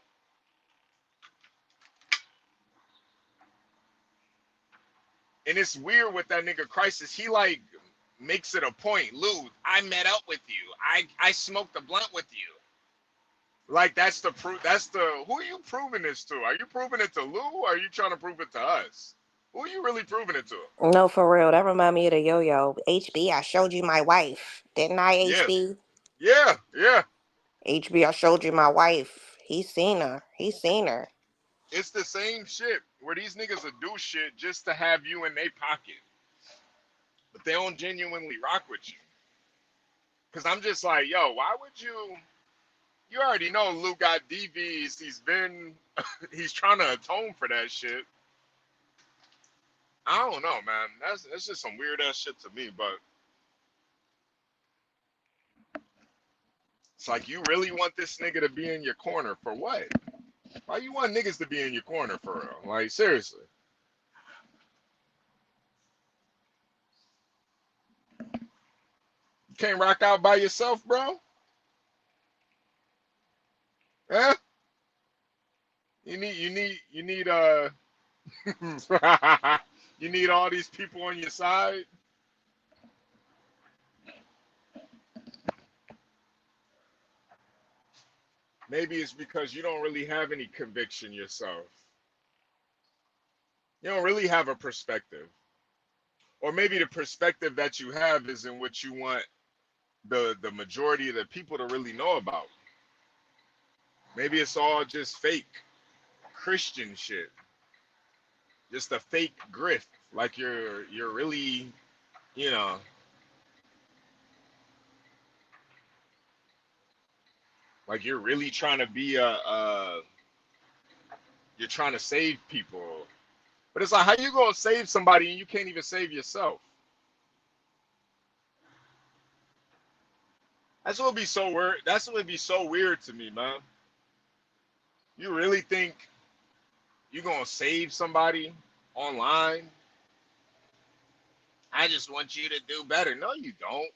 And it's weird with that nigga Crisis. He like makes it a point. Lou, I met up with you. I smoked a blunt with you. Like that's the proof. That's the who are you proving this to? Are you proving it to Lou or are you trying to prove it to us? Who are you really proving it to? No, for real. That remind me of the yo-yo. HB, I showed you my wife. Didn't I, Yeah. HB? Yeah, yeah. HB, I showed you my wife. He's seen her. He's seen her. It's the same shit where these niggas will do shit just to have you in their pocket. But they don't genuinely rock with you. Cause I'm just like, yo, why would you already know Lou got DVs. He's trying to atone for that shit. I don't know, man. That's just some weird ass shit to me, but it's like you really want this nigga to be in your corner for what? Why you want niggas to be in your corner for real? Like seriously. You can't rock out by yourself, bro? Huh? You need you need all these people on your side? Maybe it's because you don't really have any conviction yourself. You don't really have a perspective. Or maybe the perspective that you have is in what you want the majority of the people to really know about. Maybe it's all just fake Christian shit. Just a fake grift. Like you're really, you know, like you're really trying to be you're trying to save people. But it's like, how you gonna save somebody and you can't even save yourself? That's what would be so weird. That's what would be so weird to me, man. You really think you're gonna save somebody online? I just want you to do better. No, you don't.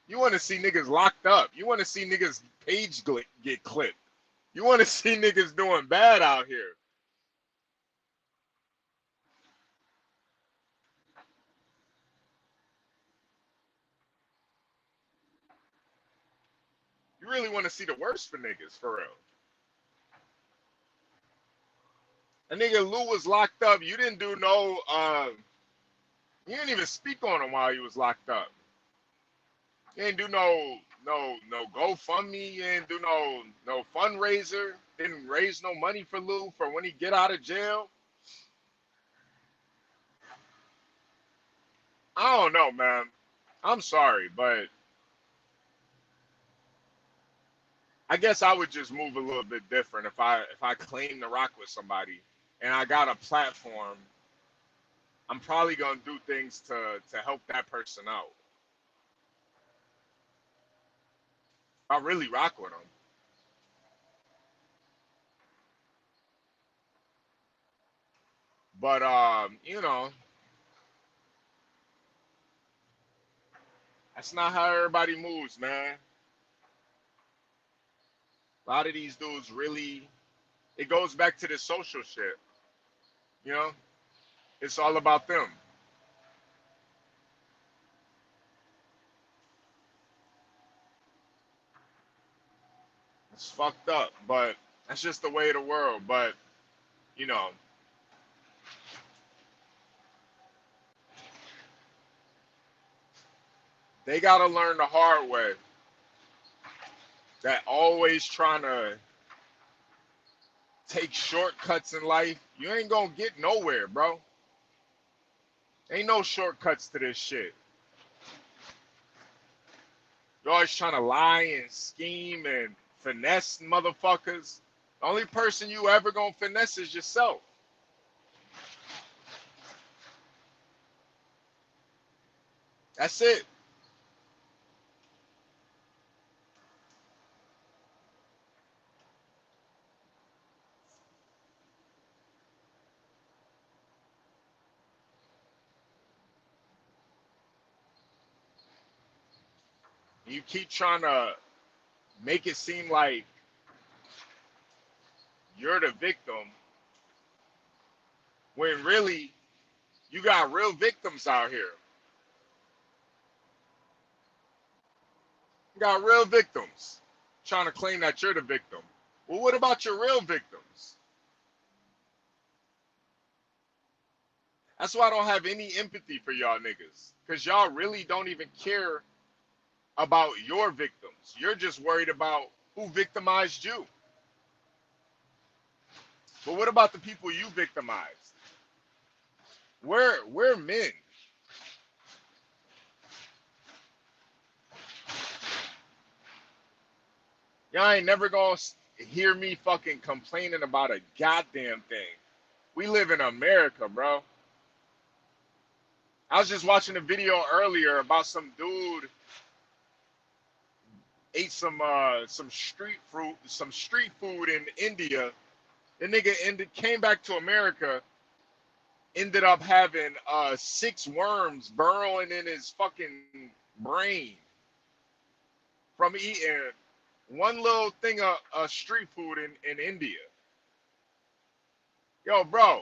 You want to see niggas locked up. You want to see niggas get clipped. You want to see niggas doing bad out here. You really want to see the worst for niggas, for real. A nigga Lou was locked up. You didn't do no, you didn't even speak on him while he was locked up. You didn't do no GoFundMe. You didn't do no fundraiser. Didn't raise no money for Lou for when he get out of jail. I don't know, man. I'm sorry, but I guess I would just move a little bit different if I claim to rock with somebody and I got a platform. I'm probably gonna do things to help that person out. I really rock with them. But you know, that's not how everybody moves, man. A lot of these dudes really, it goes back to the social shit. You know, it's all about them. It's fucked up, but that's just the way of the world. But you know, they gotta learn the hard way that always trying to take shortcuts in life, you ain't gonna get nowhere, bro. Ain't no shortcuts to this shit. You're always trying to lie and scheme and finesse motherfuckers. The only person you ever gonna finesse is yourself. That's it. You keep trying to make it seem like you're the victim when really you got real victims out here. You got real victims trying to claim that you're the victim. Well, what about your real victims? That's why I don't have any empathy for y'all niggas. Because y'all really don't even care about your victims. You're just worried about who victimized you. But what about the people you victimized? We're men. Y'all ain't never gonna hear me fucking complaining about a goddamn thing. We live in America, bro. I was just watching a video earlier about some dude ate some street food in India. The nigga came back to America, ended up having 6 worms burrowing in his fucking brain from eating one little thing of street food in India. Yo, bro,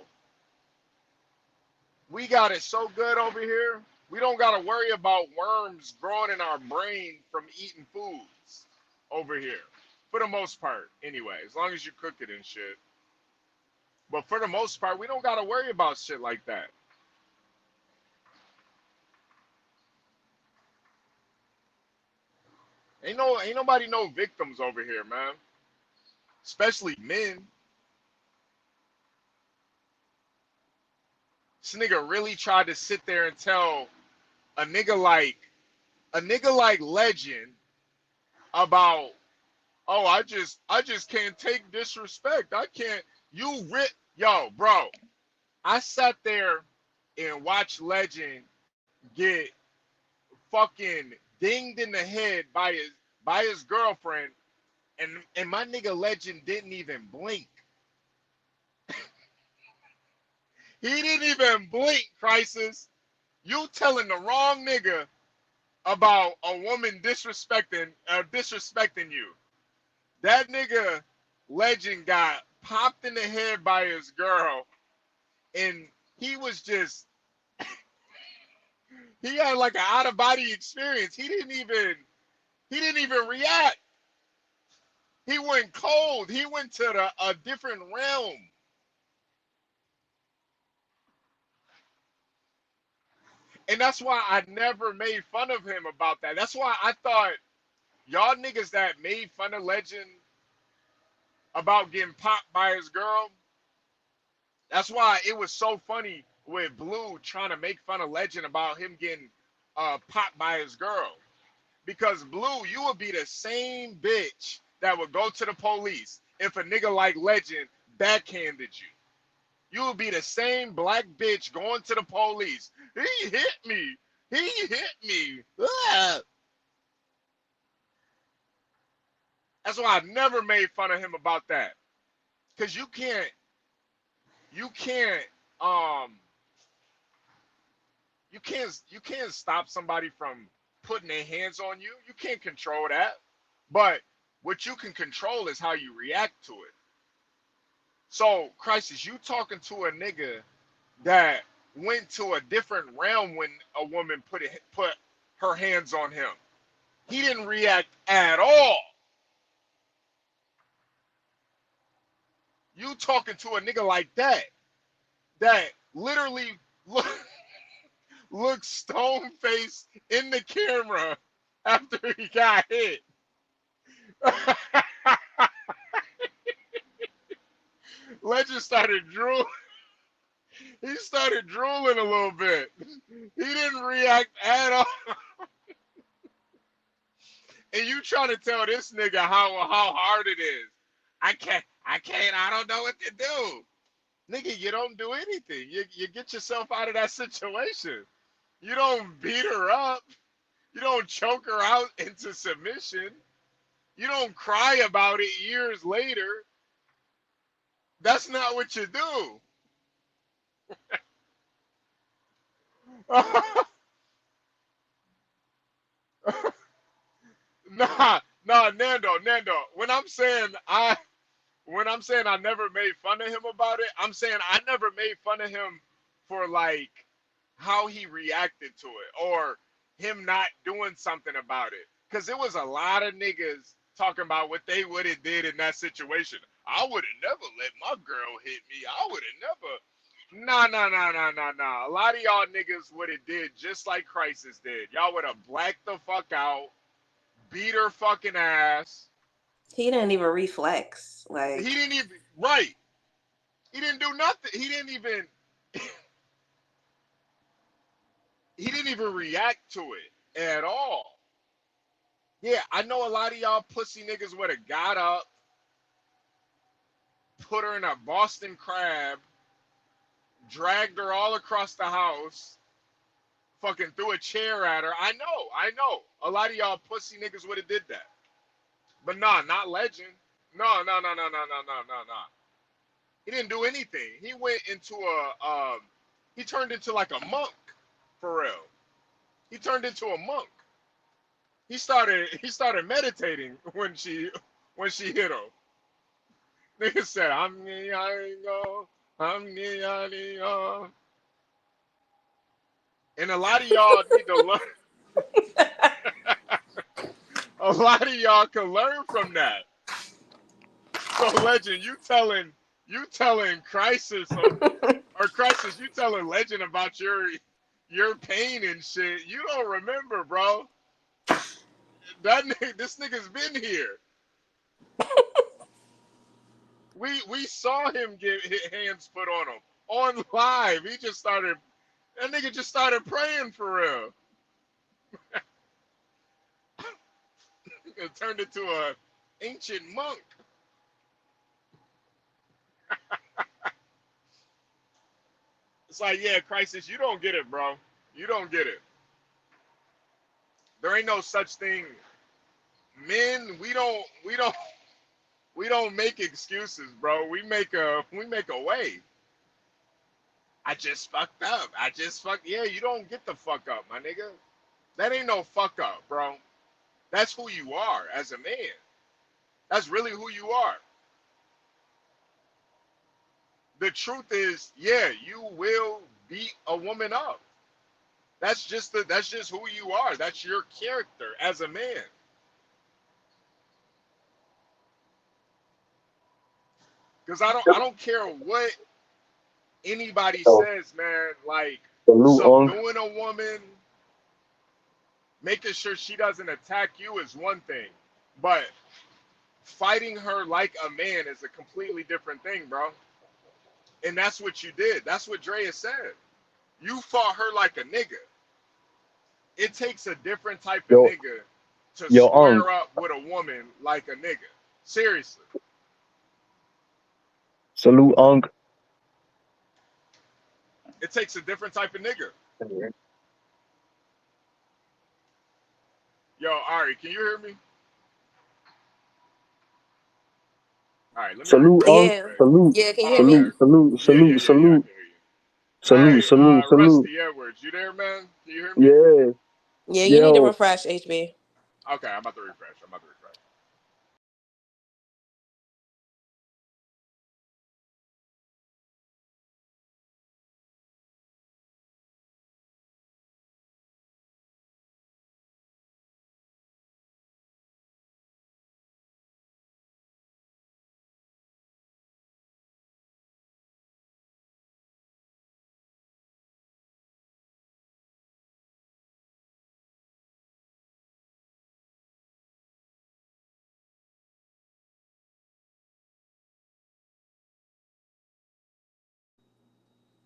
we got it so good over here. We don't got to worry about worms growing in our brain from eating foods over here. For the most part, anyway, as long as you cook it and shit. But for the most part, we don't got to worry about shit like that. Ain't nobody no victims over here, man. Especially men. This nigga really tried to sit there and tell a nigga like Legend about, oh, I just can't take disrespect. I can't. Yo, bro. I sat there and watched Legend get fucking dinged in the head by his girlfriend, and my nigga Legend didn't even blink. He didn't even blink, Crisis. You telling the wrong nigga about a woman disrespecting you. That nigga Legend got popped in the head by his girl, and he was just he had like an out of body experience. He didn't even react. He went cold. He went to a different realm. And that's why I never made fun of him about that. That's why I thought y'all niggas that made fun of Legend about getting popped by his girl, that's why it was so funny with Blue trying to make fun of Legend about him getting popped by his girl. Because Blue, you would be the same bitch that would go to the police if a nigga like Legend backhanded you. You would be the same black bitch going to the police. He hit me. He hit me. Ah. That's why I never made fun of him about that. Cause you can't stop somebody from putting their hands on you. You can't control that. But what you can control is how you react to it. So, Crisis, you talking to a nigga that went to a different realm when a woman put her hands on him. He didn't react at all. You talking to a nigga like that literally looked stone-faced in the camera after he got hit. Legend started drooling. He started drooling a little bit. He didn't react at all. And you trying to tell this nigga how hard it is. I don't know what to do. Nigga, you don't do anything. You get yourself out of that situation. You don't beat her up. You don't choke her out into submission. You don't cry about it years later. That's not what you do. nah, Nando. When I'm saying I never made fun of him about it, I'm saying I never made fun of him for like how he reacted to it or him not doing something about it. Cause there was a lot of niggas talking about what they would have did in that situation. I would have never let my girl hit me. I would have never. Nah. A lot of y'all niggas would have did just like Crisis did. Y'all would have blacked the fuck out, beat her fucking ass. He didn't even reflex. He Like, didn't even right. He didn't do nothing. He didn't even react to it at all. Yeah, I know a lot of y'all pussy niggas would have got up, put her in a Boston crab, dragged her all across the house, fucking threw a chair at her. I know. A lot of y'all pussy niggas would have did that. But nah, not Legend. No. He didn't do anything. He went into he turned into like a monk, for real. He turned into a monk. He started meditating when she hit him. Nigga said, I'm the and a lot of y'all need to learn. A lot of y'all can learn from that. So Legend, you telling Crisis or Crisis, you telling Legend about your pain and shit. You don't remember, bro. This nigga's been here. We saw him get hands put on him on live. That nigga just started praying for real. It turned into a ancient monk. It's like, yeah, Crisis, you don't get it, bro. You don't get it. There ain't no such thing. Men, we don't make excuses, bro. We make a way. I just fucked up. Yeah, you don't get the fuck up, my nigga. That ain't no fuck up, bro. That's who you are as a man. That's really who you are. The truth is, yeah, you will beat a woman up. That's just who you are. That's your character as a man. Because I don't care what anybody says, man. Like subduing a woman, making sure she doesn't attack you is one thing, but fighting her like a man is a completely different thing, bro. And that's what you did. That's what Drea said. You fought her like a nigga. It takes a different type of nigga to square up with a woman like a nigga. Seriously. Salute, Unc. It takes a different type of nigga. Yo, Ari, can you hear me? All right, let me Salute, Unc. yeah. Salute. Yeah, can you hear me? Salute. Salute. Yeah, Salute. I Salute. can hear you. Salute. Salute. Hey, Salute. Rusty Edwards, you there, man? Can you hear me? Yeah. Yeah, you need to Yo. refresh, HB. Okay, I'm about to refresh.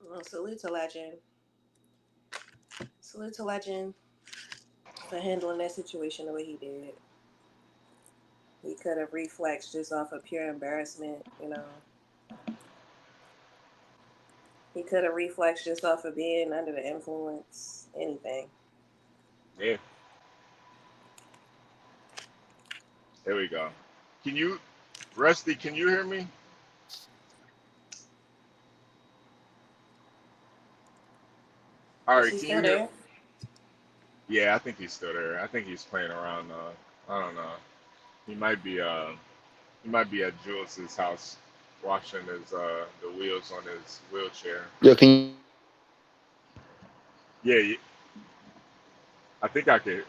Well, salute to Legend. Salute to Legend for handling that situation the way he did. He could have reflexed just off of pure embarrassment, you know. He could have reflexed just off of being under the influence. anything. Yeah. There we go. Can you, Rusty? Can you hear me? All Is right. he Can you still hear? there? Yeah, I think he's still there. I think he's playing around. I don't know. He might be. He might be at Jules's house, washing his the wheels on his wheelchair. Yo, can you? Yeah. I think I could.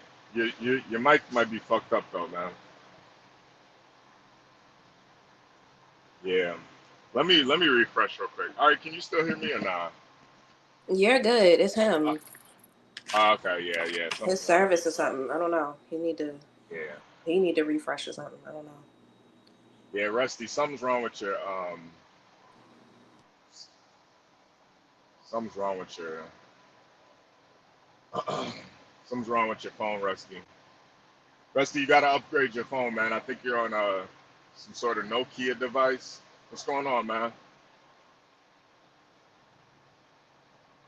Your mic might be fucked up though, man. Yeah. Let me refresh real quick. All right. Can you still hear me or not? You're good. It's Uh, him. okay. Yeah. His Something's wrong with service his or phone. something. I don't know. Yeah. He need to refresh or something. I don't know. Yeah, Rusty. Something's wrong with your something's wrong with your phone, Rusty. Rusty, you gotta upgrade your phone, man. I think you're on some sort of Nokia device. What's going on, man?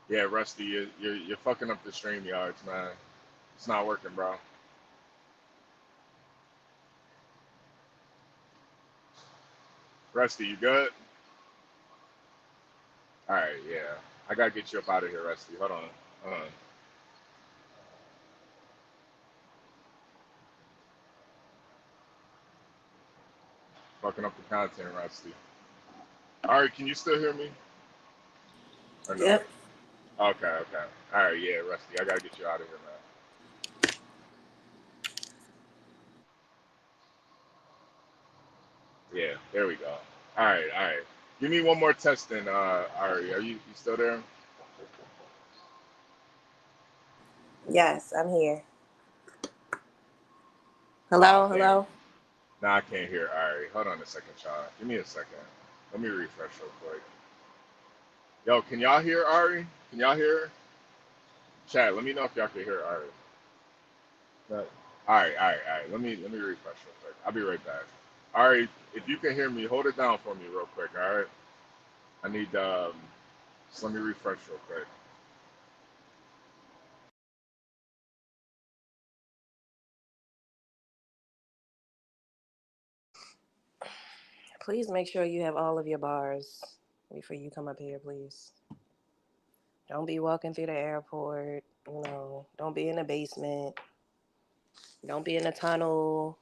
Yeah, Rusty, you're fucking up the stream yards, man. It's not working, bro. Rusty, you good? All right, yeah. I gotta get you up out of here, Rusty. Hold on. Fucking up the content, Rusty. All right, can you still hear me? Or no? Yep. Okay. All right, yeah, Rusty, I gotta get you out of here, man. Yeah, there we go. All right. Give me one more test then, Ari. Are you still there? Yes, I'm here. Oh, Hello, damn. hello. Nah, I can't hear Ari. Hold on a second, Sean. Give me a second. Let me refresh real quick. Yo, can y'all hear Ari? Can y'all hear her? Chat, let me know if y'all can hear Ari. No. All right. Let me refresh real quick. I'll be right back. Ari, if you can hear me, hold it down for me real quick, all right? I need, just let me refresh real quick. Please make sure you have all of your bars before you come up here, please. Don't be walking through the airport. Don't be in the basement. Don't be in a tunnel.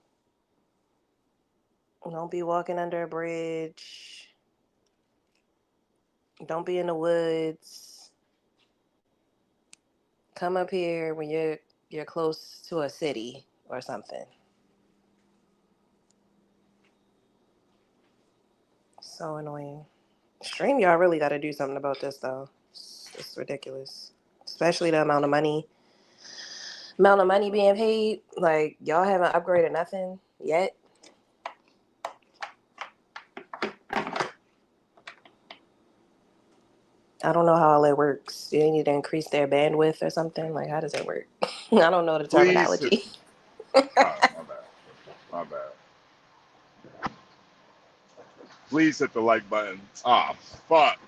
Don't be walking under a bridge. Don't be in the woods. Come up here when you're close to a city or something. So annoying. StreamYard really got to do something about this though. It's ridiculous, especially the amount of money being paid. Like y'all haven't upgraded nothing yet. I don't know how all it works. Do they need to increase their bandwidth or something? Like how does it work? I don't know the Please hit, terminology. my bad. Please hit the like button. Ah, fuck.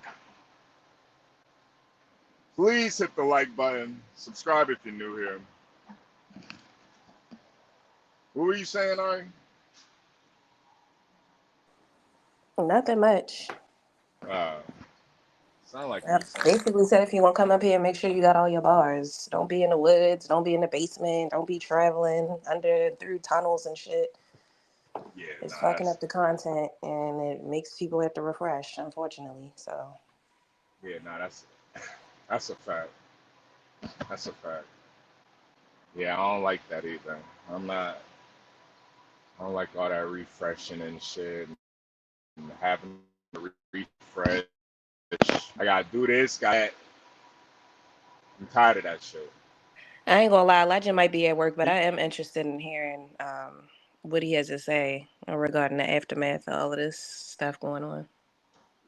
Please hit the like button. Subscribe if you're new here. What were you saying, Ari? Nothing much. Sound like I me saying. basically said if you want to come up here, make sure you got all your bars. Don't be in the woods. Don't be in the basement. Don't be traveling through tunnels and shit. Yeah, It's nah, fucking up the content and it makes people have to refresh, unfortunately. So that's a fact. That's a fact. Yeah, I don't like that either. I don't like all that refreshing and shit and having to refresh. I gotta do this, I'm tired of that shit. I ain't gonna lie, Legend might be at work, but I am interested in hearing what he has to say regarding the aftermath of all of this stuff going on.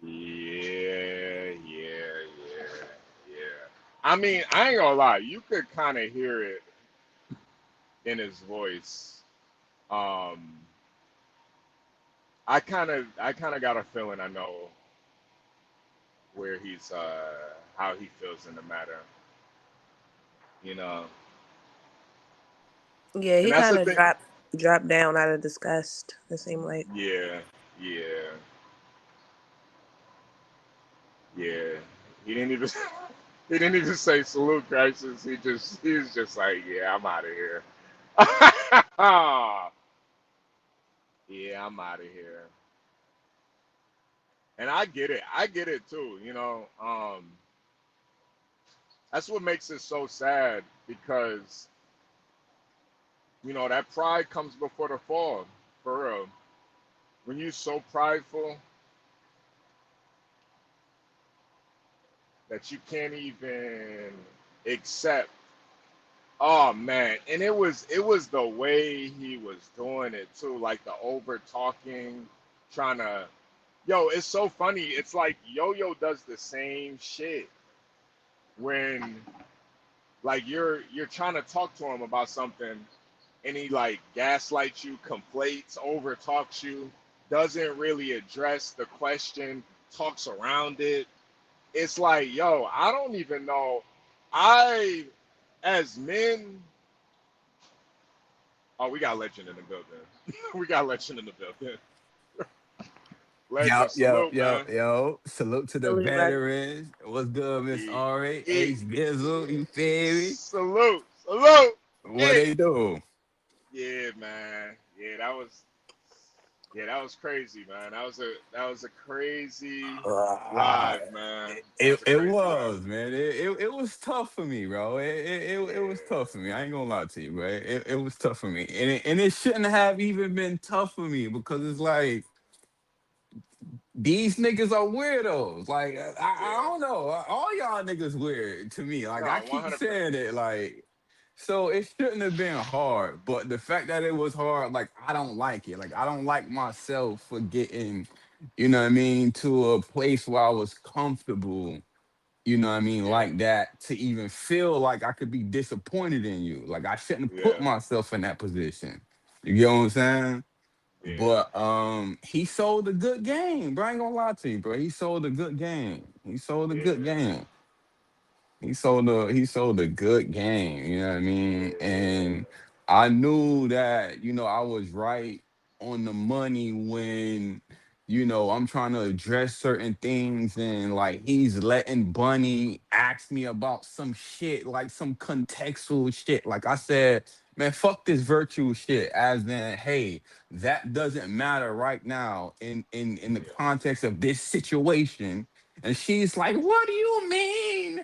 Yeah. I mean, I ain't gonna lie, you could kind of hear it in his voice. I kind of got a feeling I know where he's how he feels in the matter. You know, Yeah, and he that's the kind of thing. dropped down out of disgust. It seemed like. Yeah, yeah, yeah. He didn't even he didn't even say salute crisis. He was just like, yeah, I'm out of here. Yeah, I'm out of here. And I get it. I get it too. That's what makes it so sad because that pride comes before the fall. For real. When you're so prideful that you can't even accept. Oh man, and it was the way he was doing it too, like the over talking, trying to. Yo, it's so funny. It's like Yo-Yo does the same shit when like you're trying to talk to him about something, and he like gaslights you, conflates, over talks you, doesn't really address the question, talks around it. It's like, yo, I don't even know. I, as men, oh, we got legend in the building. We got legend in the building. Yo, Legend, yo, salute, yo, man. yo. Salute to the Salute, brother. veterans. What's good, Miss Yeah, Ari? yeah, Ace Bizzle, you feel me? salute, salute. What Yeah, they do? yeah, man. Yeah, that was crazy, man. That was a crazy Uh, live, man. That it was a it crazy live. was, man. It was tough for me, bro. It was Yeah, tough for me. I ain't gonna lie to you, bro. It was tough for me. And it shouldn't have even been tough for me because it's like these niggas are weirdos. Like I yeah. don't know. All y'all niggas weird to me. Like I No, keep 100%. saying it. Like so it shouldn't have been hard. But the fact that it was hard, like I don't like it. Like I don't like myself for getting, what I mean, to a place where I was comfortable. Yeah, Like that to even feel like I could be disappointed in you. Like I shouldn't put yeah, myself in that position. You get what I'm saying? yeah, But he sold a good game, bro. I ain't gonna lie to you, bro. He sold a good game. He sold a good yeah, game. He sold a good game, you know what I mean? yeah, And I knew that, I was right on the money when, I'm trying to address certain things and like he's letting Bunny ask me about some shit, like some contextual shit. Like I said, man, fuck this virtual shit. As in, hey, that doesn't matter right now in the yeah, context of this situation. And she's like, what do you mean?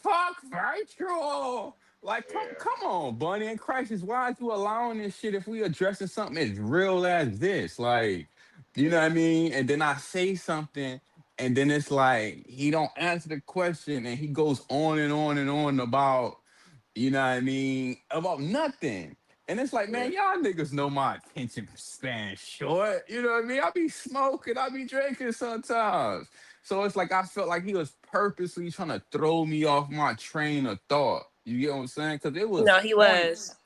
Fuck virtual. Like, come, yeah, come on, Bunny and Crisis. Why are you allowing this shit if we addressing something as real as this? Like, you know what I mean? And then I say something, and then it's like he don't answer the question, and he goes on and on and on about, about nothing. And it's like, yeah, man, y'all niggas know my attention span short. You know what I mean? I be smoking, I be drinking sometimes. So it's like I felt like he was purposely trying to throw me off my train of thought. You get what I'm saying? Because it was No, he points. was.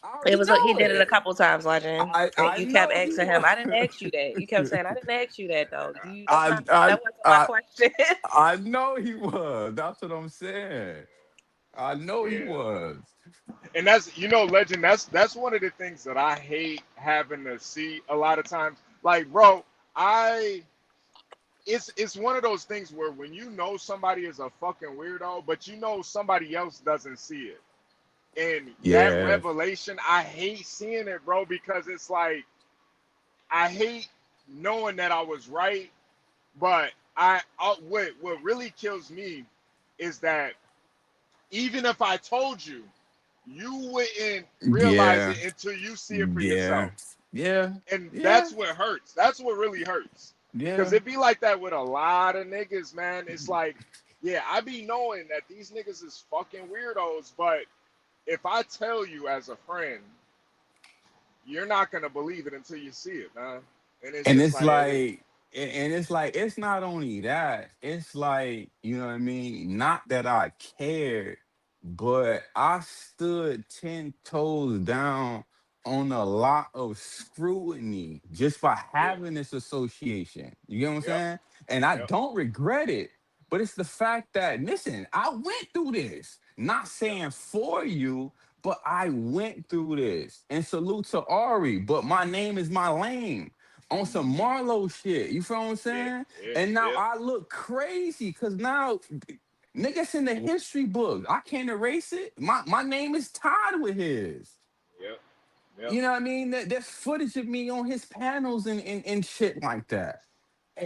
I It already was. He know did it a it. couple times, Legend. And I you kept know he asking him. was. I didn't ask you that. You kept saying, I didn't ask you that though. You. That's I not. I That wasn't my I question. I know he was. That's what I'm saying. I know he yeah. was. And that's legend. That's one of the things that I hate having to see a lot of times. Like, bro, I it's one of those things where when you know somebody is a fucking weirdo, but somebody else doesn't see it. And that Yeah. revelation, I hate seeing it, bro, because it's like I hate knowing that I was right, but what really kills me is that even if I told you, you wouldn't realize Yeah. it until you see it for Yeah. yourself. Yeah. And Yeah. that's what hurts. That's what really hurts. Cause Yeah. it be like that with a lot of niggas, man. It's like, yeah, I be knowing that these niggas is fucking weirdos, but if I tell you as a friend, you're not gonna believe it until you see it, man. And it's And just it's like, hey, like, and it's like, it's not only that. It's like, you know what I mean? Not that I cared, but I stood 10 toes down on a lot of scrutiny just by yeah, having this association. You get what I'm yep, saying? And I yep, don't regret it. But it's the fact that, listen, I went through this. Not Yep. saying for you, but I went through this. And salute to Ari, but my name is my lane. On some Mm-hmm. Marlo shit. You feel what I'm Yeah. saying? Yeah. And now Yeah. I look crazy because now niggas in the history books. I can't erase it. My name is tied with his. Yep. Yep. You know what I mean? There's footage of me on his panels and shit like that.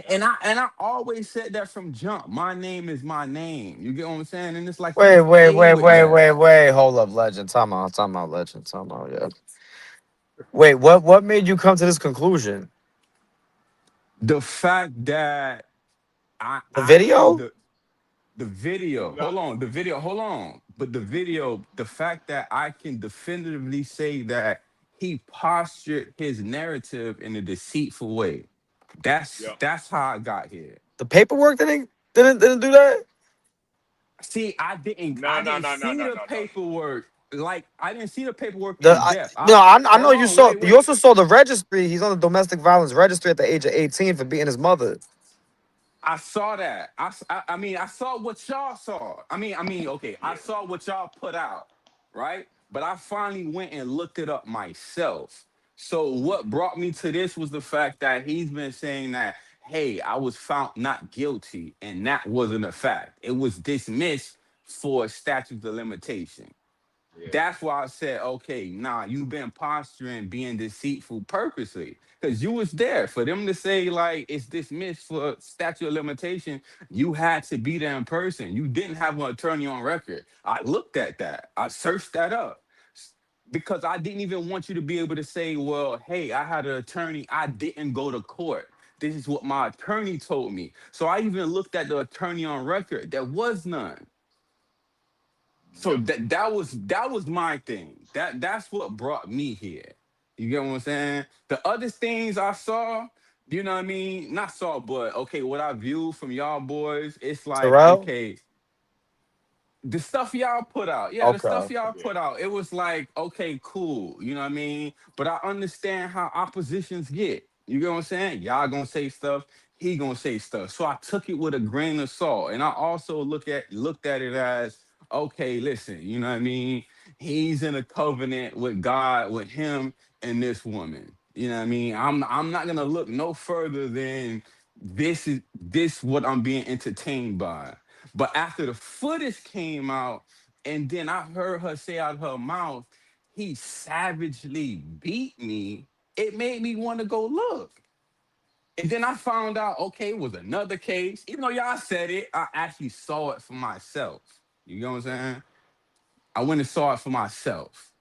Yep. And I always said that from jump. My name is my name. You get what I'm saying? And it's like he Wait, wait, played wait, with wait, that. wait, wait. Hold up, legend. Time out, legend. Time out, yeah. Wait, what made you come to this conclusion? The fact that The I can video? the video, No. hold on, the video, hold on. But the video, the fact that I can definitively say that he postured his narrative in a deceitful way. Yep. That's how I got here. The paperwork didn't do that? See, No. I No. didn't No. No. see No. the No. No. paperwork. Like I didn't see the paperwork The in depth. no, I know Hold you on, saw. wait, You wait. also saw the registry. He's on the domestic violence registry at the age of 18 for beating his mother. I saw that. I mean, I saw what y'all saw. Okay, I Yeah. saw what y'all put out, right? But I finally went and looked it up myself. So what brought me to this was the fact that he's been saying that, hey, I was found not guilty, and that wasn't a fact. It was dismissed for statute of limitation. Yeah. That's why I said, okay, nah, you've been posturing, being deceitful purposely. Because you was there. For them to say, like, it's dismissed for statute of limitation, you had to be there in person. You didn't have an attorney on record. I looked at that. I searched that up. Because I didn't even want you to be able to say, well, hey, I had an attorney. I didn't go to court. This is what my attorney told me. So I even looked at the attorney on record. There was none. So Yep. that was my thing. That's what brought me here. You get what I'm saying? The other things I saw, you know what I mean? Not saw, but okay, what I viewed from y'all boys, it's like, Terrell? okay, the stuff y'all put out, yeah, the Okay. stuff y'all Yeah. put out, it was like, okay, cool, you know what I mean? But I understand how oppositions get. You get what I'm saying? Y'all gonna say stuff, he gonna say stuff. So I took it with a grain of salt, and I also looked at it as, okay, listen, you know what I mean? He's in a covenant with God, with him and this woman. You know what I mean? I'm not gonna look no further than this what I'm being entertained by. But after the footage came out, and then I heard her say out of her mouth, he savagely beat me, it made me want to go look. And then I found out, okay, it was another case. Even though y'all said it, I actually saw it for myself. You know what I'm saying? I went and saw it for myself.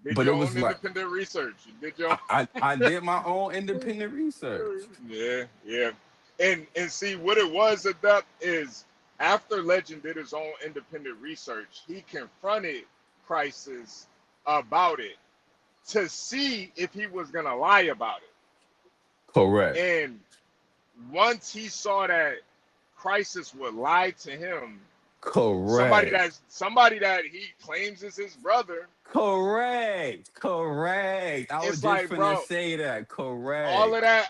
Did But it your was own like, independent research. You did your. I did my own independent research. Yeah. Yeah. And see what it was at that is after Legend did his own independent research, he confronted Crisis about it to see if he was gonna lie about it. Correct. And once he saw that Crisis would lie to him, Correct. somebody that he claims is his brother, Correct. Correct. I was it's just like, finna bro, say that. all of Correct. that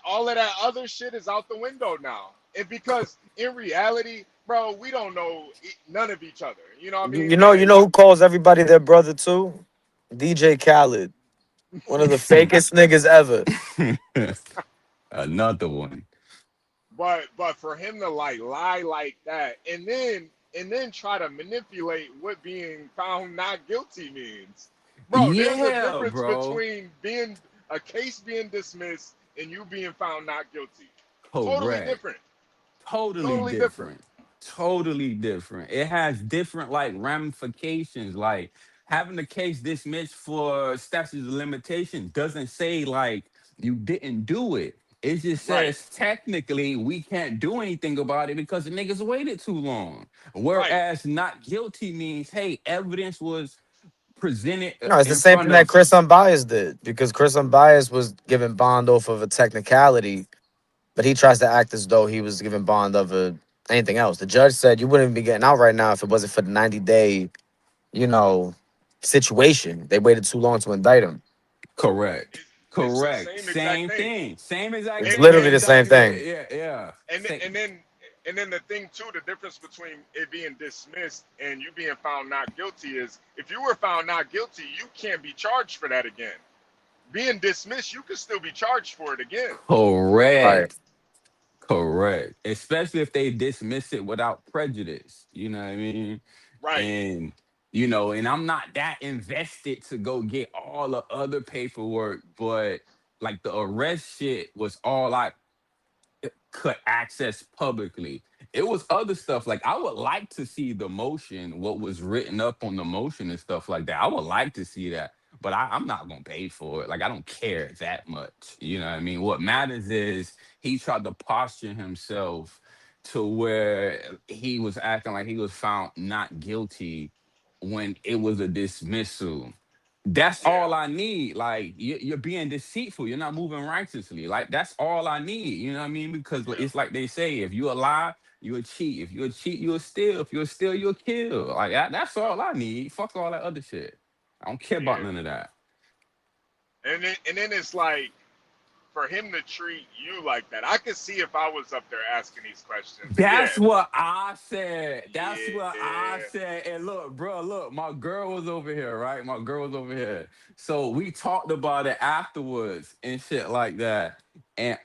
other shit is out the window now. And because in reality, bro, we don't know none of each other. You know what I mean? You And know who calls everybody their brother too? DJ Khaled. One of the fakest niggas ever. Another one. but for him to like lie like that and then try to manipulate what being found not guilty means. Bro, there's a Yeah, difference bro. between being a case being dismissed and you being found not guilty. Totally Correct. different. Totally Totally different. different. Totally different. It has different like ramifications. Like having the case dismissed for statute of limitation doesn't say like you didn't do it. It just Right. says technically we can't do anything about it because the niggas waited too long. Right. Whereas not guilty means, hey, evidence was presented No, it's the in same thing front that of. Chris Unbiased did because Chris Unbiased was given bond off of a technicality, but he tries to act as though he was given bond of anything else. The judge said you wouldn't be getting out right now if it wasn't for the 90-day, you know, situation. They waited too long to indict him. Correct. It's the Correct. same exact Same thing. thing. Same exact It's And thing. literally and the same Exactly. thing. Yeah. Yeah. and Same. and then And then the thing too, the difference between it being dismissed and you being found not guilty is if you were found not guilty, you can't be charged for that again. Being dismissed, you can still be charged for it again. Right. Correct. Correct. Especially if they dismiss it without prejudice. You know what I mean? Right. And and I'm not that invested to go get all the other paperwork, but like the arrest shit was all I could access publicly. It was other stuff like I would like to see the motion, what was written up on the motion and stuff like that. I would like to see that, but I'm not gonna pay for it. Like I don't care that much. You know what I mean? What matters is he tried to posture himself to where he was acting like he was found not guilty when it was a dismissal. That's Yeah. all I need. Like you're being deceitful. You're not moving righteously. Like that's all I need. You know what I mean? Because Yeah. it's like they say, if you a lie, you a cheat. If you a cheat, you a steal. If you a steal, you a kill. Like that's all I need. Fuck all that other shit. I don't care about Yeah. none of that. And then it's like for him to treat you like that. I could see if I was up there asking these questions. Yeah. That's what I said. That's what I Yeah. said. And look, bro, look, my girl was over here, right? My girl was over here. So we talked about it afterwards and shit like that. And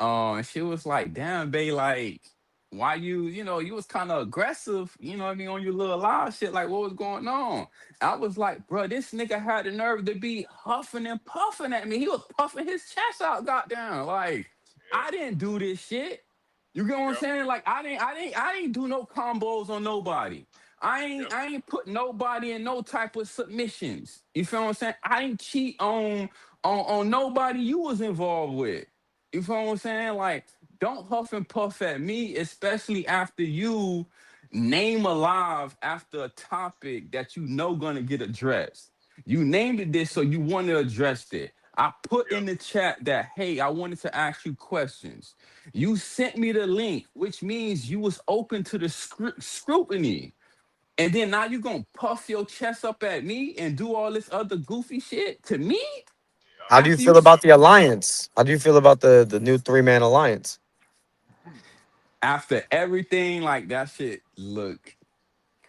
she was like, damn, babe, like, why you was kind of aggressive, you know what I mean, on your little live shit, like what was going on? I was like, bro, this nigga had the nerve to be huffing and puffing at me. He was puffing his chest out, goddamn. Like, I didn't do this shit. You get what I'm Yep. saying? Like I didn't do no combos on nobody. I ain't Yep. I ain't put nobody in no type of submissions. You feel what I'm saying? I ain't cheat on nobody you was involved with. You feel what I'm saying? Like, don't huff and puff at me, especially after you name alive after a topic that you know gonna get addressed. You named it this, so you want to address it. I put Yep. in the chat that, hey, I wanted to ask you questions. You sent me the link, which means you was open to the scrutiny. And then now you gonna puff your chest up at me and do all this other goofy shit to me How do you after you feel about the alliance? How do you feel about the new 3-man alliance? after everything, like that shit look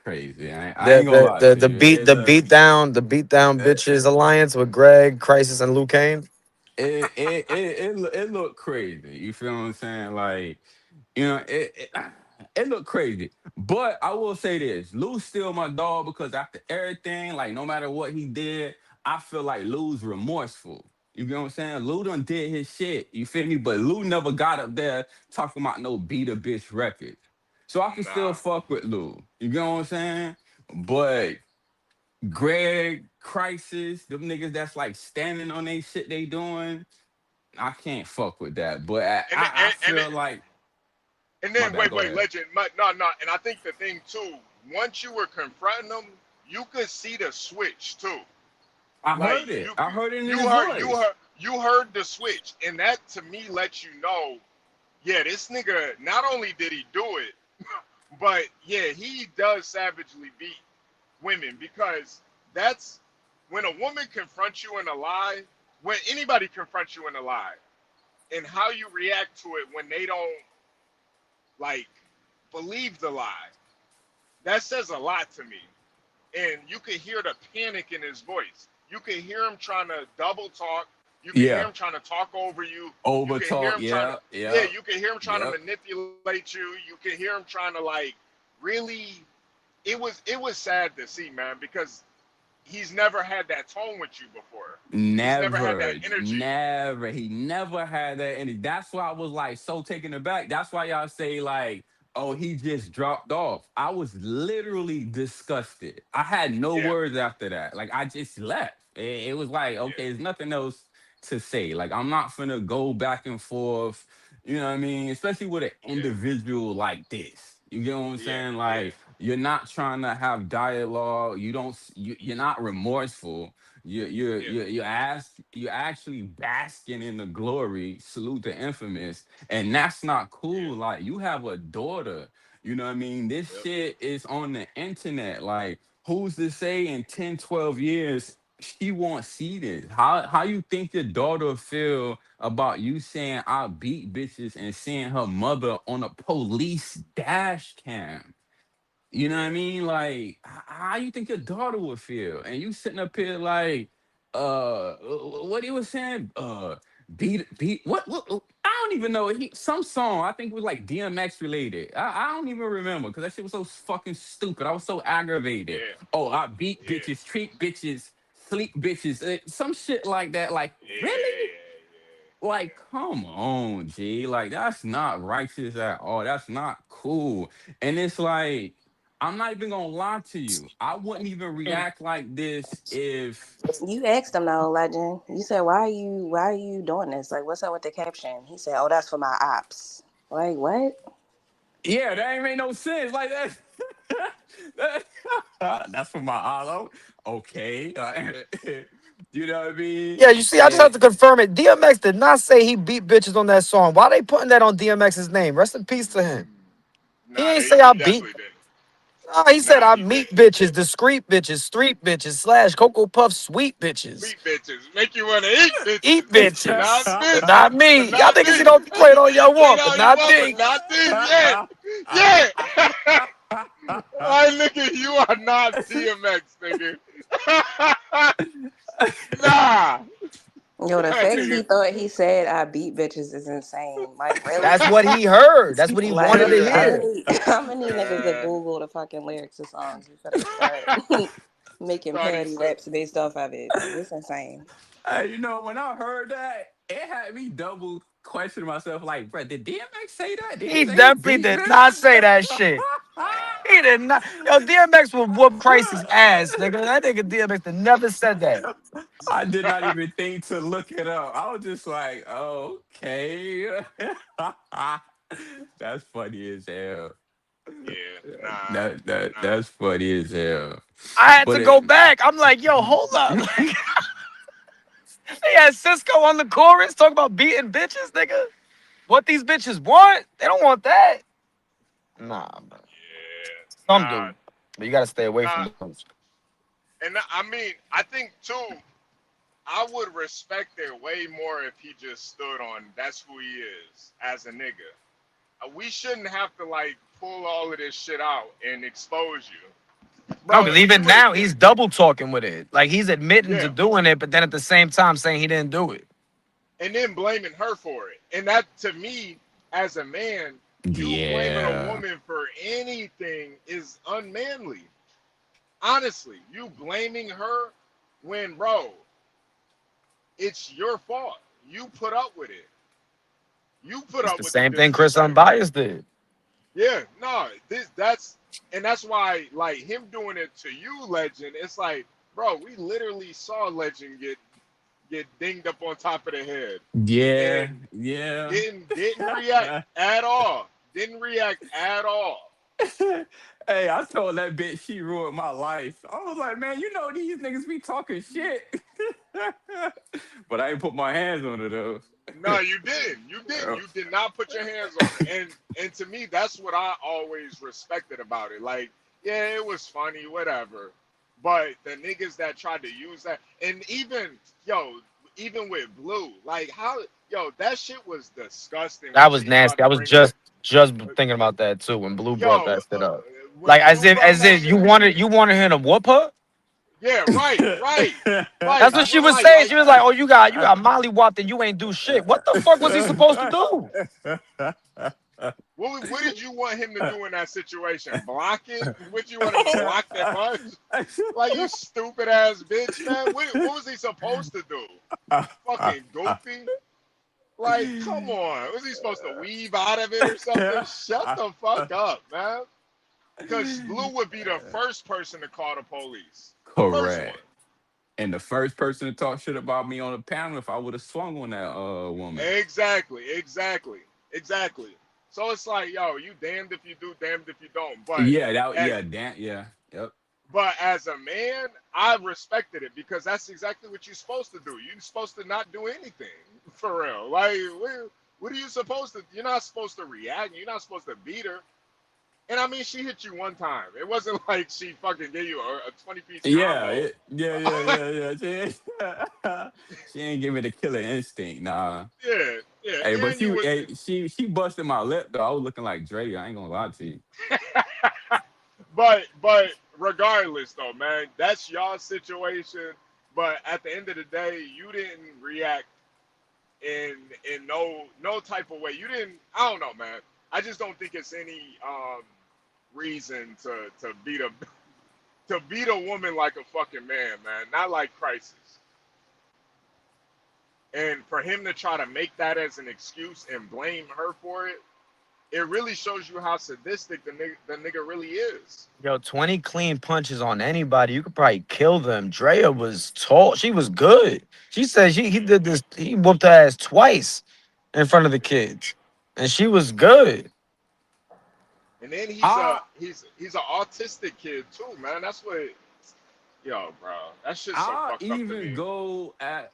crazy. I The ain't gonna the lie the to the you. beat It the look beat down the beat down it bitches alliance with Greg, Crisis, and Luke Kane. it look crazy. You feel what I'm saying? Like, it looked crazy. But I will say this: Lou's still my dog because after everything, like no matter what he did, I feel like Lou's remorseful. You get what I'm saying? Lou done did his shit. You feel me? But Lou never got up there talking about no beat a bitch record. So I can still Nah. fuck with Lou. You get what I'm saying? But Greg, Crisis, them niggas that's like standing on they shit they doing, I can't fuck with that. But And then, I feel like and my then bad. Go wait, ahead. legend. No. And I think the thing too, once you were confronting them, you could see the switch too. I Like heard it. you I heard it in you his heard you voice. heard you heard the switch, and that to me lets you know, yeah, this nigga not only did he do it, but yeah, he does savagely beat women because that's when a woman confronts you in a lie, when anybody confronts you in a lie, and how you react to it when they don't like believe the lie. That says a lot to me. And you could hear the panic in his voice. You could hear him trying to double talk. You could hear Yeah. him trying to talk over you. You Over could hear talk. him trying to, Yeah. yeah, Yeah. you could hear him trying to Yep. manipulate you. You could hear him trying to like really. It was sad to see, man, because he's never had that tone with you before. He's never had that Never, energy. never. He never had that. And that's why I was like so taken aback. That's why y'all say, like, oh, he just dropped off. I was literally disgusted. I had no Yeah, words after that. Like, I just left. It was like, yeah, okay, there's nothing else to say. Like, I'm not finna go back and forth. You know what I mean? Especially with an yeah, individual like this. You get what I'm yeah, saying? yeah, Like, you're not trying to have dialogue. You're not remorseful. yeah, You're actually basking in the glory. Salute the infamous, and that's not yeah, cool. Like, you have a daughter. You know what I mean? This yep, shit is on the internet. Like, who's to say in 10, 12 years she won't see this. How you think your daughter will feel about you saying I beat bitches and seeing her mother on a police dash cam? You know what I mean? Like, how you think your daughter would feel? And you sitting up here like, what he was saying? Beat what? I don't even know. Some song I think was like DMX related. I don't even remember because that shit was so fucking stupid. I was so aggravated. Yeah, Oh, I beat yeah, bitches, treat bitches, sleep bitches, some shit like that. Like, really? yeah. Like, come on, G. Like, that's not righteous at all. That's not cool. And it's like, I'm not even gonna lie to you. I wouldn't even react like this if You asked him though, Legend. You said, why are you doing this? Like, what's up with the caption? He said, oh, that's for my ops. Like, what? yeah, that ain't make no sense. Like that. That's for my hollow. Okay. You know what I mean? Yeah, you see, I just have to confirm it. DMX did not say he beat bitches on that song. Why they putting that on DMX's name? Rest in peace to him. He Nah, ain't say he I beat. definitely did. Nah, he said Nah, I he meet didn't. bitches, discreet bitches, street bitches, slash Cocoa Puff sweet bitches. Sweet bitches make you wanna eat Eat bitches, but not bitches. But bitches, not me. but Y'all not niggas, you me. don't play it all y'all Played want, but all you not want, but me. not this. Yeah, yeah. Like, nigga, you are not DMX, nigga. Nah, Yo, the that fact he nigga. thought he said I beat bitches is insane. Like, really? That's what he heard. That's what he wanted Like, to how hear. many how many niggas that Google the fucking lyrics of songs before they start making Thought he parody said. raps based off of it? Like, it's insane. Hey, you know, when I heard that, it had me double questioning myself. Like, bro, did DMX say that? Did he He say he definitely beat did not bitches? say that shit. He did not. Yo, DMX will whoop Christ's ass, nigga. That nigga DMX never said that. I did not even think to look it up. I was just like, okay. That's funny as hell. Yeah, nah, nah. That's funny as hell. I had to But go it back. I'm like, yo, hold up. They had Cisco on the chorus talking about beating bitches, nigga. What these bitches want? They don't want that. Nah, man. Yeah, Some nah, do. But you gotta stay away nah. from those. And I mean, I think too, I would respect it way more if he just stood on that's who he is as a nigga. We shouldn't have to like pull all of this shit out and expose you, No, bro. because If you even would have now did, he's double talking with it. Like he's admitting to yeah, doing it, but then at the same time saying he didn't do it. and then blaming her for it, and that to me, as a man, you blaming a yeah. woman for anything is unmanly. Honestly, you blaming her when, bro, it's your fault. You put up with it. You put It's up the with the same thing Chris disrespect. Unbiased did. Yeah, no, that's why like him doing it to you, Legend. It's like, bro, we literally saw Legend get dinged up on top of the head Yeah. and Yeah. didn't react at all. Didn't react at all. Hey, I told that bitch she ruined my life. I was like, man, you know these niggas be talking shit. But I ain't put my hands on it though. No, you didn't. You didn't. You did not put your hands on it. And to me, that's what I always respected about it. Like, yeah, it was funny, whatever. But the niggas that tried to use that, and even with Blue, like how, that shit was disgusting That when was she tried nasty. to I was bring up, just thinking about that too when Blue brought yo, that shit up. when Like Blue brought as that if shit up. you wanted him to whoop her. Yeah, right, right, That's right, what she was right. saying. She was like, "Oh, you got Molly whopped and you ain't do shit. What the fuck was he supposed to do?" What did you want him to do in that situation? Block it? What you want him to block that punch? Like, you stupid ass bitch, man. What was he supposed to do? Fucking goofy. Like, come on. Was he supposed to weave out of it or something? Shut the fuck up, man. Because Blue would be the first person to call the police. First one. Correct. And the first person to talk shit about me on the panel if I would have swung on that woman. Exactly, exactly, exactly. So it's like, yo, you damned if you do, damned if you don't. Damn, yeah. Yep. But as a man, I respected it because that's exactly what you're supposed to do. You're supposed to not do anything for real. Like, what are you supposed to? You're not supposed to react. You're not supposed to beat her. And I mean, she hit you one time. It wasn't like she fucking gave you a 20-piece Yeah, combo. She ain't give me the killer instinct, nah. Yeah, yeah. Hey, but And you would, she busted my lip though. I was looking like Dre. I ain't gonna lie to you. but regardless though, man, that's y'all situation. But at the end of the day, you didn't react in no type of way. You didn't. I don't know, man. I just don't think it's any reason to beat a to beat a woman like a fucking man, man. Not like Crisis. And for him to try to make that as an excuse and blame her for it, it really shows you how sadistic the nigga really is. Yo, 20 clean punches on anybody, you could probably kill them. Drea was tall. She was good. She said he did this. He whooped her ass twice in front of the kids, and she was good. And then I he's an autistic kid too, man. That's what, yo, bro. That shit's so I'll fucked up to even me. go at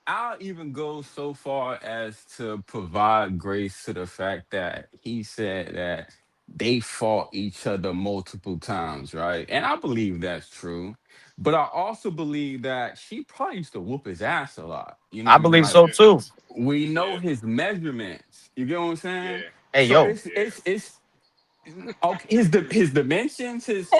I'll even go so far as to provide grace to the fact that he said that they fought each other multiple times, right? And I believe that's true. But I also believe that she probably used to whoop his ass a lot. You know I what I mean? believe Like so Yeah, too. we know yeah, his measurements. You get what I'm saying? yeah, Hey, So yo, it's okay. His dimensions, his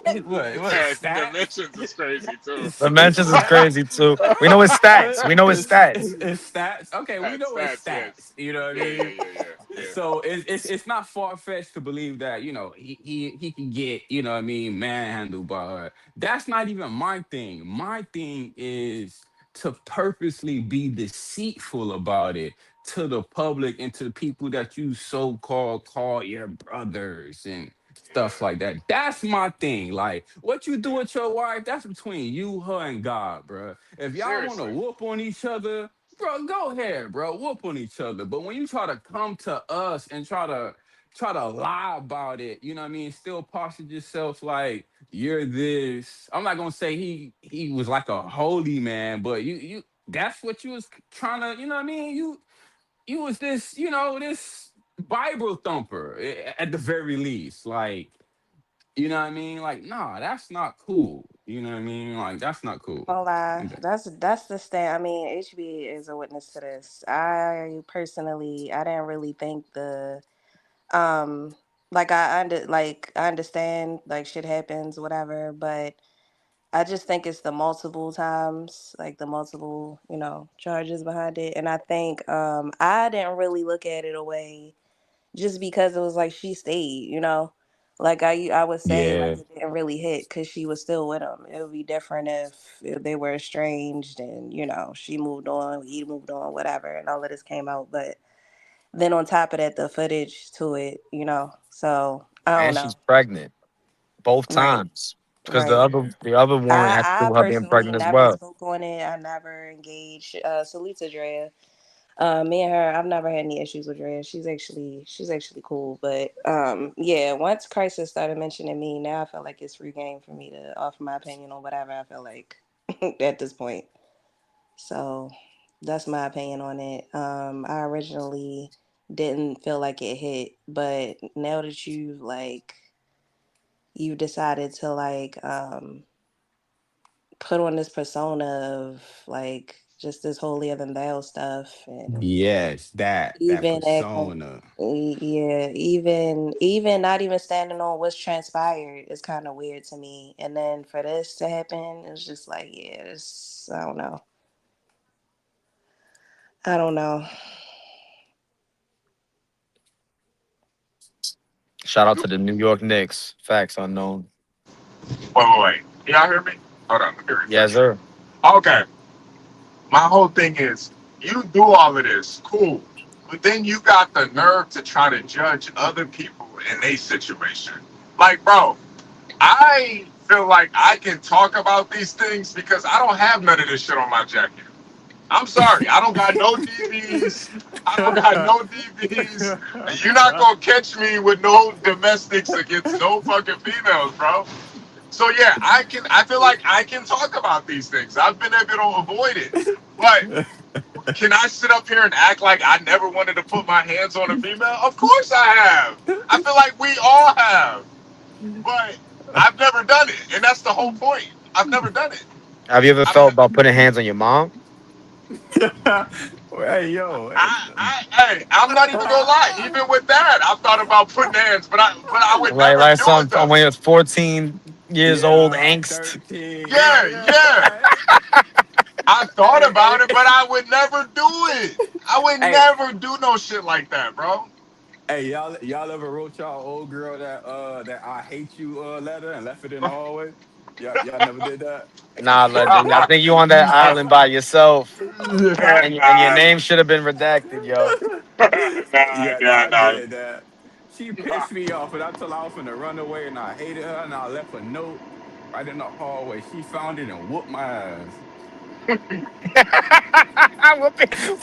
what yeah. stats, Dimensions is crazy too. his, the his mentions is stats. crazy too. We know his stats. We know his stats. His stats. Okay, we know his Stats, yes. stats. You know what I Yeah, yeah, mean? yeah, yeah, yeah. So it's not far fetched to believe that he can get what I mean manhandled by her. That's not even my thing. My thing is to purposely be deceitful about it to the public and to the people that you so call your brothers and stuff like that. That's my thing. Like what you do with your wife, that's between you, her, and God, bro. If y'all want to Seriously. whoop on each other, bro, go ahead, bro. Whoop on each other. But when you try to come to us and try to lie about it, you know what I mean? Still posture yourself like you're this. I'm not gonna say he was like a holy man, but you that's what you was trying to, you know what I mean? You was this, this Bible thumper at the very least. Like, you know what I mean? Like, nah, that's not cool. You know what I mean? Like, that's not cool. Won't lie. That's the stand. I mean, HB is a witness to this. I personally, I didn't really think um, like I understand like shit happens, whatever, but I just think it's the multiple times, like the multiple, charges behind it, and I think I didn't really look at it away just because it was like she stayed. Like I would say like Yeah. it didn't really hit because she was still with him. It would be different if they were estranged and she moved on, he moved on, whatever, and all of this came out. But then on top of that, the footage to it. So I don't And know. she's pregnant both Right, times because the right. other the other woman had to do I with her being personally pregnant as never well. spoke on it. I never engaged. Salute to Drea. Me and her, I've never had any issues with Drea. She's actually cool. But yeah, once Crisis started mentioning me, now I feel like it's free game for me to offer my opinion on whatever I feel like at this point. So that's my opinion on it. I originally didn't feel like it hit, but now that you decided to put on this persona of like just this holier than thou stuff and Yes, that even acting, persona. yeah, even not even standing on what's transpired is kind of weird to me. And then for this to happen, it's just like, yeah, it's, I don't know. Shout out to the New York Knicks. Facts unknown. Wait. Y'all hear me? Hold on, let me Yes, refresh. sir. Okay. My whole thing is you do all of this, cool. But then you got the nerve to try to judge other people in a situation. Like, bro, I feel like I can talk about these things because I don't have none of this shit on my jacket. I'm sorry, I don't got no DVs. I don't got no DVs. You're not gonna catch me with no domestics against no fucking females, bro. So yeah, I feel like I can talk about these things. I've been able to avoid it. But Can I sit up here and act like I never wanted to put my hands on a female? Of course I have. I feel like we all have. But I've never done it. And that's the whole point. I've never done it. Have you ever felt about putting hands on your mom? Hey, yo. Hey, I'm not even gonna lie. Even with that, I've thought about putting hands, but I would never Like do some it though. when you're 14 years old Yeah, angst. 13. Yeah, Yeah. yeah. I thought Hey, about it, hey, but I would never do it. I would hey, never do no shit like that, bro. hey, y'all ever wrote y'all old girl that I hate you letter and left it in the hallway? Y'all never did that? Nah, legend. I think you on that island by yourself, and your Nah, name should have been redacted, yo. Yeah, no, I did that. She pissed me off, and I told her I was finna run away, and I hated her, and I left a note right in the hallway. She found it and whooped my ass.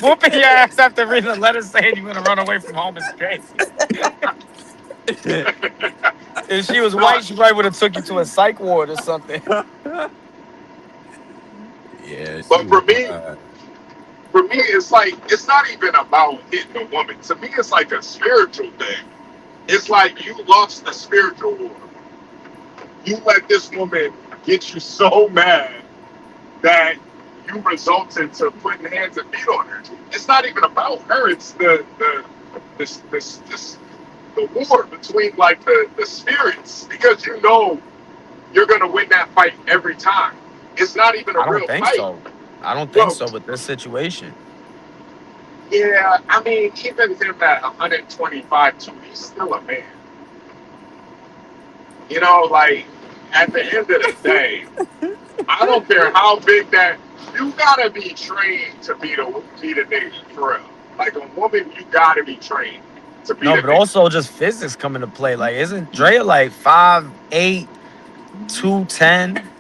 whooping your ass after reading a letter saying you're gonna run away from home is crazy. If she was nah. white, she probably would have took you to a psych ward or something. Yeah, she But for whooped my me, ass. it's like it's not even about hitting a woman. To me, it's like a spiritual thing. It's like you lost the spiritual war. You let this woman get you so mad that you result into putting hands and feet on her. It's not even about her. It's the war between like the spirits because you know you're gonna win that fight every time. It's not even a I don't real think fight. so. I don't think Well, so with this situation. yeah, I mean, even him at 125 too, he's still a man. You know, like at the end of the day, I don't care how big that. You gotta be trained to beat a nigga for real. Like a woman, you gotta be trained to beat No, a but nigga. also just physics come into play. Like, isn't Drea like 5'8", 210?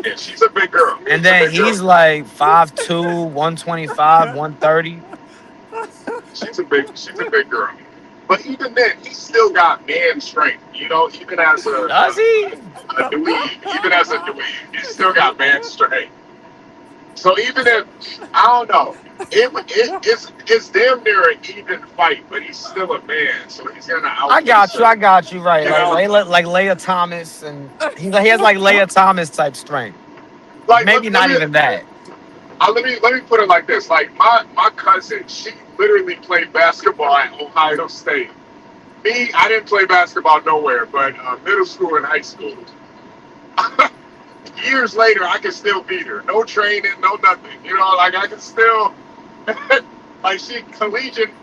Yeah, she's a big girl. And She's a then big girl. he's like 5'2", 125, 130. She's a big girl. But even then, he still got man strength. You know, even as Does he? a dweeb, even as a dweeb, he still got man strength. So even if I don't know, it's damn near an even fight, but he's still a man, so he's gonna outpace I her. got you right. You Like know, Leia Thomas, and he has like Leia Thomas type strength. like Maybe let not me even that. let me put it like this: like my cousin, she literally played basketball at Ohio State. Me, I didn't play basketball nowhere, but middle school and high school. Years later, I can still beat her. No training, no nothing. You know, like I can still, like she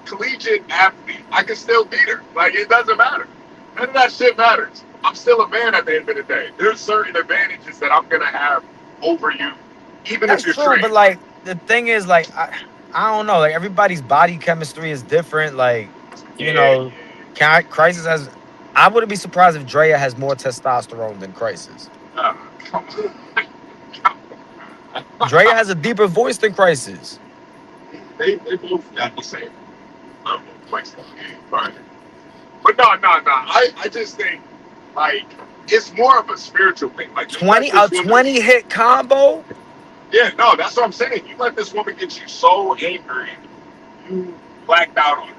collegiate athlete. I can still beat her. Like it doesn't matter. None of that shit matters. I'm still a man at the end of the day. There's certain advantages that I'm gonna have over you, even if That's you're true, but trained. like the thing is, like I don't know. Like everybody's body chemistry is different. Like you Yeah, know, Crisis has. I wouldn't be surprised if Drea has more testosterone than Crisis. yeah. Come Drea on. has a deeper voice than Crisis. They both got the same level of flexibility, but no. I just think like it's more of a spiritual thing. Like you let 20 a this woman. 20 hit combo. Yeah, no, that's what I'm saying. You let this woman get you so angry, you blacked out on it.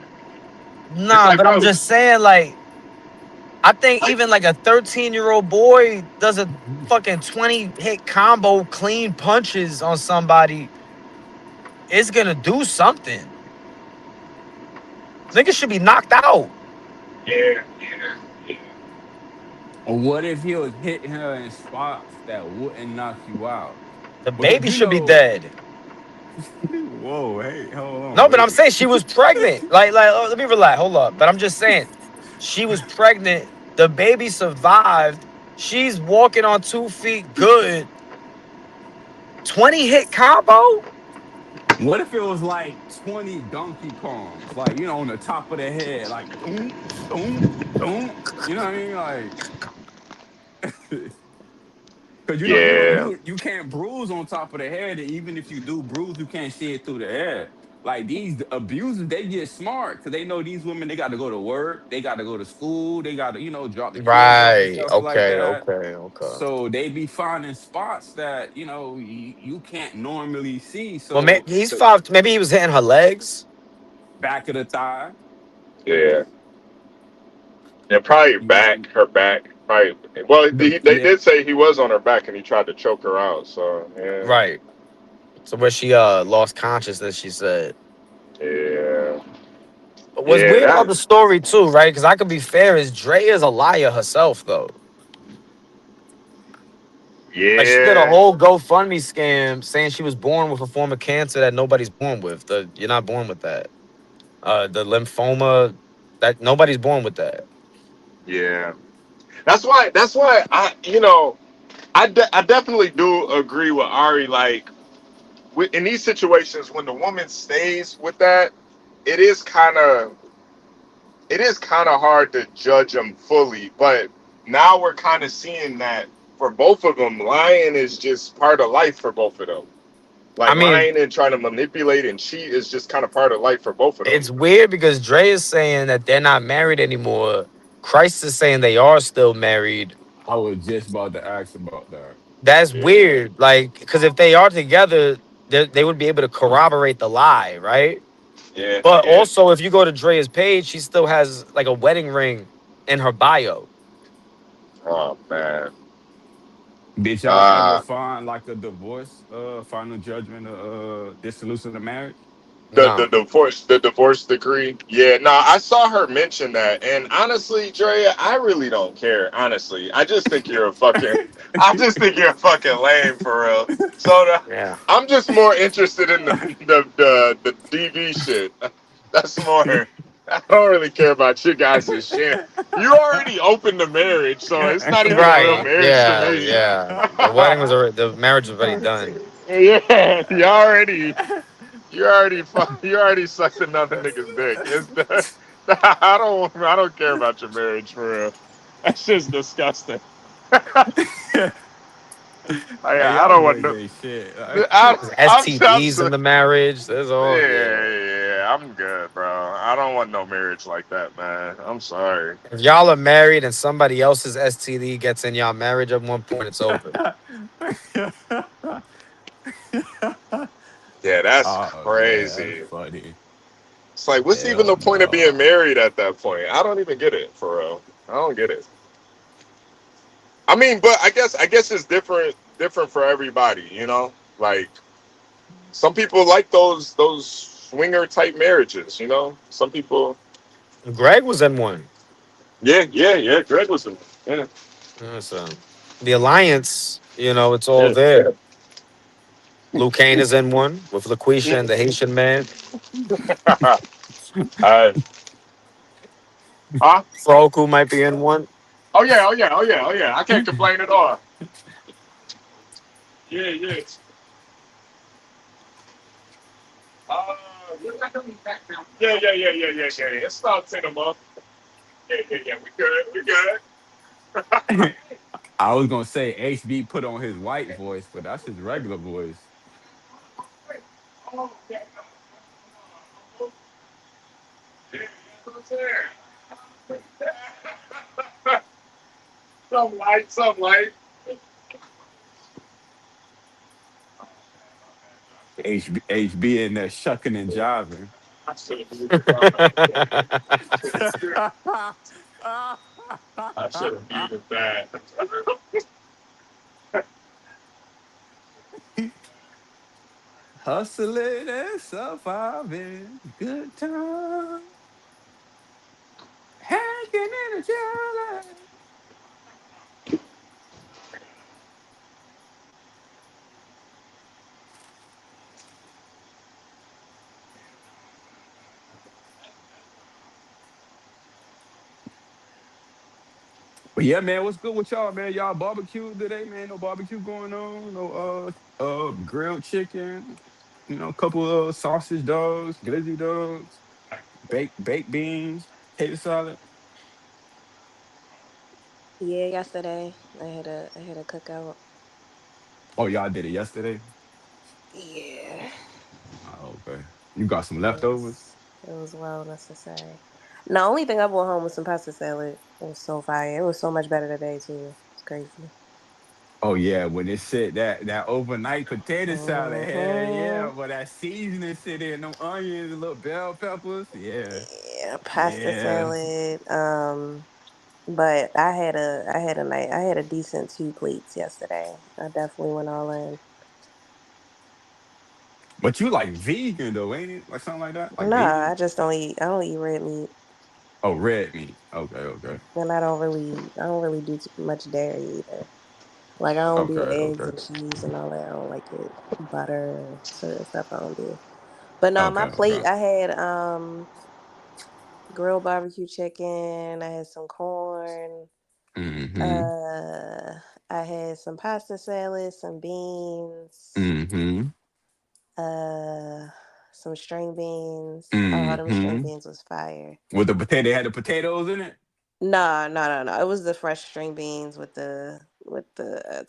It's Nah, like, but I'm bro, just saying, like, I think like, even like a 13-year-old boy does a fucking 20 hit combo, clean punches on somebody, it's gonna do something. Niggas should be knocked out. yeah. Or what if he was hitting her in spots that wouldn't knock you out? The Because baby you should be know, dead. whoa, hey, hold on, No, but I'm wait. saying she was pregnant. Let me relax. Hold up. But I'm just saying, she was pregnant. The baby survived. She's walking on 2 feet good. 20 hit combo? What if it was like 20 Donkey Kongs, like on the top of the head, like boom, boom, boom. You know what I mean? Like, because Yeah. you can't bruise on top of the head, and even if you do bruise, you can't see it through the air. Like these abusers, they get smart because they know these women. They got to go to work, they got to go to school, they got to drop the kids off and Right. stuff like Okay. that. Okay. Okay. So they be finding spots that you can't normally see. Well, So he's the 5. Maybe he was hitting her legs. back of the thigh, Yeah. Yeah, probably you know, her back. Probably. Well, they yeah, did say he was on her back and he tried to choke her out. So yeah, Right. So where she lost consciousness, she said. yeah, But what's yeah. weird about That the story too, right? Because I could be fair, is Dre is a liar herself though. Like she did a yeah. whole GoFundMe scam saying she was born with a form of cancer that nobody's born with. You're not born with that. The lymphoma, that nobody's born with that. Yeah, that's why. I definitely do agree with Ari. Like in these situations, when the woman stays with that, it is kind of hard to judge them fully. But now we're kind of seeing that for both of them, lying is just part of life for both of them. I Like mean, lying and trying to manipulate and cheat is just kind of part of life for both of them. it's weird because Dre is saying that they're not married anymore. Christ is saying they are still married. I was just about to ask about that. That's Yeah, weird. Like, because if they are together, they would be able to corroborate the lie, right? yeah, But yeah. also, if you go to Dre's page, she still has like a wedding ring in her bio. Oh man. Did y'all ever Uh find like a divorce, final judgment, dissolution of marriage? the No. divorce decree. Yeah, no, I saw her mention that, and honestly, Drea, I really don't care. Honestly, I just think you're a fucking lame for real. So Yeah. I'm just more interested in the DV shit. That's more. I don't really care about you guys' shit. You already opened the marriage, so it's not even a real Right. marriage to Yeah. me. Yeah. The wedding was already, the marriage was already done. Yeah, you already sucked another nigga's dick. I don't care about your marriage for real. That's just disgusting. Hey, I y'all don't want boys no. ain't shit. There's I'm STDs in the marriage. There's all, yeah. yeah, I'm good, bro. I don't want no marriage like that, man. I'm sorry. If y'all are married and somebody else's STD gets in y'all marriage at one point, it's over. Yeah, that's Oh man, that's crazy. funny. It's like, what's even Hell the point of being no. married at that point? I don't even get it, for real. I don't get it. I mean, but I guess it's different for everybody, you know? Like some people like those swinger type marriages, you know? Some people Greg was in one. yeah. Greg was in yeah. So the alliance, it's all Yeah. there. Luke Kane is in one with LaQuisha and the Haitian man. uh, huh? Froku might be in one. Oh yeah. I can't complain at all. Yeah. Uh, yeah. It's about 10 a month. Yeah. We good. I was gonna say HB put on his white voice, but that's his regular voice. Oh, yeah. Some light. HB in there shucking and jiving. I should have muted that. I should have muted that. Hustling and surviving, good time, hanging in a jelly. But yeah, man, what's good with y'all, man? Y'all barbecue today, man? No barbecue going on? No grilled chicken, a couple of sausage dogs, glizzy dogs, baked beans, tater salad. Yeah, yesterday I had a cookout. Oh, y'all did it yesterday? Yeah. Oh, okay. You got some leftovers? It was well necessary. The only thing I brought home was some pasta salad. It was so fire. It was so much better today too. It's crazy. Oh yeah, when it said that overnight potato salad, hell yeah, Hmm. but that seasoning sit in them onions and little bell peppers, yeah, Yeah, pasta yeah. salad. But I had a decent 2 plates yesterday. I definitely went all in. But you like vegan though, ain't it? Like something like that, like Nah, vegan? I don't eat red meat, Oh, red meat. Okay, okay, and I don't really do too much dairy either. Like I don't okay, do eggs okay, and cheese and all that. I don't like it. Butter, certain stuff I don't do. But no, okay, my okay. plate I had grilled barbecue chicken. I had some corn. Mm-hmm. Uh, I had some pasta salad, some beans. Mm-hmm. Uh, some string beans. Oh, them string Mm-hmm. beans was fire. With the potato, they had the potatoes in it. Nah, no, no, no. It was the fresh string beans with the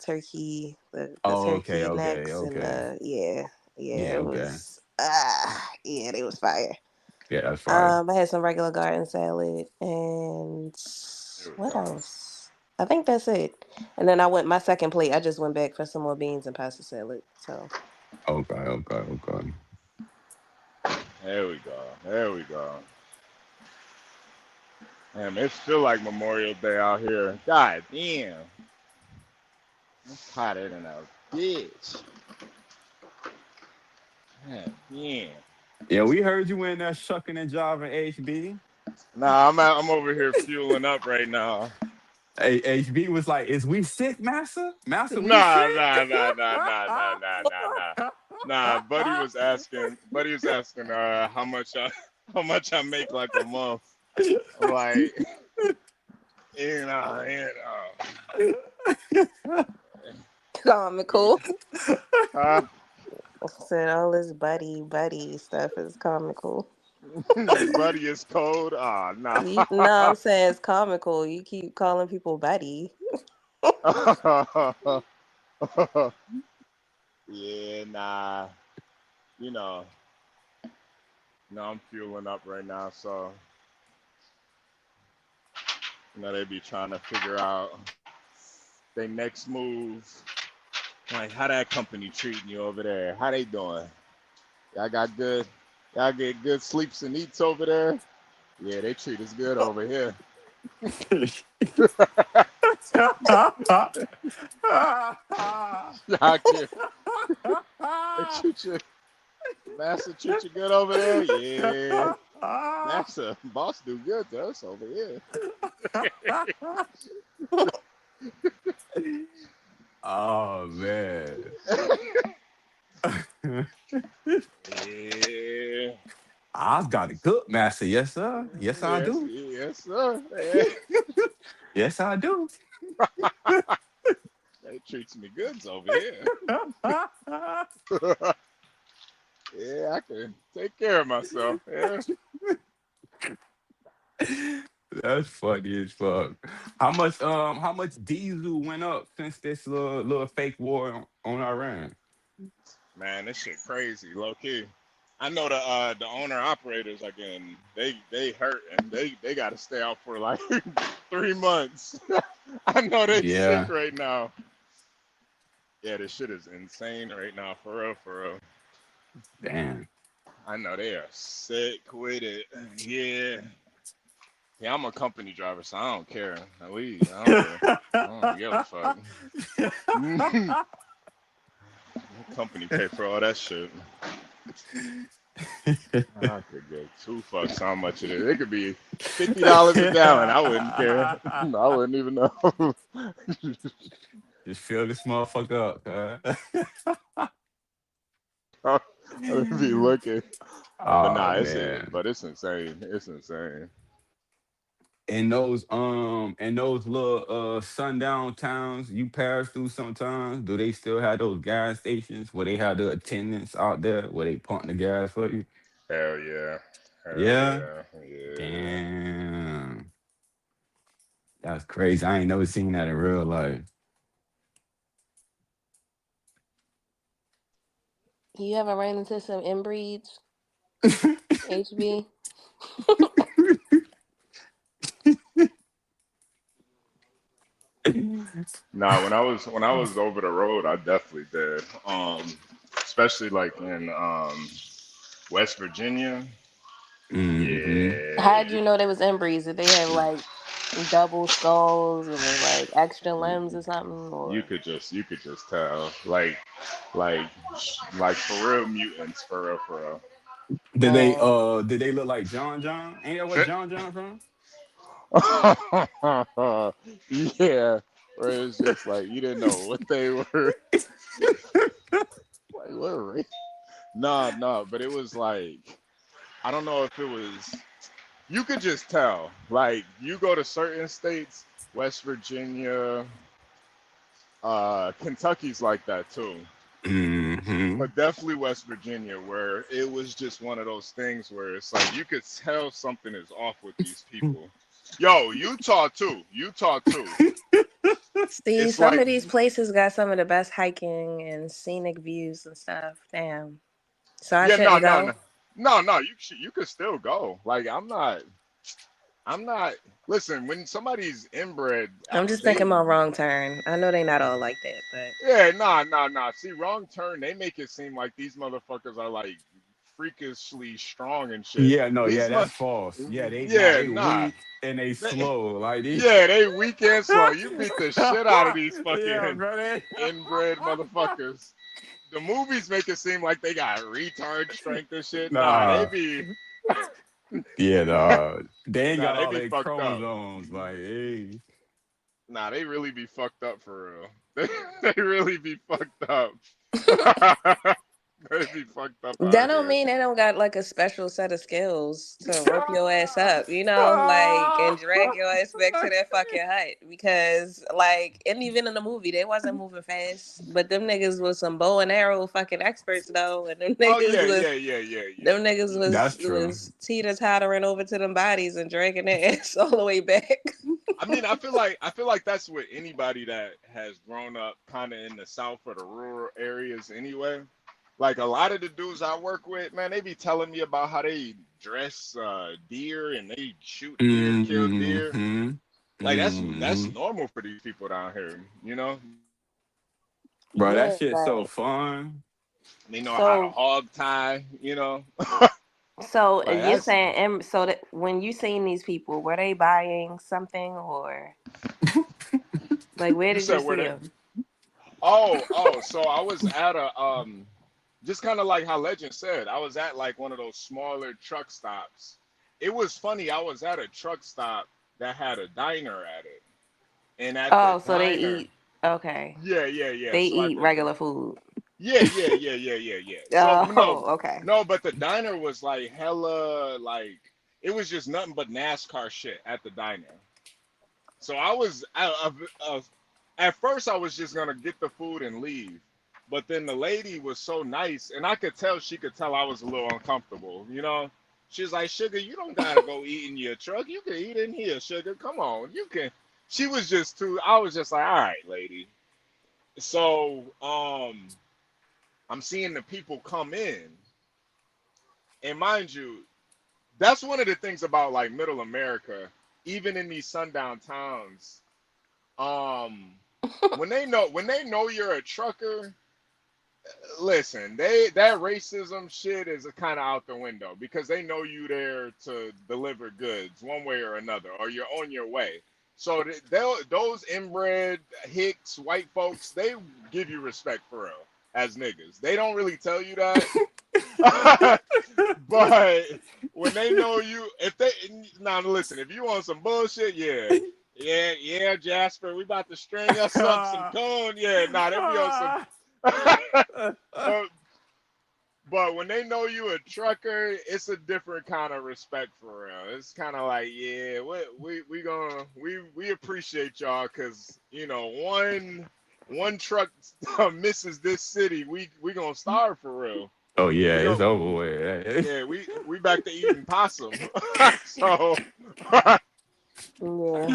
turkey, the Oh, okay, turkey okay, necks, and okay. yeah, yeah. Yeah, It okay. was yeah, they was fire. Yeah, that's fire. I had some regular garden salad and Here we what go. else? I think that's it. And then I went my second plate. I just went back for some more beans and pasta salad. So Okay, okay, okay. There we go. There we go. Damn, it feel like Memorial Day out here. God damn. It's hotter than a bitch. God damn. Yeah, we heard you in there shucking and jiving, HB. Nah, I'm over here fueling up right now. Hey, HB was like, "Is we sick, Massa? Massa, we Nah, sick?" nah, nah, nah, nah, nah, nah, nah, nah. Nah, Buddy was asking how much I how much I make like a month. I'm like, yeah, comical. huh? I said all this buddy stuff is comical. Buddy is cold. Ah, nah. No, I'm saying it's comical. You keep calling people buddy. Yeah, nah. You know, no, I'm fueling up right now, so they be trying to figure out their next move. Like, how that company treating you over there? How they doing? Y'all got good? Y'all get good sleeps and eats over there? Yeah, they treat us good over here. Y'all get, they treat you, Master treat you good over there? Yeah. Master, boss do good to us over here. Oh man. Yeah. I've got a good master, yes sir. Yes, I Yes, do. yes, sir. Yeah. Yes, I do. They treats me good over here. Yeah, I can take care of myself. Yeah. That's funny as fuck. How much diesel went up since this little fake war on Iran? Man, this shit crazy, low key. I know the owner operators again. They hurt and they got to stay out for like 3 months. I know they sick Yeah. right now. Yeah, this shit is insane right now, for real, for real. Damn. I know they are sick with it. Yeah. Yeah, I'm a company driver, so I don't care. I don't give a fuck. Company pay for all that shit. I could give two fucks how much it is. It could be $50 a gallon. I wouldn't care. I wouldn't even know. Just fill this motherfucker up, huh? I'd be looking. But Oh nah, man. it's insane. It's insane. In those little sundown towns you pass through sometimes, do they still have those gas stations where they have the attendants out there where they pump the gas for you? Hell yeah. Hell Yeah. yeah. Yeah. Damn. That's crazy. I ain't never seen that in real life. You ever ran into some inbreeds? HB. Nah, when I was over the road, I definitely did. Especially like in West Virginia. Mm-hmm. How Yeah, did you know they was inbreeds? Did they have like double skulls or like extra limbs or something? Or you could just tell. Like like for real mutants, for real. Did they look like John? Ain't that what John from? Yeah, where it's just like you didn't know what they were. Like what race? No, but it was like I don't know if it was. You could just tell. Like you go to certain states, West Virginia, Kentucky's like that too. Mm-hmm. But definitely West Virginia, where it was just one of those things where it's like you could tell something is off with these people. Yo, Utah too. Utah too. see, It's some like of these places got some of the best hiking and scenic views and stuff. Damn. So I yeah, no, shouldn't no, go. no, no. You could still go. Like I'm not. Listen, when somebody's inbred, I'm just thinking they about Wrong Turn. I know they not all like that, but yeah, nah. See, wrong turn. They make it seem like these motherfuckers are like freakishly strong and shit. Yeah, no, yeah, These, that's false. Yeah, yeah, they nah. weak and they They, slow. Like these. yeah, they weak and slow. You beat the shit out of these Yeah, fucking brother. inbred motherfuckers. The movies make it seem like they got retard strength and shit. Nah, they Nah. be, Yeah, nah. They ain't nah, got they all be their fucked up. chromosomes. Like, hey. Nah, they really be fucked up for real. They really be fucked up. They be fucked up that out don't here. mean they don't got like a special set of skills to rope your ass up, you know, like and drag your ass back to that fucking hut. Because like, and even in the movie, they wasn't moving fast, but them niggas was some bow and arrow fucking experts though, and them Oh niggas yeah, was yeah. them niggas That's true. was teeter tottering over to them bodies and dragging their ass all the way back. I mean, I feel like that's with anybody that has grown up kind of in the south or the rural areas anyway. Like a lot of the dudes I work with, man, they be telling me about how they dress deer and they shoot deer, kill deer. Mm-hmm. Like Mm-hmm. that's normal for these people down here, you know. Bro, that Yeah, shit's so right. fun. They know how to So hog tie, you know. So Like you're that's saying, and so that when you seen these people, were they buying something or like where you did you said where see they. them? Oh. So I was at a just kind of like how Legend said, I was at like one of those smaller truck stops. It was funny. I was at a truck stop that had a diner at it, and at the Oh, so they diner, eat. Okay, yeah. they So at eat the regular food. yeah. So Oh, okay. no, but the diner was like hella like it was just nothing but NASCAR shit at the diner. So at first I was just gonna get the food and leave, but then the lady was so nice, and I could tell she could tell I was a little uncomfortable. You know, she's like, "Sugar, you don't gotta go eat in your truck. You can eat in here, Sugar. Come on, you can." She was just too. I was just like, "All right, lady." So I'm seeing the people come in, and mind you, that's one of the things about like Middle America, even in these sundown towns. When they know you're a trucker, listen, that racism shit is kind of out the window because they know you there to deliver goods one way or another, or you're on your way. So those inbred hicks, white folks, they give you respect for real as niggas. They don't really tell you that, but when they know you, if they now listen, if you want some bullshit, yeah, Jasper, we about to string us up some cone, they be on some. but but when they know you a trucker, it's a different kind of respect for real. It's kind of like, yeah, we appreciate y'all because one truck misses this city, we gonna starve for real. Oh yeah, We it's go, over with. yeah, we back to eating possum. So, Yeah.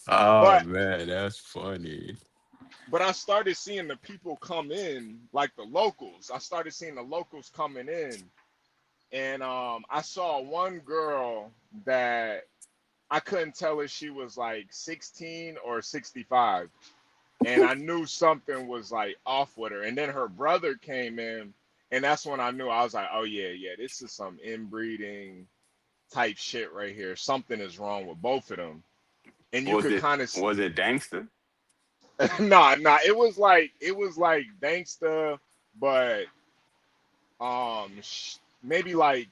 Oh but man, that's funny. but I started seeing the people come in, like the locals. I started seeing the locals coming in, and I saw one girl that I couldn't tell if she was like 16 or 65, and I knew something was like off with her. And then her brother came in, and that's when I knew. I was like, oh yeah, this is some inbreeding type shit right here. Something is wrong with both of them, and you could kind of Was it Gangster? nah, it was like gangsta, but maybe like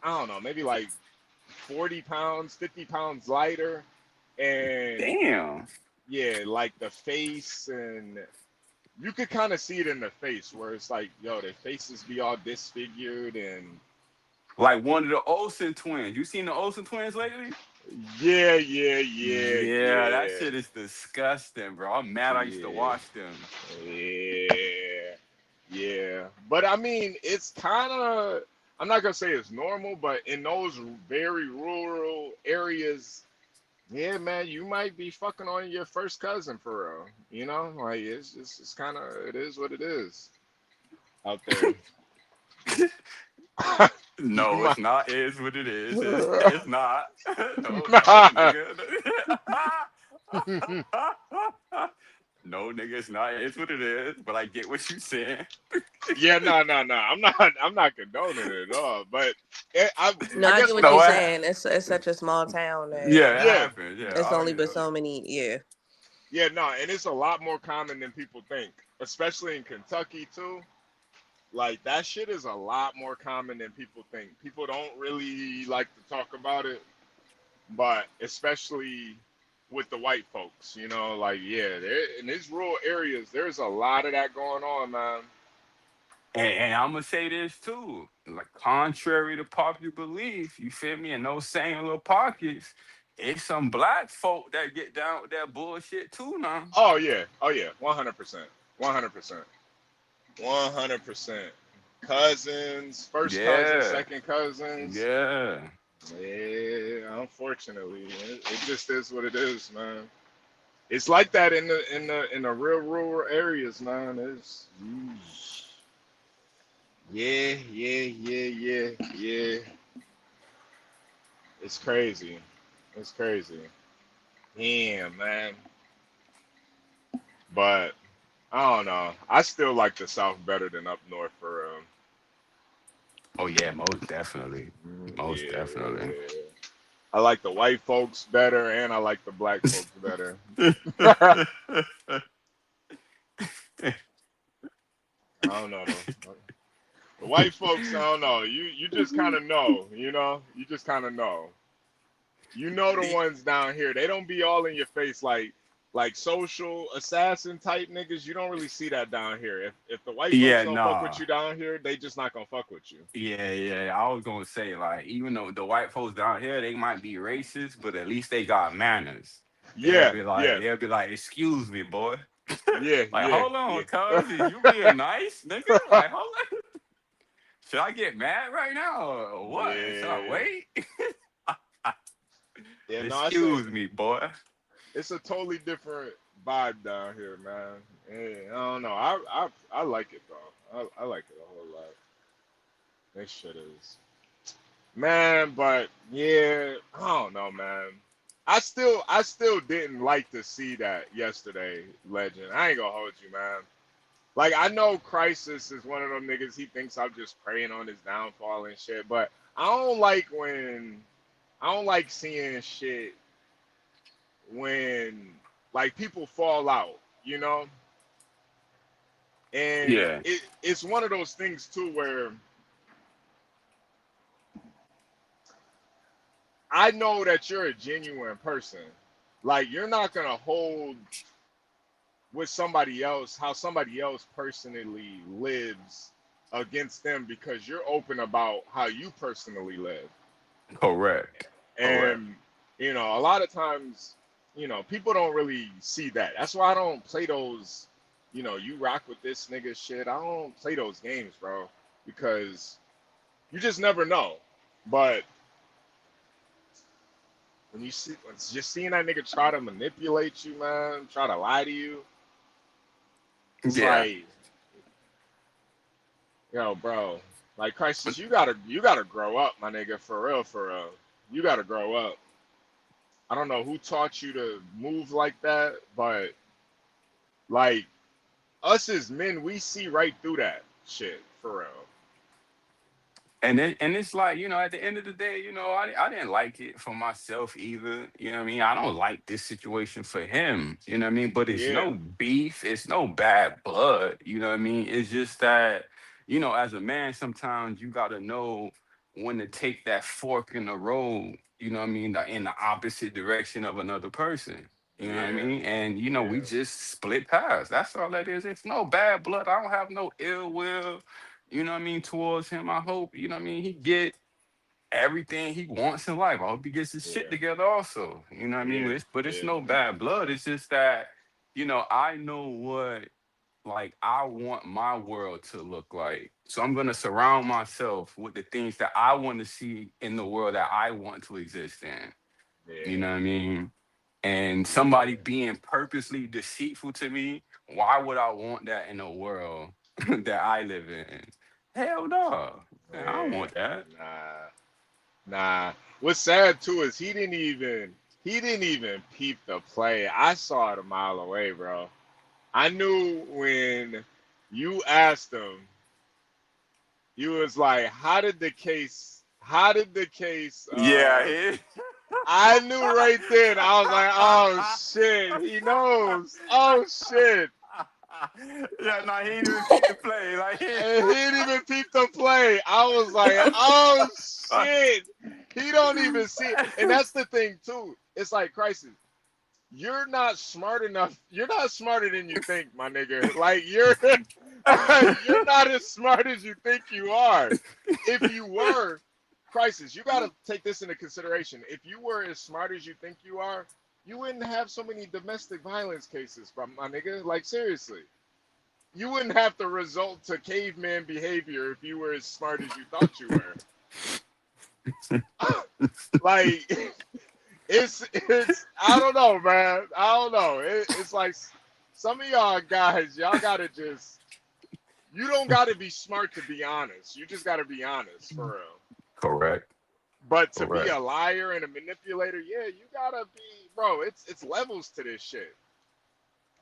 I don't know, maybe like 40 pounds, 50 pounds lighter, and Damn. yeah, like the face, and you could kind of see it in the face where it's like, yo, their faces be all disfigured, and Like one of the Olsen twins. You seen the Olsen twins lately? yeah, Yeah, that shit is disgusting, bro. I'm mad I used to yeah, watch them. yeah. But I mean, it's kind of, I'm not gonna say it's normal, but in those very rural areas, yeah, man, you might be fucking on your first cousin for real. You know, like it's kind of, it is what it is out there. You No, might. it's not. Is what it is. It's not. No, nigga. No, nigga, it's not. It's what it is. But I get what you saying. Yeah, no. I'm not condoning it at all. But No, I I get guess what what I you're No, was. saying. It's such a small town that yeah, it Yeah, happened. Yeah, it's only but yeah. so many. Yeah. yeah, no, and it's a lot more common than people think, especially in Kentucky too. Like that shit is a lot more common than people think. People don't really like to talk about it, but especially with the white folks, you know, like yeah, there in these rural areas, there's a lot of that going on, man. And I'm gonna say this too. Like, contrary to popular belief, you feel me? In those same little pockets, it's some black folk that get down with that bullshit too now. Oh yeah, 100%, 100%, 100%. Cousins, first cousins, Yeah. second cousins. Yeah. Yeah, unfortunately, it just is what it is, man. It's like that in the real rural areas, man. It's yeah. It's crazy. It's crazy. Damn, man. But I don't know. I still like the South better than up north for Oh yeah, most definitely. Most definitely. yeah. I like the white folks better, and I like the black folks better. I don't know though. The white folks, I don't know. You just kind of know, you know. You just kind of know. You know the ones down here. They don't be all in your face like social assassin type niggas. You don't really see that down here. If the white folks Yeah, don't fuck with nah. you down here, they just not gonna fuck with you. Yeah. I was gonna say, like, even though the white folks down here, they might be racist, but at least they got manners. Yeah, yeah, They'll be like, excuse me, boy. yeah, Like, yeah, hold on, cuz, is you yeah. being nice, nigga? Like, hold on. Should I get mad right now or what? Should I Yeah. wait? Yeah, no, Excuse me, boy. it's a totally different vibe down here, man. Yeah, I don't know. I like it though. I like it a whole lot. This shit is. Man, but yeah, I don't know, man. I still didn't like to see that yesterday, Legend. I ain't gonna hold you, man. Like I know Crisis is one of them niggas. He thinks I'm just preying on his downfall and shit, but I don't like seeing shit when like people fall out, you know. And Yeah. it's one of those things too where I know that you're a genuine person. Like you're not gonna hold with somebody else how somebody else personally lives against them because you're open about how you personally live. Correct. And you know, a lot of times, you know, people don't really see that. That's why I don't play those, you know, you rock with this nigga shit. I don't play those games, bro, because you just never know. But when you see, just seeing that nigga try to manipulate you, man, try to lie to you, it's Yeah. like, yo, bro, Like Crisis, you gotta grow up, my nigga, for real, for real. You gotta grow up. I don't know who taught you to move like that, but like us as men, we see right through that shit, for real. And it's like, at the end of the day, I didn't like it for myself either. You know what I mean? I don't like this situation for him. You know what I mean? But it's Yeah, no beef, it's no bad blood. You know what I mean? It's just that, as a man, sometimes you gotta know when to take that fork in the road, you know what I mean, in the opposite direction of another person. You know what I yeah, mean? And we yeah, just split paths. That's all that is. It's no bad blood. I don't have no ill will, towards him. I hope, he get everything he wants in life. I hope he gets his shit yeah, together also. You know what I mean? yeah, But it's yeah, no bad blood. It's just that, I know what like I want my world to look like. So I'm gonna surround myself with the things that I want to see in the world that I want to exist in. You yeah, know what I mean? And yeah, somebody being purposely deceitful to me, why would I want that in a world that I live in? Hell no. I don't yeah. want that. Nah, nah. What's sad too is he didn't even peep the play. I saw it a mile away, bro. I knew when you asked him, you was like, how did the case Yeah, he, I knew right then. I was like, oh shit, he knows. Oh shit. yeah, no, he ain't even pick the play. Like And he didn't even peep the play. I was like, oh shit. He don't even see it. And that's the thing too. It's like, Crisis, you're not smart enough. You're not smarter than you think, my nigga. Like you're not as smart as you think you are. If you were, Crisis, you gotta take this into consideration. If you were as smart as you think you are, you wouldn't have so many domestic violence cases, my nigga. Like seriously. You wouldn't have to result to caveman behavior if you were as smart as you thought you were. Like it's I don't know, man. I don't know. It's like some of y'all guys, y'all gotta just you don't gotta be smart to be honest. You just gotta be honest for real. correct, But to be correct. a liar and a manipulator, yeah, you gotta be, bro. It's levels to this shit.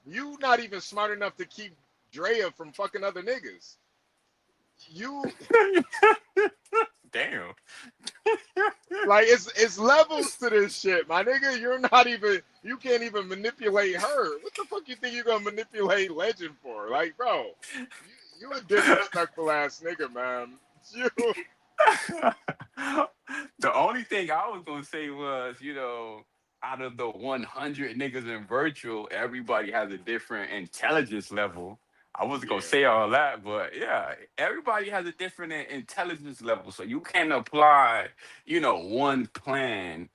You not even smart enough to keep Drea from fucking other niggas. You Damn. like it's levels to this shit, my nigga. You can't even manipulate her. What the fuck you think you're gonna manipulate Legend for? Like, bro, you a disrespectful ass nigga, man. You The only thing I was gonna say was, out of the 100 niggas in virtual, everybody has a different intelligence level. I wasn't gonna yeah, say all that, but yeah, everybody has a different intelligence level. So you can't apply, one plan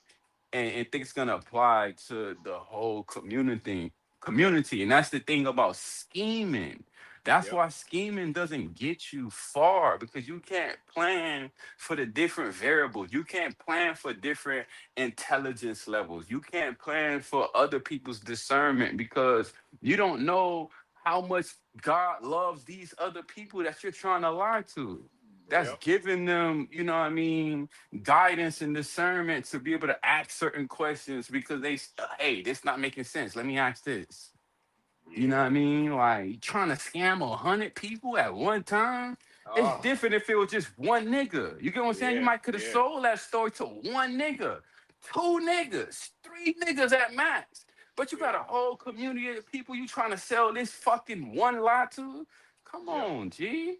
and think it's gonna apply to the whole community. And that's the thing about scheming. That's yep, why scheming doesn't get you far, because you can't plan for the different variables. You can't plan for different intelligence levels. You can't plan for other people's discernment, because you don't know how much God loves these other people that you're trying to lie to. That's yep, giving them, guidance and discernment to be able to ask certain questions, because hey, this not making sense. Let me ask this. You know what I yeah. mean? Like trying to scam 100 people at one time. It's Oh, different if it was just one nigga. You get what I'm saying? You yeah, might could have yeah, sold that story to one nigga, two niggas, three niggas at max. But you got a yeah, whole community of people you trying to sell this fucking one lie to. Come yep. on, G.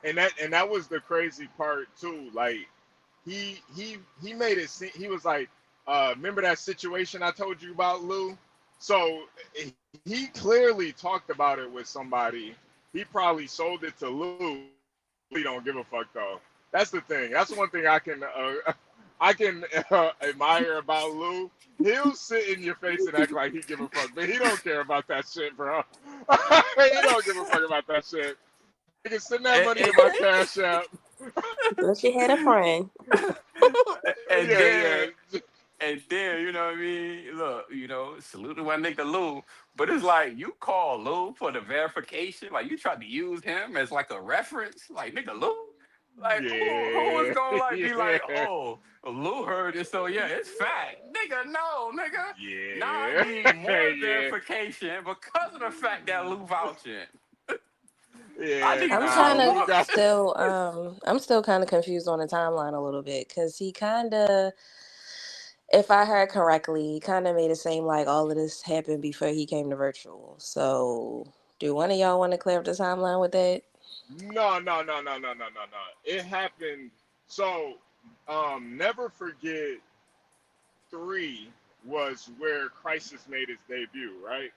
And that was the crazy part too. Like he made it seem he was like, remember that situation I told you about, Lou? So he clearly talked about it with somebody. He probably sold it to Lou. He don't give a fuck though. That's the thing. That's one thing I can admire about Lou. He'll sit in your face and act like he give a fuck, but he don't care about that shit, bro. He don't give a fuck about that shit. Nigga, send that And, money to my cash app. Wish you had a friend. and Yeah, yeah, then And then, you know what I mean? Look, salute to my nigga Lou. But it's like you call Lou for the verification. Like you tried to use him as like a reference. Like, nigga Lou. Like who was Yeah. gonna like be like, Yeah. oh, Lou heard it, so yeah, it's fact. Nigga, no, nigga. Now I Yeah. need more Yeah. verification because of the fact that Lou vouching. I Yeah. need I'm to Nah, trying know Lou to got. more. still I'm still kind of confused on the timeline a little bit because he kind of, if I heard correctly, he kind of made it seem like all of this happened before he came to virtual. So, do one of y'all want to clear up the timeline with that? No, no, no, no, no, no, no, no. It happened. So, never forget 3 was where Crisis made its debut, right?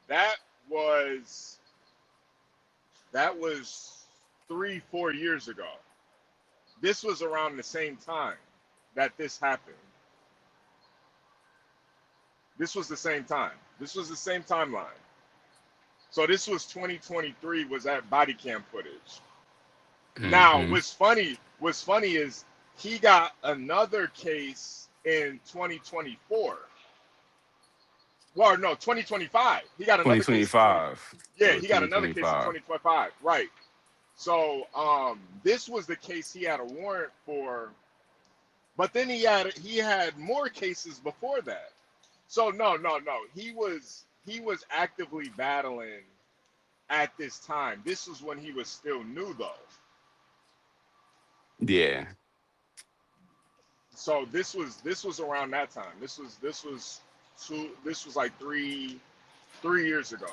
that was that was 3, 4 years ago. This was around the same time that this happened. This was the same time. This was the same timeline. So this was 2023. Was that body cam footage? Now, Mm-hmm. what's funny is he got another case in 2024. Well, no, 2025. He got another case in 20. 2025. Yeah, It was he got another case in 2025. 2025. Right. So, this was the case he had a warrant for, but then he had more cases before that. So no, no, no. He was actively battling at this time. This was when he was still new though. Yeah. So this was around that time. This was like 3 years ago.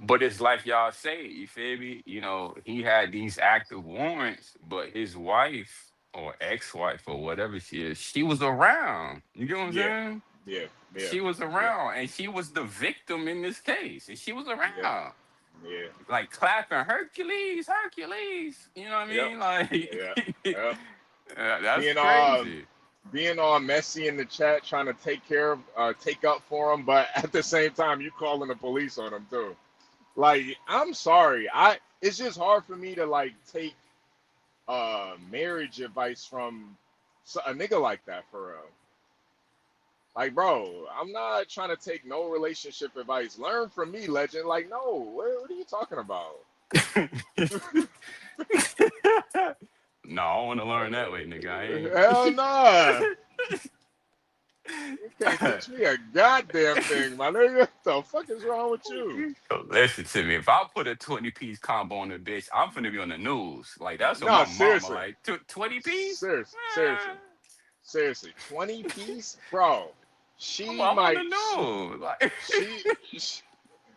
But it's like y'all say, you feel me? You know, he had these active warrants, but his wife or ex-wife or whatever she is, she was around. You get what I'm Yeah, saying? yeah, yeah, She was yeah, around and she was the victim in this case. And she was yeah, around. yeah. Like clapping Hercules, Hercules. You know what I Yep, mean? Like yeah, yep. that's Being crazy. being all messy in the chat, trying to take up for him, but at the same time, you calling the police on him too. Like, I'm sorry, it's just hard for me to like take marriage advice from a nigga like that for real. Like, bro, I'm not trying to take no relationship advice. Learn from me, legend. Like, no, what are you talking about? No, I want to learn that way, nigga. Hell nah. You I can't teach me a goddamn thing, my nigga. What the fuck is wrong with you? ain't. Listen to me. If I put a 20-piece combo on a bitch, I'm finna be on the news. Like that's what No, my mama seriously. like. 20-piece? Seriously. Seriously. 20 piece? Bro, I'm, she I'm on might, the news. Like she, she,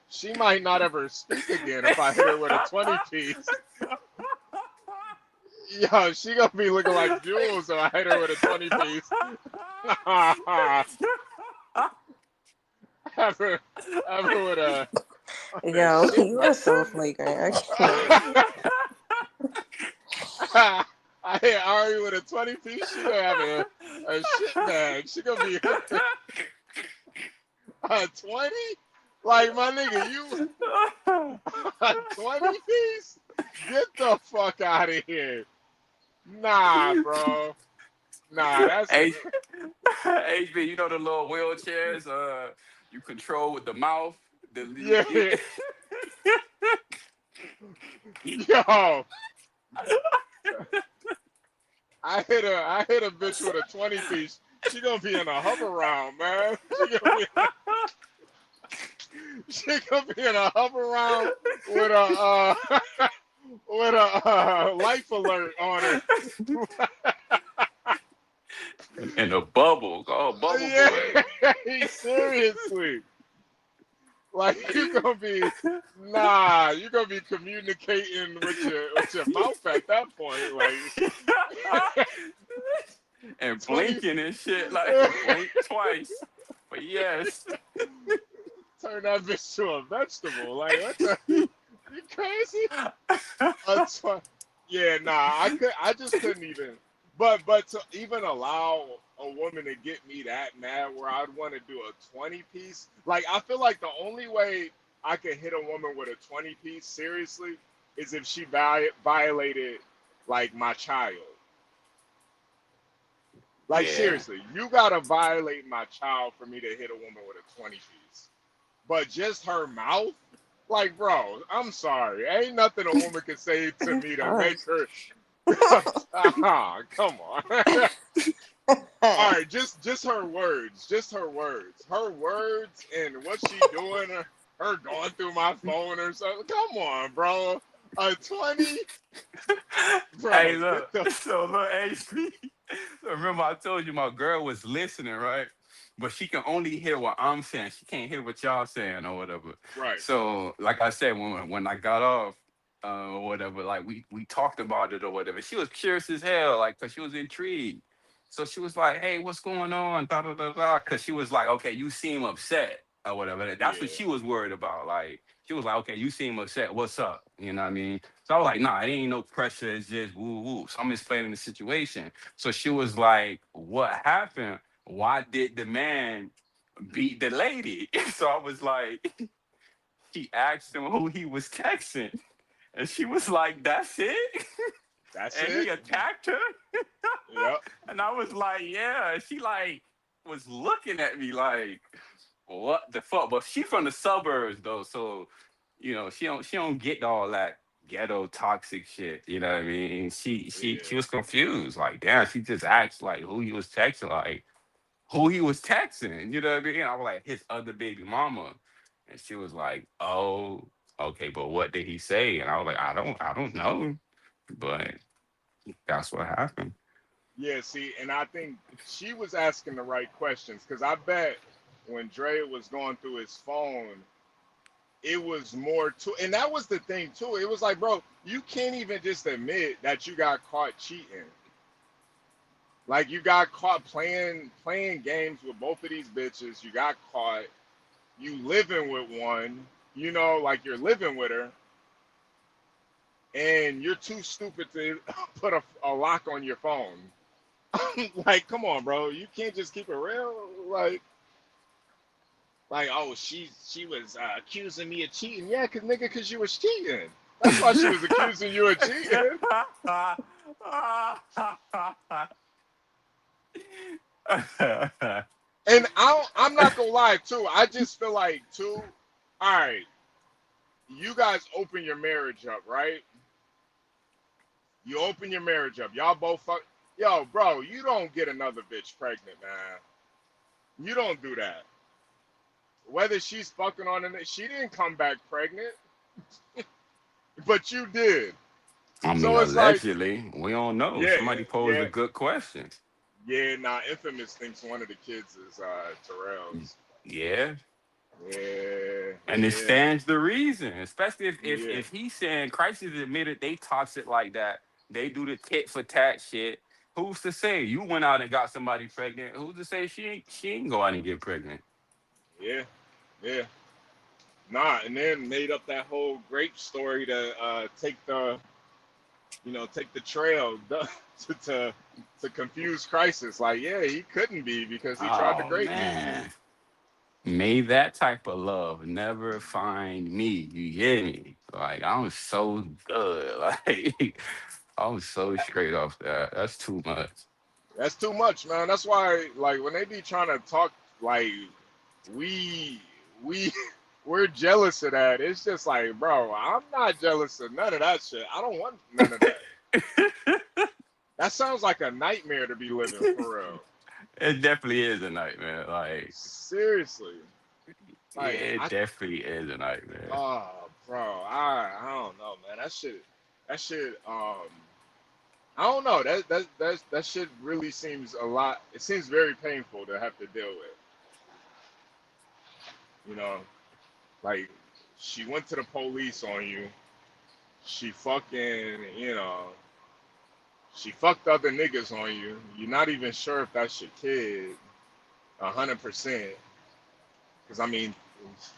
she might not ever speak again if I hit her with a 20 piece. Yo, she gonna be looking like Jules if I hit her with a 20 piece. have her, have her with a Yo, shit. you are so flagrant. I can't. I hit Ari with a 20 piece. She gonna have a shit bag. She gonna be a 20. Like, my nigga, you a 20 piece? Get the fuck out of here. Nah, bro. Nah, that's H- HB, you know the little wheelchairs you control with the mouth? yeah. Yo, I hit a bitch with a 20 piece. She gonna be in a hover round, man. She gonna be in a hover round with a with a life alert on her. And the bubble. Oh, bubble boy. Yeah, seriously. Like, you gonna be communicating with your mouth at that point. Like And 20 blinking and shit. Like, blink twice. But yes. turn that bitch to a vegetable. Like, what the, you crazy? Yeah, nah, I just couldn't even. But to even allow a woman to get me that mad where I'd want to do a 20 piece, like, I feel like the only way I could hit a woman with a 20 piece seriously is if she violated like my child. Like, Yeah. seriously, you gotta violate my child for me to hit a woman with a 20 piece. But just her mouth, Like, bro, I'm sorry. Ain't nothing a woman can say to me to make her. Come on. All right, just her words, just her words, and what she doing, her going through my phone or something. Come on, bro. A 20, Hey, bro. Get look. the So look, HP. So remember, I told you my girl was listening, right? But she can only hear what I'm saying. She can't hear what y'all saying or whatever. right. So, like I said, when I got off, or whatever, like we talked about it or whatever. She was curious as hell, like, cause she was intrigued. So she was like, "Hey, what's going on?" Da da da da. Cause she was like, "Okay, you seem upset or whatever." That's what Yeah, she was worried about. Like, she was like, "Okay, you seem upset. What's up?" You know what I mean? So I was like, "Nah, it ain't no pressure. It's just woo woo." So I'm explaining the situation. So she was like, "What happened? Why did the man beat the lady?" So I was like, she asked him who he was texting. And she was like, "That's it?" that's And he it. attacked her. Yep. And I was like, "Yeah." And she like was looking at me like, "What the fuck?" But she from the suburbs though, so she don't get all that ghetto toxic shit. You know what I mean? She Yeah. was confused. Like, damn, she just asked like who he was texting, like who he was texting. You know what I mean? I was like, his other baby mama. And she was like, "Oh, okay, but what did he say?" And I was like, I don't know. But that's what happened. Yeah. See, and I think she was asking the right questions because I bet when Dre was going through his phone, it was more to, and that was the thing too. It was like, bro, you can't even just admit that you got caught cheating. Like you got caught playing games with both of these bitches. You got caught. You living with one. Like you're living with her, and you're too stupid to put a lock on your phone. Like, come on, bro. You can't just keep it real. Like, oh, she was accusing me of cheating. Yeah, cause you was cheating. That's why she was accusing you of cheating. And I'm not gonna lie too. I just feel like too. All right, you guys open your marriage up, right? You open your marriage up. Y'all both fuck. Yo, bro, you don't get another bitch pregnant, man. You don't do that. Whether she's fucking on it, she didn't come back pregnant, but you did. I mean, So it's like, allegedly, we don't know. yeah, Somebody posed a yeah, good question. yeah. Nah, Infamous thinks one of the kids is Terrell's. Yeah. Yeah, And it yeah, stands the reason, especially if if, yeah, if he's saying Crisis admitted they toxic like that, they do the tit for tat shit. Who's to say you went out and got somebody pregnant? Who's to say she ain't go out and get pregnant? yeah, yeah. Nah, and then made up that whole grape story to take the trail to confuse Crisis. Like, yeah, he couldn't be because he tried to Oh grape me. man. May that type of love never find me. You hear me? Like I'm so good. Like I'm so straight off that. That's too much. That's too much, man. That's why, like, when they be trying to talk, like, we we we're jealous of that. It's just like, bro, I'm not jealous of none of that shit. I don't want none of that. That sounds like a nightmare to be living for real. It definitely is a nightmare. Like Seriously. yeah, Like it definitely is a nightmare. bro, I don't know, man. That shit. I don't know. That shit really seems a lot. It seems very painful to have to deal with. You know, like she went to the police on you. She fucking, she fucked other niggas on you. You're not even sure if that's your kid, 100%. Because I mean,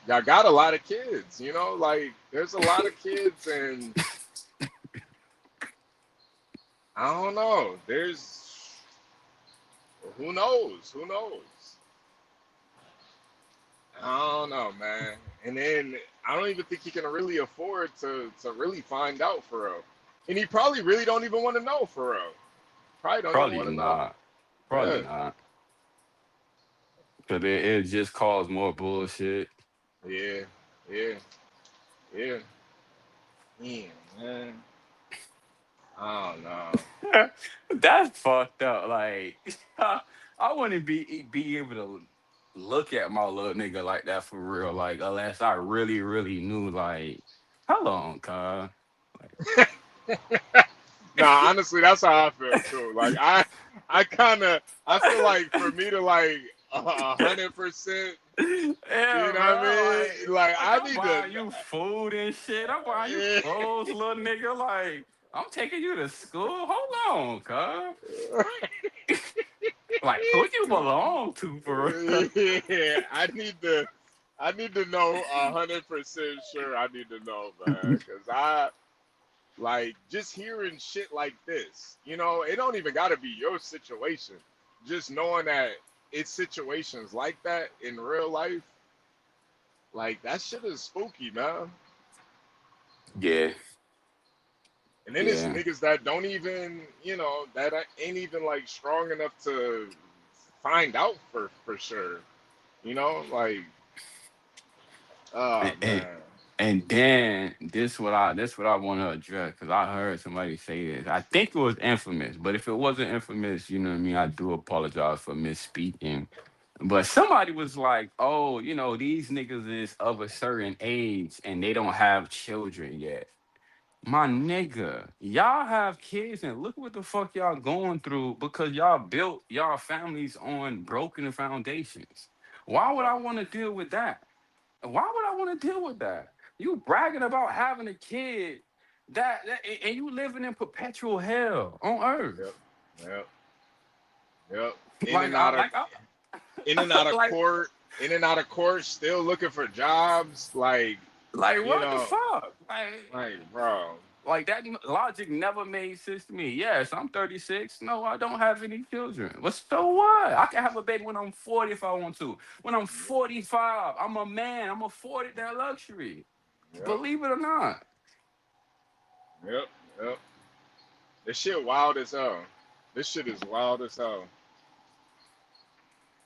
y'all got a lot of kids. Like there's a lot of kids, and I don't know. Who knows? Who knows? I don't know, man. And then I don't even think he can really afford to really find out for real. And he probably really don't even want to know for real. Probably don't even Probably want to know. not. Probably Yeah, not. Cause it just caused more bullshit. yeah, yeah. Yeah. Yeah, man. I don't know. That's fucked up. Like, I wouldn't be able to look at my little nigga like that for real. Like, unless I really, really knew. Like, hold on, cuz. Nah, honestly, that's how I feel too. Like I feel like for me to like 100%, Yeah, you know what I bro. mean? Like Like I I'm need to. buying you food and shit. I'm buying you clothes, little nigga. Like, I'm taking you to school. Hold on, cuz. Like, who you belong to, for real? Yeah, I need to know 100% sure. I need to know, man, because I like just hearing shit like this. You know, it don't even got to be your situation. Just knowing that it's situations like that in real life, like that shit is spooky, man. Yeah, And then it's yeah. niggas that don't even, that ain't even like strong enough to find out for sure. Like, oh And, and man. and then this what I want to address because I heard somebody say this. I think it was infamous, but if it wasn't infamous, you know what I mean. I do apologize for misspeaking. But somebody was like, "Oh, these niggas is of a certain age and they don't have children yet." My nigga, y'all have kids and look what the fuck y'all going through because y'all built y'all families on broken foundations. Why would I want to deal with that? Why would I want to deal with that? You bragging about having a kid and you living in perpetual hell on Yep. earth. Yep. Yep. In Like and I out of like I in and out of like court, in and out of court, still looking for jobs. Like, like you what the know, fuck? Like like, bro. that logic never made sense to me. Yes, I'm 36. No, I don't have any children. But so what? I can have a baby when I'm 40 if I want to. When I'm 45, I'm a man. I'm afforded that luxury. Yep. Believe it or not. Yep. Yep. This shit wild as hell. This shit is wild as hell.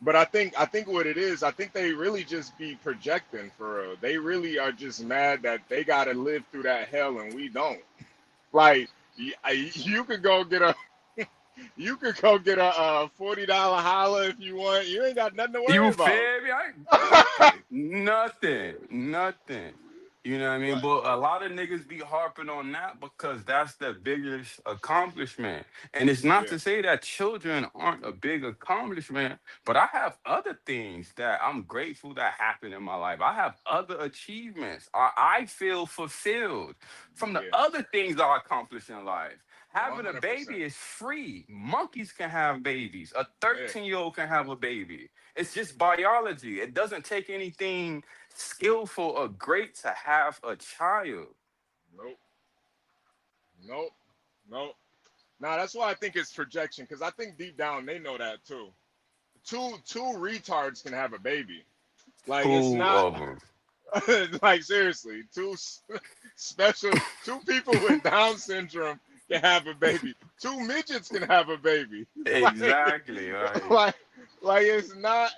But I think what it is, I think they really just be projecting for real. They really are just mad that they gotta live through that hell and we don't. Like you could go get a you could go get a $40 holla if you want. You ain't got nothing to worry You about. feel me? Nothing. Nothing. Nothing. You know what I mean? Like, But a lot of niggas be harping on that because that's the biggest accomplishment. And it's not yeah, to say that children aren't a big accomplishment, but I have other things that I'm grateful that happened in my life. I have other achievements. I feel fulfilled from the yeah, other things I accomplished in life. Having a 100%. baby is free. Monkeys can have babies. A Yeah, 13-year-old can have a baby. It's just biology. It doesn't take anything skillful or great to have a child. nope, nope, nope. Nah, that's why I think it's projection, because I think deep down they know that too. Two retards can have a baby. Like it's Two not of them. like seriously, special two people with Down syndrome can have a baby. Two midgets can have a baby. like Exactly. Right. like like it's not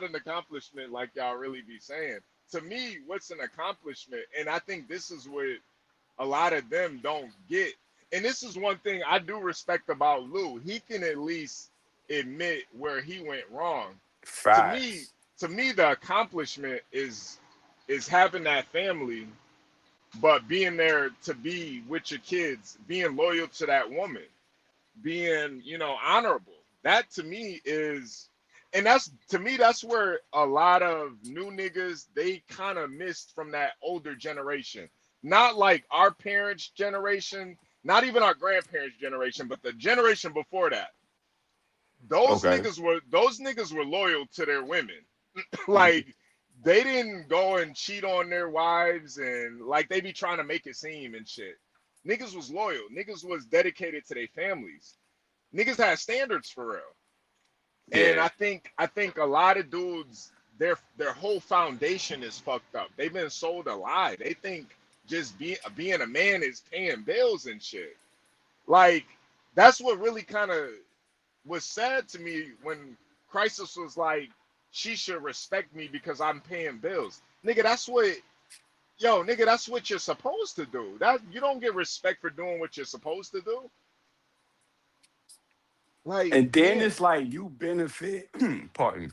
an accomplishment like y'all really be saying. To me, what's an accomplishment? And I think this is what a lot of them don't get. And this is one thing I do respect about Lou. He can at least admit where he went wrong. To me, Facts. to me, the accomplishment is having that family, but being there to be with your kids, being loyal to that woman, being, honorable. That to me is, and that's to me, that's where a lot of new niggas they kind of missed from that older generation. Not like our parents' generation, not even our grandparents' generation, but the generation before that. Okay. Those niggas were loyal to their women. Mhm. Like they didn't go and cheat on their wives and like they be trying to make it seem and shit. Niggas was loyal. Niggas was dedicated to their families. Niggas had standards for real. And Yeah. I think a lot of dudes their whole foundation is fucked up. They've been sold a lie. They think just being a man is paying bills and shit. Like that's what really kind of was sad to me when Crisis was like, she should respect me because I'm paying bills. Nigga, that's what yo, nigga, that's what you're supposed to do. That you don't get respect for doing what you're supposed to do. Like, And then damn. it's like you benefit, pardon,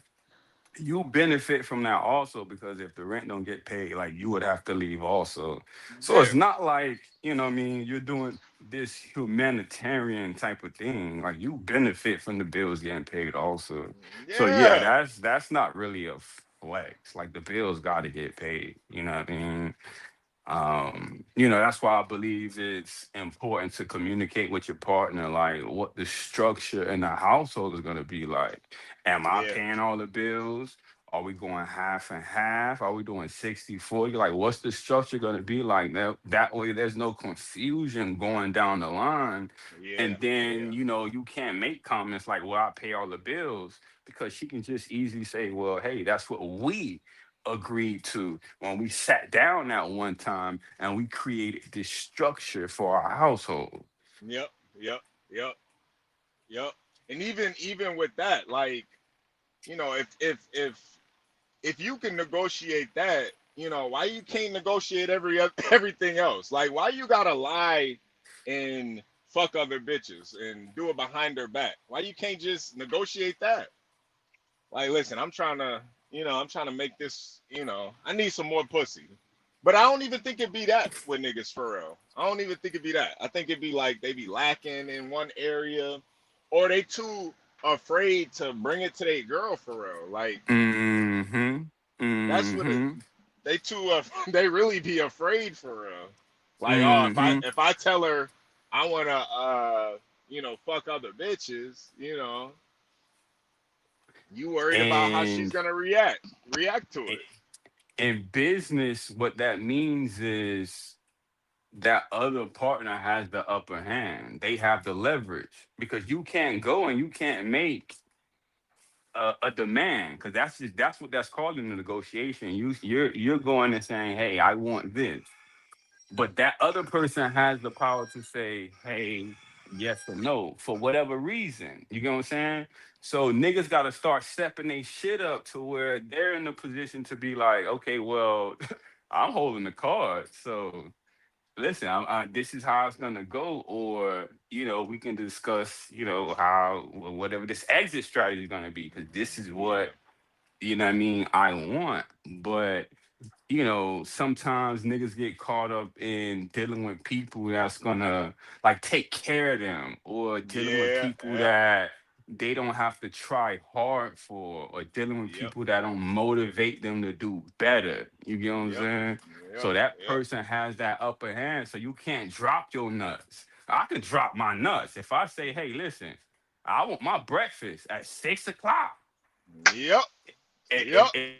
you benefit from that also because if the rent don't get paid, like you would have to leave also. So it's Yeah. not like, you know what I mean, you're doing this humanitarian type of thing. Like you benefit from the bills getting paid also. So yeah, Yeah. that's not really a flex. Like the bills gotta get paid. You know what I mean? That's why I believe it's important to communicate with your partner, like what the structure in the household is going to be like. Am I Yeah. paying all the bills? Are we going half and half? Are we doing 60-40? Like, what's the structure going to be like? That way, there's no confusion going down the line. Yeah. And then, Yeah. you can't make comments like, well, I pay all the bills because she can just easily say, well, hey, that's what we agreed to when we sat down that one time and we created this structure for our household. Yep. Yep. Yep. Yep. And even with that, like, if you can negotiate that, why you can't negotiate everything else? Like, why you gotta lie and fuck other bitches and do it behind their back? Why you can't just negotiate that? Like, listen, I'm trying to make this, I need some more pussy. But I don't even think it'd be that with niggas for real. I don't even think it'd be that. I think it'd be like they be lacking in one area, or they too afraid to bring it to their girl for real. Like, Mm-hmm. that's what it. Mm-hmm. They too. They really be afraid for real. Like, oh, Mm-hmm. if I tell her I wanna fuck other bitches, you worried about how she's And gonna react to i- it. in business, what that means is that other partner has the upper hand. They have the leverage because you can't go and you can't make a demand because that's what that's called in the negotiation. You're going and saying, hey, I want this. But that other person has the power to say, hey, yes or no, for whatever reason. You get what I'm saying? So niggas gotta start stepping their shit up to where they're in the position to be like, okay, well, I'm holding the card. So listen, this is how it's gonna go, or we can discuss, how whatever this exit strategy is gonna be, because this is Yeah. what what I mean I want. But sometimes niggas get caught up in dealing with people that's gonna like take care of them, or dealing with Yeah. people Yeah. that they don't have to try hard for, or dealing with Yep. people that don't motivate them to do better. You get what I'm Yep. saying? Yep. So that Yep. person has that upper hand, so you can't drop your nuts. I can drop my nuts if I say, hey, listen, I want my breakfast at 6 o'clock. Yep. If, Yep. if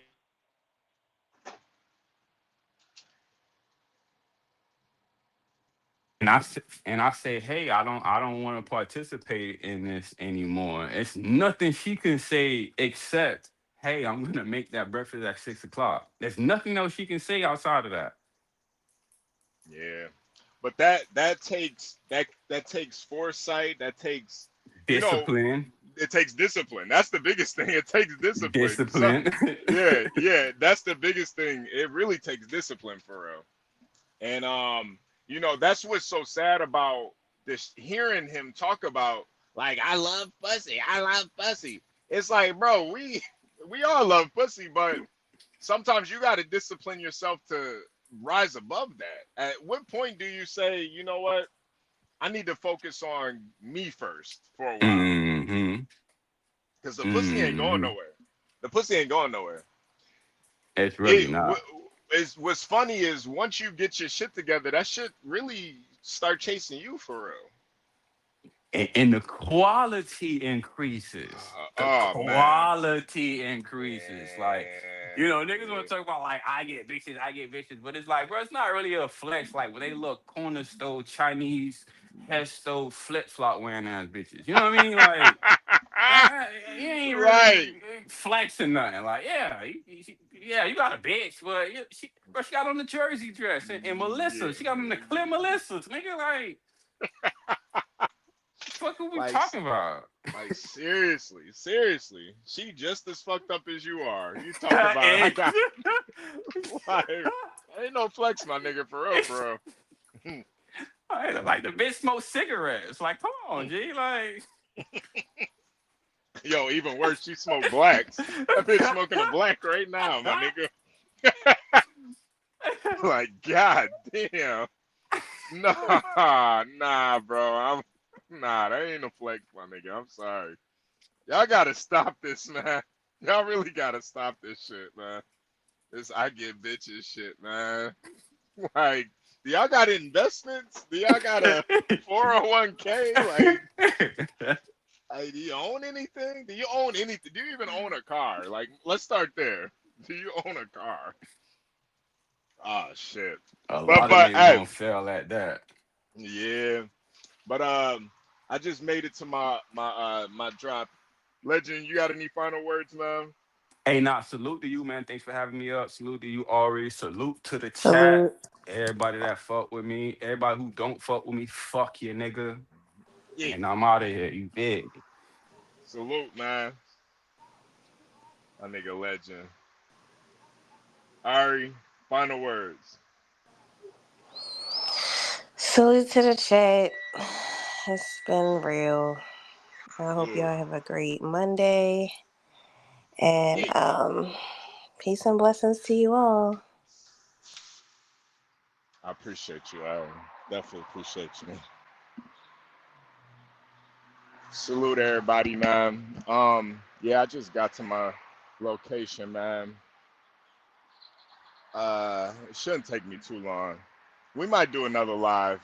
and I say, hey, I don't want to participate in this anymore. It's nothing she can say except, hey, I'm gonna make that breakfast at 6 o'clock. There's nothing else she can say outside of that. Yeah. But that takes foresight. That takes, you know, Discipline, it takes discipline. That's the biggest thing. It takes discipline. So, discipline. yeah, yeah, that's the biggest thing. It really takes discipline for real. And that's what's so sad about this hearing him talk about like I love pussy. It's like, bro, we all love pussy, but sometimes you got to discipline yourself to rise above that. At what point do you say, you know what? I need to focus on me first for a while hmm because the pussy ain't going hmm nowhere. The pussy ain't going nowhere. It's really It not. what's funny is once you get your shit together, that shit really start chasing you for real. And the quality increases. The Oh man, quality increases. Like, man, niggas want to talk about like I get bitches, but it's like, bro, it's not really a flex. Like when they look corner store Chinese head stove flip flop wearing ass bitches. You know what I mean? Like, you ain't right? really flexing nothing. Like, yeah, yeah, you got a bitch, but she got on the jersey dress and Melissa, she got on the clear Melissas, nigga. Like, fuck are we Like, talking about? like seriously, she just as fucked up as you are. You talk about I Hey. got like Ain't no flex, my nigga, for real, for real. Like the bitch smokes cigarettes. Like, come on, G. Like, Yo, even worse, she smoked blacks. That bitch smoking a black right now, my nigga. Like, god damn. Nah, bro. Nah, that ain't a flex, my nigga. I'm sorry. Y'all gotta stop this, man. Y'all really gotta stop this shit, man. This I get bitches shit, man. Like, do y'all got investments? Do y'all got a 401k? Like, do you own anything? Do you own anything? Do you even own a car? Like, let's start there. Do you own a car? Oh shit. a lot of But niggas hey, gonna fail at that. yeah. But I just made it to my drop. Legend, you got any final words, man? Hey, nah, salute to you, man. Thanks for having me up. Salute to you, Ari. Salute to the chat. Salute. Everybody that fuck with me. Everybody who don't fuck with me, fuck you, nigga. Yeah. And I'm out of here. You big. Salute, man. My nigga legend. Ari, final words. Salute to the chat. It's been real. I hope Yeah. y'all have a great Monday. And Yeah. peace and blessings to you all. I appreciate you, Ari. Definitely appreciate you. Salute everybody, man. Yeah, I just got to my location, man. It shouldn't take me too long. We might do another live.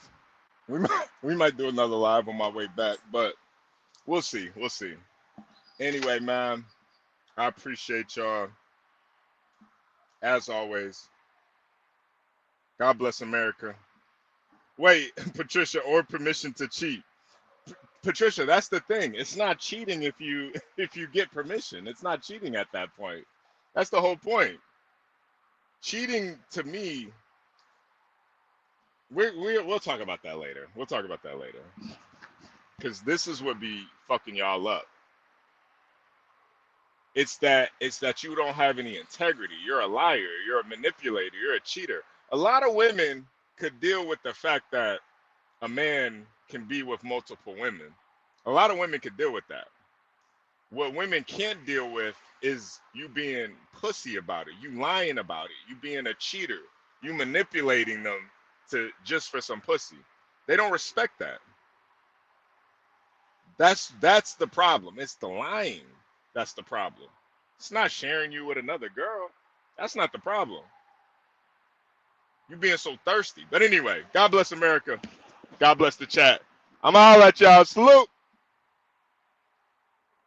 We might do another live on my way back, but we'll see. We'll see. Anyway, man, I appreciate y'all. As always, God bless America. Wait, Patricia, or permission to cheat. Patricia, that's the thing. It's not cheating if you if you get permission. It's not cheating at that point. That's the whole point. Cheating to me, we'll talk about that later. We'll talk about that later. Because this is what be fucking y'all up. It's that you don't have any integrity. You're a liar. You're a manipulator. You're a cheater. A lot of women could deal with the fact that a man can be with multiple women. A lot of women could deal with that. What women can't deal with is you being pussy about it, you lying about it, you being a cheater, you manipulating them to just for some pussy. They don't respect that. That's the problem. It's the lying that's the problem. It's not sharing you with another girl. That's not the problem. You being so thirsty. But anyway, God bless America. God bless the chat. I'm gonna holler at y'all. Salute.